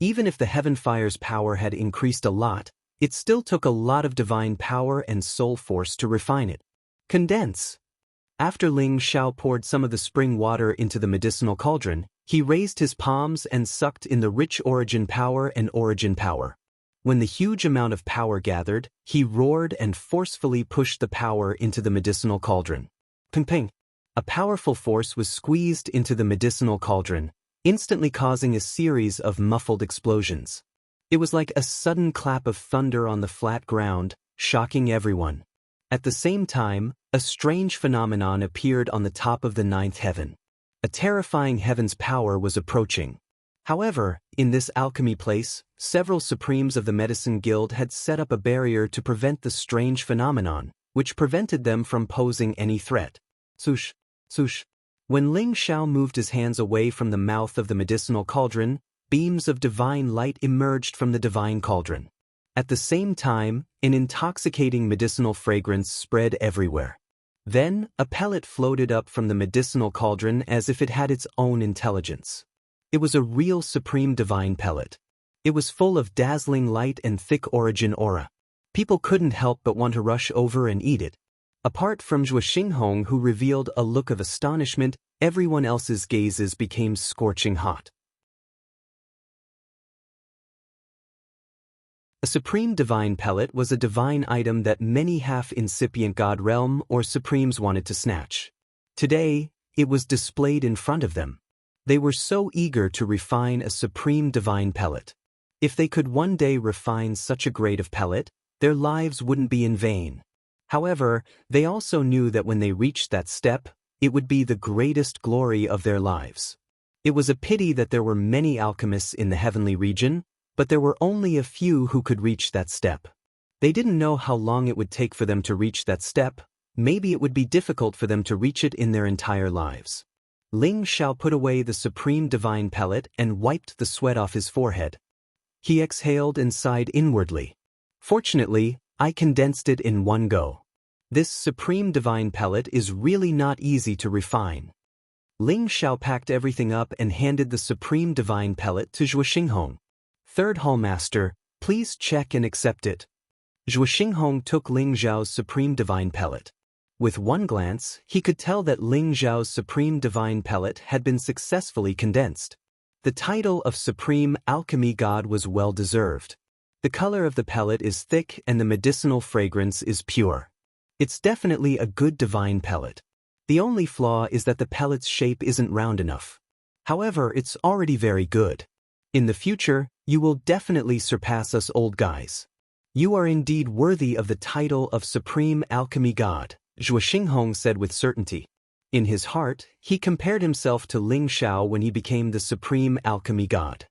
Even if the Heaven Fire's power had increased a lot, it still took a lot of divine power and soul force to refine it. Condense. After Ling Xiao poured some of the spring water into the medicinal cauldron, he raised his palms and sucked in the rich origin power and origin power. When the huge amount of power gathered, he roared and forcefully pushed the power into the medicinal cauldron. Ping ping. A powerful force was squeezed into the medicinal cauldron, instantly causing a series of muffled explosions. It was like a sudden clap of thunder on the flat ground, shocking everyone. At the same time, a strange phenomenon appeared on the top of the ninth heaven. A terrifying heaven's power was approaching. However, in this alchemy place, several supremes of the medicine guild had set up a barrier to prevent the strange phenomenon, which prevented them from posing any threat. Swoosh, swoosh. When Ling Xiao moved his hands away from the mouth of the medicinal cauldron, beams of divine light emerged from the divine cauldron. At the same time, an intoxicating medicinal fragrance spread everywhere. Then, a pellet floated up from the medicinal cauldron as if it had its own intelligence. It was a real supreme divine pellet. It was full of dazzling light and thick origin aura. People couldn't help but want to rush over and eat it. Apart from Zhuo Xinghong, who revealed a look of astonishment, everyone else's gazes became scorching hot. A supreme divine pellet was a divine item that many half-incipient god realm or supremes wanted to snatch. Today, it was displayed in front of them. They were so eager to refine a supreme divine pellet. If they could one day refine such a grade of pellet, their lives wouldn't be in vain. However, they also knew that when they reached that step, it would be the greatest glory of their lives. It was a pity that there were many alchemists in the heavenly region, but there were only a few who could reach that step. They didn't know how long it would take for them to reach that step. Maybe it would be difficult for them to reach it in their entire lives. Ling Xiao put away the supreme divine pellet and wiped the sweat off his forehead. He exhaled and sighed inwardly. Fortunately, I condensed it in one go. This supreme divine pellet is really not easy to refine. Ling Xiao packed everything up and handed the supreme divine pellet to Zhuo Xinghong. Third Hall Master, please check and accept it. Zhuo Xinghong took Ling Xiao's supreme divine pellet. With one glance, he could tell that Ling Xiao's supreme divine pellet had been successfully condensed. The title of Supreme Alchemy God was well deserved. The color of the pellet is thick and the medicinal fragrance is pure. It's definitely a good divine pellet. The only flaw is that the pellet's shape isn't round enough. However, it's already very good. In the future, you will definitely surpass us old guys. You are indeed worthy of the title of Supreme Alchemy God, Zhuo Xinghong said with certainty. In his heart, he compared himself to Ling Xiao when he became the Supreme Alchemy God.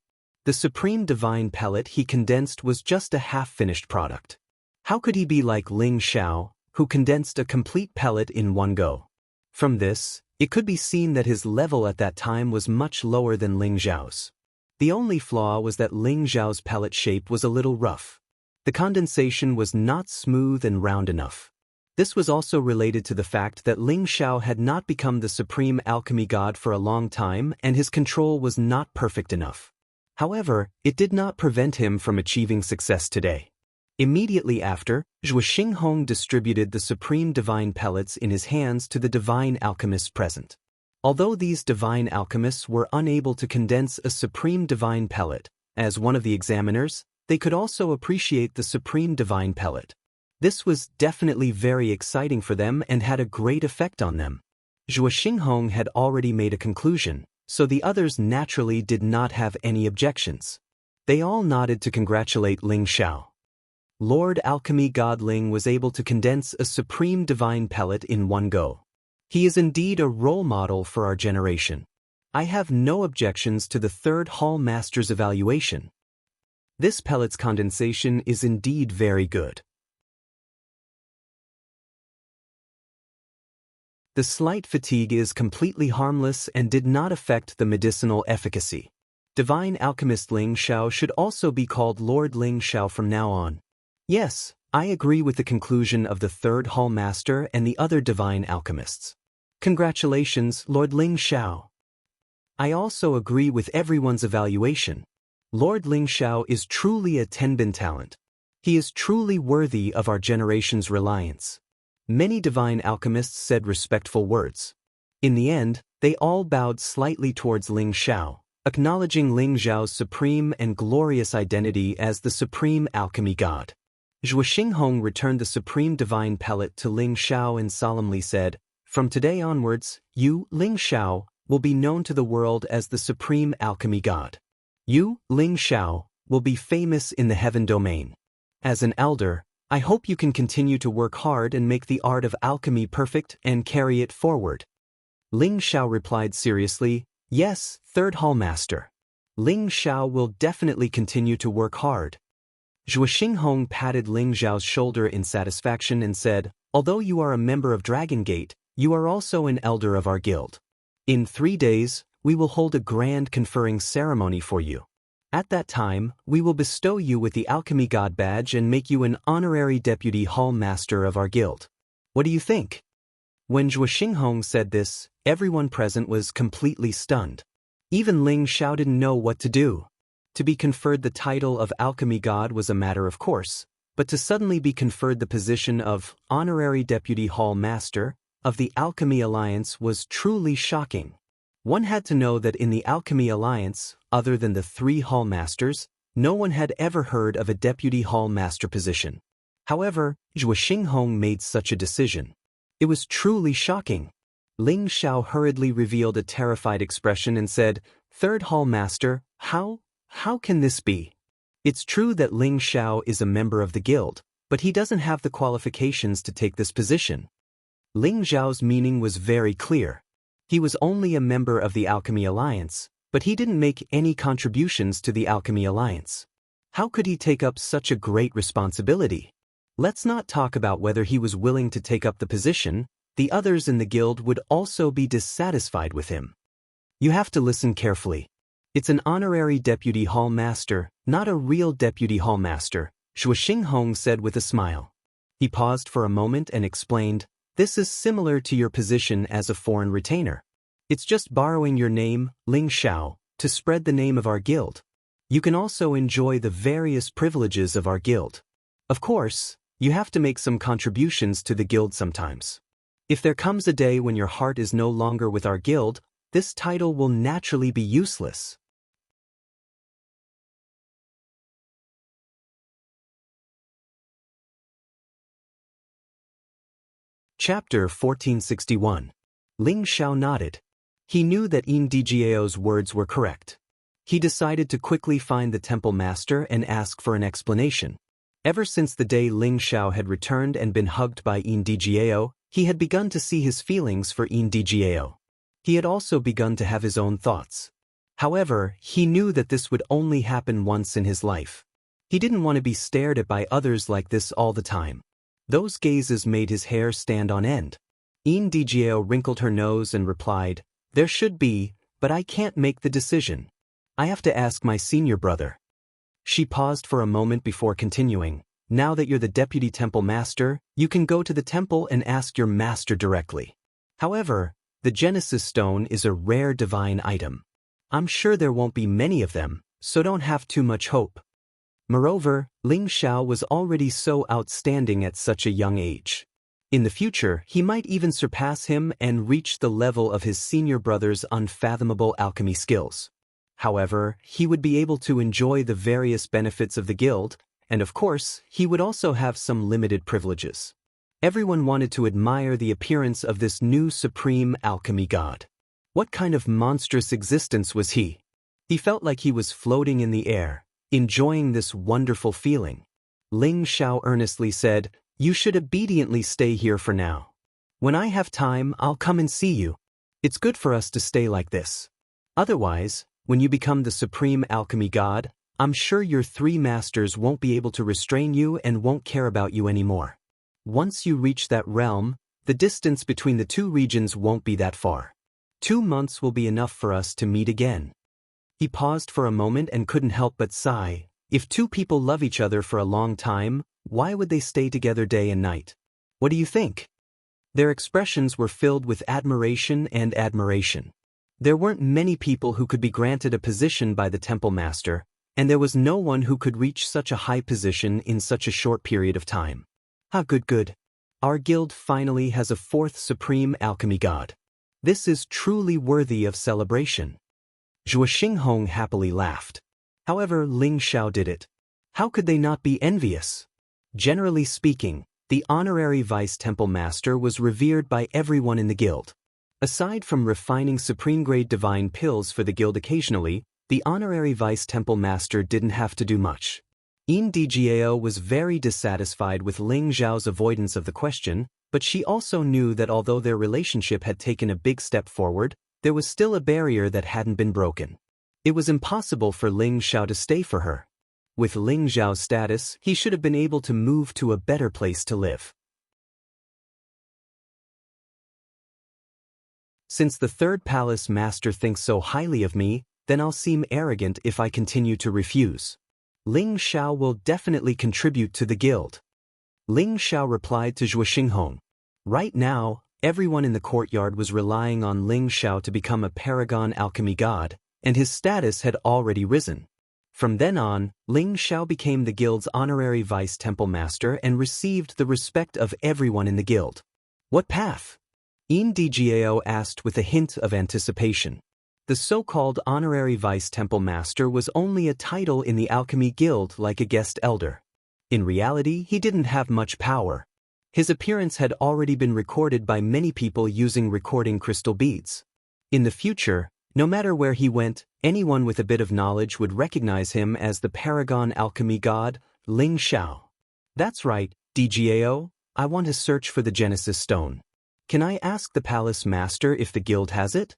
The supreme divine pellet he condensed was just a half-finished product. How could he be like Ling Xiao, who condensed a complete pellet in one go? From this, it could be seen that his level at that time was much lower than Ling Xiao's. The only flaw was that Ling Xiao's pellet shape was a little rough. The condensation was not smooth and round enough. This was also related to the fact that Ling Xiao had not become the supreme alchemy god for a long time and his control was not perfect enough. However, it did not prevent him from achieving success today. Immediately after, Zhuo Xinghong distributed the supreme divine pellets in his hands to the divine alchemists present. Although these divine alchemists were unable to condense a supreme divine pellet, as one of the examiners, they could also appreciate the supreme divine pellet. This was definitely very exciting for them and had a great effect on them. Zhuo Xinghong had already made a conclusion, so the others naturally did not have any objections. They all nodded to congratulate Ling Xiao. Lord Alchemy God Ling was able to condense a supreme divine pellet in one go. He is indeed a role model for our generation. I have no objections to the Third Hall Master's evaluation. This pellet's condensation is indeed very good. The slight fatigue is completely harmless and did not affect the medicinal efficacy. Divine Alchemist Ling Xiao should also be called Lord Ling Xiao from now on. Yes, I agree with the conclusion of the Third Hall Master and the other Divine Alchemists. Congratulations, Lord Ling Xiao. I also agree with everyone's evaluation. Lord Ling Xiao is truly a Tenbin talent. He is truly worthy of our generation's reliance. Many divine alchemists said respectful words. In the end, they all bowed slightly towards Ling Xiao, acknowledging Ling Xiao's supreme and glorious identity as the supreme alchemy god. Zhuo Xinghong returned the supreme divine pellet to Ling Xiao and solemnly said, "From today onwards, you, Ling Xiao, will be known to the world as the supreme alchemy god. You, Ling Xiao, will be famous in the heaven domain. As an elder, I hope you can continue to work hard and make the art of alchemy perfect and carry it forward. Ling Xiao replied seriously, Yes, third hall master. Ling Xiao will definitely continue to work hard. Zhuo Xinghong patted Ling Xiao's shoulder in satisfaction and said, Although you are a member of Dragon Gate, you are also an elder of our guild. In 3 days, we will hold a grand conferring ceremony for you. At that time, we will bestow you with the Alchemy God badge and make you an honorary deputy hall master of our guild. What do you think? When Zhuo Xinghong said this, everyone present was completely stunned. Even Ling Xiao didn't know what to do. To be conferred the title of Alchemy God was a matter of course, but to suddenly be conferred the position of Honorary Deputy Hall Master of the Alchemy Alliance was truly shocking. One had to know that in the Alchemy Alliance, other than the 3 Hall Masters, no one had ever heard of a Deputy Hall Master position. However, Zhuo Xinghong made such a decision. It was truly shocking. Ling Xiao hurriedly revealed a terrified expression and said, Third Hall Master, how can this be? It's true that Ling Xiao is a member of the guild, but he doesn't have the qualifications to take this position. Ling Xiao's meaning was very clear. He was only a member of the Alchemy Alliance, but he didn't make any contributions to the Alchemy Alliance. How could he take up such a great responsibility? Let's not talk about whether he was willing to take up the position. The others in the guild would also be dissatisfied with him. You have to listen carefully. It's an honorary deputy hall master, not a real deputy hall master, Zhuo Xinghong said with a smile. He paused for a moment and explained, This is similar to your position as a foreign retainer. It's just borrowing your name, Ling Xiao, to spread the name of our guild. You can also enjoy the various privileges of our guild. Of course, you have to make some contributions to the guild sometimes. If there comes a day when your heart is no longer with our guild, this title will naturally be useless. Chapter 1461. Ling Xiao nodded. He knew that Dijiao's words were correct. He decided to quickly find the temple master and ask for an explanation. Ever since the day Ling Xiao had returned and been hugged by Dijiao, he had begun to see his feelings for Dijiao. He had also begun to have his own thoughts. However, he knew that this would only happen once in his life. He didn't want to be stared at by others like this all the time. Those gazes made his hair stand on end. Dijiao wrinkled her nose and replied, There should be, but I can't make the decision. I have to ask my senior brother. She paused for a moment before continuing, Now that you're the deputy temple master, you can go to the temple and ask your master directly. However, the Genesis Stone is a rare divine item. I'm sure there won't be many of them, so don't have too much hope. Moreover, Ling Xiao was already so outstanding at such a young age. In the future, he might even surpass him and reach the level of his senior brother's unfathomable alchemy skills. However, he would be able to enjoy the various benefits of the guild, and of course, he would also have some limited privileges. Everyone wanted to admire the appearance of this new supreme alchemy god. What kind of monstrous existence was he? He felt like he was floating in the air, enjoying this wonderful feeling. Ling Xiao earnestly said, You should obediently stay here for now. When I have time, I'll come and see you. It's good for us to stay like this. Otherwise, when you become the supreme alchemy god, I'm sure your 3 masters won't be able to restrain you and won't care about you anymore. Once you reach that realm, the distance between the 2 regions won't be that far. 2 months will be enough for us to meet again. He paused for a moment and couldn't help but sigh. If 2 people love each other for a long time, why would they stay together day and night? What do you think? Their expressions were filled with admiration and admiration. There weren't many people who could be granted a position by the temple master, and there was no one who could reach such a high position in such a short period of time. Good. Our guild finally has a 4th supreme alchemy god. This is truly worthy of celebration. Zhuo Xinghong happily laughed. However, Ling Xiao did it. How could they not be envious? Generally speaking, the honorary vice temple master was revered by everyone in the guild. Aside from refining supreme-grade divine pills for the guild occasionally, The honorary vice-temple master didn't have to do much. Indgao was very dissatisfied with Ling Zhao's avoidance of the question, but she also knew that although their relationship had taken a big step forward, there was still a barrier that hadn't been broken. It was impossible for Ling Zhao to stay for her. With Ling Zhao's status, he should have been able to move to a better place to live. Since the third palace master thinks so highly of me, then I'll seem arrogant if I continue to refuse. Ling Zhao will definitely contribute to the guild. Ling Zhao replied to Zhuo Xinghong. Right now, everyone in the courtyard was relying on Ling Zhao to become a paragon alchemy god, and his status had already risen. From then on, Ling Zhao became the guild's honorary vice-temple master and received the respect of everyone in the guild. What path? Indgao asked with a hint of anticipation. The so-called honorary vice-temple master was only a title in the alchemy guild like a guest elder. In reality, he didn't have much power. His appearance had already been recorded by many people using recording crystal beads. In the future, no matter where he went, anyone with a bit of knowledge would recognize him as the paragon alchemy god, Ling Zhao. That's right, DGAO, I want to search for the Genesis Stone. Can I ask the palace master if the guild has it?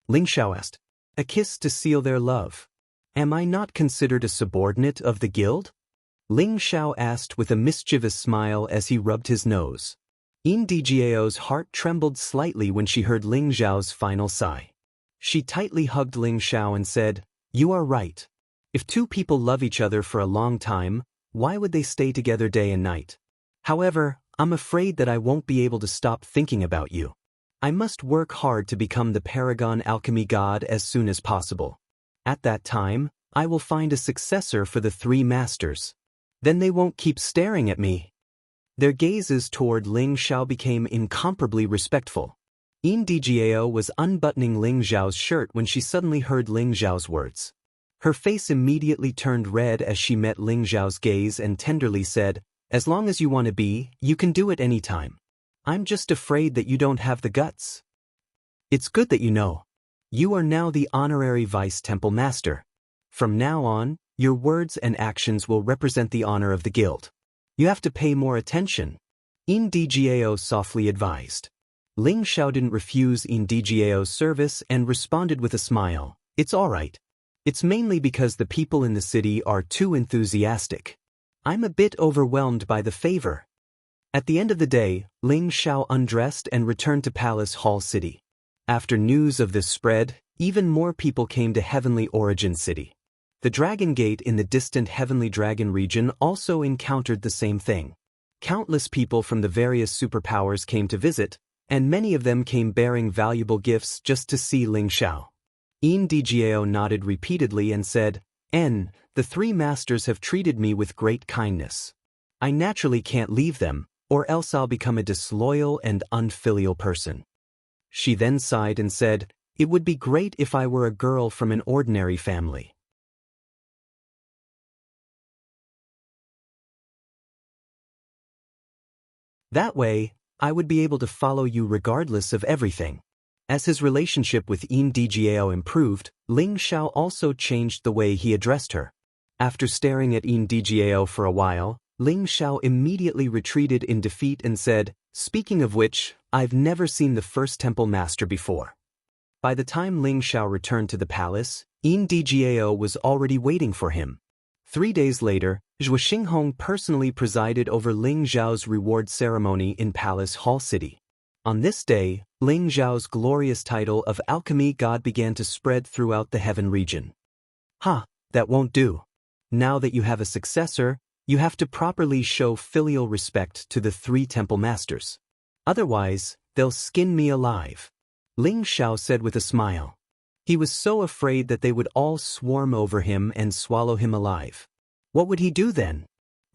Ling Zhao asked. A kiss to seal their love. Am I not considered a subordinate of the guild? Ling Zhao asked with a mischievous smile as he rubbed his nose. Indgao's heart trembled slightly when she heard Ling Zhao's final sigh. She tightly hugged Ling Zhao and said, "You are right. If two people love each other for a long time, why would they stay together day and night? However, I'm afraid that I won't be able to stop thinking about you. I must work hard to become the paragon alchemy god as soon as possible. At that time, I will find a successor for the three masters. Then they won't keep staring at me." Their gazes toward Ling Zhao became incomparably respectful. Indgao was unbuttoning Ling Zhao's shirt when she suddenly heard Ling Zhao's words. Her face immediately turned red as she met Ling Zhao's gaze and tenderly said, "As long as you want to be, you can do it any time. I'm just afraid that you don't have the guts." It's good that you know. You are now the honorary vice-temple master. From now on, your words and actions will represent the honor of the guild. You have to pay more attention, Indgao softly advised. Ling Zhao didn't refuse Indgao's service and responded with a smile. It's all right. It's mainly because the people in the city are too enthusiastic. I'm a bit overwhelmed by the favor. At the end of the day, Ling Zhao undressed and returned to Palace Hall City. After news of this spread, even more people came to Heavenly Origin City. The Dragon Gate in the distant Heavenly Dragon region also encountered the same thing. Countless people from the various superpowers came to visit, and many of them came bearing valuable gifts just to see Ling Zhao. Indgao nodded repeatedly and said, the three masters have treated me with great kindness. I naturally can't leave them, or else I'll become a disloyal and unfilial person." She then sighed and said, "It would be great if I were a girl from an ordinary family." That way, I would be able to follow you regardless of everything. As his relationship with Indgao improved, Ling Zhao also changed the way he addressed her. After staring at Indgao for a while, Ling Zhao immediately retreated in defeat and said, "Speaking of which, I've never seen the first temple master before." By the time Ling Zhao returned to the palace, Indgao was already waiting for him. 3 days later, Zhuo Xinghong personally presided over Ling Zhao's reward ceremony in Palace Hall City. On this day, Ling Zhao's glorious title of Alchemy God began to spread throughout the Heaven region. That won't do. Now that you have a successor, you have to properly show filial respect to the three temple masters. Otherwise, they'll skin me alive," Ling Zhao said with a smile. He was so afraid that they would all swarm over him and swallow him alive. What would he do then?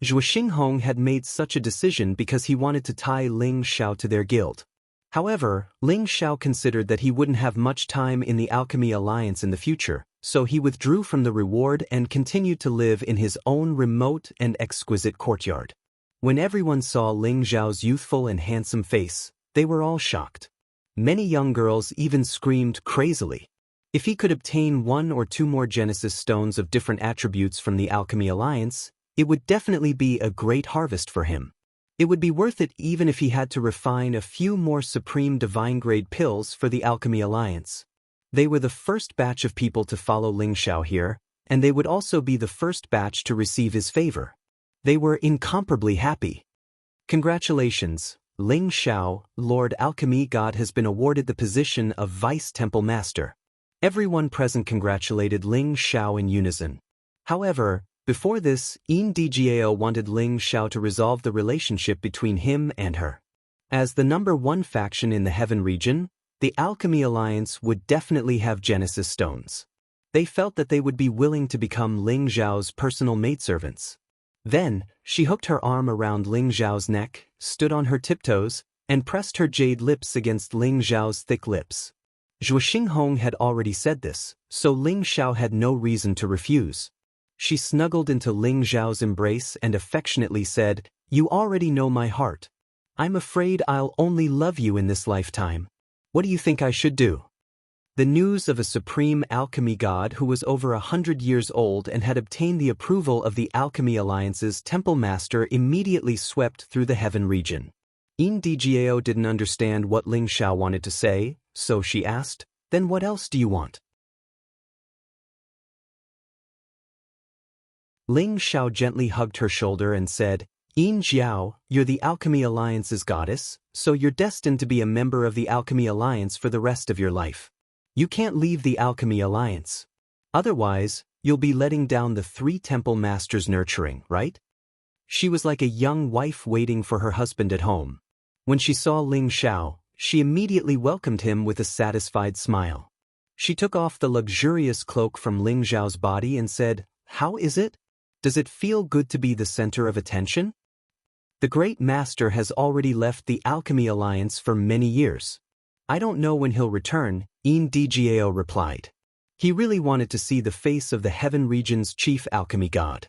Zhuo Xinghong had made such a decision because he wanted to tie Ling Zhao to their guild. However, Ling Zhao considered that he wouldn't have much time in the Alchemy Alliance in the future, so he withdrew from the reward and continued to live in his own remote and exquisite courtyard. When everyone saw Ling Zhao's youthful and handsome face, they were all shocked. Many young girls even screamed crazily. If he could obtain 1 or 2 more Genesis stones of different attributes from the Alchemy Alliance, it would definitely be a great harvest for him. It would be worth it even if he had to refine a few more supreme divine-grade pills for the Alchemy Alliance. They were the first batch of people to follow Ling Xiao here, and they would also be the first batch to receive his favor. They were incomparably happy. Congratulations, Ling Xiao, Lord Alchemy God has been awarded the position of Vice Temple Master. Everyone present congratulated Ling Xiao in unison. However, before this, Dgao wanted Ling Xiao to resolve the relationship between him and her. As the #1 faction in the Heaven region, the Alchemy Alliance would definitely have Genesis stones. They felt that they would be willing to become Ling Xiao's personal maidservants. Then, she hooked her arm around Ling Xiao's neck, stood on her tiptoes, and pressed her jade lips against Ling Xiao's thick lips. Zhuo Xinghong had already said this, so Ling Xiao had no reason to refuse. She snuggled into Ling Xiao's embrace and affectionately said, "You already know my heart. I'm afraid I'll only love you in this lifetime. What do you think I should do?" The news of a supreme alchemy god who was over 100 years old and had obtained the approval of the Alchemy Alliance's temple master immediately swept through the Heaven region. Dgao didn't understand what Ling Xiao wanted to say, so she asked, "Then what else do you want?" Ling Xiao gently hugged her shoulder and said, "Jiao, you're the Alchemy Alliance's goddess, so you're destined to be a member of the Alchemy Alliance for the rest of your life. You can't leave the Alchemy Alliance. Otherwise, you'll be letting down the 3 temple masters' nurturing, right?" She was like a young wife waiting for her husband at home. When she saw Ling Xiao, she immediately welcomed him with a satisfied smile. She took off the luxurious cloak from Ling Xiao's body and said, "How is it? Does it feel good to be the center of attention?" "The great master has already left the Alchemy Alliance for many years. I don't know when he'll return," Dgao replied. He really wanted to see the face of the Heaven region's chief alchemy god.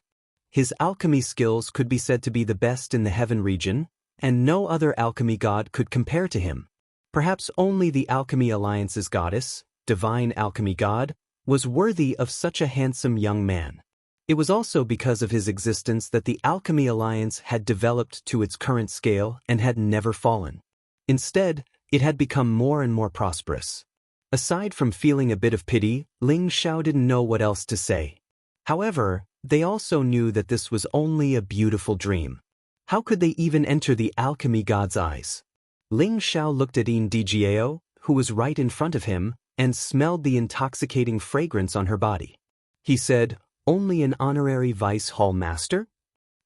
His alchemy skills could be said to be the best in the Heaven region, and no other alchemy god could compare to him. Perhaps only the Alchemy Alliance's goddess, divine alchemy god, was worthy of such a handsome young man. It was also because of his existence that the Alchemy Alliance had developed to its current scale and had never fallen. Instead, it had become more and more prosperous. Aside from feeling a bit of pity, Ling Xiao didn't know what else to say. However, they also knew that this was only a beautiful dream. How could they even enter the alchemy god's eyes? Ling Xiao looked at Dgao, who was right in front of him, and smelled the intoxicating fragrance on her body. He said, "Only an honorary vice hall master?"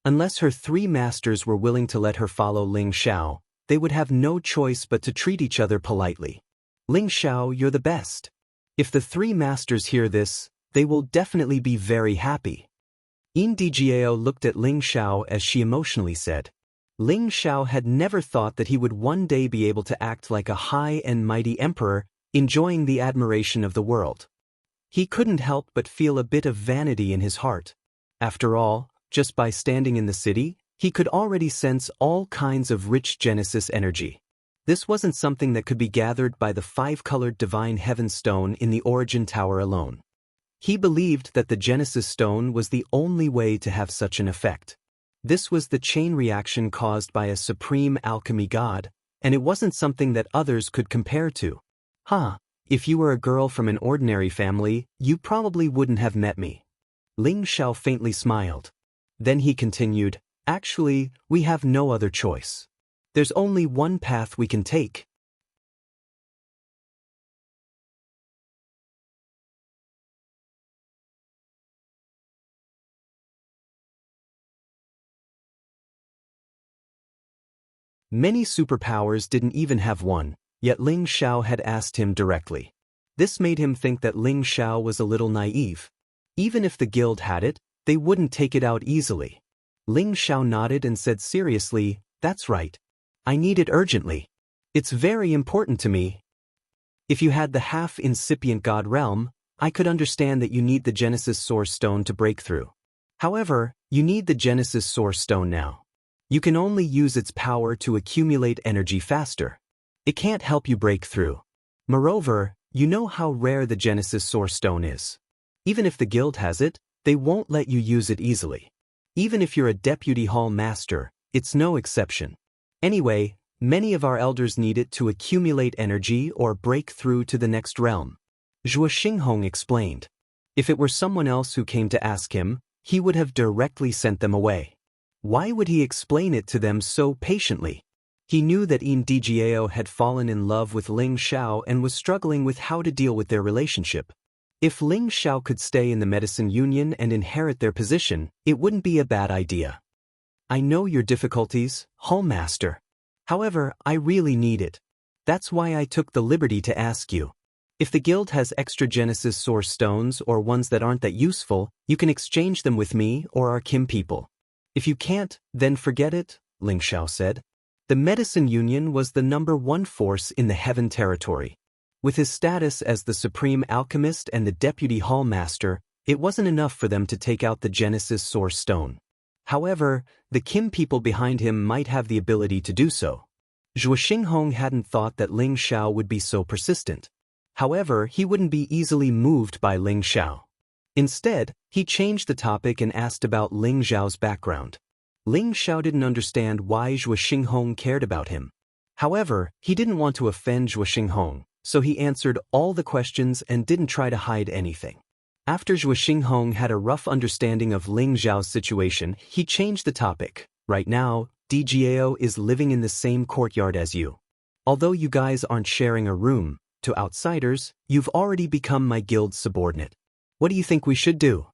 Unless her 3 masters were willing to let her follow Ling Xiao, they would have no choice but to treat each other politely. "Ling Xiao, you're the best. If the 3 masters hear this, they will definitely be very happy." Dgao looked at Ling Xiao as she emotionally said. Ling Xiao had never thought that he would one day be able to act like a high and mighty emperor, enjoying the admiration of the world. He couldn't help but feel a bit of vanity in his heart. After all, just by standing in the city, he could already sense all kinds of rich Genesis energy. This wasn't something that could be gathered by the 5-colored divine heaven stone in the Origin Tower alone. He believed that the Genesis stone was the only way to have such an effect. This was the chain reaction caused by a supreme alchemy god, and it wasn't something that others could compare to. If you were a girl from an ordinary family, you probably wouldn't have met me." Ling Xiao faintly smiled. Then he continued, "Actually, we have no other choice. There's only one path we can take." Many superpowers didn't even have one, yet Ling Xiao had asked him directly. This made him think that Ling Xiao was a little naive. Even if the guild had it, they wouldn't take it out easily. Ling Xiao nodded and said seriously, "That's right. I need it urgently. It's very important to me. If you had the half-incipient god realm, I could understand that you need the Genesis Source Stone to break through. However, you need the Genesis Source Stone now. You can only use its power to accumulate energy faster. It can't help you break through. Moreover, you know how rare the Genesis Source Stone is. Even if the guild has it, they won't let you use it easily. Even if you're a deputy hall master, it's no exception. Anyway, many of our elders need it to accumulate energy or break through to the next realm. Zhuo Xinghong explained. If it were someone else who came to ask him, he would have directly sent them away. Why would he explain it to them so patiently? He knew that Dijiao had fallen in love with Ling Xiao and was struggling with how to deal with their relationship. If Ling Xiao could stay in the medicine union and inherit their position, it wouldn't be a bad idea. I know your difficulties, Hallmaster. However, I really need it. That's why I took the liberty to ask you. If the guild has extra Genesis Source Stones or ones that aren't that useful, you can exchange them with me or our Kim people. If you can't, then forget it, Ling Xiao said. The medicine union was the #1 force in the Heaven territory. With his status as the supreme alchemist and the deputy hall master, it wasn't enough for them to take out the Genesis Source Stone. However, the Kim people behind him might have the ability to do so. Zhuo Xinghong hadn't thought that Ling Xiao would be so persistent. However, he wouldn't be easily moved by Ling Xiao. Instead, he changed the topic and asked about Ling Xiao's background. Ling Xiao didn't understand why Zhuo Xinghong cared about him. However, he didn't want to offend Zhuo Xinghong, so he answered all the questions and didn't try to hide anything. After Zhuo Xinghong had a rough understanding of Ling Xiao's situation, he changed the topic. Right now, Dijiao is living in the same courtyard as you. Although you guys aren't sharing a room, to outsiders, you've already become my guild's subordinate. What do you think we should do?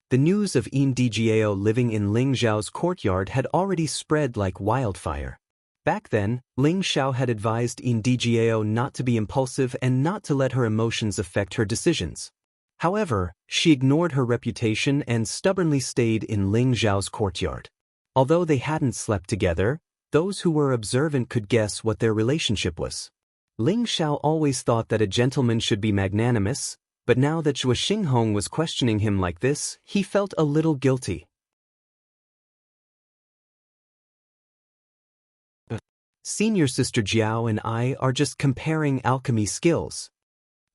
The news of Dijiao living in Ling Xiao's courtyard had already spread like wildfire. Back then, Ling Xiao had advised Dijiao not to be impulsive and not to let her emotions affect her decisions. However, she ignored her reputation and stubbornly stayed in Ling Xiao's courtyard. Although they hadn't slept together, those who were observant could guess what their relationship was. Ling Xiao always thought that a gentleman should be magnanimous, but now that Zhuo Xinghong was questioning him like this, he felt a little guilty. Senior Sister Jiao and I are just comparing alchemy skills.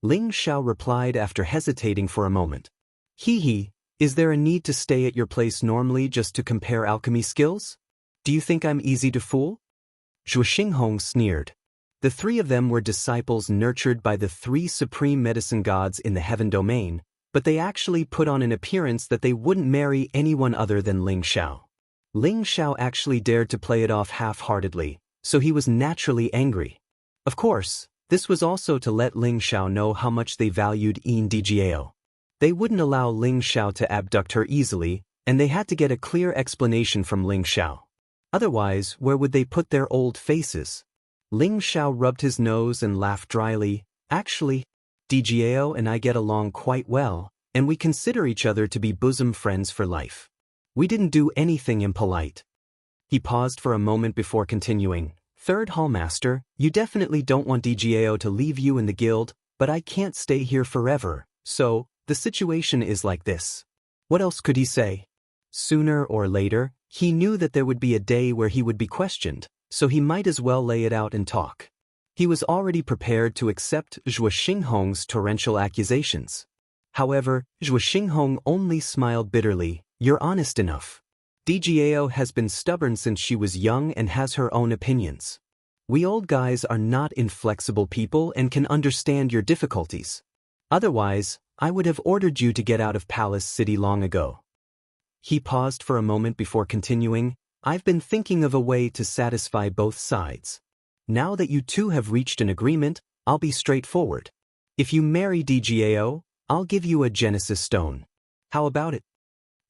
Ling Xiao replied after hesitating for a moment. Hee, is there a need to stay at your place normally just to compare alchemy skills? Do you think I'm easy to fool? Zhuo Xinghong sneered. The three of them were disciples nurtured by the three supreme medicine gods in the Heaven domain, but they actually put on an appearance that they wouldn't marry anyone other than Ling Xiao. Ling Xiao actually dared to play it off half-heartedly, so he was naturally angry. Of course, this was also to let Ling Xiao know how much they valued Dijiao. They wouldn't allow Ling Xiao to abduct her easily, and they had to get a clear explanation from Ling Xiao. Otherwise, where would they put their old faces? Ling Xiao rubbed his nose and laughed dryly. Actually, Dijiao and I get along quite well, and we consider each other to be bosom friends for life. We didn't do anything impolite. He paused for a moment before continuing. Third Hallmaster, you definitely don't want Dijiao to leave you in the guild, but I can't stay here forever, so the situation is like this. What else could he say? Sooner or later, he knew that there would be a day where he would be questioned, so he might as well lay it out and talk. He was already prepared to accept Zhuo Xinghong's torrential accusations. However, Zhuo Xinghong only smiled bitterly. You're honest enough. Dijiao has been stubborn since she was young and has her own opinions. We old guys are not inflexible people and can understand your difficulties. Otherwise, I would have ordered you to get out of Palace City long ago. He paused for a moment before continuing. I've been thinking of a way to satisfy both sides. Now that you two have reached an agreement, I'll be straightforward. If you marry Dijiao, I'll give you a Genesis Stone. How about it?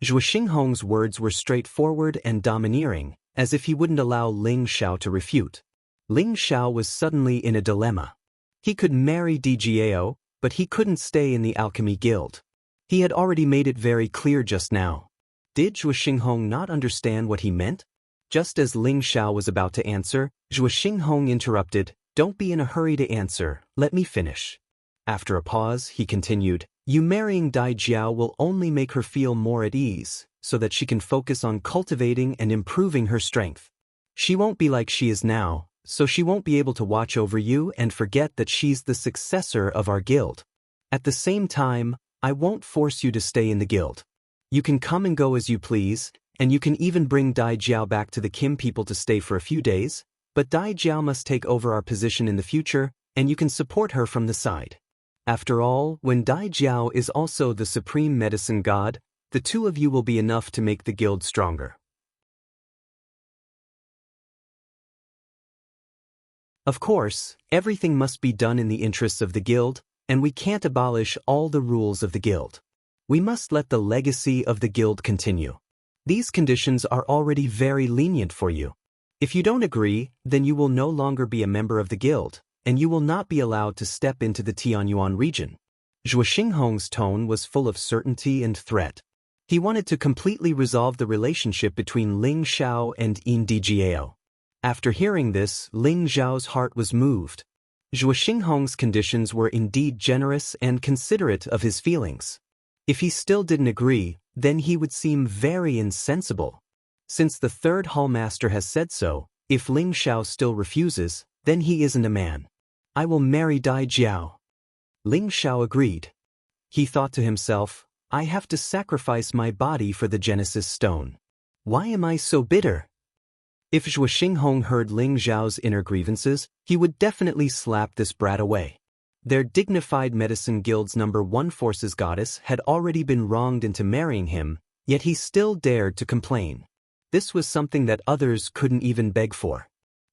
Zhuo Xinghong's words were straightforward and domineering, as if he wouldn't allow Ling Xiao to refute. Ling Xiao was suddenly in a dilemma. He could marry Dijiao, but he couldn't stay in the Alchemy Guild. He had already made it very clear just now. Did Zhuo Xinghong not understand what he meant? Just as Ling Xiao was about to answer, Zhuo Xinghong interrupted. Don't be in a hurry to answer, let me finish. After a pause, he continued, you marrying Dijiao will only make her feel more at ease, so that she can focus on cultivating and improving her strength. She won't be like she is now, so she won't be able to watch over you and forget that she's the successor of our guild. At the same time, I won't force you to stay in the guild. You can come and go as you please, and you can even bring Dai Jiao back to the Kim people to stay for a few days, but Dai Jiao must take over our position in the future, and you can support her from the side. After all, when Dai Jiao is also the supreme medicine god, the two of you will be enough to make the guild stronger. Of course, everything must be done in the interests of the guild, and we can't abolish all the rules of the guild. We must let the legacy of the guild continue. These conditions are already very lenient for you. If you don't agree, then you will no longer be a member of the guild, and you will not be allowed to step into the Tianyuan region. Zhuo Xinghong's tone was full of certainty and threat. He wanted to completely resolve the relationship between Ling Xiao and Yin Dijiao. After hearing this, Ling Xiao's heart was moved. Zhuo Xinghong's conditions were indeed generous and considerate of his feelings. If he still didn't agree, then he would seem very insensible. Since the third hallmaster has said so, if Ling Xiao still refuses, then he isn't a man. I will marry Dai Jiao. Ling Xiao agreed. He thought to himself, I have to sacrifice my body for the Genesis Stone. Why am I so bitter? If Zhuo Xinghong heard Ling Xiao's inner grievances, he would definitely slap this brat away. Their dignified medicine guild's #1 forces goddess had already been wronged into marrying him, yet he still dared to complain. This was something that others couldn't even beg for.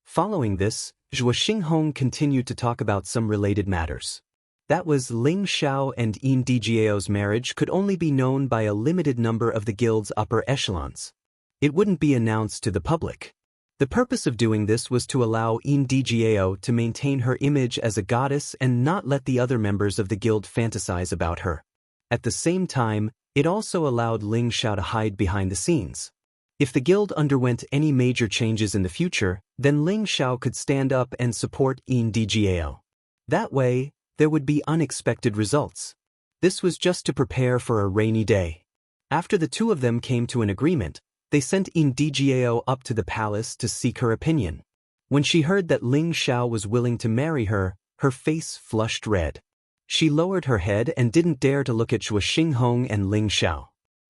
Following this, Zhuo Xinghong continued to talk about some related matters. That was Ling Xiao and Yin Dijiao's marriage could only be known by a limited number of the guild's upper echelons. It wouldn't be announced to the public. The purpose of doing this was to allow Yin Dijiao to maintain her image as a goddess and not let the other members of the guild fantasize about her. At the same time, it also allowed Ling Xiao to hide behind the scenes. If the guild underwent any major changes in the future, then Ling Xiao could stand up and support Yin Dijiao. That way, there would be unexpected results. This was just to prepare for a rainy day. After the two of them came to an agreement, they sent Yin Dijiao up to the palace to seek her opinion. When she heard that Ling Xiao was willing to marry her, her face flushed red. She lowered her head and didn't dare to look at Zhuo Xinghong and Ling Xiao.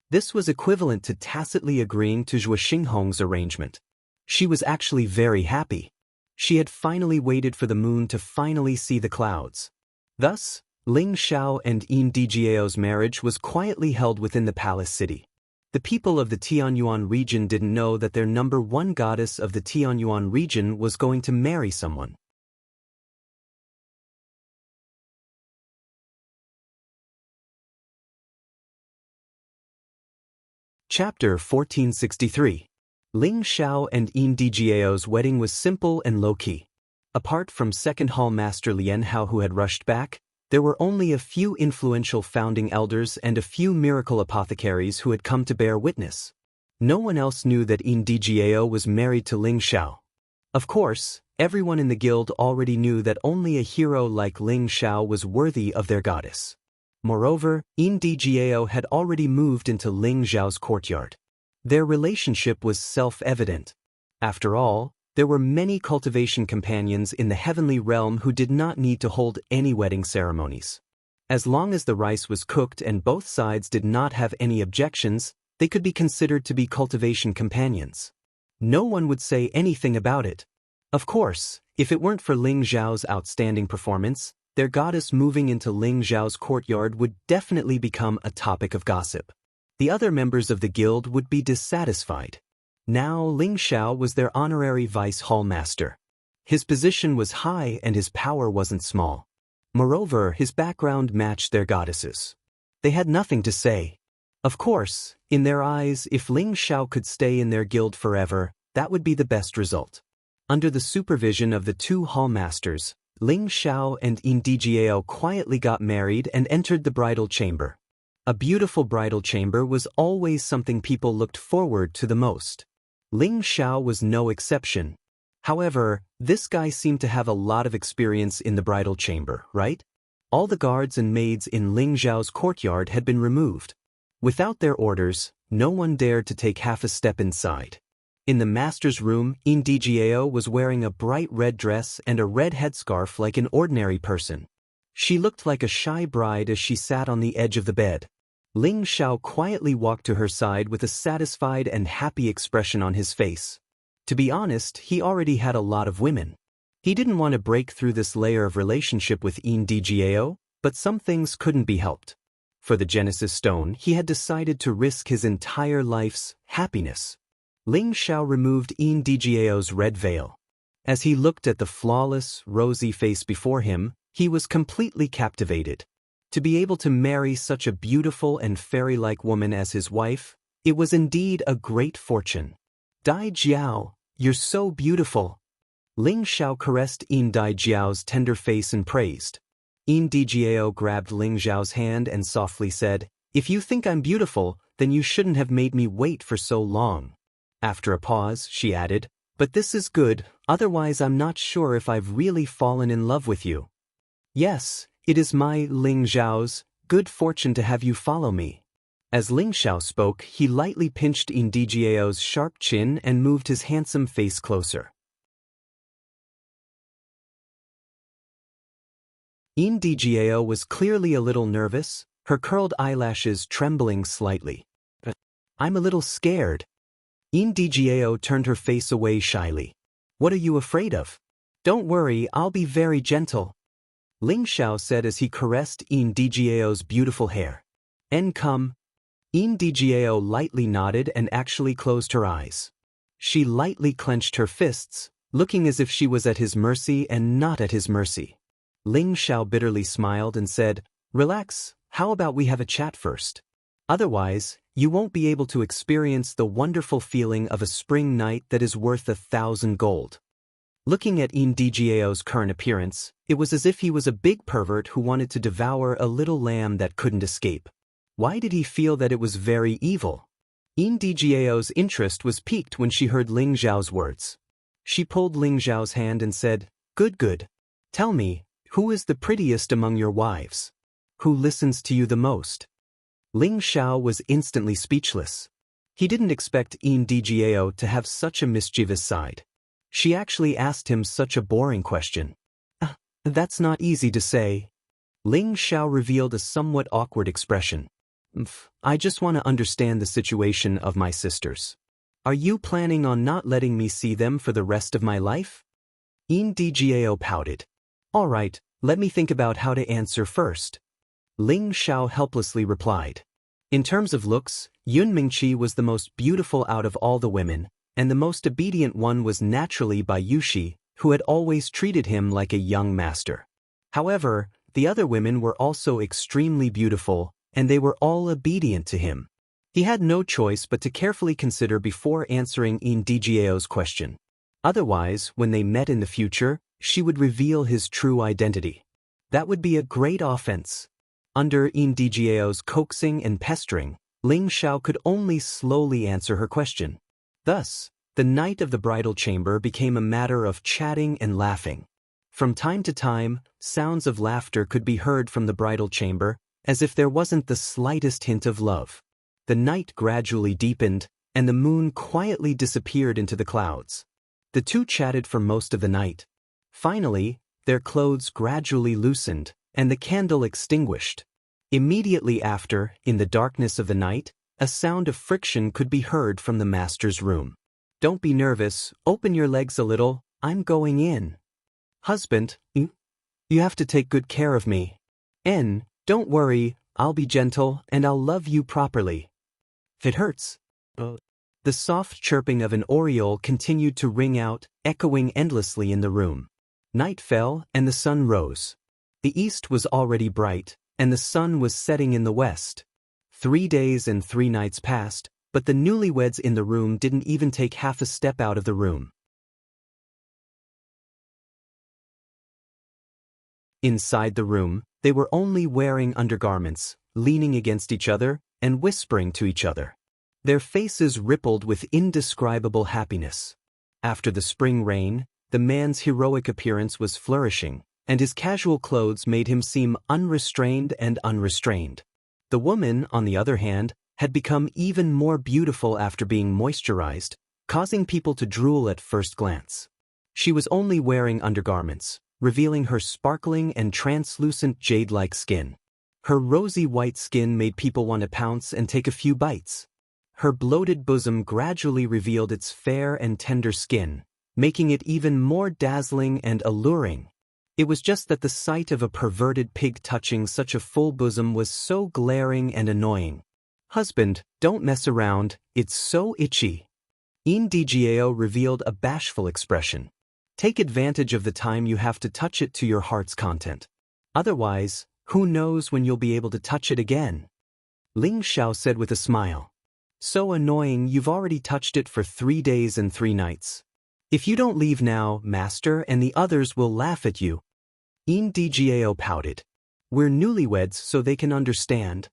This was equivalent to tacitly agreeing to Zhuo Xinghong's arrangement. She was actually very happy. She had finally waited for the moon to finally see the clouds. Thus, Ling Xiao and Yin Dijiao's marriage was quietly held within the palace city. The people of the Tianyuan region didn't know that their #1 goddess of the Tianyuan region was going to marry someone. Chapter 1463. Ling Xiao and Yin Dijiao's wedding was simple and low-key. Apart from second hall master Lian Hao who had rushed back, there were only a few influential founding elders and a few miracle apothecaries who had come to bear witness. No one else knew that Yin Dijiao was married to Ling Xiao. Of course, everyone in the guild already knew that only a hero like Ling Xiao was worthy of their goddess. Moreover, Yin Dijiao had already moved into Ling Xiao's courtyard. Their relationship was self-evident. After all, there were many cultivation companions in the heavenly realm who did not need to hold any wedding ceremonies. As long as the rice was cooked and both sides did not have any objections, they could be considered to be cultivation companions. No one would say anything about it. Of course, if it weren't for Ling Xiao's outstanding performance, their goddess moving into Ling Xiao's courtyard would definitely become a topic of gossip. The other members of the guild would be dissatisfied. Now Ling Xiao was their honorary vice hallmaster. His position was high and his power wasn't small. Moreover, his background matched their goddesses. They had nothing to say. Of course, in their eyes, if Ling Xiao could stay in their guild forever, that would be the best result. Under the supervision of the two hallmasters, Ling Xiao and Yin Dijiao quietly got married and entered the bridal chamber. A beautiful bridal chamber was always something people looked forward to the most. Ling Xiao was no exception. However, this guy seemed to have a lot of experience in the bridal chamber, right? All the guards and maids in Ling Xiao's courtyard had been removed. Without their orders, no one dared to take half a step inside. In the master's room, Indijao was wearing a bright red dress and a red headscarf like an ordinary person. She looked like a shy bride as she sat on the edge of the bed. Ling Xiao quietly walked to her side with a satisfied and happy expression on his face. To be honest, he already had a lot of women. He didn't want to break through this layer of relationship with Indijao, but some things couldn't be helped. For the Genesis Stone, he had decided to risk his entire life's happiness. Ling Xiao removed Indijao's red veil. As he looked at the flawless, rosy face before him, he was completely captivated. To be able to marry such a beautiful and fairy-like woman as his wife, it was indeed a great fortune. Dai Jiao, you're so beautiful. Ling Xiao caressed Indijao's tender face and praised. Indijao grabbed Ling Xiao's hand and softly said, "If you think I'm beautiful, then you shouldn't have made me wait for so long." After a pause, she added, "But this is good, otherwise I'm not sure if I've really fallen in love with you." "Yes, it is my Ling Xiao's good fortune to have you follow me." As Ling Xiao spoke, he lightly pinched Indijao's sharp chin and moved his handsome face closer. Indijao was clearly a little nervous, her curled eyelashes trembling slightly. "I'm a little scared." Indijao turned her face away shyly. "What are you afraid of?" "Don't worry, I'll be very gentle," Ling Xiao said as he caressed Indijao's beautiful hair. Come." Indijao lightly nodded and actually closed her eyes. She lightly clenched her fists, looking as if she was at his mercy and not at his mercy. Ling Xiao bitterly smiled and said, "Relax, how about we have a chat first? Otherwise, you won't be able to experience the wonderful feeling of a spring night that is worth 1,000 gold." Looking at Indijao's current appearance, it was as if he was a big pervert who wanted to devour a little lamb that couldn't escape. Why did he feel that it was very evil? Indijao's interest was piqued when she heard Ling Xiao's words. She pulled Ling Xiao's hand and said, Good. Tell me, who is the prettiest among your wives? Who listens to you the most?" Ling Xiao was instantly speechless. He didn't expect Indijao to have such a mischievous side. She actually asked him such a boring question. That's not easy to say." Ling Xiao revealed a somewhat awkward expression. "I just want to understand the situation of my sisters. Are you planning on not letting me see them for the rest of my life?" Indijao pouted. "All right, let me think about how to answer first." Ling Xiao helplessly replied. In terms of looks, Yun Mingqi was the most beautiful out of all the women, and the most obedient one was naturally Bai Yuxi, who had always treated him like a young master. However, the other women were also extremely beautiful, and they were all obedient to him. He had no choice but to carefully consider before answering Indijao's question. Otherwise, when they met in the future, she would reveal his true identity. That would be a great offense. Under Indijao's coaxing and pestering, Ling Xiao could only slowly answer her question. Thus, the night of the bridal chamber became a matter of chatting and laughing. From time to time, sounds of laughter could be heard from the bridal chamber, as if there wasn't the slightest hint of love. The night gradually deepened, and the moon quietly disappeared into the clouds. The two chatted for most of the night. Finally, their clothes gradually loosened, and the candle extinguished. Immediately after, in the darkness of the night, a sound of friction could be heard from the master's room. "Don't be nervous, open your legs a little, I'm going in." "Husband, you have to take good care of me." "Don't worry, I'll be gentle and I'll love you properly." "If it hurts." The soft chirping of an oriole continued to ring out, echoing endlessly in the room. Night fell and the sun rose. The east was already bright, and the sun was setting in the west. 3 days and 3 nights passed, but the newlyweds in the room didn't even take half a step out of the room. Inside the room, they were only wearing undergarments, leaning against each other, and whispering to each other. Their faces rippled with indescribable happiness. After the spring rain, the man's heroic appearance was flourishing, and his casual clothes made him seem unrestrained and unrestrained. The woman, on the other hand, had become even more beautiful after being moisturized, causing people to drool at first glance. She was only wearing undergarments, revealing her sparkling and translucent jade-like skin. Her rosy white skin made people want to pounce and take a few bites. Her bloated bosom gradually revealed its fair and tender skin, making it even more dazzling and alluring. It was just that the sight of a perverted pig touching such a full bosom was so glaring and annoying. "Husband, don't mess around, it's so itchy." Indijao revealed a bashful expression. "Take advantage of the time you have to touch it to your heart's content. Otherwise, who knows when you'll be able to touch it again?" Ling Xiao said with a smile. "So annoying, you've already touched it for 3 days and 3 nights. If you don't leave now, master and the others will laugh at you." Indijao pouted. "We're newlyweds so they can understand,"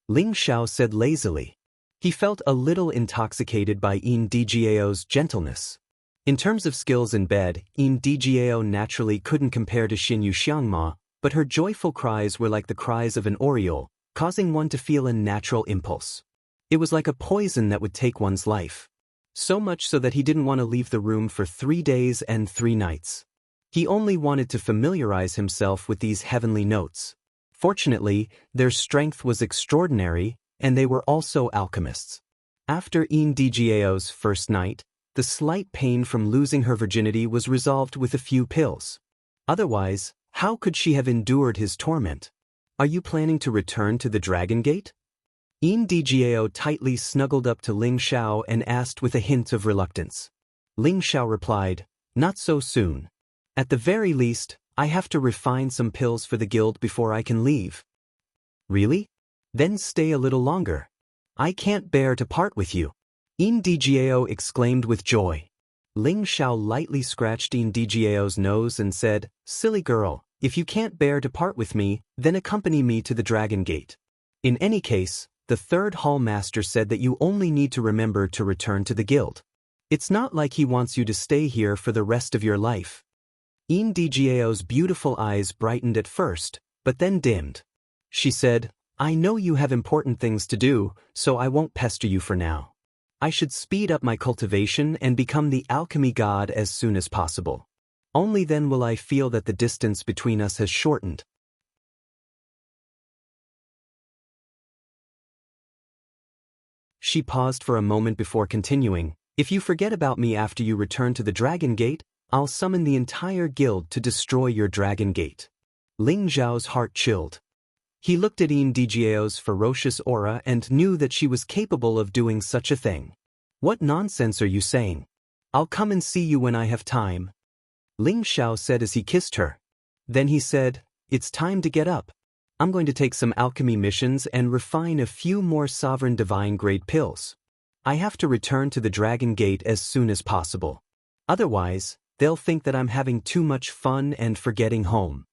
Ling Xiao said lazily. He felt a little intoxicated by Indijao's gentleness. In terms of skills in bed, Indijao naturally couldn't compare to Xianxia, but her joyful cries were like the cries of an oriole, causing one to feel a natural impulse. It was like a poison that would take one's life. So much so that he didn't want to leave the room for 3 days and 3 nights. He only wanted to familiarize himself with these heavenly notes. Fortunately, their strength was extraordinary, and they were also alchemists. After Indijao's first night, the slight pain from losing her virginity was resolved with a few pills. Otherwise, how could she have endured his torment? "Are you planning to return to the Dragon Gate?" Indijao tightly snuggled up to Ling Xiao and asked with a hint of reluctance. Ling Xiao replied, "Not so soon. At the very least, I have to refine some pills for the guild before I can leave." "Really? Then stay a little longer. I can't bear to part with you," Indijao exclaimed with joy. Ling Xiao lightly scratched Indijao's nose and said, "Silly girl, if you can't bear to part with me, then accompany me to the Dragon Gate. In any case, the third hall master said that you only need to remember to return to the guild. It's not like he wants you to stay here for the rest of your life." Indijao's beautiful eyes brightened at first, but then dimmed. She said, "I know you have important things to do, so I won't pester you for now. I should speed up my cultivation and become the alchemy god as soon as possible. Only then will I feel that the distance between us has shortened." She paused for a moment before continuing, "If you forget about me after you return to the Dragon Gate, I'll summon the entire guild to destroy your Dragon Gate." Ling Zhao's heart chilled. He looked at Indijao's ferocious aura and knew that she was capable of doing such a thing. "What nonsense are you saying? I'll come and see you when I have time," Ling Xiao said as he kissed her. Then he said, "It's time to get up. I'm going to take some alchemy missions and refine a few more sovereign divine grade pills. I have to return to the Dragon Gate as soon as possible. Otherwise, they'll think that I'm having too much fun and forgetting home."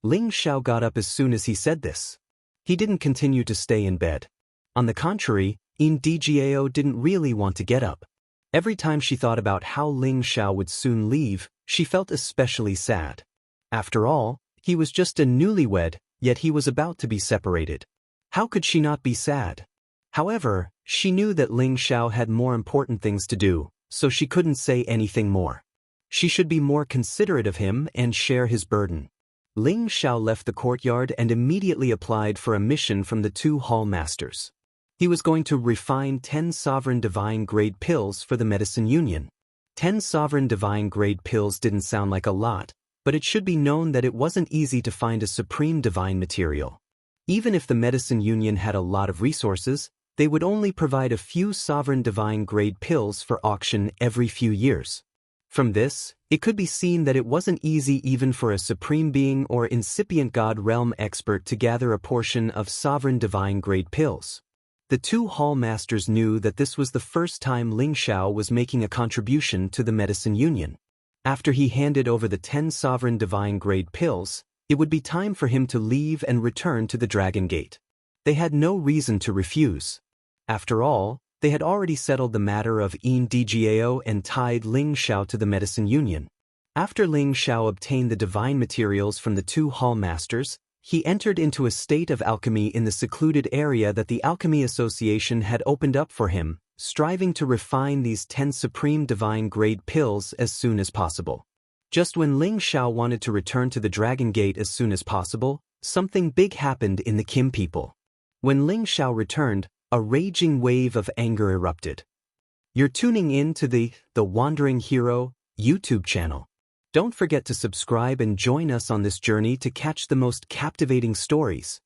Ling Xiao got up as soon as he said this. He didn't continue to stay in bed. On the contrary, Indijao didn't really want to get up. Every time she thought about how Ling Xiao would soon leave, she felt especially sad. After all, he was just a newlywed, yet he was about to be separated. How could she not be sad? However, she knew that Ling Xiao had more important things to do, so she couldn't say anything more. She should be more considerate of him and share his burden. Ling Xiao left the courtyard and immediately applied for a mission from the 2 hall masters. He was going to refine 10 sovereign divine grade pills for the medicine union. 10 sovereign divine grade pills didn't sound like a lot, but it should be known that it wasn't easy to find a supreme divine material. Even if the medicine union had a lot of resources, they would only provide a few sovereign divine grade pills for auction every few years. From this, it could be seen that it wasn't easy even for a supreme being or incipient god realm expert to gather a portion of sovereign divine grade pills. The 2 hall masters knew that this was the first time Ling Xiao was making a contribution to the medicine union. After he handed over the 10 sovereign divine grade pills, it would be time for him to leave and return to the Dragon Gate. They had no reason to refuse. After all, they had already settled the matter of Indijao and tied Ling Xiao to the medicine union. After Ling Xiao obtained the divine materials from the 2 hall masters, he entered into a state of alchemy in the secluded area that the Alchemy Association had opened up for him, striving to refine these 10 supreme divine grade pills as soon as possible. Just when Ling Xiao wanted to return to the Dragon Gate as soon as possible, something big happened in the Kim people. When Ling Xiao returned, a raging wave of anger erupted. You're tuning in to the Wandering Hero YouTube channel. Don't forget to subscribe and join us on this journey to catch the most captivating stories.